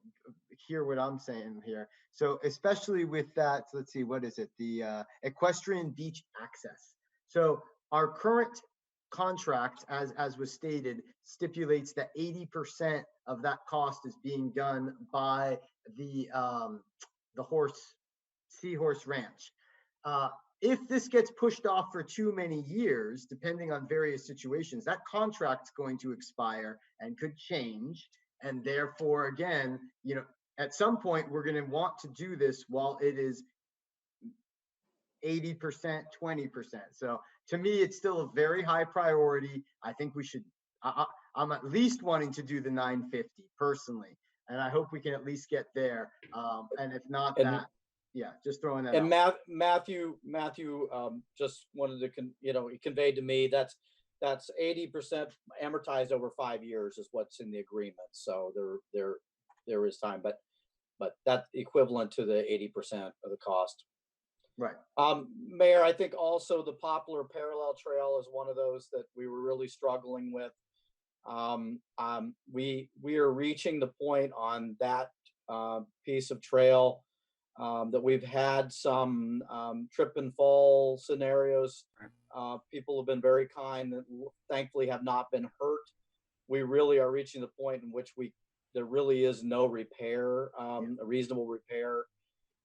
hear what I'm saying here. So especially with that, let's see, what is it? The equestrian beach access. So our current contract, as was stated, stipulates that 80% of that cost is being done by the Seahorse Ranch. If this gets pushed off for too many years, depending on various situations, that contract's going to expire and could change. And therefore, again, at some point, we're going to want to do this while it is 80%, 20%. So to me, it's still a very high priority. I think we should, I'm at least wanting to do the 950 personally. And I hope we can at least get there. And if not that, yeah, just throwing that and out. Matthew just wanted to he conveyed to me that's 80% amortized over 5 years is what's in the agreement. So there is time, but that's equivalent to the 80% of the cost. Right. Mayor, I think also the Poplar Parallel Trail is one of those that we were really struggling with. We are reaching the point on that piece of trail that we've had some trip and fall scenarios. People have been very kind and thankfully have not been hurt. We really are reaching the point in which there really is no repair, a reasonable repair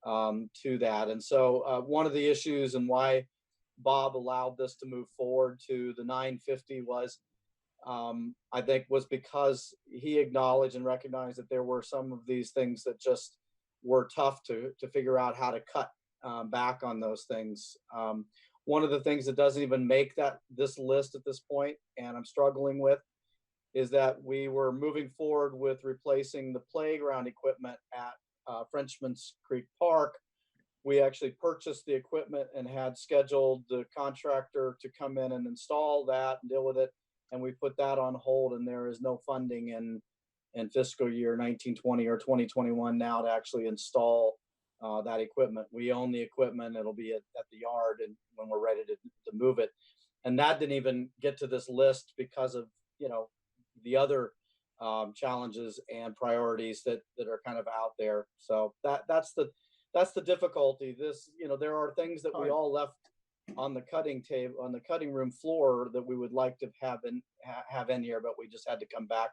to that. And so one of the issues and why Bob allowed this to move forward to the 950 was, I think, was because he acknowledged and recognized that there were some of these things that just were tough to figure out how to cut back on those things. One of the things that doesn't even make this list at this point, and I'm struggling with, is that we were moving forward with replacing the playground equipment at Frenchman's Creek Park. We actually purchased the equipment and had scheduled the contractor to come in and install that and deal with it. And we put that on hold, and there is no funding in fiscal year 1920 or 2021 now to actually install that equipment. We own the equipment. It'll be at the yard and when we're ready to move it. And that didn't even get to this list because of, the other challenges and priorities that are kind of out there. So that's the difficulty. There are things that we all left on the cutting table, on the cutting room floor that we would like to have in here, but we just had to come back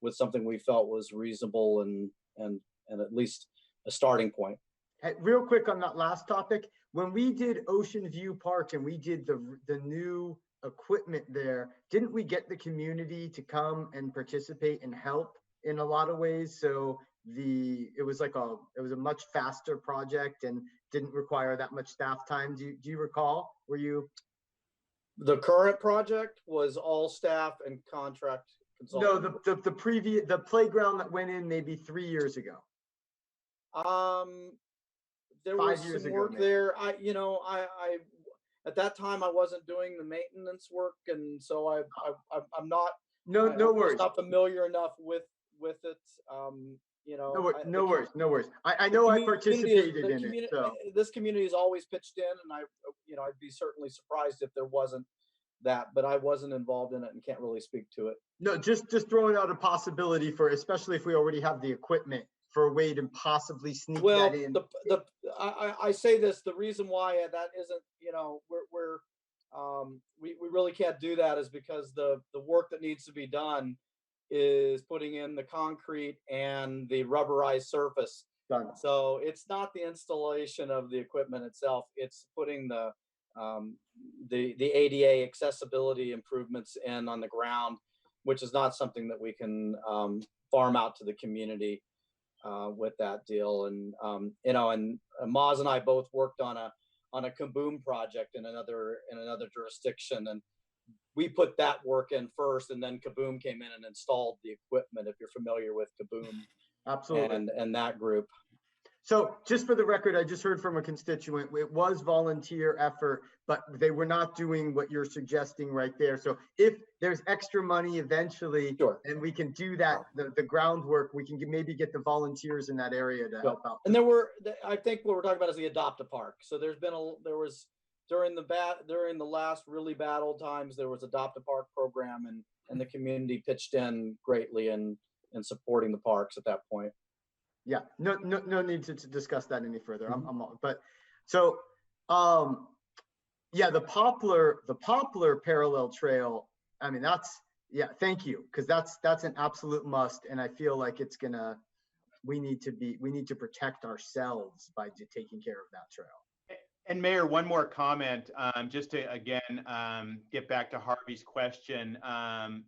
with something we felt was reasonable and at least a starting point. Hey, real quick on that last topic, when we did Ocean View Park and we did the new equipment there, didn't we get the community to come and participate and help in a lot of ways? So it was a much faster project and didn't require that much staff time. Do you recall? Were you? The current project was all staff and contract consultants. No, the playground that went in maybe 3 years ago. There was some work there. At that time I wasn't doing the maintenance work, and so I'm not. No worries. Not familiar enough with it. No worries. I know I participated in it. So this community has always pitched in, and I'd be certainly surprised if there wasn't that, but I wasn't involved in it and can't really speak to it. No, just throwing out a possibility for, especially if we already have the equipment, for a way to possibly sneak that in. I say this, the reason why that isn't, we really can't do that is because the work that needs to be done is putting in the concrete and the rubberized surface. Done. So it's not the installation of the equipment itself, it's putting the ADA accessibility improvements in on the ground, which is not something that we can farm out to the community with that deal. And and Maz and I both worked on a Kaboom project in another jurisdiction, and we put that work in first, and then Kaboom came in and installed the equipment, if you're familiar with Kaboom. Absolutely. And that group. So just for the record, I just heard from a constituent, it was volunteer effort, but they were not doing what you're suggesting right there. So if there's extra money eventually, sure, and we can do that, the groundwork, we can maybe get the volunteers in that area to help out. And I think what we're talking about is the Adopt-A-Park. So during the last really bad old times, there was Adopt-A-Park program, and the community pitched in greatly in supporting the parks at that point. Yeah, no need to discuss that any further. But yeah, the poplar parallel trail. I mean, thank you, because that's an absolute must, and I feel like we need to protect ourselves by taking care of that trail. And Mayor, one more comment, just to again get back to Harvey's question, and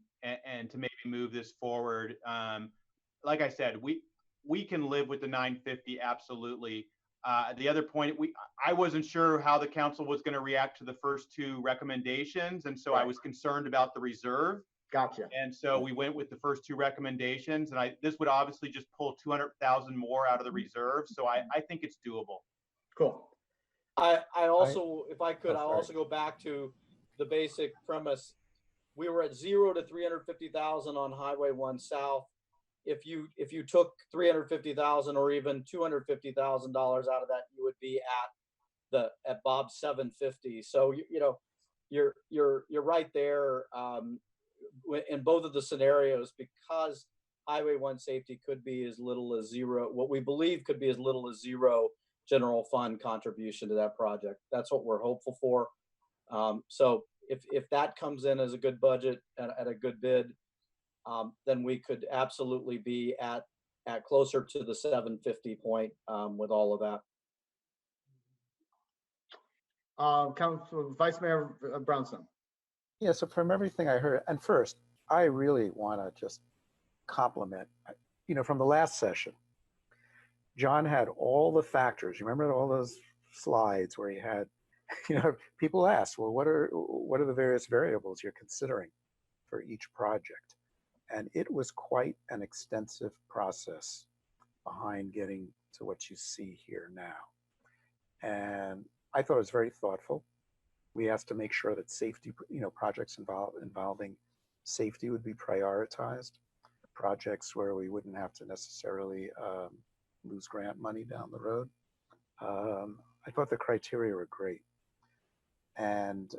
to maybe move this forward. Like I said, we can live with the 950 absolutely. The other point, I wasn't sure how the council was going to react to the first two recommendations, and so I was concerned about the reserve. Gotcha. And so we went with the first two recommendations, and this would obviously just pull 200,000 more out of the reserve. So I think it's doable. Cool. I also, if I could, I'll also go back to the basic premise. We were at 0 to 350,000 on Highway 1 South. If you took 350,000 or even $250,000 out of that, you would be at Bob's 750. So you're right there in both of the scenarios, because Highway 1 safety could be as little as zero. What we believe could be as little as zero general fund contribution to that project. That's what we're hopeful for. So if that comes in as a good budget at a good bid, then we could absolutely be at closer to the 750 point with all of that. Council Vice Mayor Brownstone. Yeah, so from everything I heard, and first, I really want to just compliment, from the last session, John had all the factors. You remember all those slides where he had, people asked, well, what are the various variables you're considering for each project? And it was quite an extensive process behind getting to what you see here now. And I thought it was very thoughtful. We asked to make sure that safety, projects involving safety would be prioritized, projects where we wouldn't have to necessarily lose grant money down the road. I thought the criteria were great. And,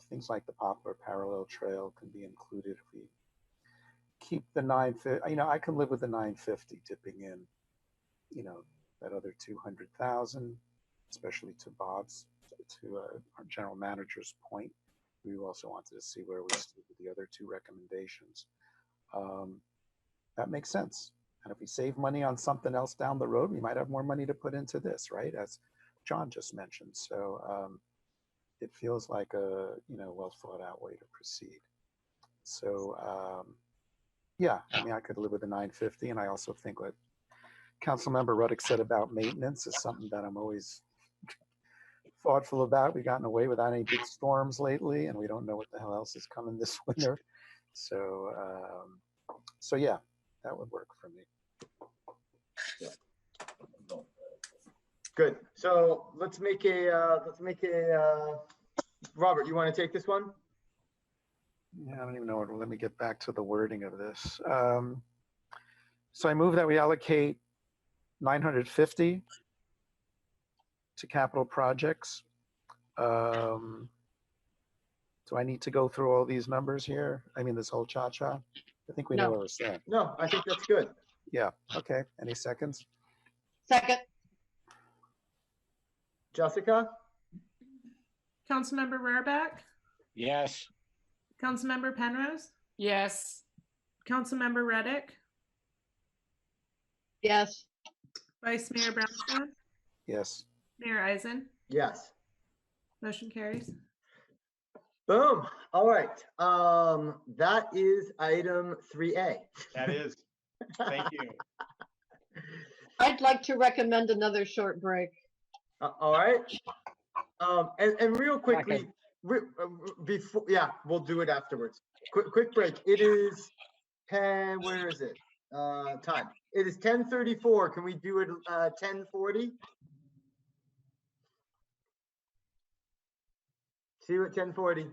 things like the Poplar Parallel Trail can be included if we keep the 950, I can live with the 950 dipping in, that other 200,000, especially to our general manager's point. We also wanted to see where we stood with the other two recommendations. That makes sense. And if we save money on something else down the road, we might have more money to put into this, right? As John just mentioned. So it feels like a, well thought out way to proceed. So yeah, I could live with the 950. And I also think what Councilmember Ruddick said about maintenance is something that I'm always thoughtful about. We've gotten away without any big storms lately, and we don't know what the hell else is coming this winter. So, so yeah, that would work for me. Good. So let's make a Robert, you want to take this one? Yeah, I don't even know. Let me get back to the wording of this. So I move that we allocate 950 to capital projects. Do I need to go through all these numbers here? This whole cha-cha? I think we know where we're saying. No, I think that's good. Yeah, okay. Any seconds? Second. Jessica? Councilmember Rareback, Yes. Councilmember Penrose, Yes. Councilmember Reddick, Yes. Vice Mayor Brownstone, Yes. Mayor Eisen. Yes. Motion carries. Boom. All right. That is item 3A. That is. Thank you. I'd like to recommend another short break. All right. And real quickly, before, yeah, we'll do it afterwards. Quick break. It is 10. Where is it? Time. It is 10:34. Can we do it 10:40? See you at 10:40.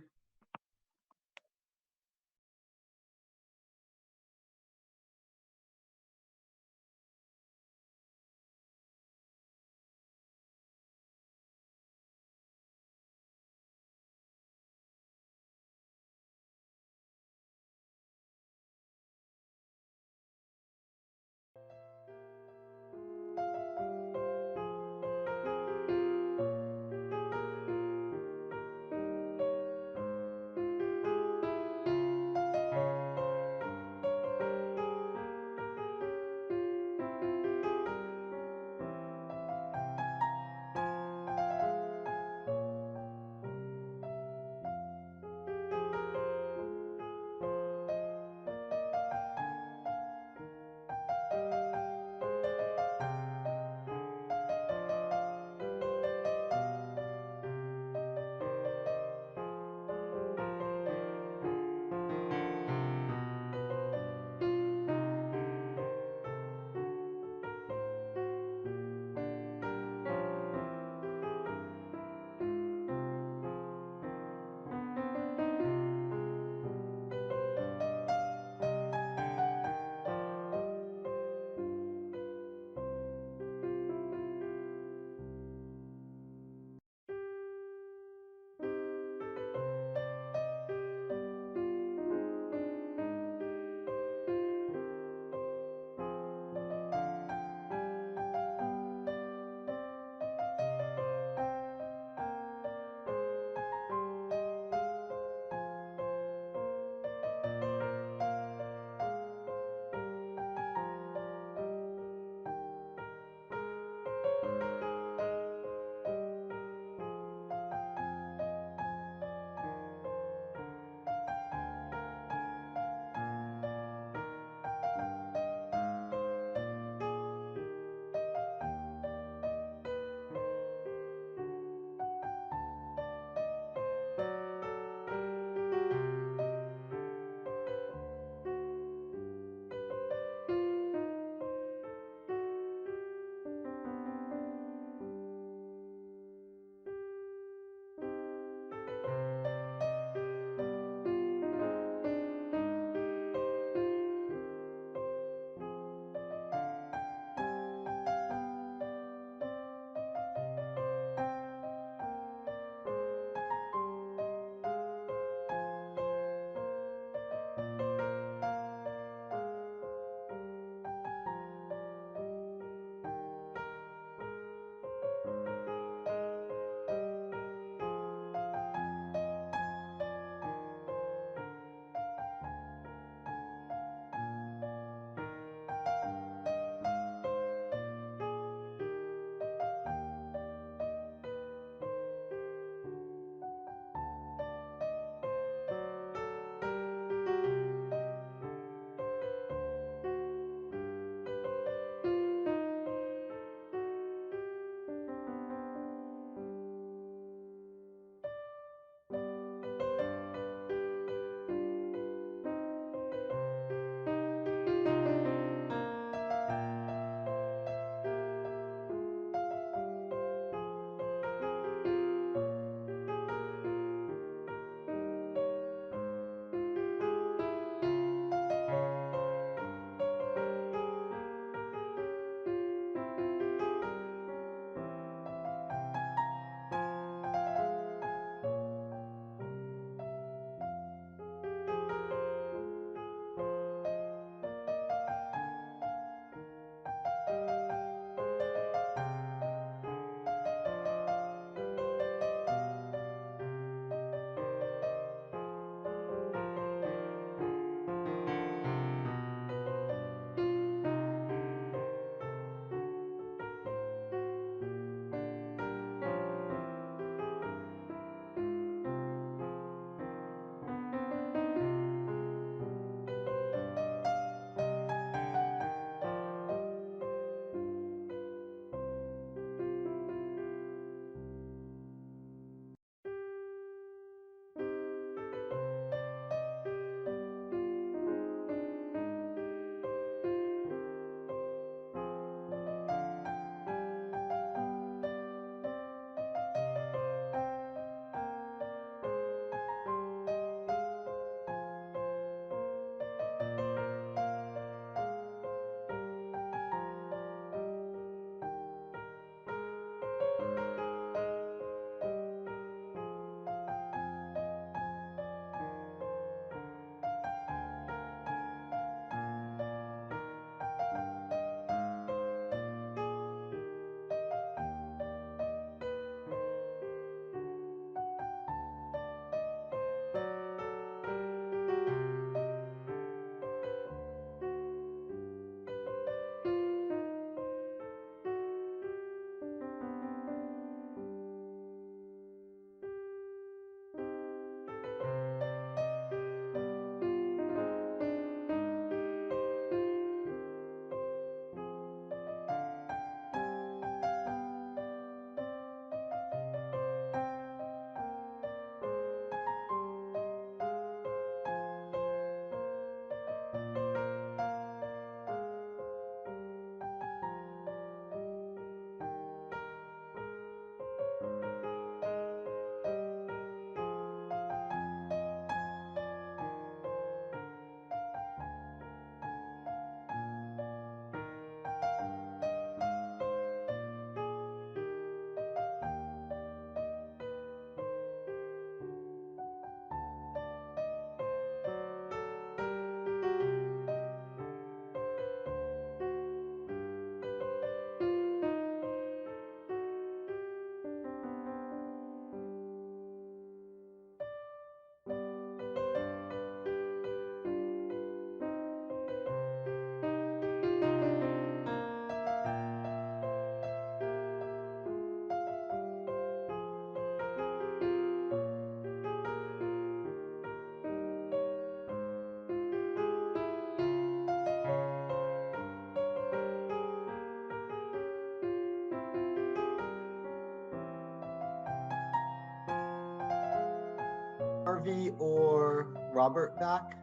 or Robert back?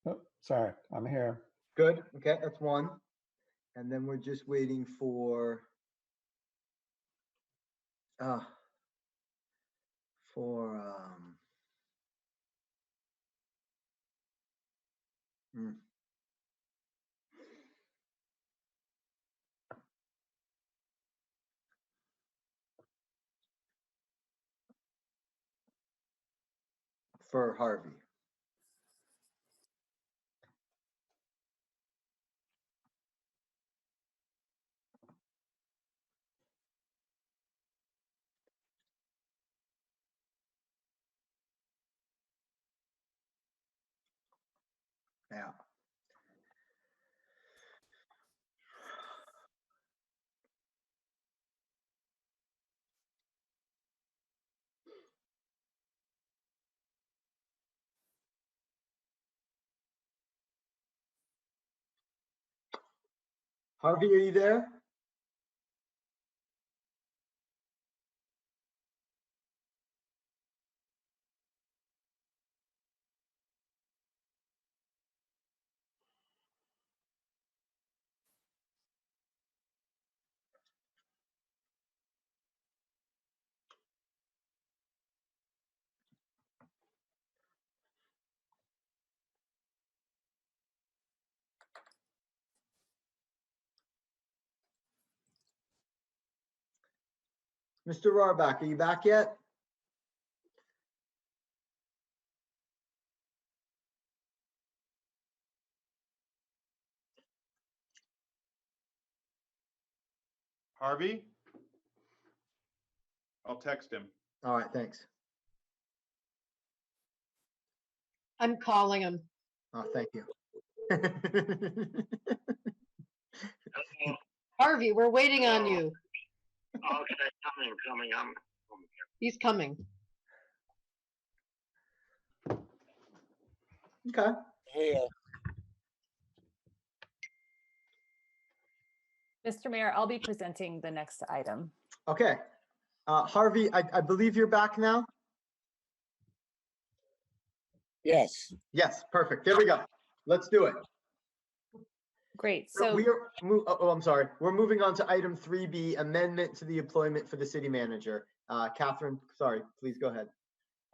Oh, sorry, I'm here. Good. Okay, that's one. And then we're just waiting for uh, for hmm. For Harvey. Yeah. Harvey, are you there? Mr. Rohrbach, are you back yet? Harvey? I'll text him. All right, thanks. I'm calling him. Oh, thank you. Harvey, we're waiting on you. Okay, coming. I'm He's coming. Okay. Here. Mr. Mayor, I'll be presenting the next item. Okay. Harvey, I believe you're back now? Yes. Yes, perfect. There we go. Let's do it. Great. So we are, I'm sorry. We're moving on to item 3B, amendment to the employment for the city manager. Catherine, sorry, please go ahead.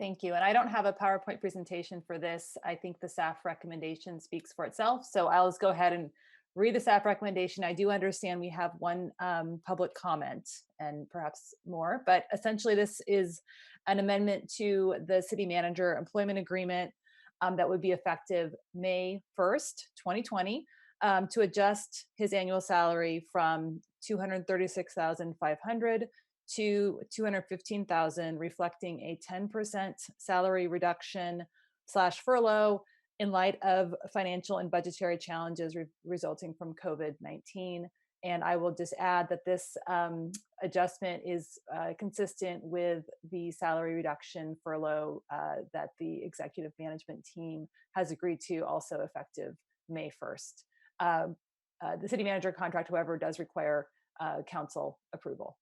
thank you. And I don't have a PowerPoint presentation for this. I think the staff recommendation speaks for itself. So I'll just go ahead and read the staff recommendation. I do understand we have one public comment and perhaps more, but essentially this is an amendment to the city manager employment agreement that would be effective May 1st, 2020, to adjust his annual salary from $236,500 to $215,000, reflecting a 10% salary reduction / furlough in light of financial and budgetary challenges resulting from COVID-19. And I will just add that this adjustment is consistent with the salary reduction furlough that the executive management team has agreed to, also effective May 1st. The city manager contract, however, does require council approval.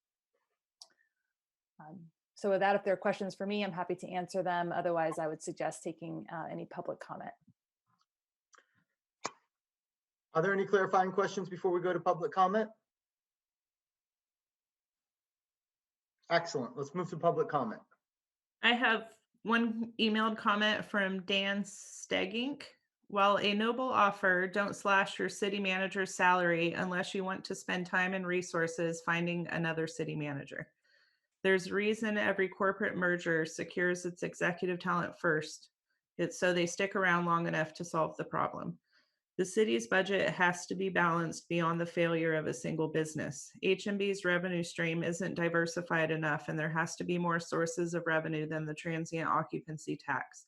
So with that, if there are questions for me, I'm happy to answer them. Otherwise, I would suggest taking any public comment. Are there any clarifying questions before we go to public comment? Excellent. Let's move to public comment. I have one emailed comment from Dan Stegink. While a noble offer, don't slash your city manager's salary unless you want to spend time and resources finding another city manager. There's reason every corporate merger secures its executive talent first. It's so they stick around long enough to solve the problem. The city's budget has to be balanced beyond the failure of a single business. HMB's revenue stream isn't diversified enough, and there has to be more sources of revenue than the transient occupancy tax.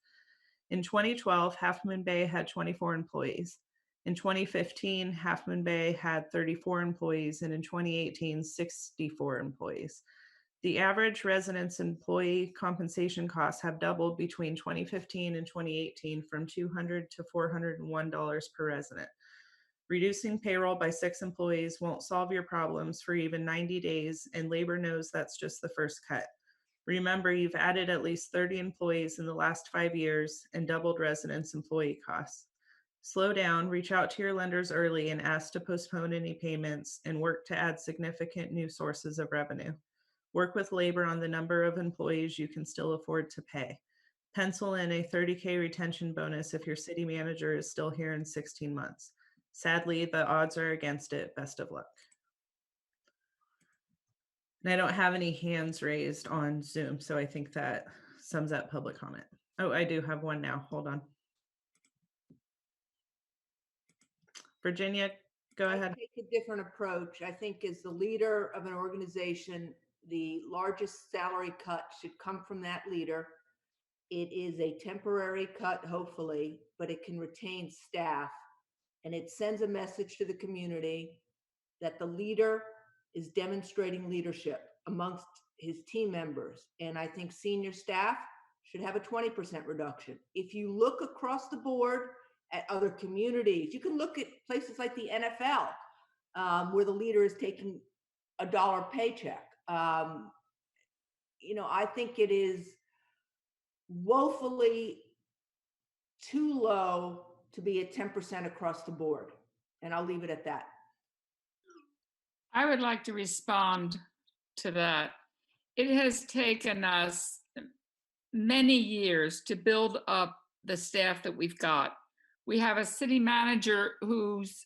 In 2012, Half Moon Bay had 24 employees. In 2015, Half Moon Bay had 34 employees, and in 2018, 64 employees. The average residence employee compensation costs have doubled between 2015 and 2018 from $200 to $401 per resident. Reducing payroll by 6 employees won't solve your problems for even 90 days, and labor knows that's just the first cut. Remember, you've added at least 30 employees in the last 5 years and doubled residents' employee costs. Slow down, reach out to your lenders early and ask to postpone any payments, and work to add significant new sources of revenue. Work with labor on the number of employees you can still afford to pay. Pencil in a 30K retention bonus if your city manager is still here in 16 months. Sadly, the odds are against it. Best of luck. And I don't have any hands raised on Zoom, so I think that sums up public comment. Oh, I do have one now. Hold on. Virginia, go ahead. I take a different approach. I think as the leader of an organization, the largest salary cut should come from that leader. It is a temporary cut, hopefully, but it can retain staff. And it sends a message to the community that the leader is demonstrating leadership amongst his team members. And I think senior staff should have a 20% reduction. If you look across the board at other communities, you can look at places like the NFL, where the leader is taking a $1 paycheck. You know, I think it is woefully too low to be at 10% across the board. And I'll leave it at that. I would like to respond to that. It has taken us many years to build up the staff that we've got. We have a city manager whose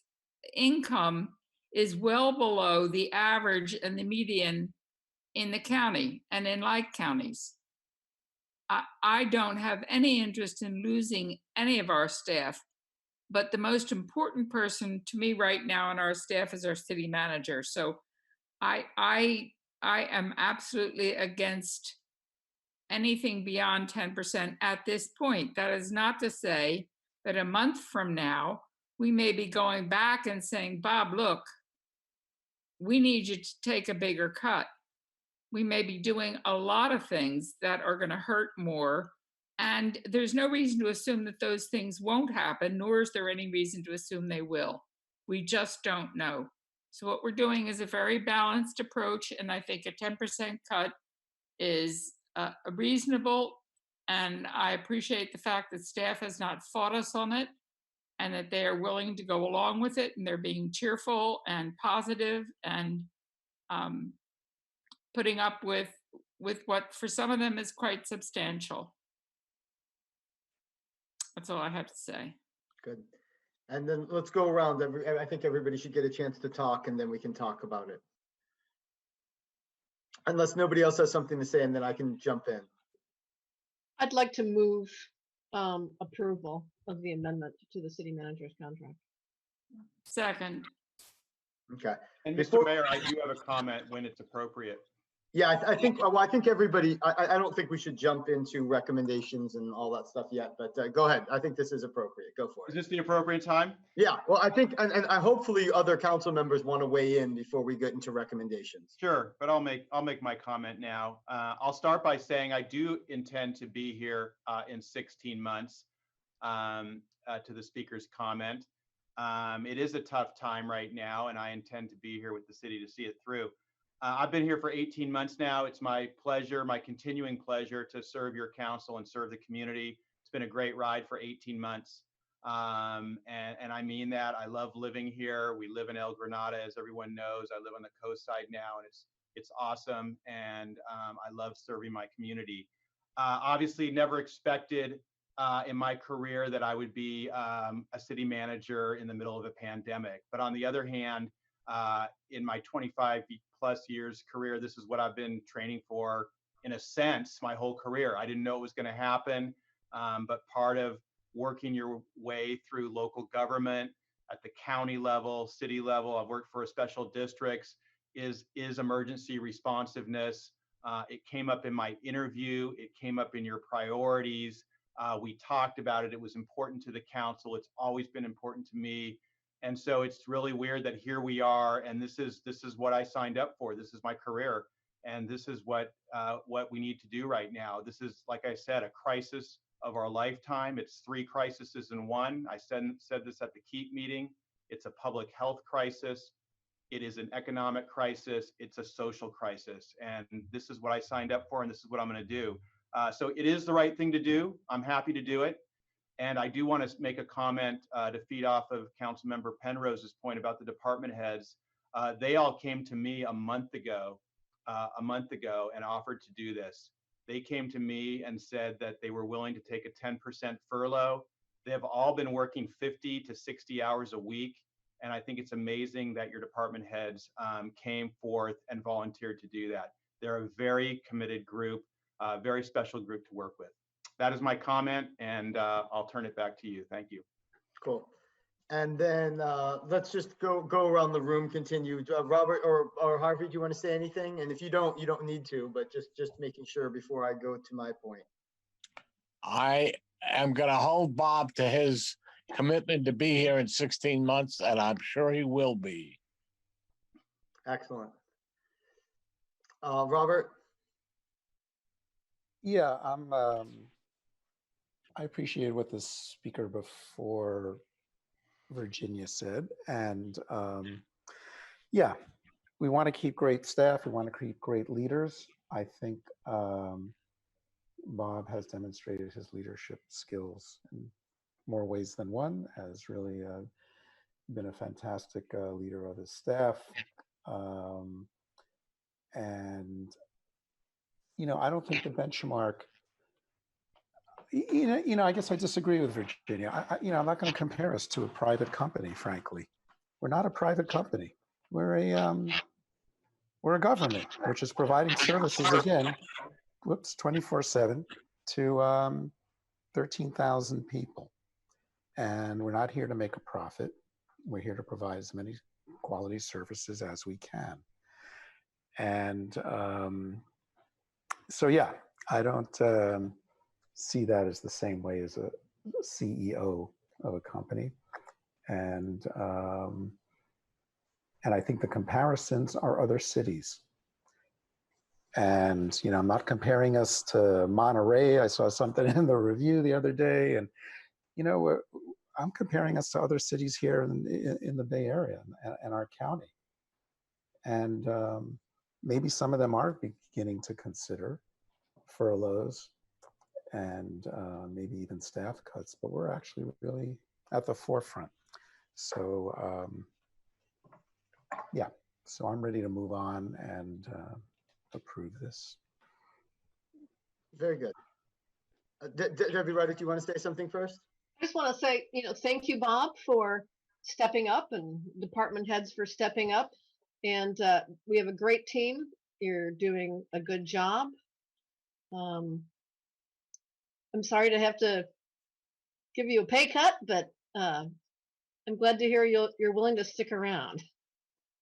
income is well below the average and the median in the county and in like counties. I don't have any interest in losing any of our staff, but the most important person to me right now in our staff is our city manager. So I am absolutely against anything beyond 10% at this point. That is not to say that a month from now, we may be going back and saying, Bob, look, we need you to take a bigger cut. We may be doing a lot of things that are going to hurt more. And there's no reason to assume that those things won't happen, nor is there any reason to assume they will. We just don't know. So what we're doing is a very balanced approach. And I think a 10% cut is reasonable. And I appreciate the fact that staff has not fought us on it and that they are willing to go along with it. And they're being cheerful and positive and putting up with what for some of them is quite substantial. That's all I have to say. Good. And then let's go around. I think everybody should get a chance to talk, and then we can talk about it. Unless nobody else has something to say, and then I can jump in. I'd like to move approval of the amendment to the city manager's contract. Second. Okay. And Mr. Mayor, I do have a comment when it's appropriate. Yeah, I think, well, I think everybody, I don't think we should jump into recommendations and all that stuff yet, but go ahead. I think this is appropriate. Go for it. Is this the appropriate time? Yeah, well, I think, and hopefully other council members want to weigh in before we get into recommendations. Sure, but I'll make my comment now. I'll start by saying I do intend to be here in 16 months to the speaker's comment. It is a tough time right now, and I intend to be here with the city to see it through. I've been here for 18 months now. It's my pleasure, my continuing pleasure to serve your council and serve the community. It's been a great ride for 18 months. And I mean that. I love living here. We live in El Granada, as everyone knows. I live on the coast side now, and it's awesome. And I love serving my community. Obviously, never expected in my career that I would be a city manager in the middle of a pandemic. But on the other hand, in my 25 plus years career, this is what I've been training for, in a sense, my whole career. I didn't know it was going to happen, but part of working your way through local government at the county level, city level, I've worked for special districts, is emergency responsiveness. It came up in my interview. It came up in your priorities. We talked about it. It was important to the council. It's always been important to me. And so it's really weird that here we are, and this is what I signed up for. This is my career, and this is what we need to do right now. This is, like I said, a crisis of our lifetime. It's 3 crises in one. I said this at the KEEP meeting. It's a public health crisis. It is an economic crisis. It's a social crisis. And this is what I signed up for, and this is what I'm going to do. So it is the right thing to do. I'm happy to do it. And I do want to make a comment to feed off of Councilmember Penrose's point about the department heads. They all came to me a month ago and offered to do this. They came to me and said that they were willing to take a 10% furlough. They have all been working 50 to 60 hours a week. And I think it's amazing that your department heads came forth and volunteered to do that. They're a very committed group, very special group to work with. That is my comment, and I'll turn it back to you. Thank you. Cool. And then let's just go around the room, continue. Robert or Harvey, do you want to say anything? And if you don't need to, but just making sure before I go to my point. I am going to hold Bob to his commitment to be here in 16 months, and I'm sure he will be. Excellent. Robert? Yeah, I appreciate what the speaker before Virginia said. And yeah, we want to keep great staff. We want to keep great leaders. I think Bob has demonstrated his leadership skills in more ways than one, has really been a fantastic leader of his staff. And, you know, I don't think the benchmark, I guess I disagree with Virginia. I'm not going to compare us to a private company, frankly. We're not a private company. We're a government, which is providing services, again, 24/7 to 13,000 people. And we're not here to make a profit. We're here to provide as many quality services as we can. And so, yeah, I don't see that as the same way as a CEO of a company. And I think the comparisons are other cities. And, I'm not comparing us to Monterey. I saw something in the review the other day, and, I'm comparing us to other cities here in the Bay Area and our county. And maybe some of them are beginning to consider furloughs and maybe even staff cuts, but we're actually really at the forefront. So yeah, so I'm ready to move on and approve this. Very good. Debbie Ryder, do you want to say something first? I just want to say, thank you, Bob, for stepping up, and department heads for stepping up. And we have a great team. You're doing a good job. I'm sorry to have to give you a pay cut, but I'm glad to hear you're willing to stick around.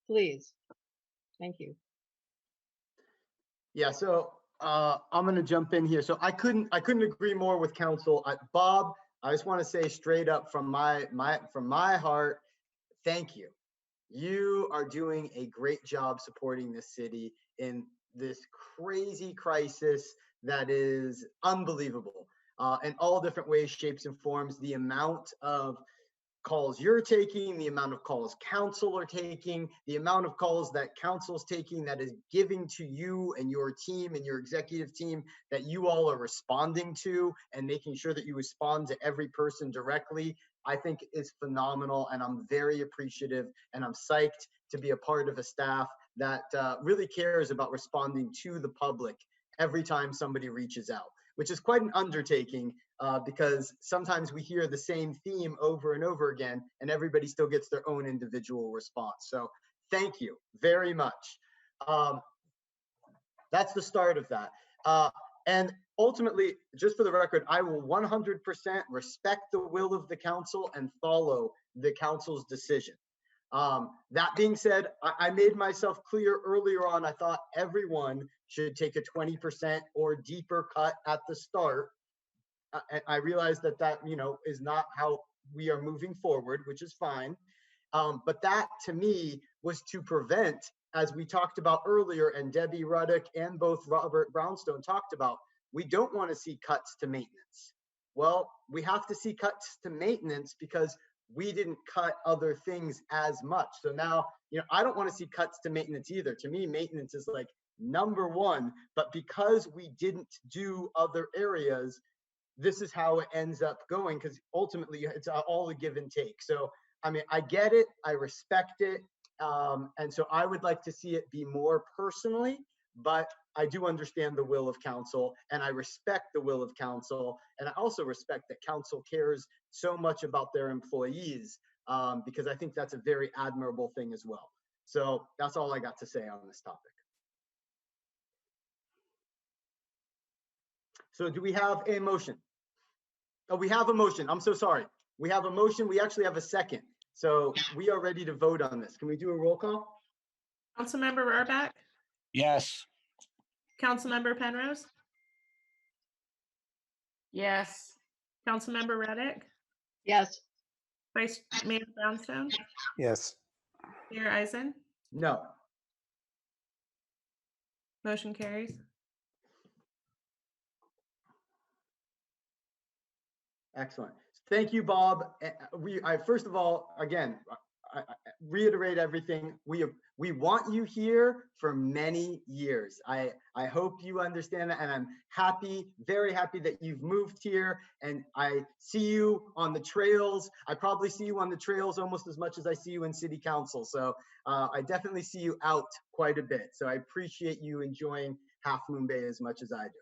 Please. Thank you. Yeah, so I'm going to jump in here. So I couldn't agree more with council. Bob, I just want to say straight up from my heart, thank you. You are doing a great job supporting this city in this crazy crisis that is unbelievable in all different ways, shapes, and forms. The amount of calls you're taking, the amount of calls council are taking, the amount of calls that council's taking that is giving to you and your team and your executive team that you all are responding to and making sure that you respond to every person directly, I think is phenomenal. And I'm very appreciative, and I'm psyched to be a part of a staff that really cares about responding to the public every time somebody reaches out, which is quite an undertaking because sometimes we hear the same theme over and over again, and everybody still gets their own individual response. So thank you very much. That's the start of that. And ultimately, just for the record, I will 100% respect the will of the council and follow the council's decision. That being said, I made myself clear earlier on. I thought everyone should take a 20% or deeper cut at the start. I realize that is not how we are moving forward, which is fine. But that to me was to prevent, as we talked about earlier, and Debbie Ruddock and both Robert Brownstone talked about, we don't want to see cuts to maintenance. Well, we have to see cuts to maintenance because we didn't cut other things as much. So now, I don't want to see cuts to maintenance either. To me, maintenance is like number one, but because we didn't do other areas, this is how it ends up going, because ultimately it's all a give and take. So, I mean, I get it, I respect it. And so I would like to see it be more personally, but I do understand the will of council, and I respect the will of council. And I also respect that council cares so much about their employees, because I think that's a very admirable thing as well. So that's all I got to say on this topic. So do we have a motion? Oh, we have a motion. I'm so sorry. We have a motion. We actually have a second. So we are ready to vote on this. Can we do a roll call? Councilmember Rohrbach, Yes. Councilmember Penrose, Yes. Councilmember Reddick, Yes. Vice Mayor Brownstone, Yes. Mayor Eisen. No. Motion carries. Excellent. Thank you, Bob. I first of all, again, I reiterate everything. We want you here for many years. I hope you understand that, and I'm happy, very happy that you've moved here, and I see you on the trails. I probably see you on the trails almost as much as I see you in city council. So I definitely see you out quite a bit. So I appreciate you enjoying Half Moon Bay as much as I do.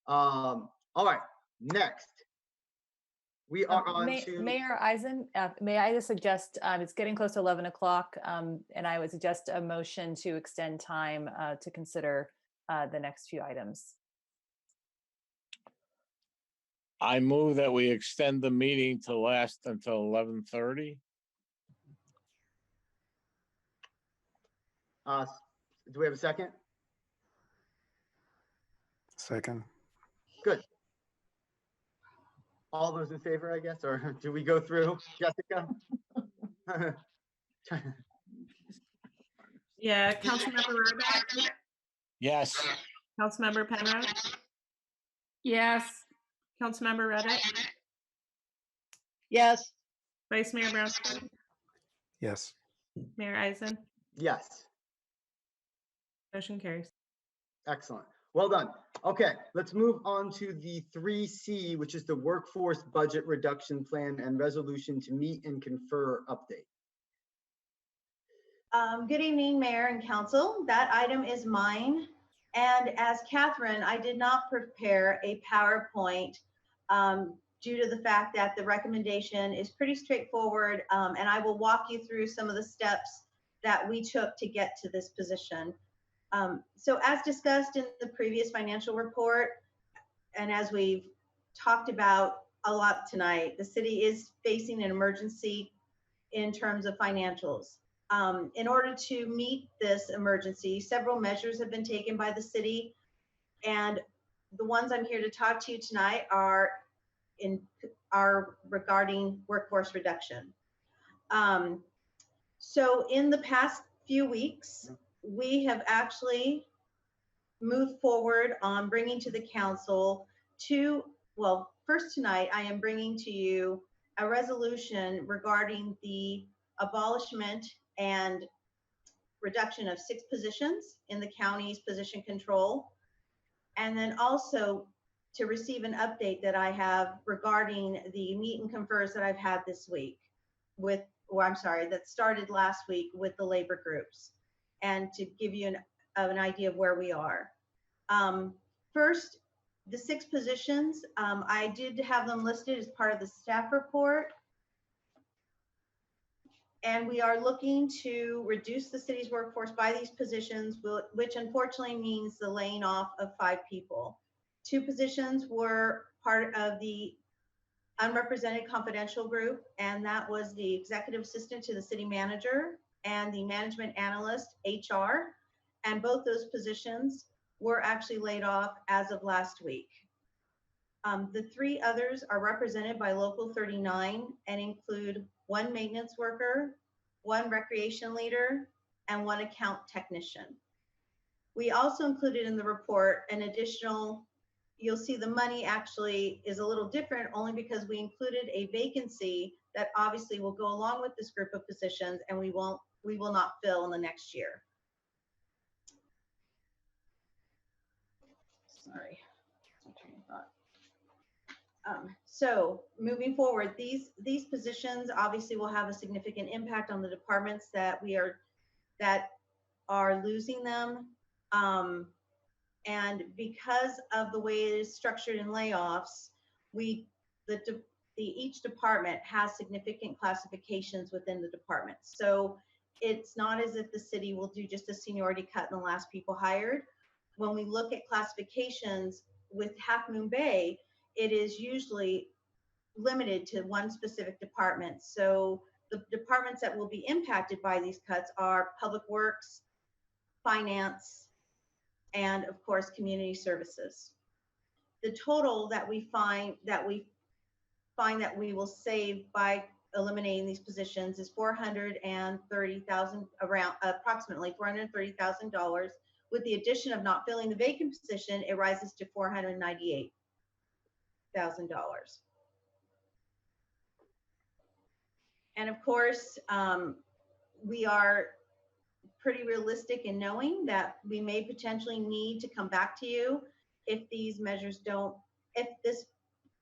All right, next. We are on to Mayor Eisen. May I just suggest, it's getting close to 11 o'clock, and I would suggest a motion to extend time to consider the next few items. I move that we extend the meeting to last until 11:30. Do we have a second? Second. Good. All those in favor, I guess, or do we go through, Jessica? Yeah, Councilmember Rohrbach, Yes. Councilmember Penrose, Yes. Councilmember Reddick, Yes. Vice Mayor Brownstone, Yes. Mayor Eisen. Yes. Motion carries. Excellent. Well done. Okay, let's move on to the 3C, which is the Workforce Budget Reduction Plan and Resolution to Meet and Confer update. Good evening, Mayor and Council. That item is mine. And as Catherine, I did not prepare a PowerPoint due to the fact that the recommendation is pretty straightforward, and I will walk you through some of the steps that we took to get to this position. So as discussed in the previous financial report, and as we've talked about a lot tonight, the city is facing an emergency in terms of financials. In order to meet this emergency, several measures have been taken by the city, and the ones I'm here to talk to you tonight are regarding workforce reduction. So in the past few weeks, we have actually moved forward on bringing to the council first tonight, I am bringing to you a resolution regarding the abolishment and reduction of 6 positions in the county's position control. And then also to receive an update that I have regarding the meet and confers that I've had this week that started last week with the labor groups, and to give you an idea of where we are. First, the 6 positions, I did have them listed as part of the staff report. And we are looking to reduce the city's workforce by these positions, which unfortunately means the laying off of 5 people. 2 positions were part of the unrepresented confidential group, and that was the executive assistant to the city manager and the management analyst, HR. And both those positions were actually laid off as of last week. The 3 others are represented by Local 39 and include 1 maintenance worker, 1 recreation leader, and 1 account technician. We also included in the report an additional you'll see the money actually is a little different only because we included a vacancy that obviously will go along with this group of positions, and we will not fill in the next year. Sorry. So moving forward, these positions obviously will have a significant impact on the departments that are losing them. And because of the way it is structured in layoffs, each department has significant classifications within the department. So it's not as if the city will do just a seniority cut in the last people hired. When we look at classifications with Half Moon Bay, it is usually limited to one specific department. So the departments that will be impacted by these cuts are Public Works, Finance, and of course, Community Services. The total that we find that we will save by eliminating these positions is $430,000, around approximately $430,000. With the addition of not filling the vacant position, it rises to $498,000. And of course, we are pretty realistic in knowing that we may potentially need to come back to you if these measures if this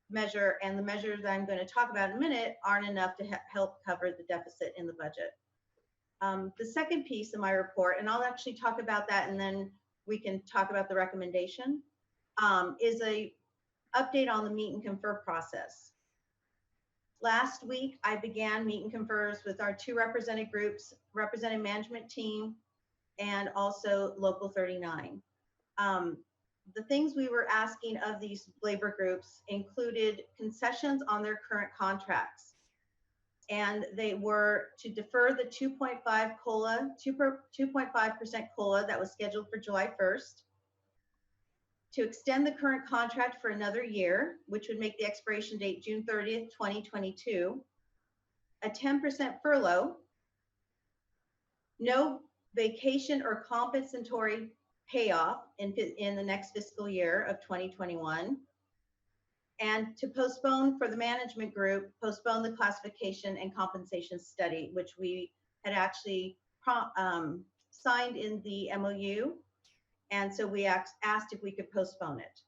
measure and the measures that I'm going to talk about in a minute aren't enough to help cover the deficit in the budget. The second piece of my report, and I'll actually talk about that and then we can talk about the recommendation, is a update on the meet and confer process. Last week, I began meet and confers with our two represented groups, represented management team, and also Local 39. The things we were asking of these labor groups included concessions on their current contracts. And they were to defer the 2.5% COLA that was scheduled for July 1st, to extend the current contract for another year, which would make the expiration date June 30th, 2022, a 10% furlough, no vacation or compensatory payoff in the next fiscal year of 2021, and to postpone for the management group, postpone the classification and compensation study, which we had actually signed in the MOU. And so we asked if we could postpone it.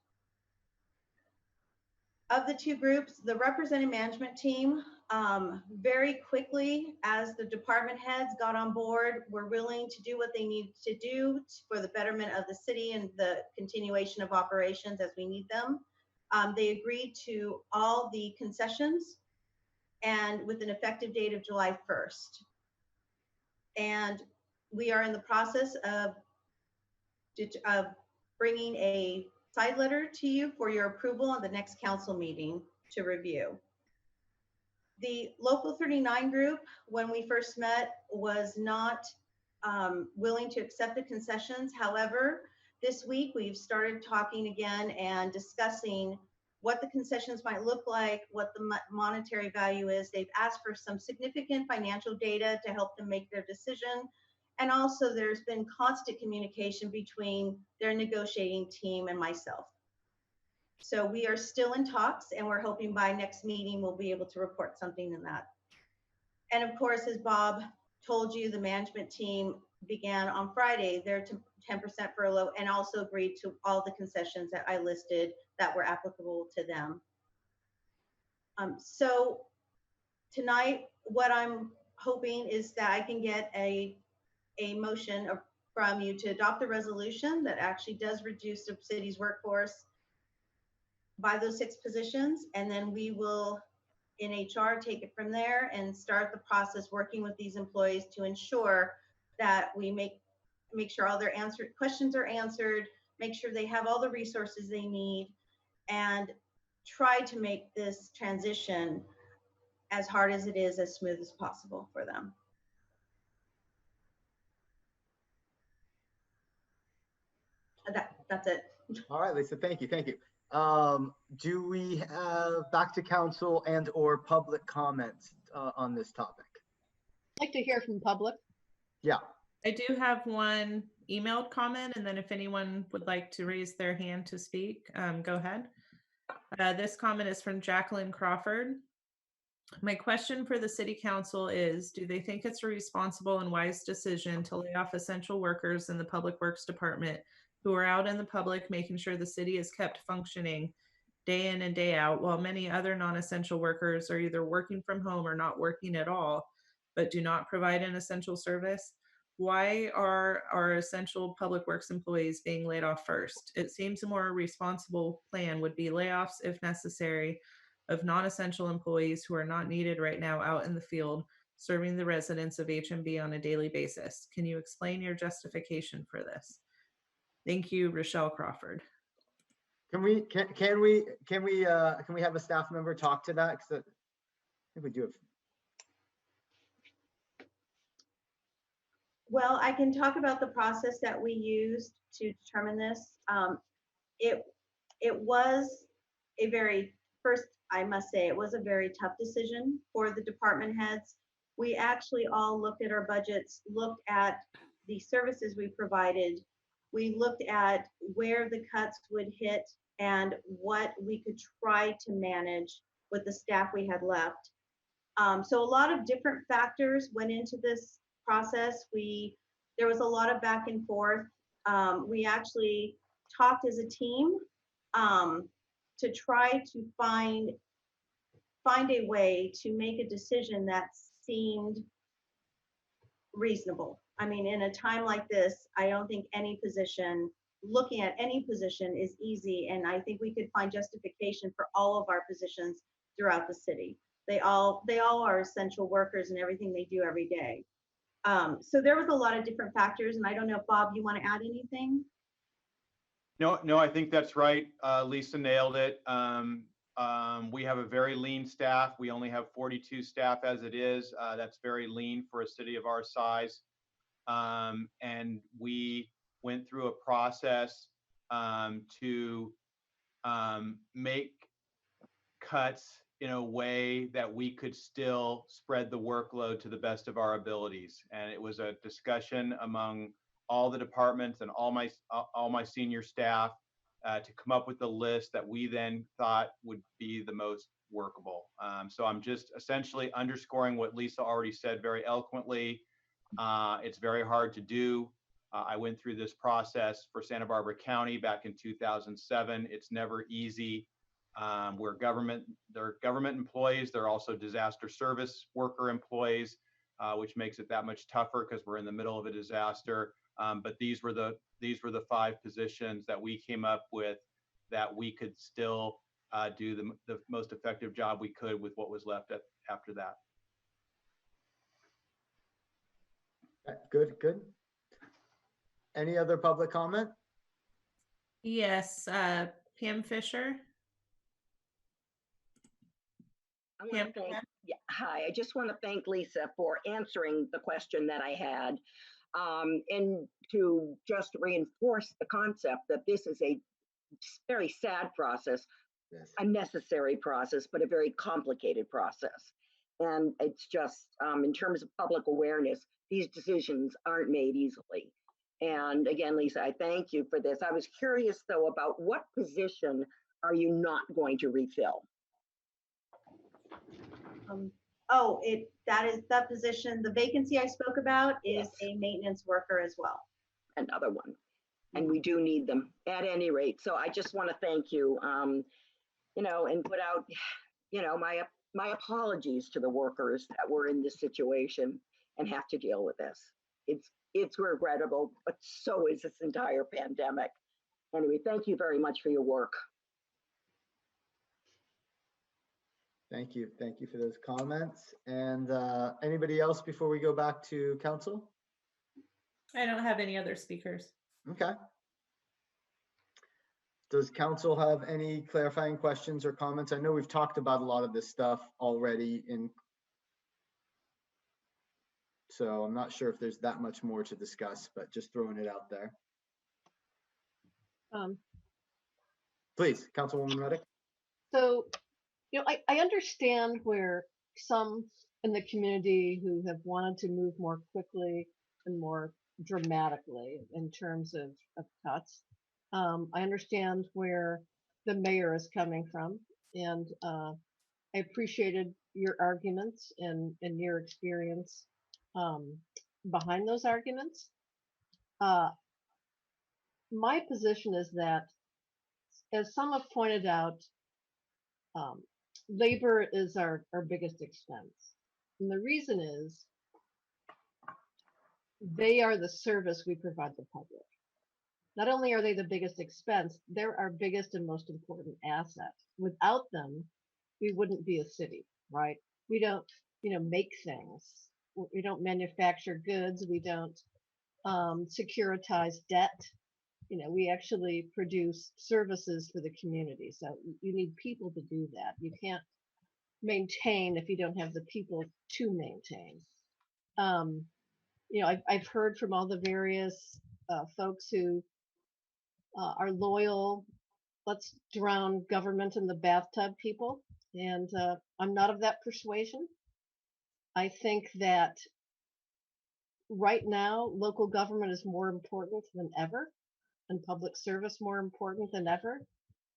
Of the two groups, the represented management team, very quickly, as the department heads got on board, were willing to do what they need to do for the betterment of the city and the continuation of operations as we need them. They agreed to all the concessions and with an effective date of July 1st. And we are in the process of bringing a side letter to you for your approval on the next council meeting to review. The Local 39 group, when we first met, was not willing to accept the concessions. However, this week we've started talking again and discussing what the concessions might look like, what the monetary value is. They've asked for some significant financial data to help them make their decision. And also there's been constant communication between their negotiating team and myself. So we are still in talks, and we're hoping by next meeting we'll be able to report something in that. And of course, as Bob told you, the management team began on Friday their 10% furlough and also agreed to all the concessions that I listed that were applicable to them. So tonight, what I'm hoping is that I can get a motion from you to adopt a resolution that actually does reduce the city's workforce by those 6 positions. And then we will, in HR, take it from there and start the process working with these employees to ensure that we make sure all their questions are answered, make sure they have all the resources they need, and try to make this transition as hard as it is, as smooth as possible for them. That's it. All right, Lisa, thank you, thank you. Do we have back to council and or public comments on this topic? I'd like to hear from public. Yeah. I do have one emailed comment, and then if anyone would like to raise their hand to speak, go ahead. This comment is from Jacqueline Crawford. My question for the City Council is, do they think it's a responsible and wise decision to lay off essential workers in the Public Works Department who are out in the public making sure the city is kept functioning day in and day out, while many other non-essential workers are either working from home or not working at all, but do not provide an essential service? Why are our essential public works employees being laid off first? It seems a more responsible plan would be layoffs, if necessary, of non-essential employees who are not needed right now out in the field serving the residents of HMB on a daily basis. Can you explain your justification for this? Thank you, Rochelle Crawford. Can we have a staff member talk to that? Because I think we do have. Well, I can talk about the process that we used to determine this. It was a very, first, I must say, it was a very tough decision for the department heads. We actually all looked at our budgets, looked at the services we provided. We looked at where the cuts would hit and what we could try to manage with the staff we had left. So a lot of different factors went into this process. There was a lot of back and forth. We actually talked as a team to try to find a way to make a decision that seemed reasonable. I mean, in a time like this, I don't think looking at any position is easy, and I think we could find justification for all of our positions throughout the city. They all are essential workers in everything they do every day. So there was a lot of different factors, and I don't know if Bob, you want to add anything? No, I think that's right. Lisa nailed it. We have a very lean staff. We only have 42 staff as it is. That's very lean for a city of our size. And we went through a process to make cuts in a way that we could still spread the workload to the best of our abilities. And it was a discussion among all the departments and all my senior staff to come up with the list that we then thought would be the most workable. So I'm just essentially underscoring what Lisa already said very eloquently. It's very hard to do. I went through this process for Santa Barbara County back in 2007. It's never easy. They're government employees. They're also disaster service worker employees, which makes it that much tougher because we're in the middle of a disaster. But these were the 5 positions that we came up with that we could still do the most effective job we could with what was left after that. Good. Any other public comment? Yes, Pam Fisher. Hi, I just want to thank Lisa for answering the question that I had, and to just reinforce the concept that this is a very sad process, yes, a necessary process, but a very complicated process. And it's just, in terms of public awareness, these decisions aren't made easily. And again, Lisa, I thank you for this. I was curious, though, about what position are you not going to refill? That position, the vacancy I spoke about is a maintenance worker as well. Another one. And we do need them at any rate. So I just want to thank you, and put out, my apologies to the workers that were in this situation and have to deal with this. It's regrettable, but so is this entire pandemic. Anyway, thank you very much for your work. Thank you for those comments. And anybody else before we go back to council? I don't have any other speakers. Okay. Does council have any clarifying questions or comments? I know we've talked about a lot of this stuff already, so I'm not sure if there's that much more to discuss, but just throwing it out there. Please, Councilwoman Reddick. So, I understand where some in the community who have wanted to move more quickly and more dramatically in terms of cuts. I understand where the mayor is coming from, and I appreciated your arguments and your experience behind those arguments. My position is that, as some have pointed out, labor is our biggest expense. And the reason is they are the service we provide the public. Not only are they the biggest expense, they're our biggest and most important asset. Without them, we wouldn't be a city, right? We don't, make things. We don't manufacture goods. We don't securitize debt. We actually produce services for the community. So you need people to do that. You can't maintain if you don't have the people to maintain. I've heard from all the various folks who are loyal, let's drown government in the bathtub people. And I'm not of that persuasion. I think that right now, local government is more important than ever, and public service more important than ever.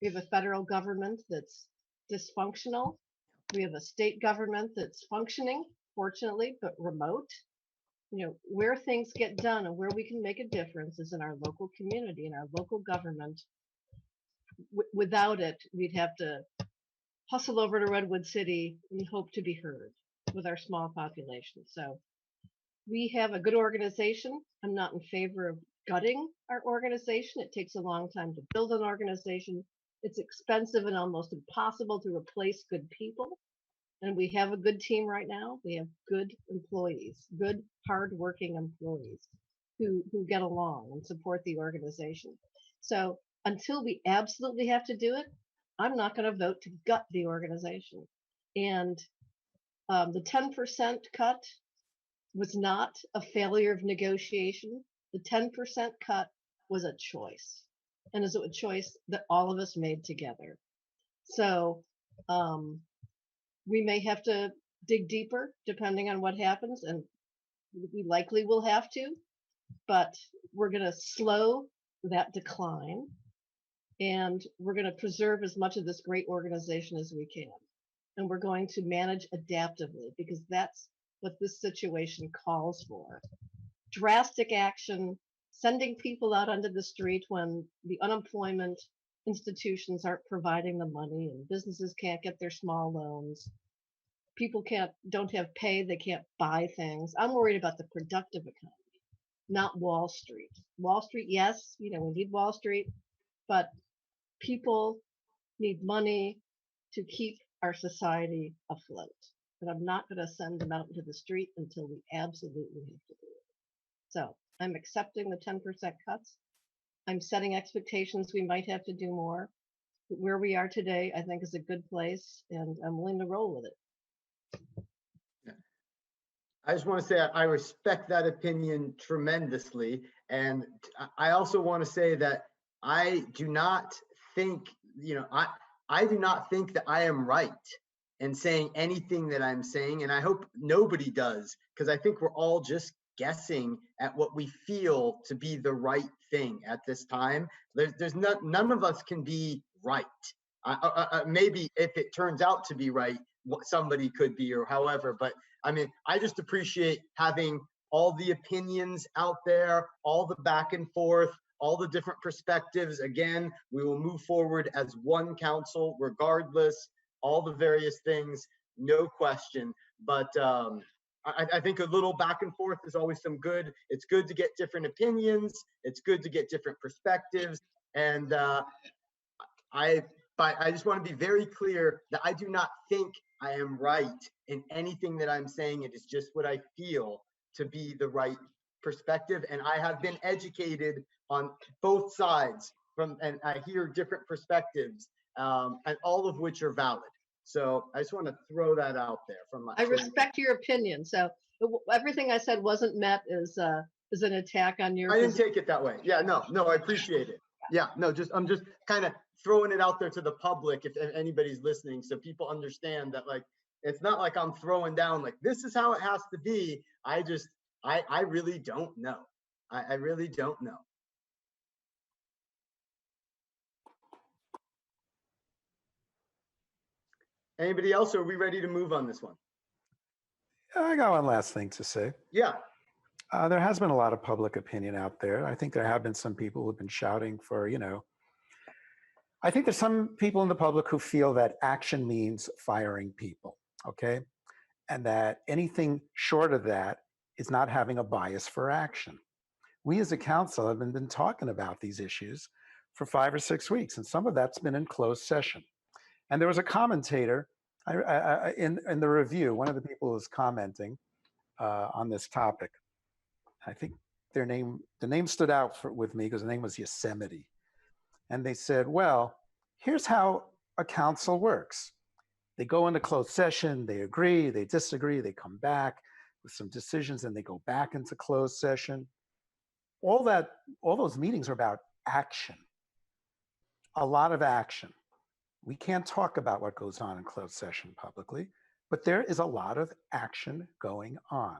We have a federal government that's dysfunctional. We have a state government that's functioning, fortunately, but remote. Where things get done and where we can make a difference is in our local community, in our local government. Without it, we'd have to hustle over to Redwood City and hope to be heard with our small population. So we have a good organization. I'm not in favor of gutting our organization. It takes a long time to build an organization. It's expensive and almost impossible to replace good people. And we have a good team right now. We have good employees, good, hardworking employees who get along and support the organization. So until we absolutely have to do it, I'm not going to vote to gut the organization. And the 10% cut was not a failure of negotiation. The 10% cut was a choice, and is a choice that all of us made together. So we may have to dig deeper depending on what happens, and we likely will have to, but we're going to slow that decline, and we're going to preserve as much of this great organization as we can. And we're going to manage adaptively, because that's what this situation calls for. Drastic action, sending people out onto the street when the unemployment institutions aren't providing the money and businesses can't get their small loans. People don't have pay, they can't buy things. I'm worried about the productive economy, not Wall Street. Wall Street, yes, we need Wall Street, but people need money to keep our society afloat. But I'm not going to send them out into the street until we absolutely have to do it. So I'm accepting the 10% cuts. I'm setting expectations we might have to do more. But where we are today, I think, is a good place, and I'm willing to roll with it. Yeah. I just want to say I respect that opinion tremendously. And I also want to say that I do not think, I do not think that I am right in saying anything that I'm saying. And I hope nobody does, because I think we're all just guessing at what we feel to be the right thing at this time. None of us can be right. Maybe if it turns out to be right, somebody could be, or however, but I mean, I just appreciate having all the opinions out there, all the back and forth, all the different perspectives. Again, we will move forward as one council, regardless, all the various things, no question. But I think a little back and forth is always some good. It's good to get different opinions. It's good to get different perspectives. And I just want to be very clear that I do not think I am right in anything that I'm saying. It is just what I feel to be the right perspective. And I have been educated on both sides and I hear different perspectives, and all of which are valid. So I just want to throw that out there I respect your opinion. So everything I said wasn't met as an attack on your. I didn't take it that way. Yeah, no, I appreciate it. Yeah, no, I'm just kind of throwing it out there to the public if anybody's listening, so people understand that, like, it's not like I'm throwing down like this is how it has to be. I really don't know. I really don't know. Anybody else, or are we ready to move on this one? I got one last thing to say. Yeah. There has been a lot of public opinion out there. I think there have been some people who've been shouting for, I think there's some people in the public who feel that action means firing people, okay? And that anything short of that is not having a bias for action. We as a council have been talking about these issues for 5 or 6 weeks, and some of that's been in closed session. And there was a commentator in the review, one of the people who was commenting on this topic. I think the name stood out with me because the name was Yosemite. And they said, well, here's how a council works. They go into closed session, they agree, they disagree, they come back with some decisions, and they go back into closed session. All those meetings are about action, a lot of action. We can't talk about what goes on in closed session publicly, but there is a lot of action going on.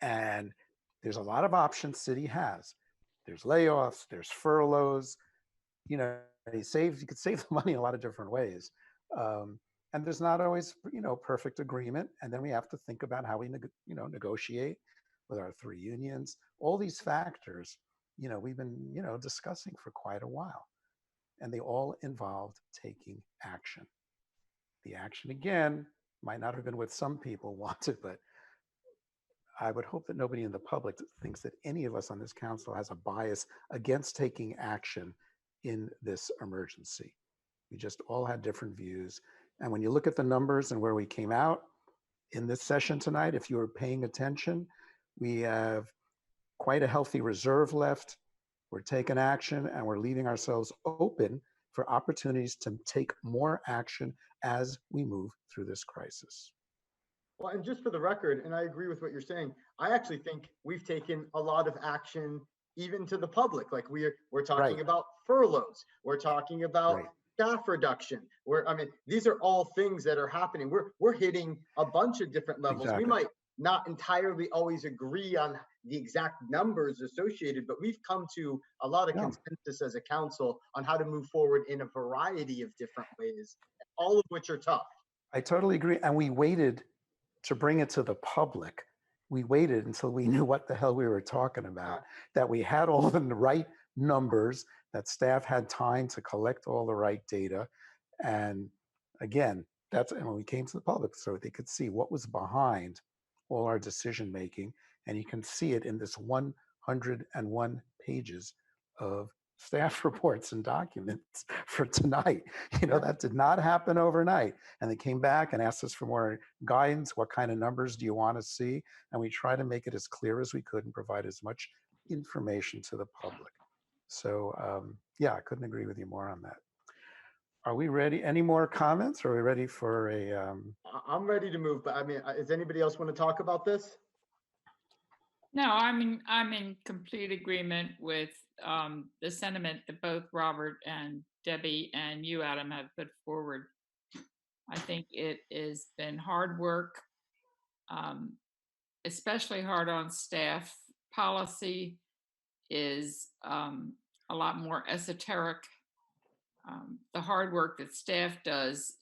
And there's a lot of options city has. There's layoffs, there's furloughs, you could save the money in a lot of different ways. And there's not always, perfect agreement. And then we have to think about how we, negotiate with our 3 unions. All these factors, we've been, discussing for quite a while. And they all involved taking action. The action, again, might not have been what some people wanted, but I would hope that nobody in the public thinks that any of us on this council has a bias against taking action in this emergency. We just all had different views. And when you look at the numbers and where we came out in this session tonight, if you were paying attention, we have quite a healthy reserve left. We're taking action, and we're leaving ourselves open for opportunities to take more action as we move through this crisis. Well, and just for the record, and I agree with what you're saying, I actually think we've taken a lot of action even to the public. Like we're talking about furloughs, we're talking about staff reduction. These are all things that are happening. We're hitting a bunch of different levels. Exactly. We might not entirely always agree on the exact numbers associated, but we've come to a lot of consensus as a council on how to move forward in a variety of different ways, all of which are tough. I totally agree. And we waited to bring it to the public. We waited until we knew what the hell we were talking about, that we had all the right numbers, that staff had time to collect all the right data. And again, and when we came to the public so they could see what was behind all our decision making. And you can see it in this 101 pages of staff reports and documents for tonight. That did not happen overnight. And they came back and asked us for more guidance. What kind of numbers do you want to see? And we try to make it as clear as we could and provide as much information to the public. So I couldn't agree with you more on that. Are we ready? Any more comments? Or are we ready for a? I'm ready to move, but does anybody else want to talk about this? No, I'm in complete agreement with the sentiment that both Robert and Debbie and you, Adam, have put forward. I think it has been hard work, especially hard on staff. Policy is a lot more esoteric. The hard work that staff does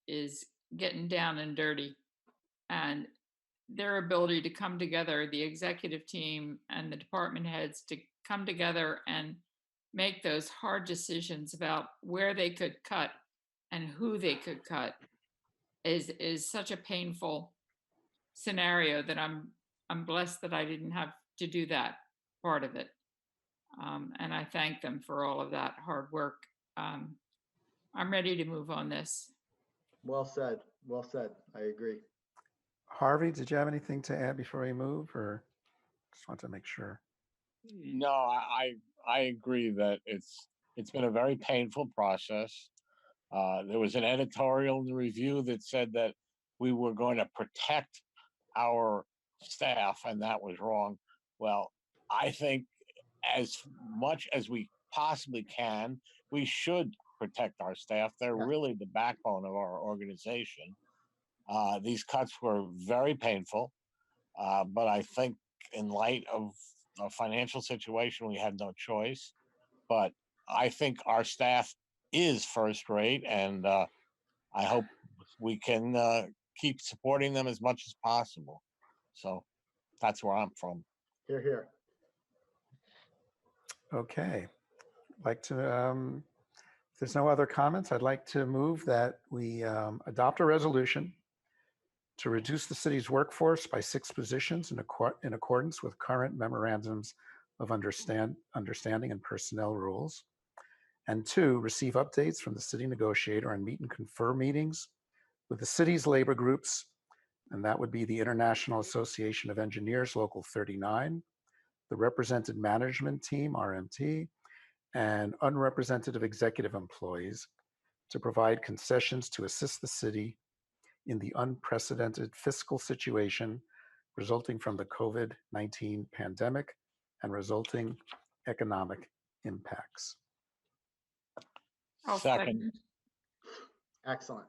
is getting down and dirty, and their ability to come together, the executive team and the department heads to come together and make those hard decisions about where they could cut and who they could cut is such a painful scenario that I'm blessed that I didn't have to do that part of it. And I thank them for all of that hard work. I'm ready to move on this. Well said. Well said. I agree. Harvey, did you have anything to add before we move, or just want to make sure? No, I agree that it's been a very painful process. There was an editorial in the review that said that we were going to protect our staff, and that was wrong. Well, I think as much as we possibly can, we should protect our staff. They're really the backbone of our organization. These cuts were very painful, but I think in light of a financial situation, we had no choice. But I think our staff is first rate, and I hope we can keep supporting them as much as possible. So that's where I'm from. Here, here. Okay. I'd like to, if there's no other comments, I'd like to move that we adopt a resolution to reduce the city's workforce by 6 positions in accordance with current memorandums of understanding and personnel rules. And 2, receive updates from the city negotiator and meet and confer meetings with the city's labor groups, and that would be the International Association of Engineers, Local 39, the Represented Management Team, RMT, and unrepresentative executive employees to provide concessions to assist the city in the unprecedented fiscal situation resulting from the COVID-19 pandemic and resulting economic impacts. I'll second. Excellent.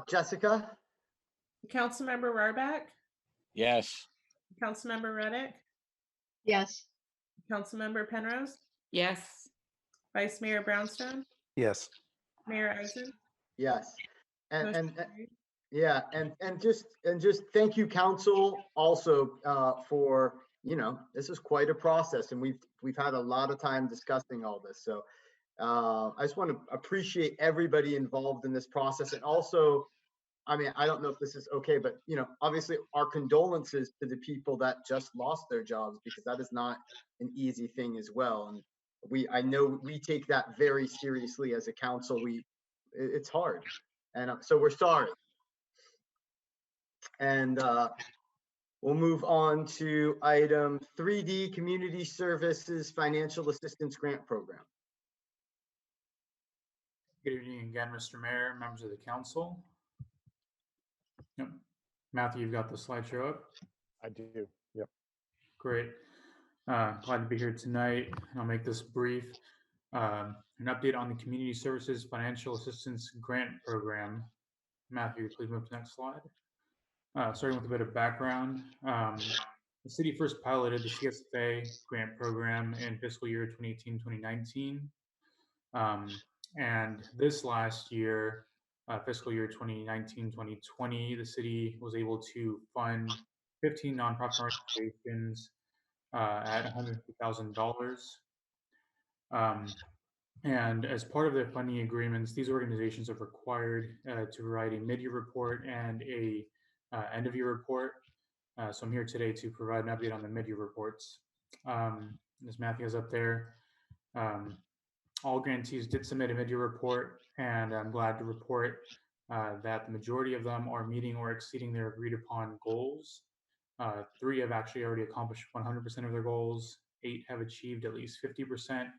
Jessica? Councilmember Rohrbeck, Yes. Councilmember Reddick, Yes. Councilmember Penrose, Yes. Vice Mayor Brownstone, Yes. Mayor Eisen. Yes. And, Motion and carried. yeah, and just thank you, council, also for, this is quite a process, and we've had a lot of time discussing all this. So I just want to appreciate everybody involved in this process, and also, I mean, I don't know if this is okay, but obviously our condolences to the people that just lost their jobs, because that is not an easy thing as well. And I know we take that very seriously as a council. It's hard, and so we're sorry. And we'll move on to item 3D, Community Services Financial Assistance Grant Program. Good evening again, Mr. Mayor, members of the council. Yep. Matthew, you've got the slideshow up? I do, yep. Great. Glad to be here tonight. I'll make this brief. An update on the Community Services Financial Assistance Grant Program. Matthew, please move to the next slide. Starting with a bit of background. The city first piloted the CSFA grant program in fiscal year 2018-2019. And this last year, fiscal year 2019-2020, the city was able to fund 15 nonprofit organizations at $150,000. And as part of the funding agreements, these organizations are required to provide a mid-year report and a end-of-year report. So I'm here today to provide an update on the mid-year reports. As Matthew is up there, all grantees did submit a mid-year report, and I'm glad to report that the majority of them are meeting or exceeding their agreed upon goals. 3 have actually already accomplished 100% of their goals. 8 have achieved at least 50%,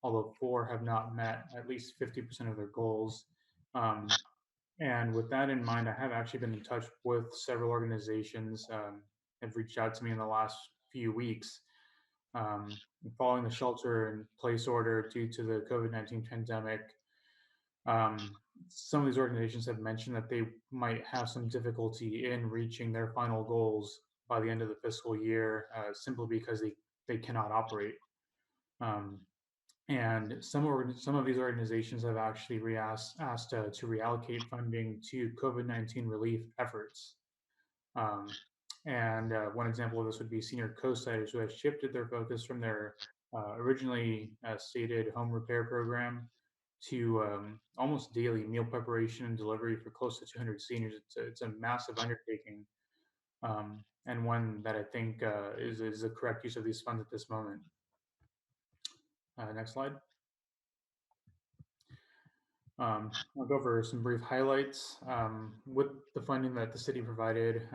although 4 have not met at least 50% of their goals. And with that in mind, I have actually been in touch with several organizations have reached out to me in the last few weeks. Following the shelter-in-place order due to the COVID-19 pandemic, some of these organizations have mentioned that they might have some difficulty in reaching their final goals by the end of the fiscal year, simply because they cannot operate. And some of these organizations have actually asked to reallocate funding to COVID-19 relief efforts. And one example of this would be Senior Coastsiders, who have shifted their focus from their originally stated home repair program to almost daily meal preparation and delivery for close to 200 seniors. It's a massive undertaking, and one that I think is the correct use of these funds at this moment. Next slide. I'll go over some brief highlights. With the funding that the city provided,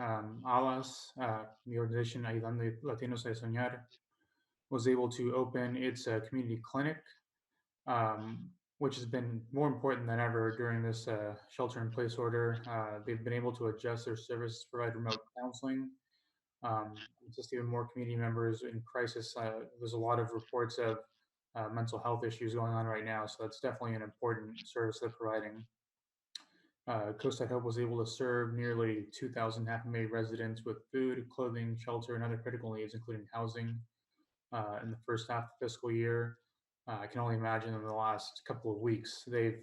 ALAS, the organization Ayudando Latinos a Soñar, was able to open its community clinic, which has been more important than ever during this shelter-in-place order. They've been able to adjust their services, provide remote counseling, just even more community members in crisis. There's a lot of reports of mental health issues going on right now, so that's definitely an important service they're providing. Coastside Hope was able to serve nearly 2,000 Half Moon Bay residents with food, clothing, shelter, and other critical needs, including housing, in the first half of the fiscal year. I can only imagine in the last couple of weeks, they've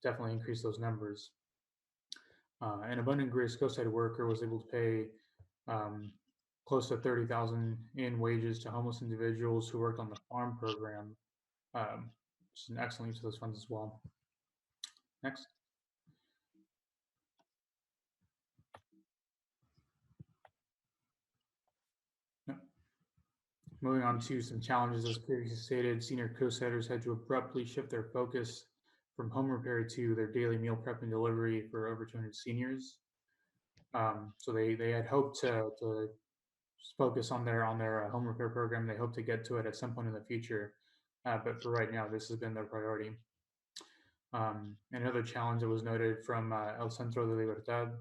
definitely increased those numbers. An Abundant Grace Coastside worker was able to pay close to $30,000 in wages to homeless individuals who worked on the farm program, which is an excellent use of those funds as well. Next. Moving on to some challenges, as previously stated, senior coastsiders had to abruptly shift their focus from home repair to their daily meal prep and delivery for over 200 seniors. So they had hoped to focus on their home repair program. They hope to get to it at some point in the future, but for right now, this has been their priority. Another challenge that was noted from El Centro de Libertad,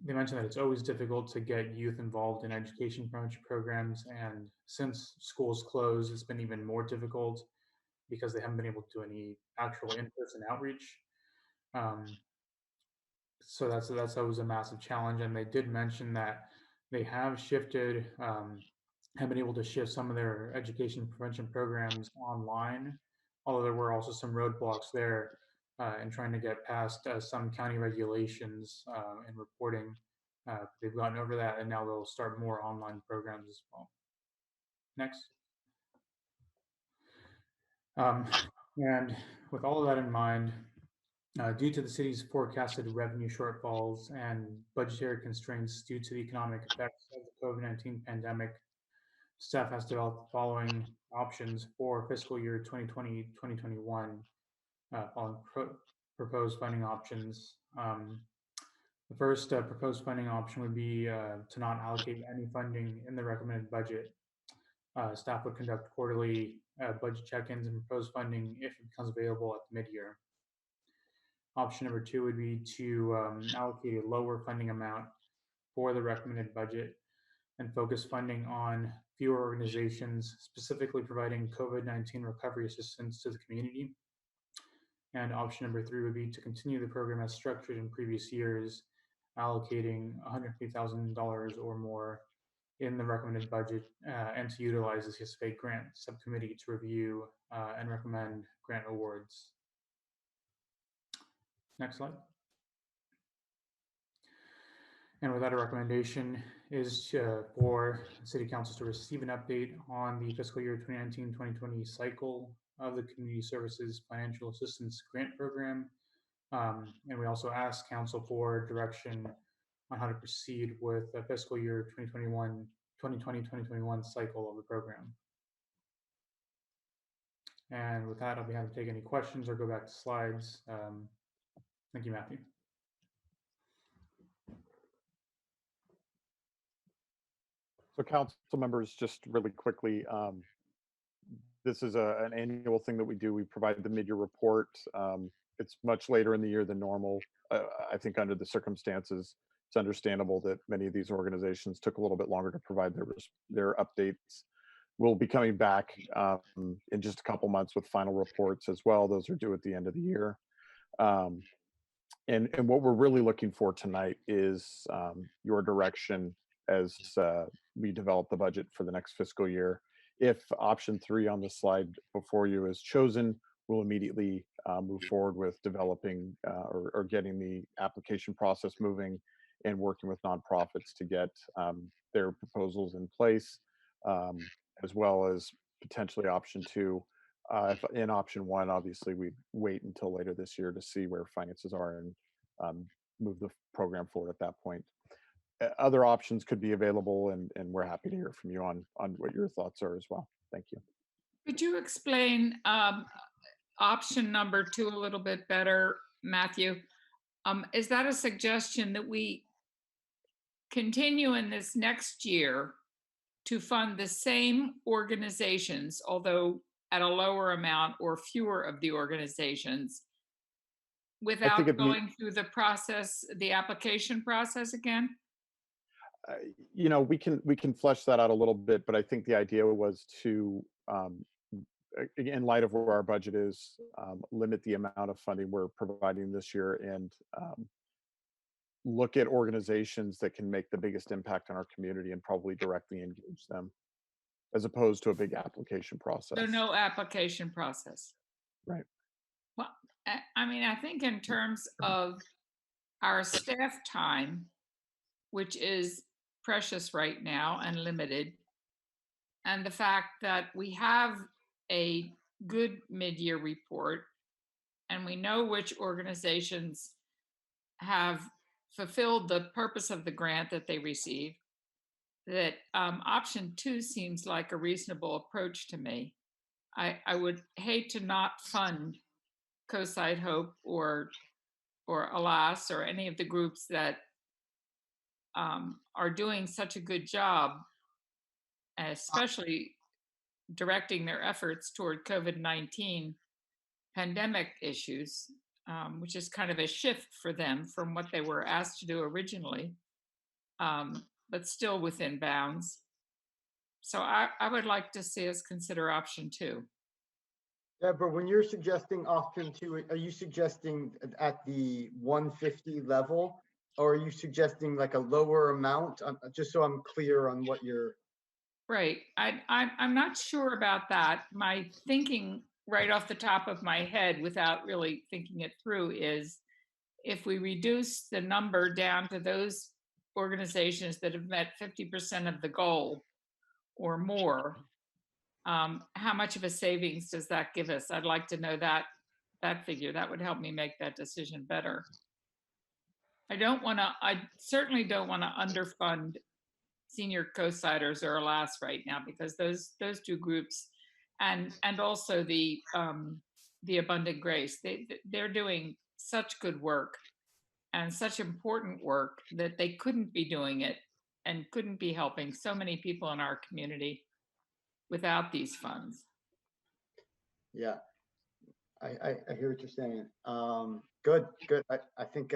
they mentioned that it's always difficult to get youth involved in education promotion programs, and since schools closed, it's been even more difficult because they haven't been able to do any actual in-person outreach. So that's always a massive challenge. And they did mention that they have shifted, have been able to shift some of their education prevention programs online, although there were also some roadblocks there in trying to get past some county regulations and reporting. They've gotten over that, and now they'll start more online programs as well. Next. And with all of that in mind, due to the city's forecasted revenue shortfalls and budgetary constraints due to the economic effects of the COVID-19 pandemic, staff has developed the following options for fiscal year 2020-2021, following proposed funding options. The first proposed funding option would be to not allocate any funding in the recommended budget. Staff would conduct quarterly budget check-ins and propose funding if it becomes available at the mid-year. Option number two would be to allocate a lower funding amount for the recommended budget and focus funding on fewer organizations, specifically providing COVID-19 recovery assistance to the community. And option number three would be to continue the program as structured in previous years, allocating $150,000 or more in the recommended budget and to utilize the CSFA grant subcommittee to review and recommend grant awards. Next slide. And without a recommendation is for City Council to receive an update on the fiscal year 2019-2020 cycle of the Community Services Financial Assistance Grant Program. And we also asked Council for direction on how to proceed with the fiscal year 2020-2021 cycle of the program. And with that, I'll be happy to take any questions or go back to slides. Thank you, Matthew. So council members, just really quickly, this is an annual thing that we do. We provide the mid-year report. It's much later in the year than normal. I think under the circumstances, it's understandable that many of these organizations took a little bit longer to provide their updates. We'll be coming back in just a couple months with final reports as well. Those are due at the end of the year. And what we're really looking for tonight is your direction as we develop the budget for the next fiscal year. If option 3 on the slide before you is chosen, we'll immediately move forward with developing or getting the application process moving and working with nonprofits to get their proposals in place, as well as potentially option 2. If in option 1, obviously we wait until later this year to see where finances are and move the program forward at that point. Other options could be available, and we're happy to hear from you on what your thoughts are as well. Thank you. Could you explain option number 2 a little bit better, Matthew? Is that a suggestion that we continue in this next year to fund the same organizations, although at a lower amount or fewer of the organizations, without going through the process, the application process again? You know, we can flesh that out a little bit, but I think the idea was to in light of where our budget is, limit the amount of funding we're providing this year and look at organizations that can make the biggest impact on our community and probably directly engage them, as opposed to a big application process. So no application process. Right. Well, I mean, I think in terms of our staff time, which is precious right now and limited, and the fact that we have a good mid-year report and we know which organizations have fulfilled the purpose of the grant that they received, that option 2 seems like a reasonable approach to me. I would hate to not fund CoSide Hope or ALAS or any of the groups that are doing such a good job, especially directing their efforts toward COVID-19 pandemic issues, which is kind of a shift for them from what they were asked to do originally, but still within bounds. So I would like to see us consider option 2. Deborah, when you're suggesting option 2, are you suggesting at the 150 level, or are you suggesting like a lower amount? Just so I'm clear on what you're. Right. I'm not sure about that. My thinking right off the top of my head, without really thinking it through, is if we reduce the number down to those organizations that have met 50% of the goal or more, how much of a savings does that give us? I'd like to know that figure. That would help me make that decision better. I certainly don't want to underfund senior co-siders or ALAS right now, because those 2 groups and also the Abundant Grace, they're doing such good work and such important work that they couldn't be doing it and couldn't be helping so many people in our community without these funds. Yeah, I hear what you're saying. Good. I think,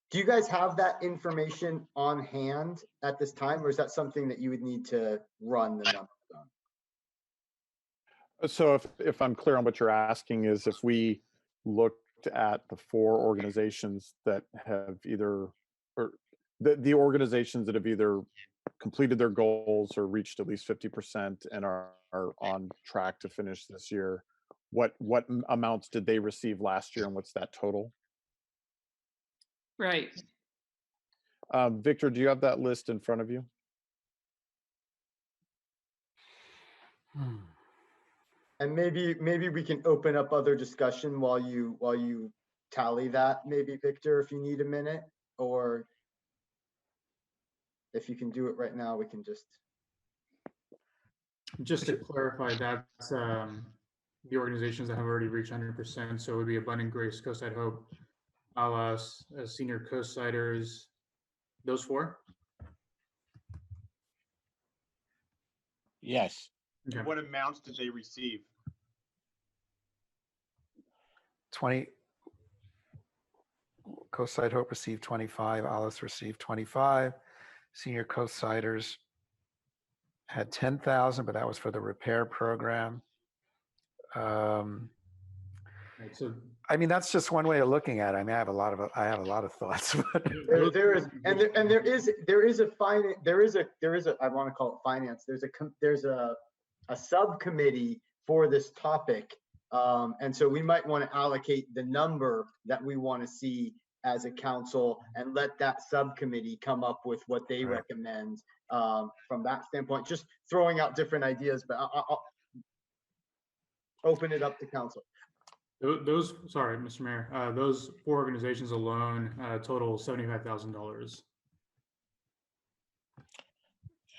do you guys have that information on hand at this time, or is that something that you would need to run the numbers on? So if I'm clear on what you're asking, is if we looked at the 4 organizations that have either, or the organizations that have either completed their goals or reached at least 50% and are on track to finish this year, what amounts did they receive last year and what's that total? Right. Victor, do you have that list in front of you? And maybe we can open up other discussion while you tally that, maybe, Victor, if you need a minute, or if you can do it right now, we can Just to clarify, that's the organizations that have already reached 100%. So it would be Abundant Grace, CoSide Hope, ALAS, senior co-siders, those 4? Yes. Okay. What amounts did they receive? 20. CoSide Hope received 25. ALAS received 25. Senior co-siders had 10,000, but that was for the repair program. Right, so I mean, that's just one way of looking at it. I mean, I have a lot of thoughts. there is a I want to call it finance. There's a subcommittee for this topic, and so we might want to allocate the number that we want to see as a council and let that subcommittee come up with what they recommend from that standpoint. Just throwing out different ideas, but I'll open it up to council. Those, sorry, Mr. Mayor, those 4 organizations alone total $75,000.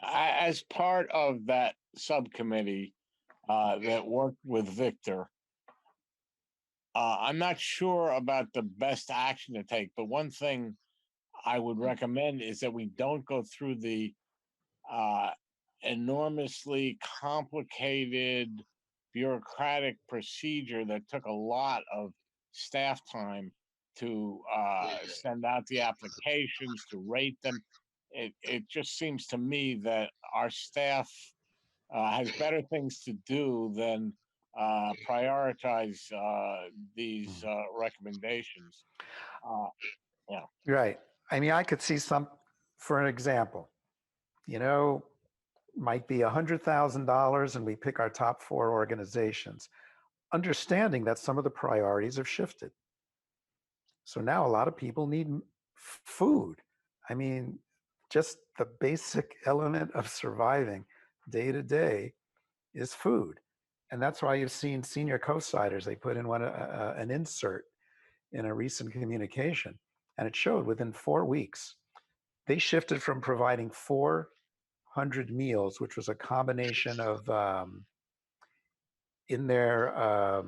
As part of that subcommittee that worked with Victor, I'm not sure about the best action to take, but one thing I would recommend is that we don't go through the enormously complicated bureaucratic procedure that took a lot of staff time to send out the applications, to rate them. It just seems to me that our staff has better things to do than prioritize these recommendations. Yeah. Right. I mean, I could see some, for an example, you know, might be $100,000 and we pick our top 4 organizations, understanding that some of the priorities have shifted. So now a lot of people need food. I mean, just the basic element of surviving day to day is food. And that's why you've seen senior co-siders, they put in an insert in a recent communication, and it showed within 4 weeks, they shifted from providing 400 meals, which was a combination of in their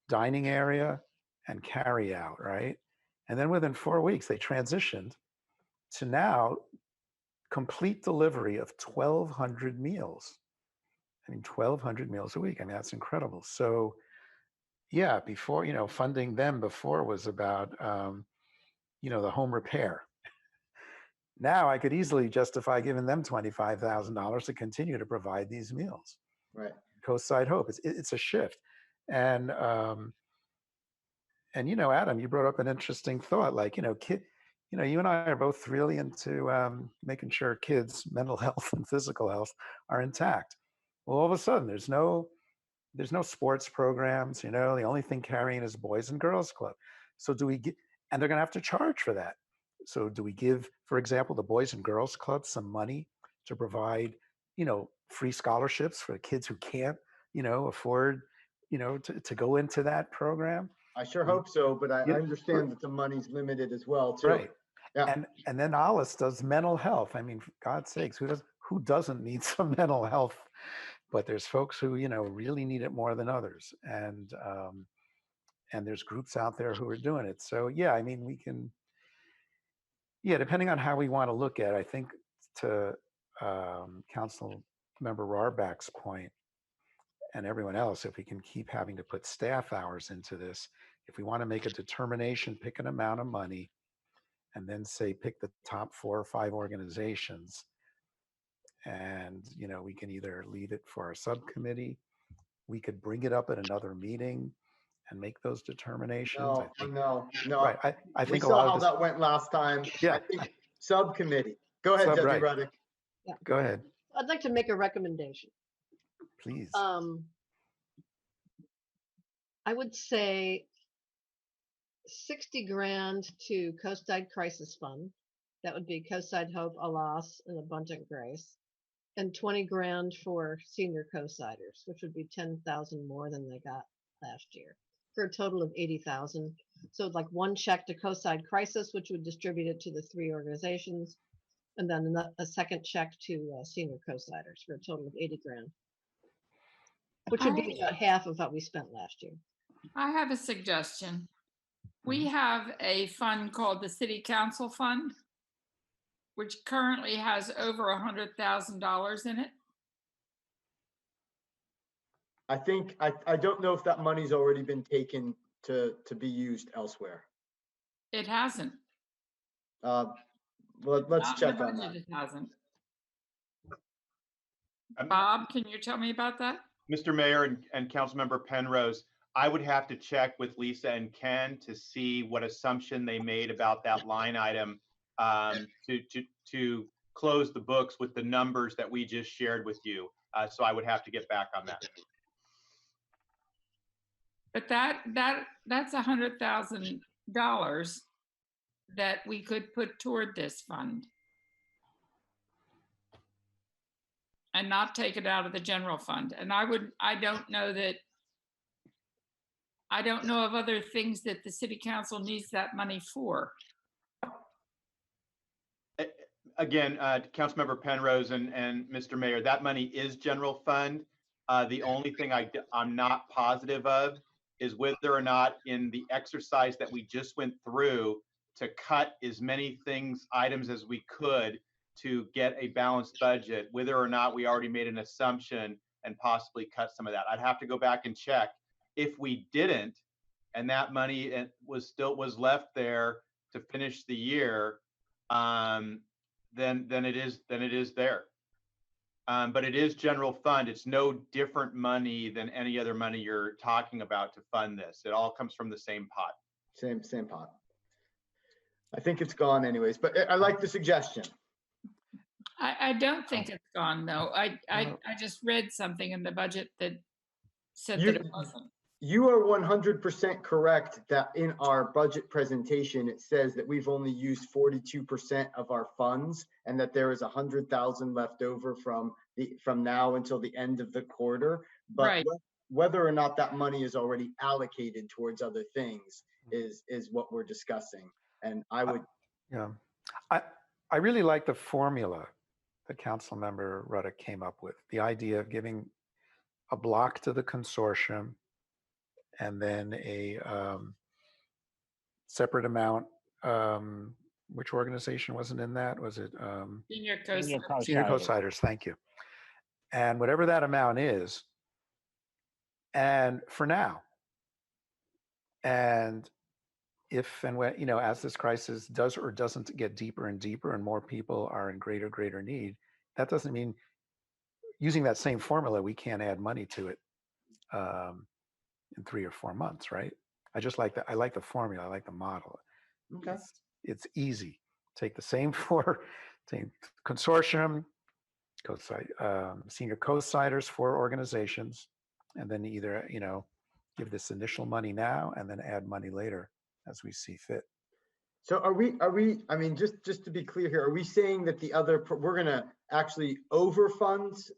dining area and carry out, right? And then within 4 weeks, they transitioned to now complete delivery of 1,200 meals. I mean, 1,200 meals a week. I mean, that's incredible. So yeah, before, funding them before was about, the home repair. Now I could easily justify giving them $25,000 to continue to provide these meals. Right. Co-side Hope. It's a shift. And Adam, you brought up an interesting thought, like, you and I are both really into making sure kids' mental health and physical health are intact. Well, all of a sudden, there's no sports programs. The only thing carrying is Boys and Girls Club. So do we get? And they're going to have to charge for that. So do we give, for example, the Boys and Girls Club some money to provide, free scholarships for the kids who can't, afford, to go into that program? I sure hope so, but I understand that the money's limited as well, too. Right. Yeah. And then Alice does mental health. I mean, for God's sakes, who doesn't need some mental health? But there's folks who, really need it more than others. And there's groups out there who are doing it. So yeah, I mean, we can, depending on how we want to look at it, I think to Council Member Rarbach's point and everyone else, if we can keep having to put staff hours into this, if we want to make a determination, pick an amount of money, and then say pick the top 4 or 5 organizations, and we can either leave it for our subcommittee, we could bring it up at another meeting and make those determinations. No. Right. I think we a lot saw how of that went last time. Yeah. I think subcommittee. Go ahead, Debbie Ruddick. Yeah. Go ahead. I'd like to make a recommendation. Please. I would say 60 grand to Coastside Crisis Fund. That would be Coastside Hope, Alas, and Abundant Grace. And 20 grand for senior co-siders, which would be 10,000 more than they got last year, for a total of 80,000. So like one check to Co-side Crisis, which would distribute it to the 3 organizations, and then a second check to senior co-siders for a total of 80 grand, which would be about half of what we spent last year. I have a suggestion. We have a fund called the City Council Fund, which currently has over $100,000 in it. I think I don't know if that money's already been taken to be used elsewhere. It hasn't. Let's check on that. It hasn't. Bob, can you tell me about that? Mr. Mayor and Councilmember Penrose, I would have to check with Lisa and Ken to see what assumption they made about that line item to close the books with the numbers that we just shared with you. So I would have to get back on that. But that's $100,000 that we could put toward this fund and not take it out of the general fund. And I don't know of other things that the city council needs that money for. Again, Councilmember Penrose and Mr. Mayor, that money is general fund. The only thing I'm not positive of is whether or not in the exercise that we just went through to cut as many items as we could to get a balanced budget, whether or not we already made an assumption and possibly cut some of that. I'd have to go back and check. If we didn't, and that money was left there to finish the year, then it is there. but it is general fund. It's no different money than any other money you're talking about to fund this. It all comes from the same pot. Same pot. I think it's gone anyways, but I like the suggestion. I don't think it's gone though. I just read something in the budget that said that it wasn't. You are 100% correct that in our budget presentation, it says that we've only used 42% of our funds and that there is 100,000 left over from now until the end of the quarter. But right. Whether or not that money is already allocated towards other things is what we're discussing. And I would. Yeah, I really like the formula that Council Member Ruddock came up with. The idea of giving a block to the consortium and then a separate amount. Which organization wasn't in that? Was it Senior Co-Siders? Senior Co-Siders, thank you. And whatever that amount is, and for now, and if and when, you know, as this crisis does or doesn't get deeper and deeper and more people are in greater need, that doesn't mean using that same formula, we can't add money to it in 3 or 4 months, right? I just like that. I like the formula. I like the model. Okay. It's easy. Take the same same consortium, senior co-siders for organizations, and then either, you know, give this initial money now and then add money later as we see fit. So are we, I mean, just to be clear here, are we saying that we're going to actually overfund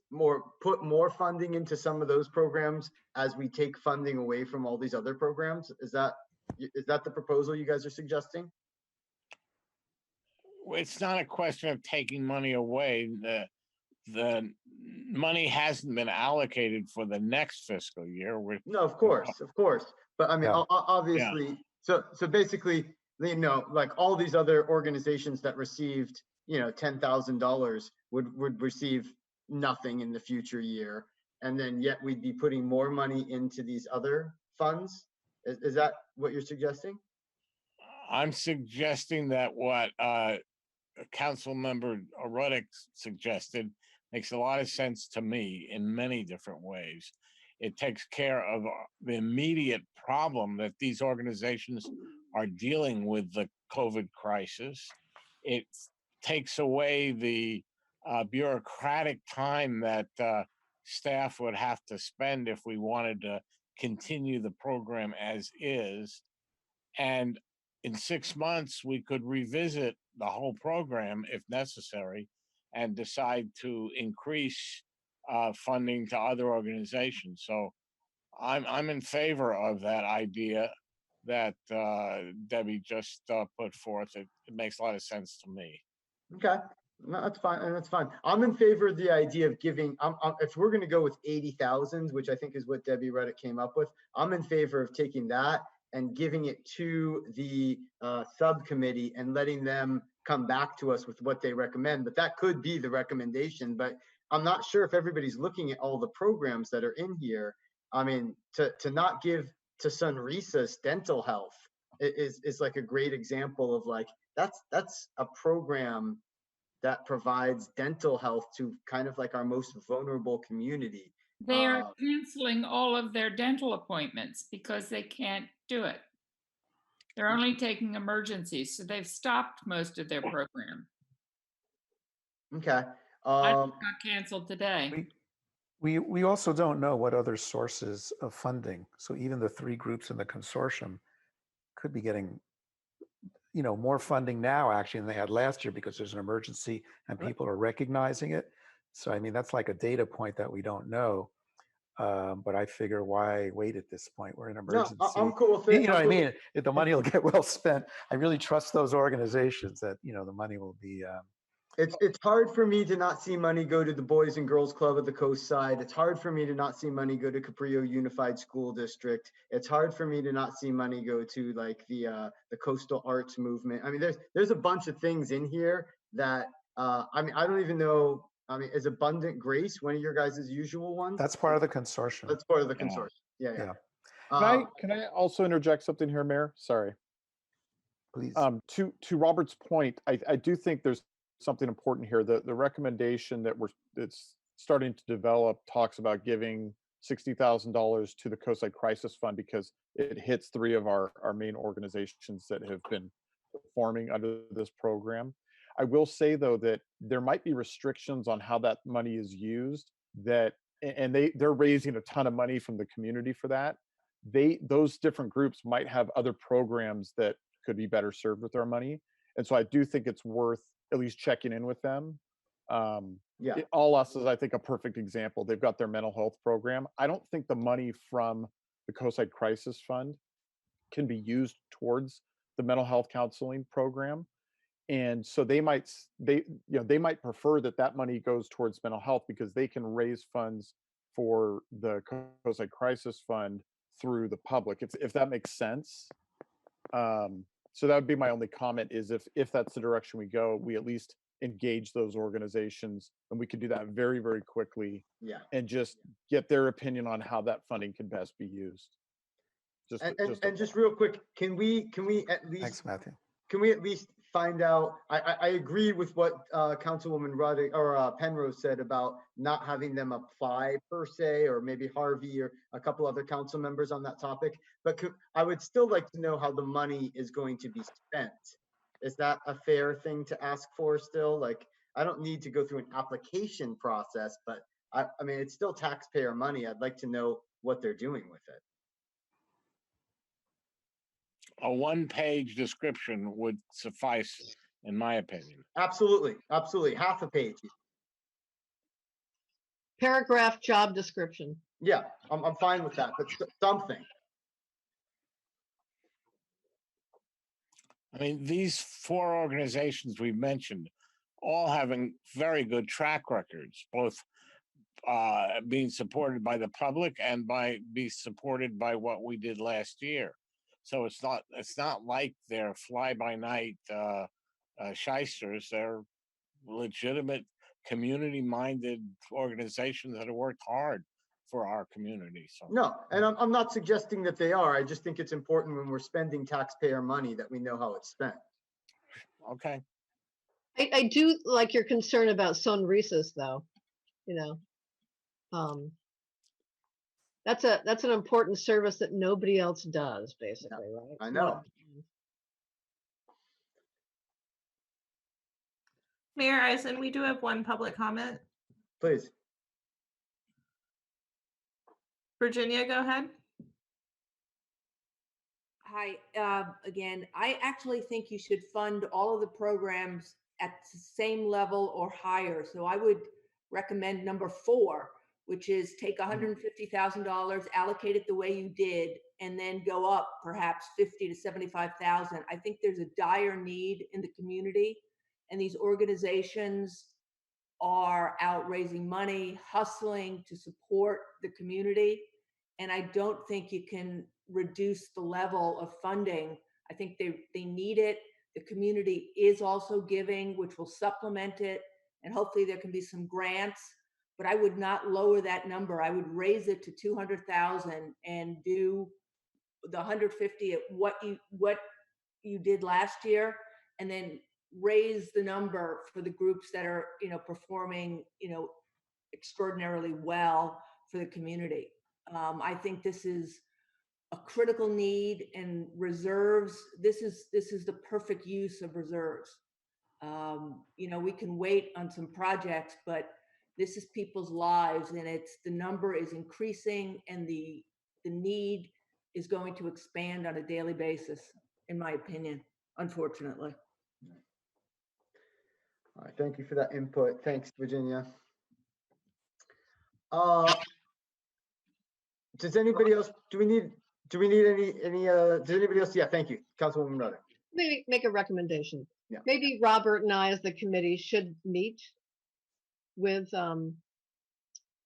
put more funding into some of those programs as we take funding away from all these other programs? Is that the proposal you guys are suggesting? It's not a question of taking money away. The money hasn't been allocated for the next fiscal year. No, of course. But I mean, obviously, so basically, you know, like all these other organizations that received, you know, $10,000 would receive nothing in the future year. And then yet we'd be putting more money into these other funds. Is that what you're suggesting? I'm suggesting that what Council Member Ruddock suggested makes a lot of sense to me in many different ways. It takes care of the immediate problem that these organizations are dealing with, the COVID crisis. It takes away the bureaucratic time that staff would have to spend if we wanted to continue the program as is. And in 6 months, we could revisit the whole program if necessary and decide to increase funding to other organizations. So I'm in favor of that idea that Debbie just put forth. It makes a lot of sense to me. Okay, no, that's fine, and that's fine. I'm in favor of the idea of giving. If we're going to go with 80,000, which I think is what Debbie Ruddock came up with, I'm in favor of taking that and giving it to the subcommittee and letting them come back to us with what they recommend. But that could be the recommendation. But I'm not sure if everybody's looking at all the programs that are in here. I mean, to not give to Sunrisa's dental health is like a great example of like, that's a program that provides dental health to kind of like our most vulnerable community. They are canceling all of their dental appointments because they can't do it. They're only taking emergencies, so they've stopped most of their program. Okay. I got canceled today. We also don't know what other sources of funding. So even the 3 groups in the consortium could be getting, you know, more funding now actually than they had last year because there's an emergency and people are recognizing it. So I mean, that's like a data point that we don't know. But I figure why wait at this point? We're in emergency. No, I'm cool with it. You know what I mean? If the money will get well spent, I really trust those organizations that, you know, the money will be. It's hard for me to not see money go to the Boys and Girls Club of the Coast Side. It's hard for me to not see money go to Caprio Unified School District. It's hard for me to not see money go to like the coastal arts movement. I mean, there's a bunch of things in here that I mean, I don't even know. I mean, is Abundant Grace one of your guys' usual ones? That's part of the consortium. That's part of the consortium. Yeah. Can I also interject something here, Mayor? Sorry. Please. To Robert's point, I do think there's something important here. The recommendation that it's starting to develop talks about giving $60,000 to the Coastside Crisis Fund because it hits 3 of our main organizations that have been performing under this program. I will say though that there might be restrictions on how that money is used, that and they're raising a ton of money from the community for that. Those different groups might have other programs that could be better served with our money. And so I do think it's worth at least checking in with them. All Us is, I think, a perfect example. They've got their mental health program. I don't think the money from the Coastside Crisis Fund can be used towards the mental health counseling program. And so they might prefer that money goes towards mental health because they can raise funds for the Coastside Crisis Fund through the public, if that makes sense. So that would be my only comment, is if that's the direction we go, we at least engage those organizations, and we could do that very, very quickly. And just get their opinion on how that funding can best be used. Just real quick, can we at least, thanks, Matthew. Can we at least find out? I agree with what Councilwoman Ruddick or Penrose said about not having them apply per se, or maybe Harvey or a couple other council members on that topic. But I would still like to know how the money is going to be spent. Is that a fair thing to ask for still? Like, I don't need to go through an application process, but I mean, it's still taxpayer money. I'd like to know what they're doing with it. A one-page description would suffice, in my opinion. Absolutely, absolutely. Half a page. Paragraph job description. Yeah, I'm fine with that, but something. I mean, these 4 organizations we've mentioned, all having very good track records, both being supported by the public and be supported by what we did last year. So it's not like they're fly-by-night shysters. They're legitimate, community-minded organizations that have worked hard for our community. So no, and I'm not suggesting that they are. I just think it's important when we're spending taxpayer money that we know how it's spent. Okay. I do like your concern about sonrisas, though. That's an important service that nobody else does, basically, right? I know. Mayor Eisen, we do have one public comment. Please. Virginia, go ahead. Hi, again, I actually think you should fund all of the programs at the same level or higher. So I would recommend number 4, which is take $150,000, allocate it the way you did, and then go up perhaps 50 to 75,000. I think there's a dire need in the community, and these organizations are out raising money, hustling to support the community. And I don't think you can reduce the level of funding. I think they need it. The community is also giving, which will supplement it. And hopefully there can be some grants, but I would not lower that number. I would raise it to 200,000 and do the 150 at what you did last year, and then raise the number for the groups that are, performing, extraordinarily well for the community. I think this is a critical need, and reserves, this is the perfect use of reserves. We can wait on some projects, but this is people's lives, and the number is increasing, and the need is going to expand on a daily basis, in my opinion, unfortunately. All right, thank you for that input. Thanks, Virginia. Does anybody else, do we need any, does anybody else? Yeah, thank you, Councilwoman Ruddick. Maybe make a recommendation. Yeah. Maybe Robert and I, as the committee, should meet with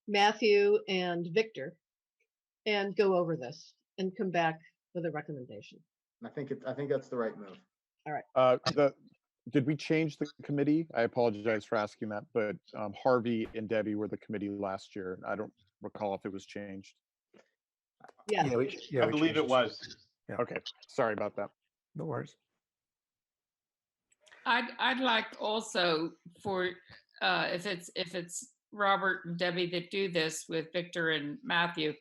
Matthew and Victor and go over this and come back with a recommendation. I think that's the right move. All right. Did we change the committee? I apologize for asking that, but Harvey and Debbie were the committee last year. I don't recall if it was changed. Yeah, I believe it was. Yeah. Okay, sorry about that. No worries. I'd like also for if it's Robert and Debbie that do this with Victor and Matthew,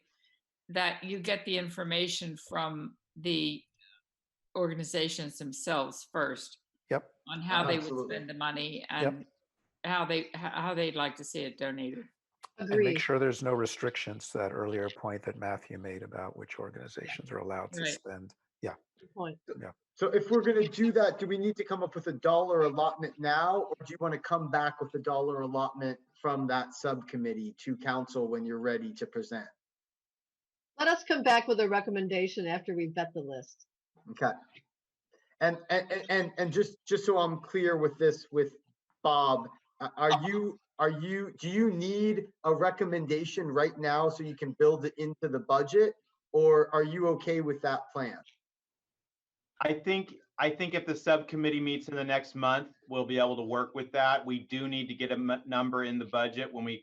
that you get the information from the organizations themselves first Yep. on how they would Absolutely. spend the money Yep. and how they'd like to see it donated. And make sure there's no restrictions to that earlier point that Matthew made about which organizations are allowed to Right. spend. Yeah. Good point. Yeah. So if we're going to do that, do we need to come up with a dollar allotment now, or do you want to come back with a dollar allotment from that subcommittee to council when you're ready to present? Let us come back with a recommendation after we vet the list. Okay. And just so I'm clear with this with Bob, do you need a recommendation right now so you can build it into the budget, or are you okay with that plan? I think if the subcommittee meets in the next month, we'll be able to work with that. We do need to get a number in the budget when we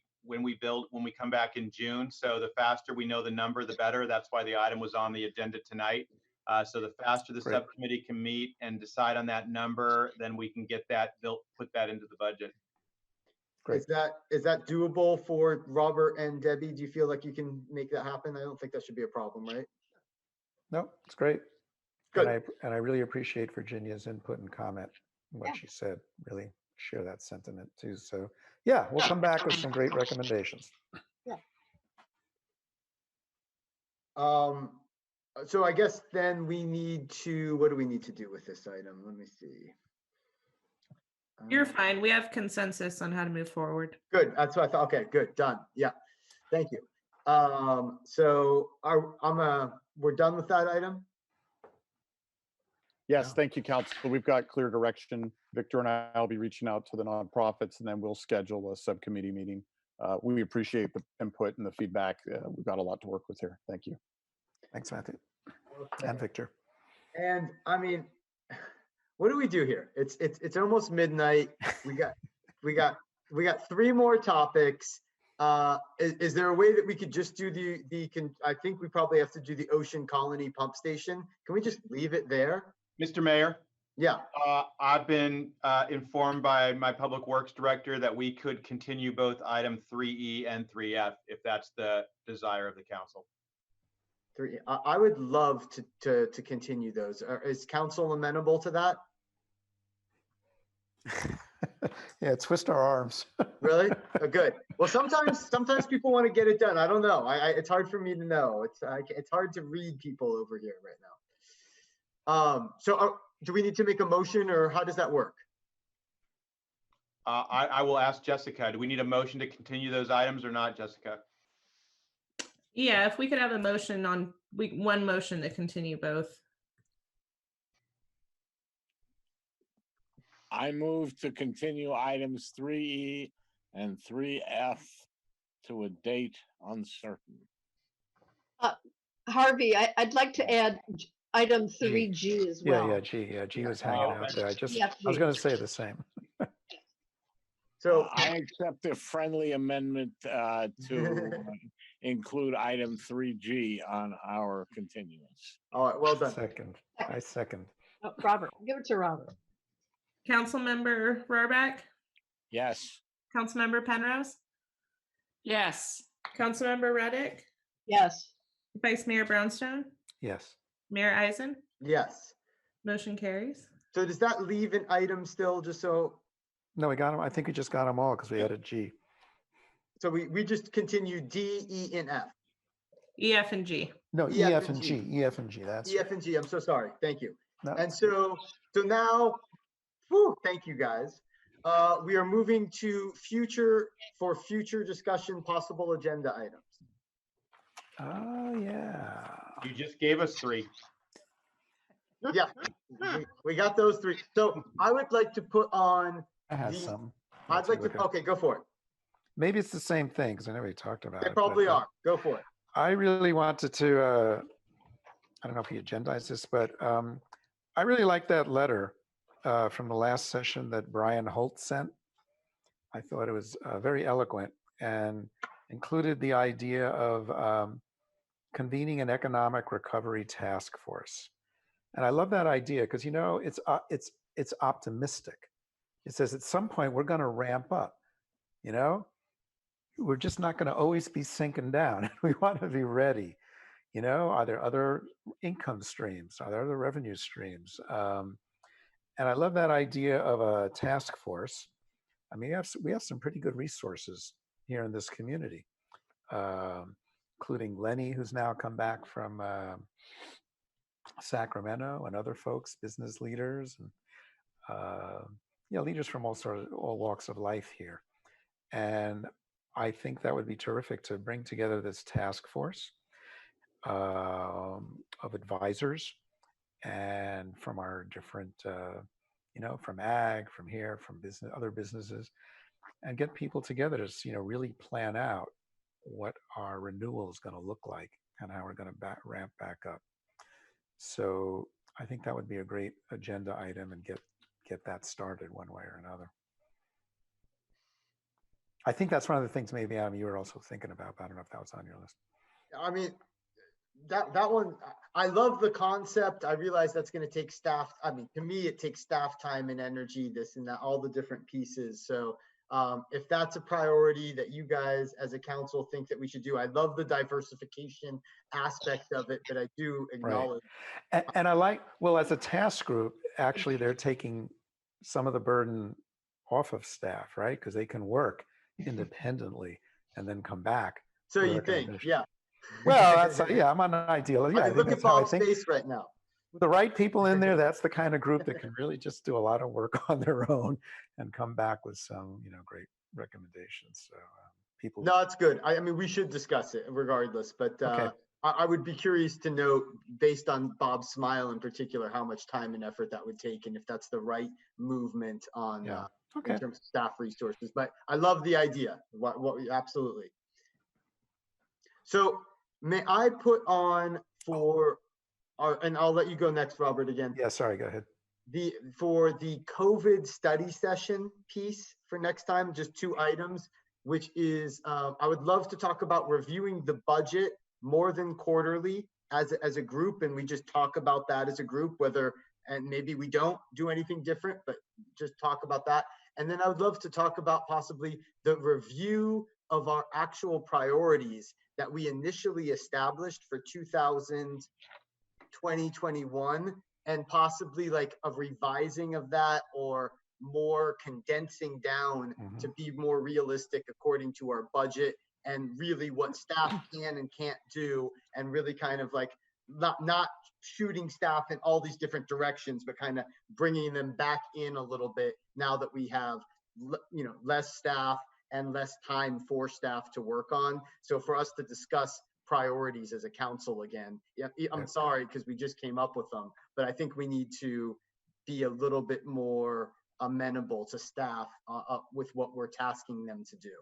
come back in June. So the faster we know the number, the better. That's why the item was on the agenda tonight. So the faster the subcommittee can meet and decide on that number, then we can get that built, put that into the budget. Great. Is that doable for Robert and Debbie? Do you feel like you can make that happen? I don't think that should be a problem, right? No, it's great. Good. And I really appreciate Virginia's input and comment, what she said. Really share that sentiment too. So yeah, we'll come back with some great recommendations. Yeah. So I guess then we need to, what do we need to do with this item? Let me see. You're fine. We have consensus on how to move forward. Good. That's what I thought. Okay, good. Done. Yeah. Thank you. So we're done with that item? Yes, thank you, Council. We've got clear direction. Victor and I will be reaching out to the nonprofits, and then we'll schedule a subcommittee meeting. We appreciate the input and the feedback. We've got a lot to work with here. Thank you. Thanks, Matthew. Okay. And Victor. And I mean, what do we do here? It's almost midnight. We got 3 more topics. Is there a way that we could just do I think we probably have to do the Ocean Colony pump station. Can we just leave it there? Mr. Mayor? Yeah. I've been informed by my Public Works Director that we could continue both item 3E and 3F if that's the desire of the council. 3. I would love to continue those. Is council amenable to that? Yeah, twist our arms. Really? Oh, good. Well, sometimes people want to get it done. I don't know. It's hard for me to know. It's hard to read people over here right now. So do we need to make a motion, or how does that work? I will ask Jessica. Do we need a motion to continue those items or not, Jessica? Yeah, if we could have a motion on one motion to continue both. I move to continue items 3E and 3F to a date uncertain. Harvey, I'd like to add item 3G as well. Yeah, G was hanging out there. I was going to say the same. So I accept a friendly amendment to include item 3G on our continuance. All right, well done. I second. Oh, Robert, give it to Robert. Councilmember Rohrbeck? Yes. Councilmember Penrose? Yes. Councilmember Reddick? Yes. Vice Mayor Brownstone? Yes. Mayor Eisen? Yes. Motion carries. So does that leave an item still, just so? No, we got them. I think we just got them all because we added G. So we just continue D, E, and F. E, F, and G. No, E, F, and G. E, F, and G. That's E, F, and G. I'm so sorry. Thank you. No. And so now, thank you guys. We are moving to future discussion, possible agenda items. Oh, yeah. You just gave us 3. Yeah, we got those 3. So I would like to put on. I had some. I'd like to. Okay, go for it. Maybe it's the same thing because I know we talked about They it. probably are. Go for it. I really wanted to. I don't know if you agendized this, but I really like that letter from the last session that Brian Holt sent. I thought it was very eloquent and included the idea of convening an economic recovery task force. And I love that idea because, you know, it's optimistic. It says at some point we're going to ramp up, you know, we're just not going to always be sinking down. We want to be ready. You know, are there other income streams? Are there other revenue streams? And I love that idea of a task force. I mean, we have some pretty good resources here in this community, including Lenny, who's now come back from Sacramento, and other folks, business leaders, and leaders from all walks of life here. And I think that would be terrific to bring together this task force of advisors, and from our different, from ag, from here, from business, other businesses, and get people together to, really plan out what our renewal is going to look like and how we're going to ramp back up. So I think that would be a great agenda item, and get that started one way or another. I think that's one of the things maybe, Adam, you were also thinking about, but I don't know if that was on your list. I mean, that one, I love the concept. I realize that's going to take staff. I mean, to me, it takes staff time and energy, this and that, all the different pieces. So if that's a priority that you guys as a council think that we should do, I love the diversification aspect of it, but I do acknowledge. Right. And I like, well, as a task group, actually, they're taking some of the burden off of staff, right? Because they can work independently and then come back. So you think, yeah. Well, that's I'm on an ideal. Yeah, I mean, look at Bob's face right now. With the right people in there, that's the kind of group that can really just do a lot of work on their own and come back with some, great recommendations. So people. No, it's good. I mean, we should discuss it regardless, but okay. I would be curious to know, based on Bob's smile in particular, how much time and effort that would take, and if that's the right movement on in terms of staff resources. But I love the idea. Absolutely. So may I put on for our, and I'll let you go next, Robert, again. Yeah, sorry, go ahead. For the COVID study session piece for next time, just 2 items, which is I would love to talk about reviewing the budget more than quarterly as a group, and we just talk about that as a group, and maybe we don't do anything different, but just talk about that. And then I would love to talk about possibly the review of our actual priorities that we initially established for 2021, and possibly like a revising of that, or more condensing down to be more realistic according to our budget, and really what staff can and can't do, and really kind of like not shooting staff in all these different directions, but kind of bringing them back in a little bit now that we have, less staff and less time for staff to work on. So for us to discuss priorities as a council again, I'm sorry, because we just came up with them, but I think we need to be a little bit more amenable to staff with what we're tasking them to do.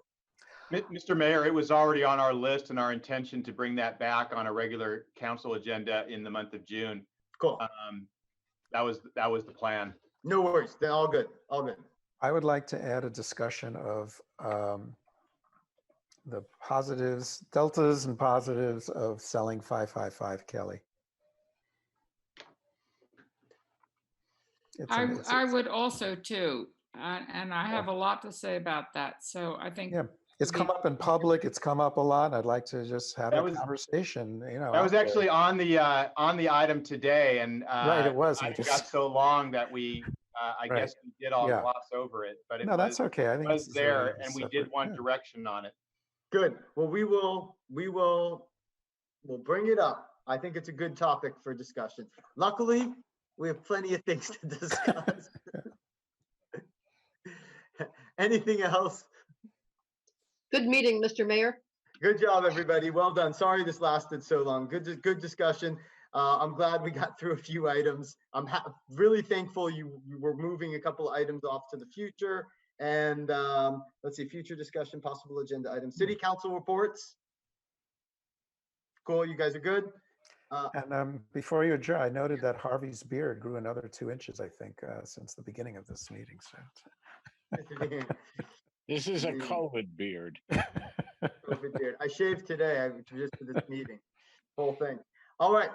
Mr. Mayor, it was already on our list and our intention to bring that back on a regular council agenda in the month of June. Cool. That was the plan. No worries. They're all good. All good. I would like to add a discussion of the positives, deltas and positives of selling 555 Kelly. I would also too, and I have a lot to say about that. So I think it's come up in public. It's come up a lot. I'd like to just have a conversation. That was actually on the item today, and right, it was. It got so long that we, I guess, we did all gloss over it. But that's okay. I think it was there, and we did want direction on it. Good. Well, we'll bring it up. I think it's a good topic for discussion. Luckily, we have plenty of things to discuss. Anything else? Good meeting, Mr. Mayor. Good job, everybody. Well done. Sorry this lasted so long. Good discussion. I'm glad we got through a few items. I'm really thankful you were moving a couple of items off to the future. And let's see, future discussion, possible agenda items. City Council reports. Cool, you guys are good. And before you adjourn, I noted that Harvey's beard grew another 2 inches, I think, since the beginning of this meeting. So this is a COVID beard. COVID beard. I shaved today just for this meeting. Whole thing. All right.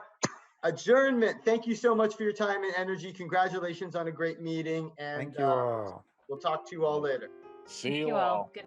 Adjournment. Thank you so much for your time and energy. Congratulations on a great meeting. And thank you all. We'll talk to you all later. See you all. Good.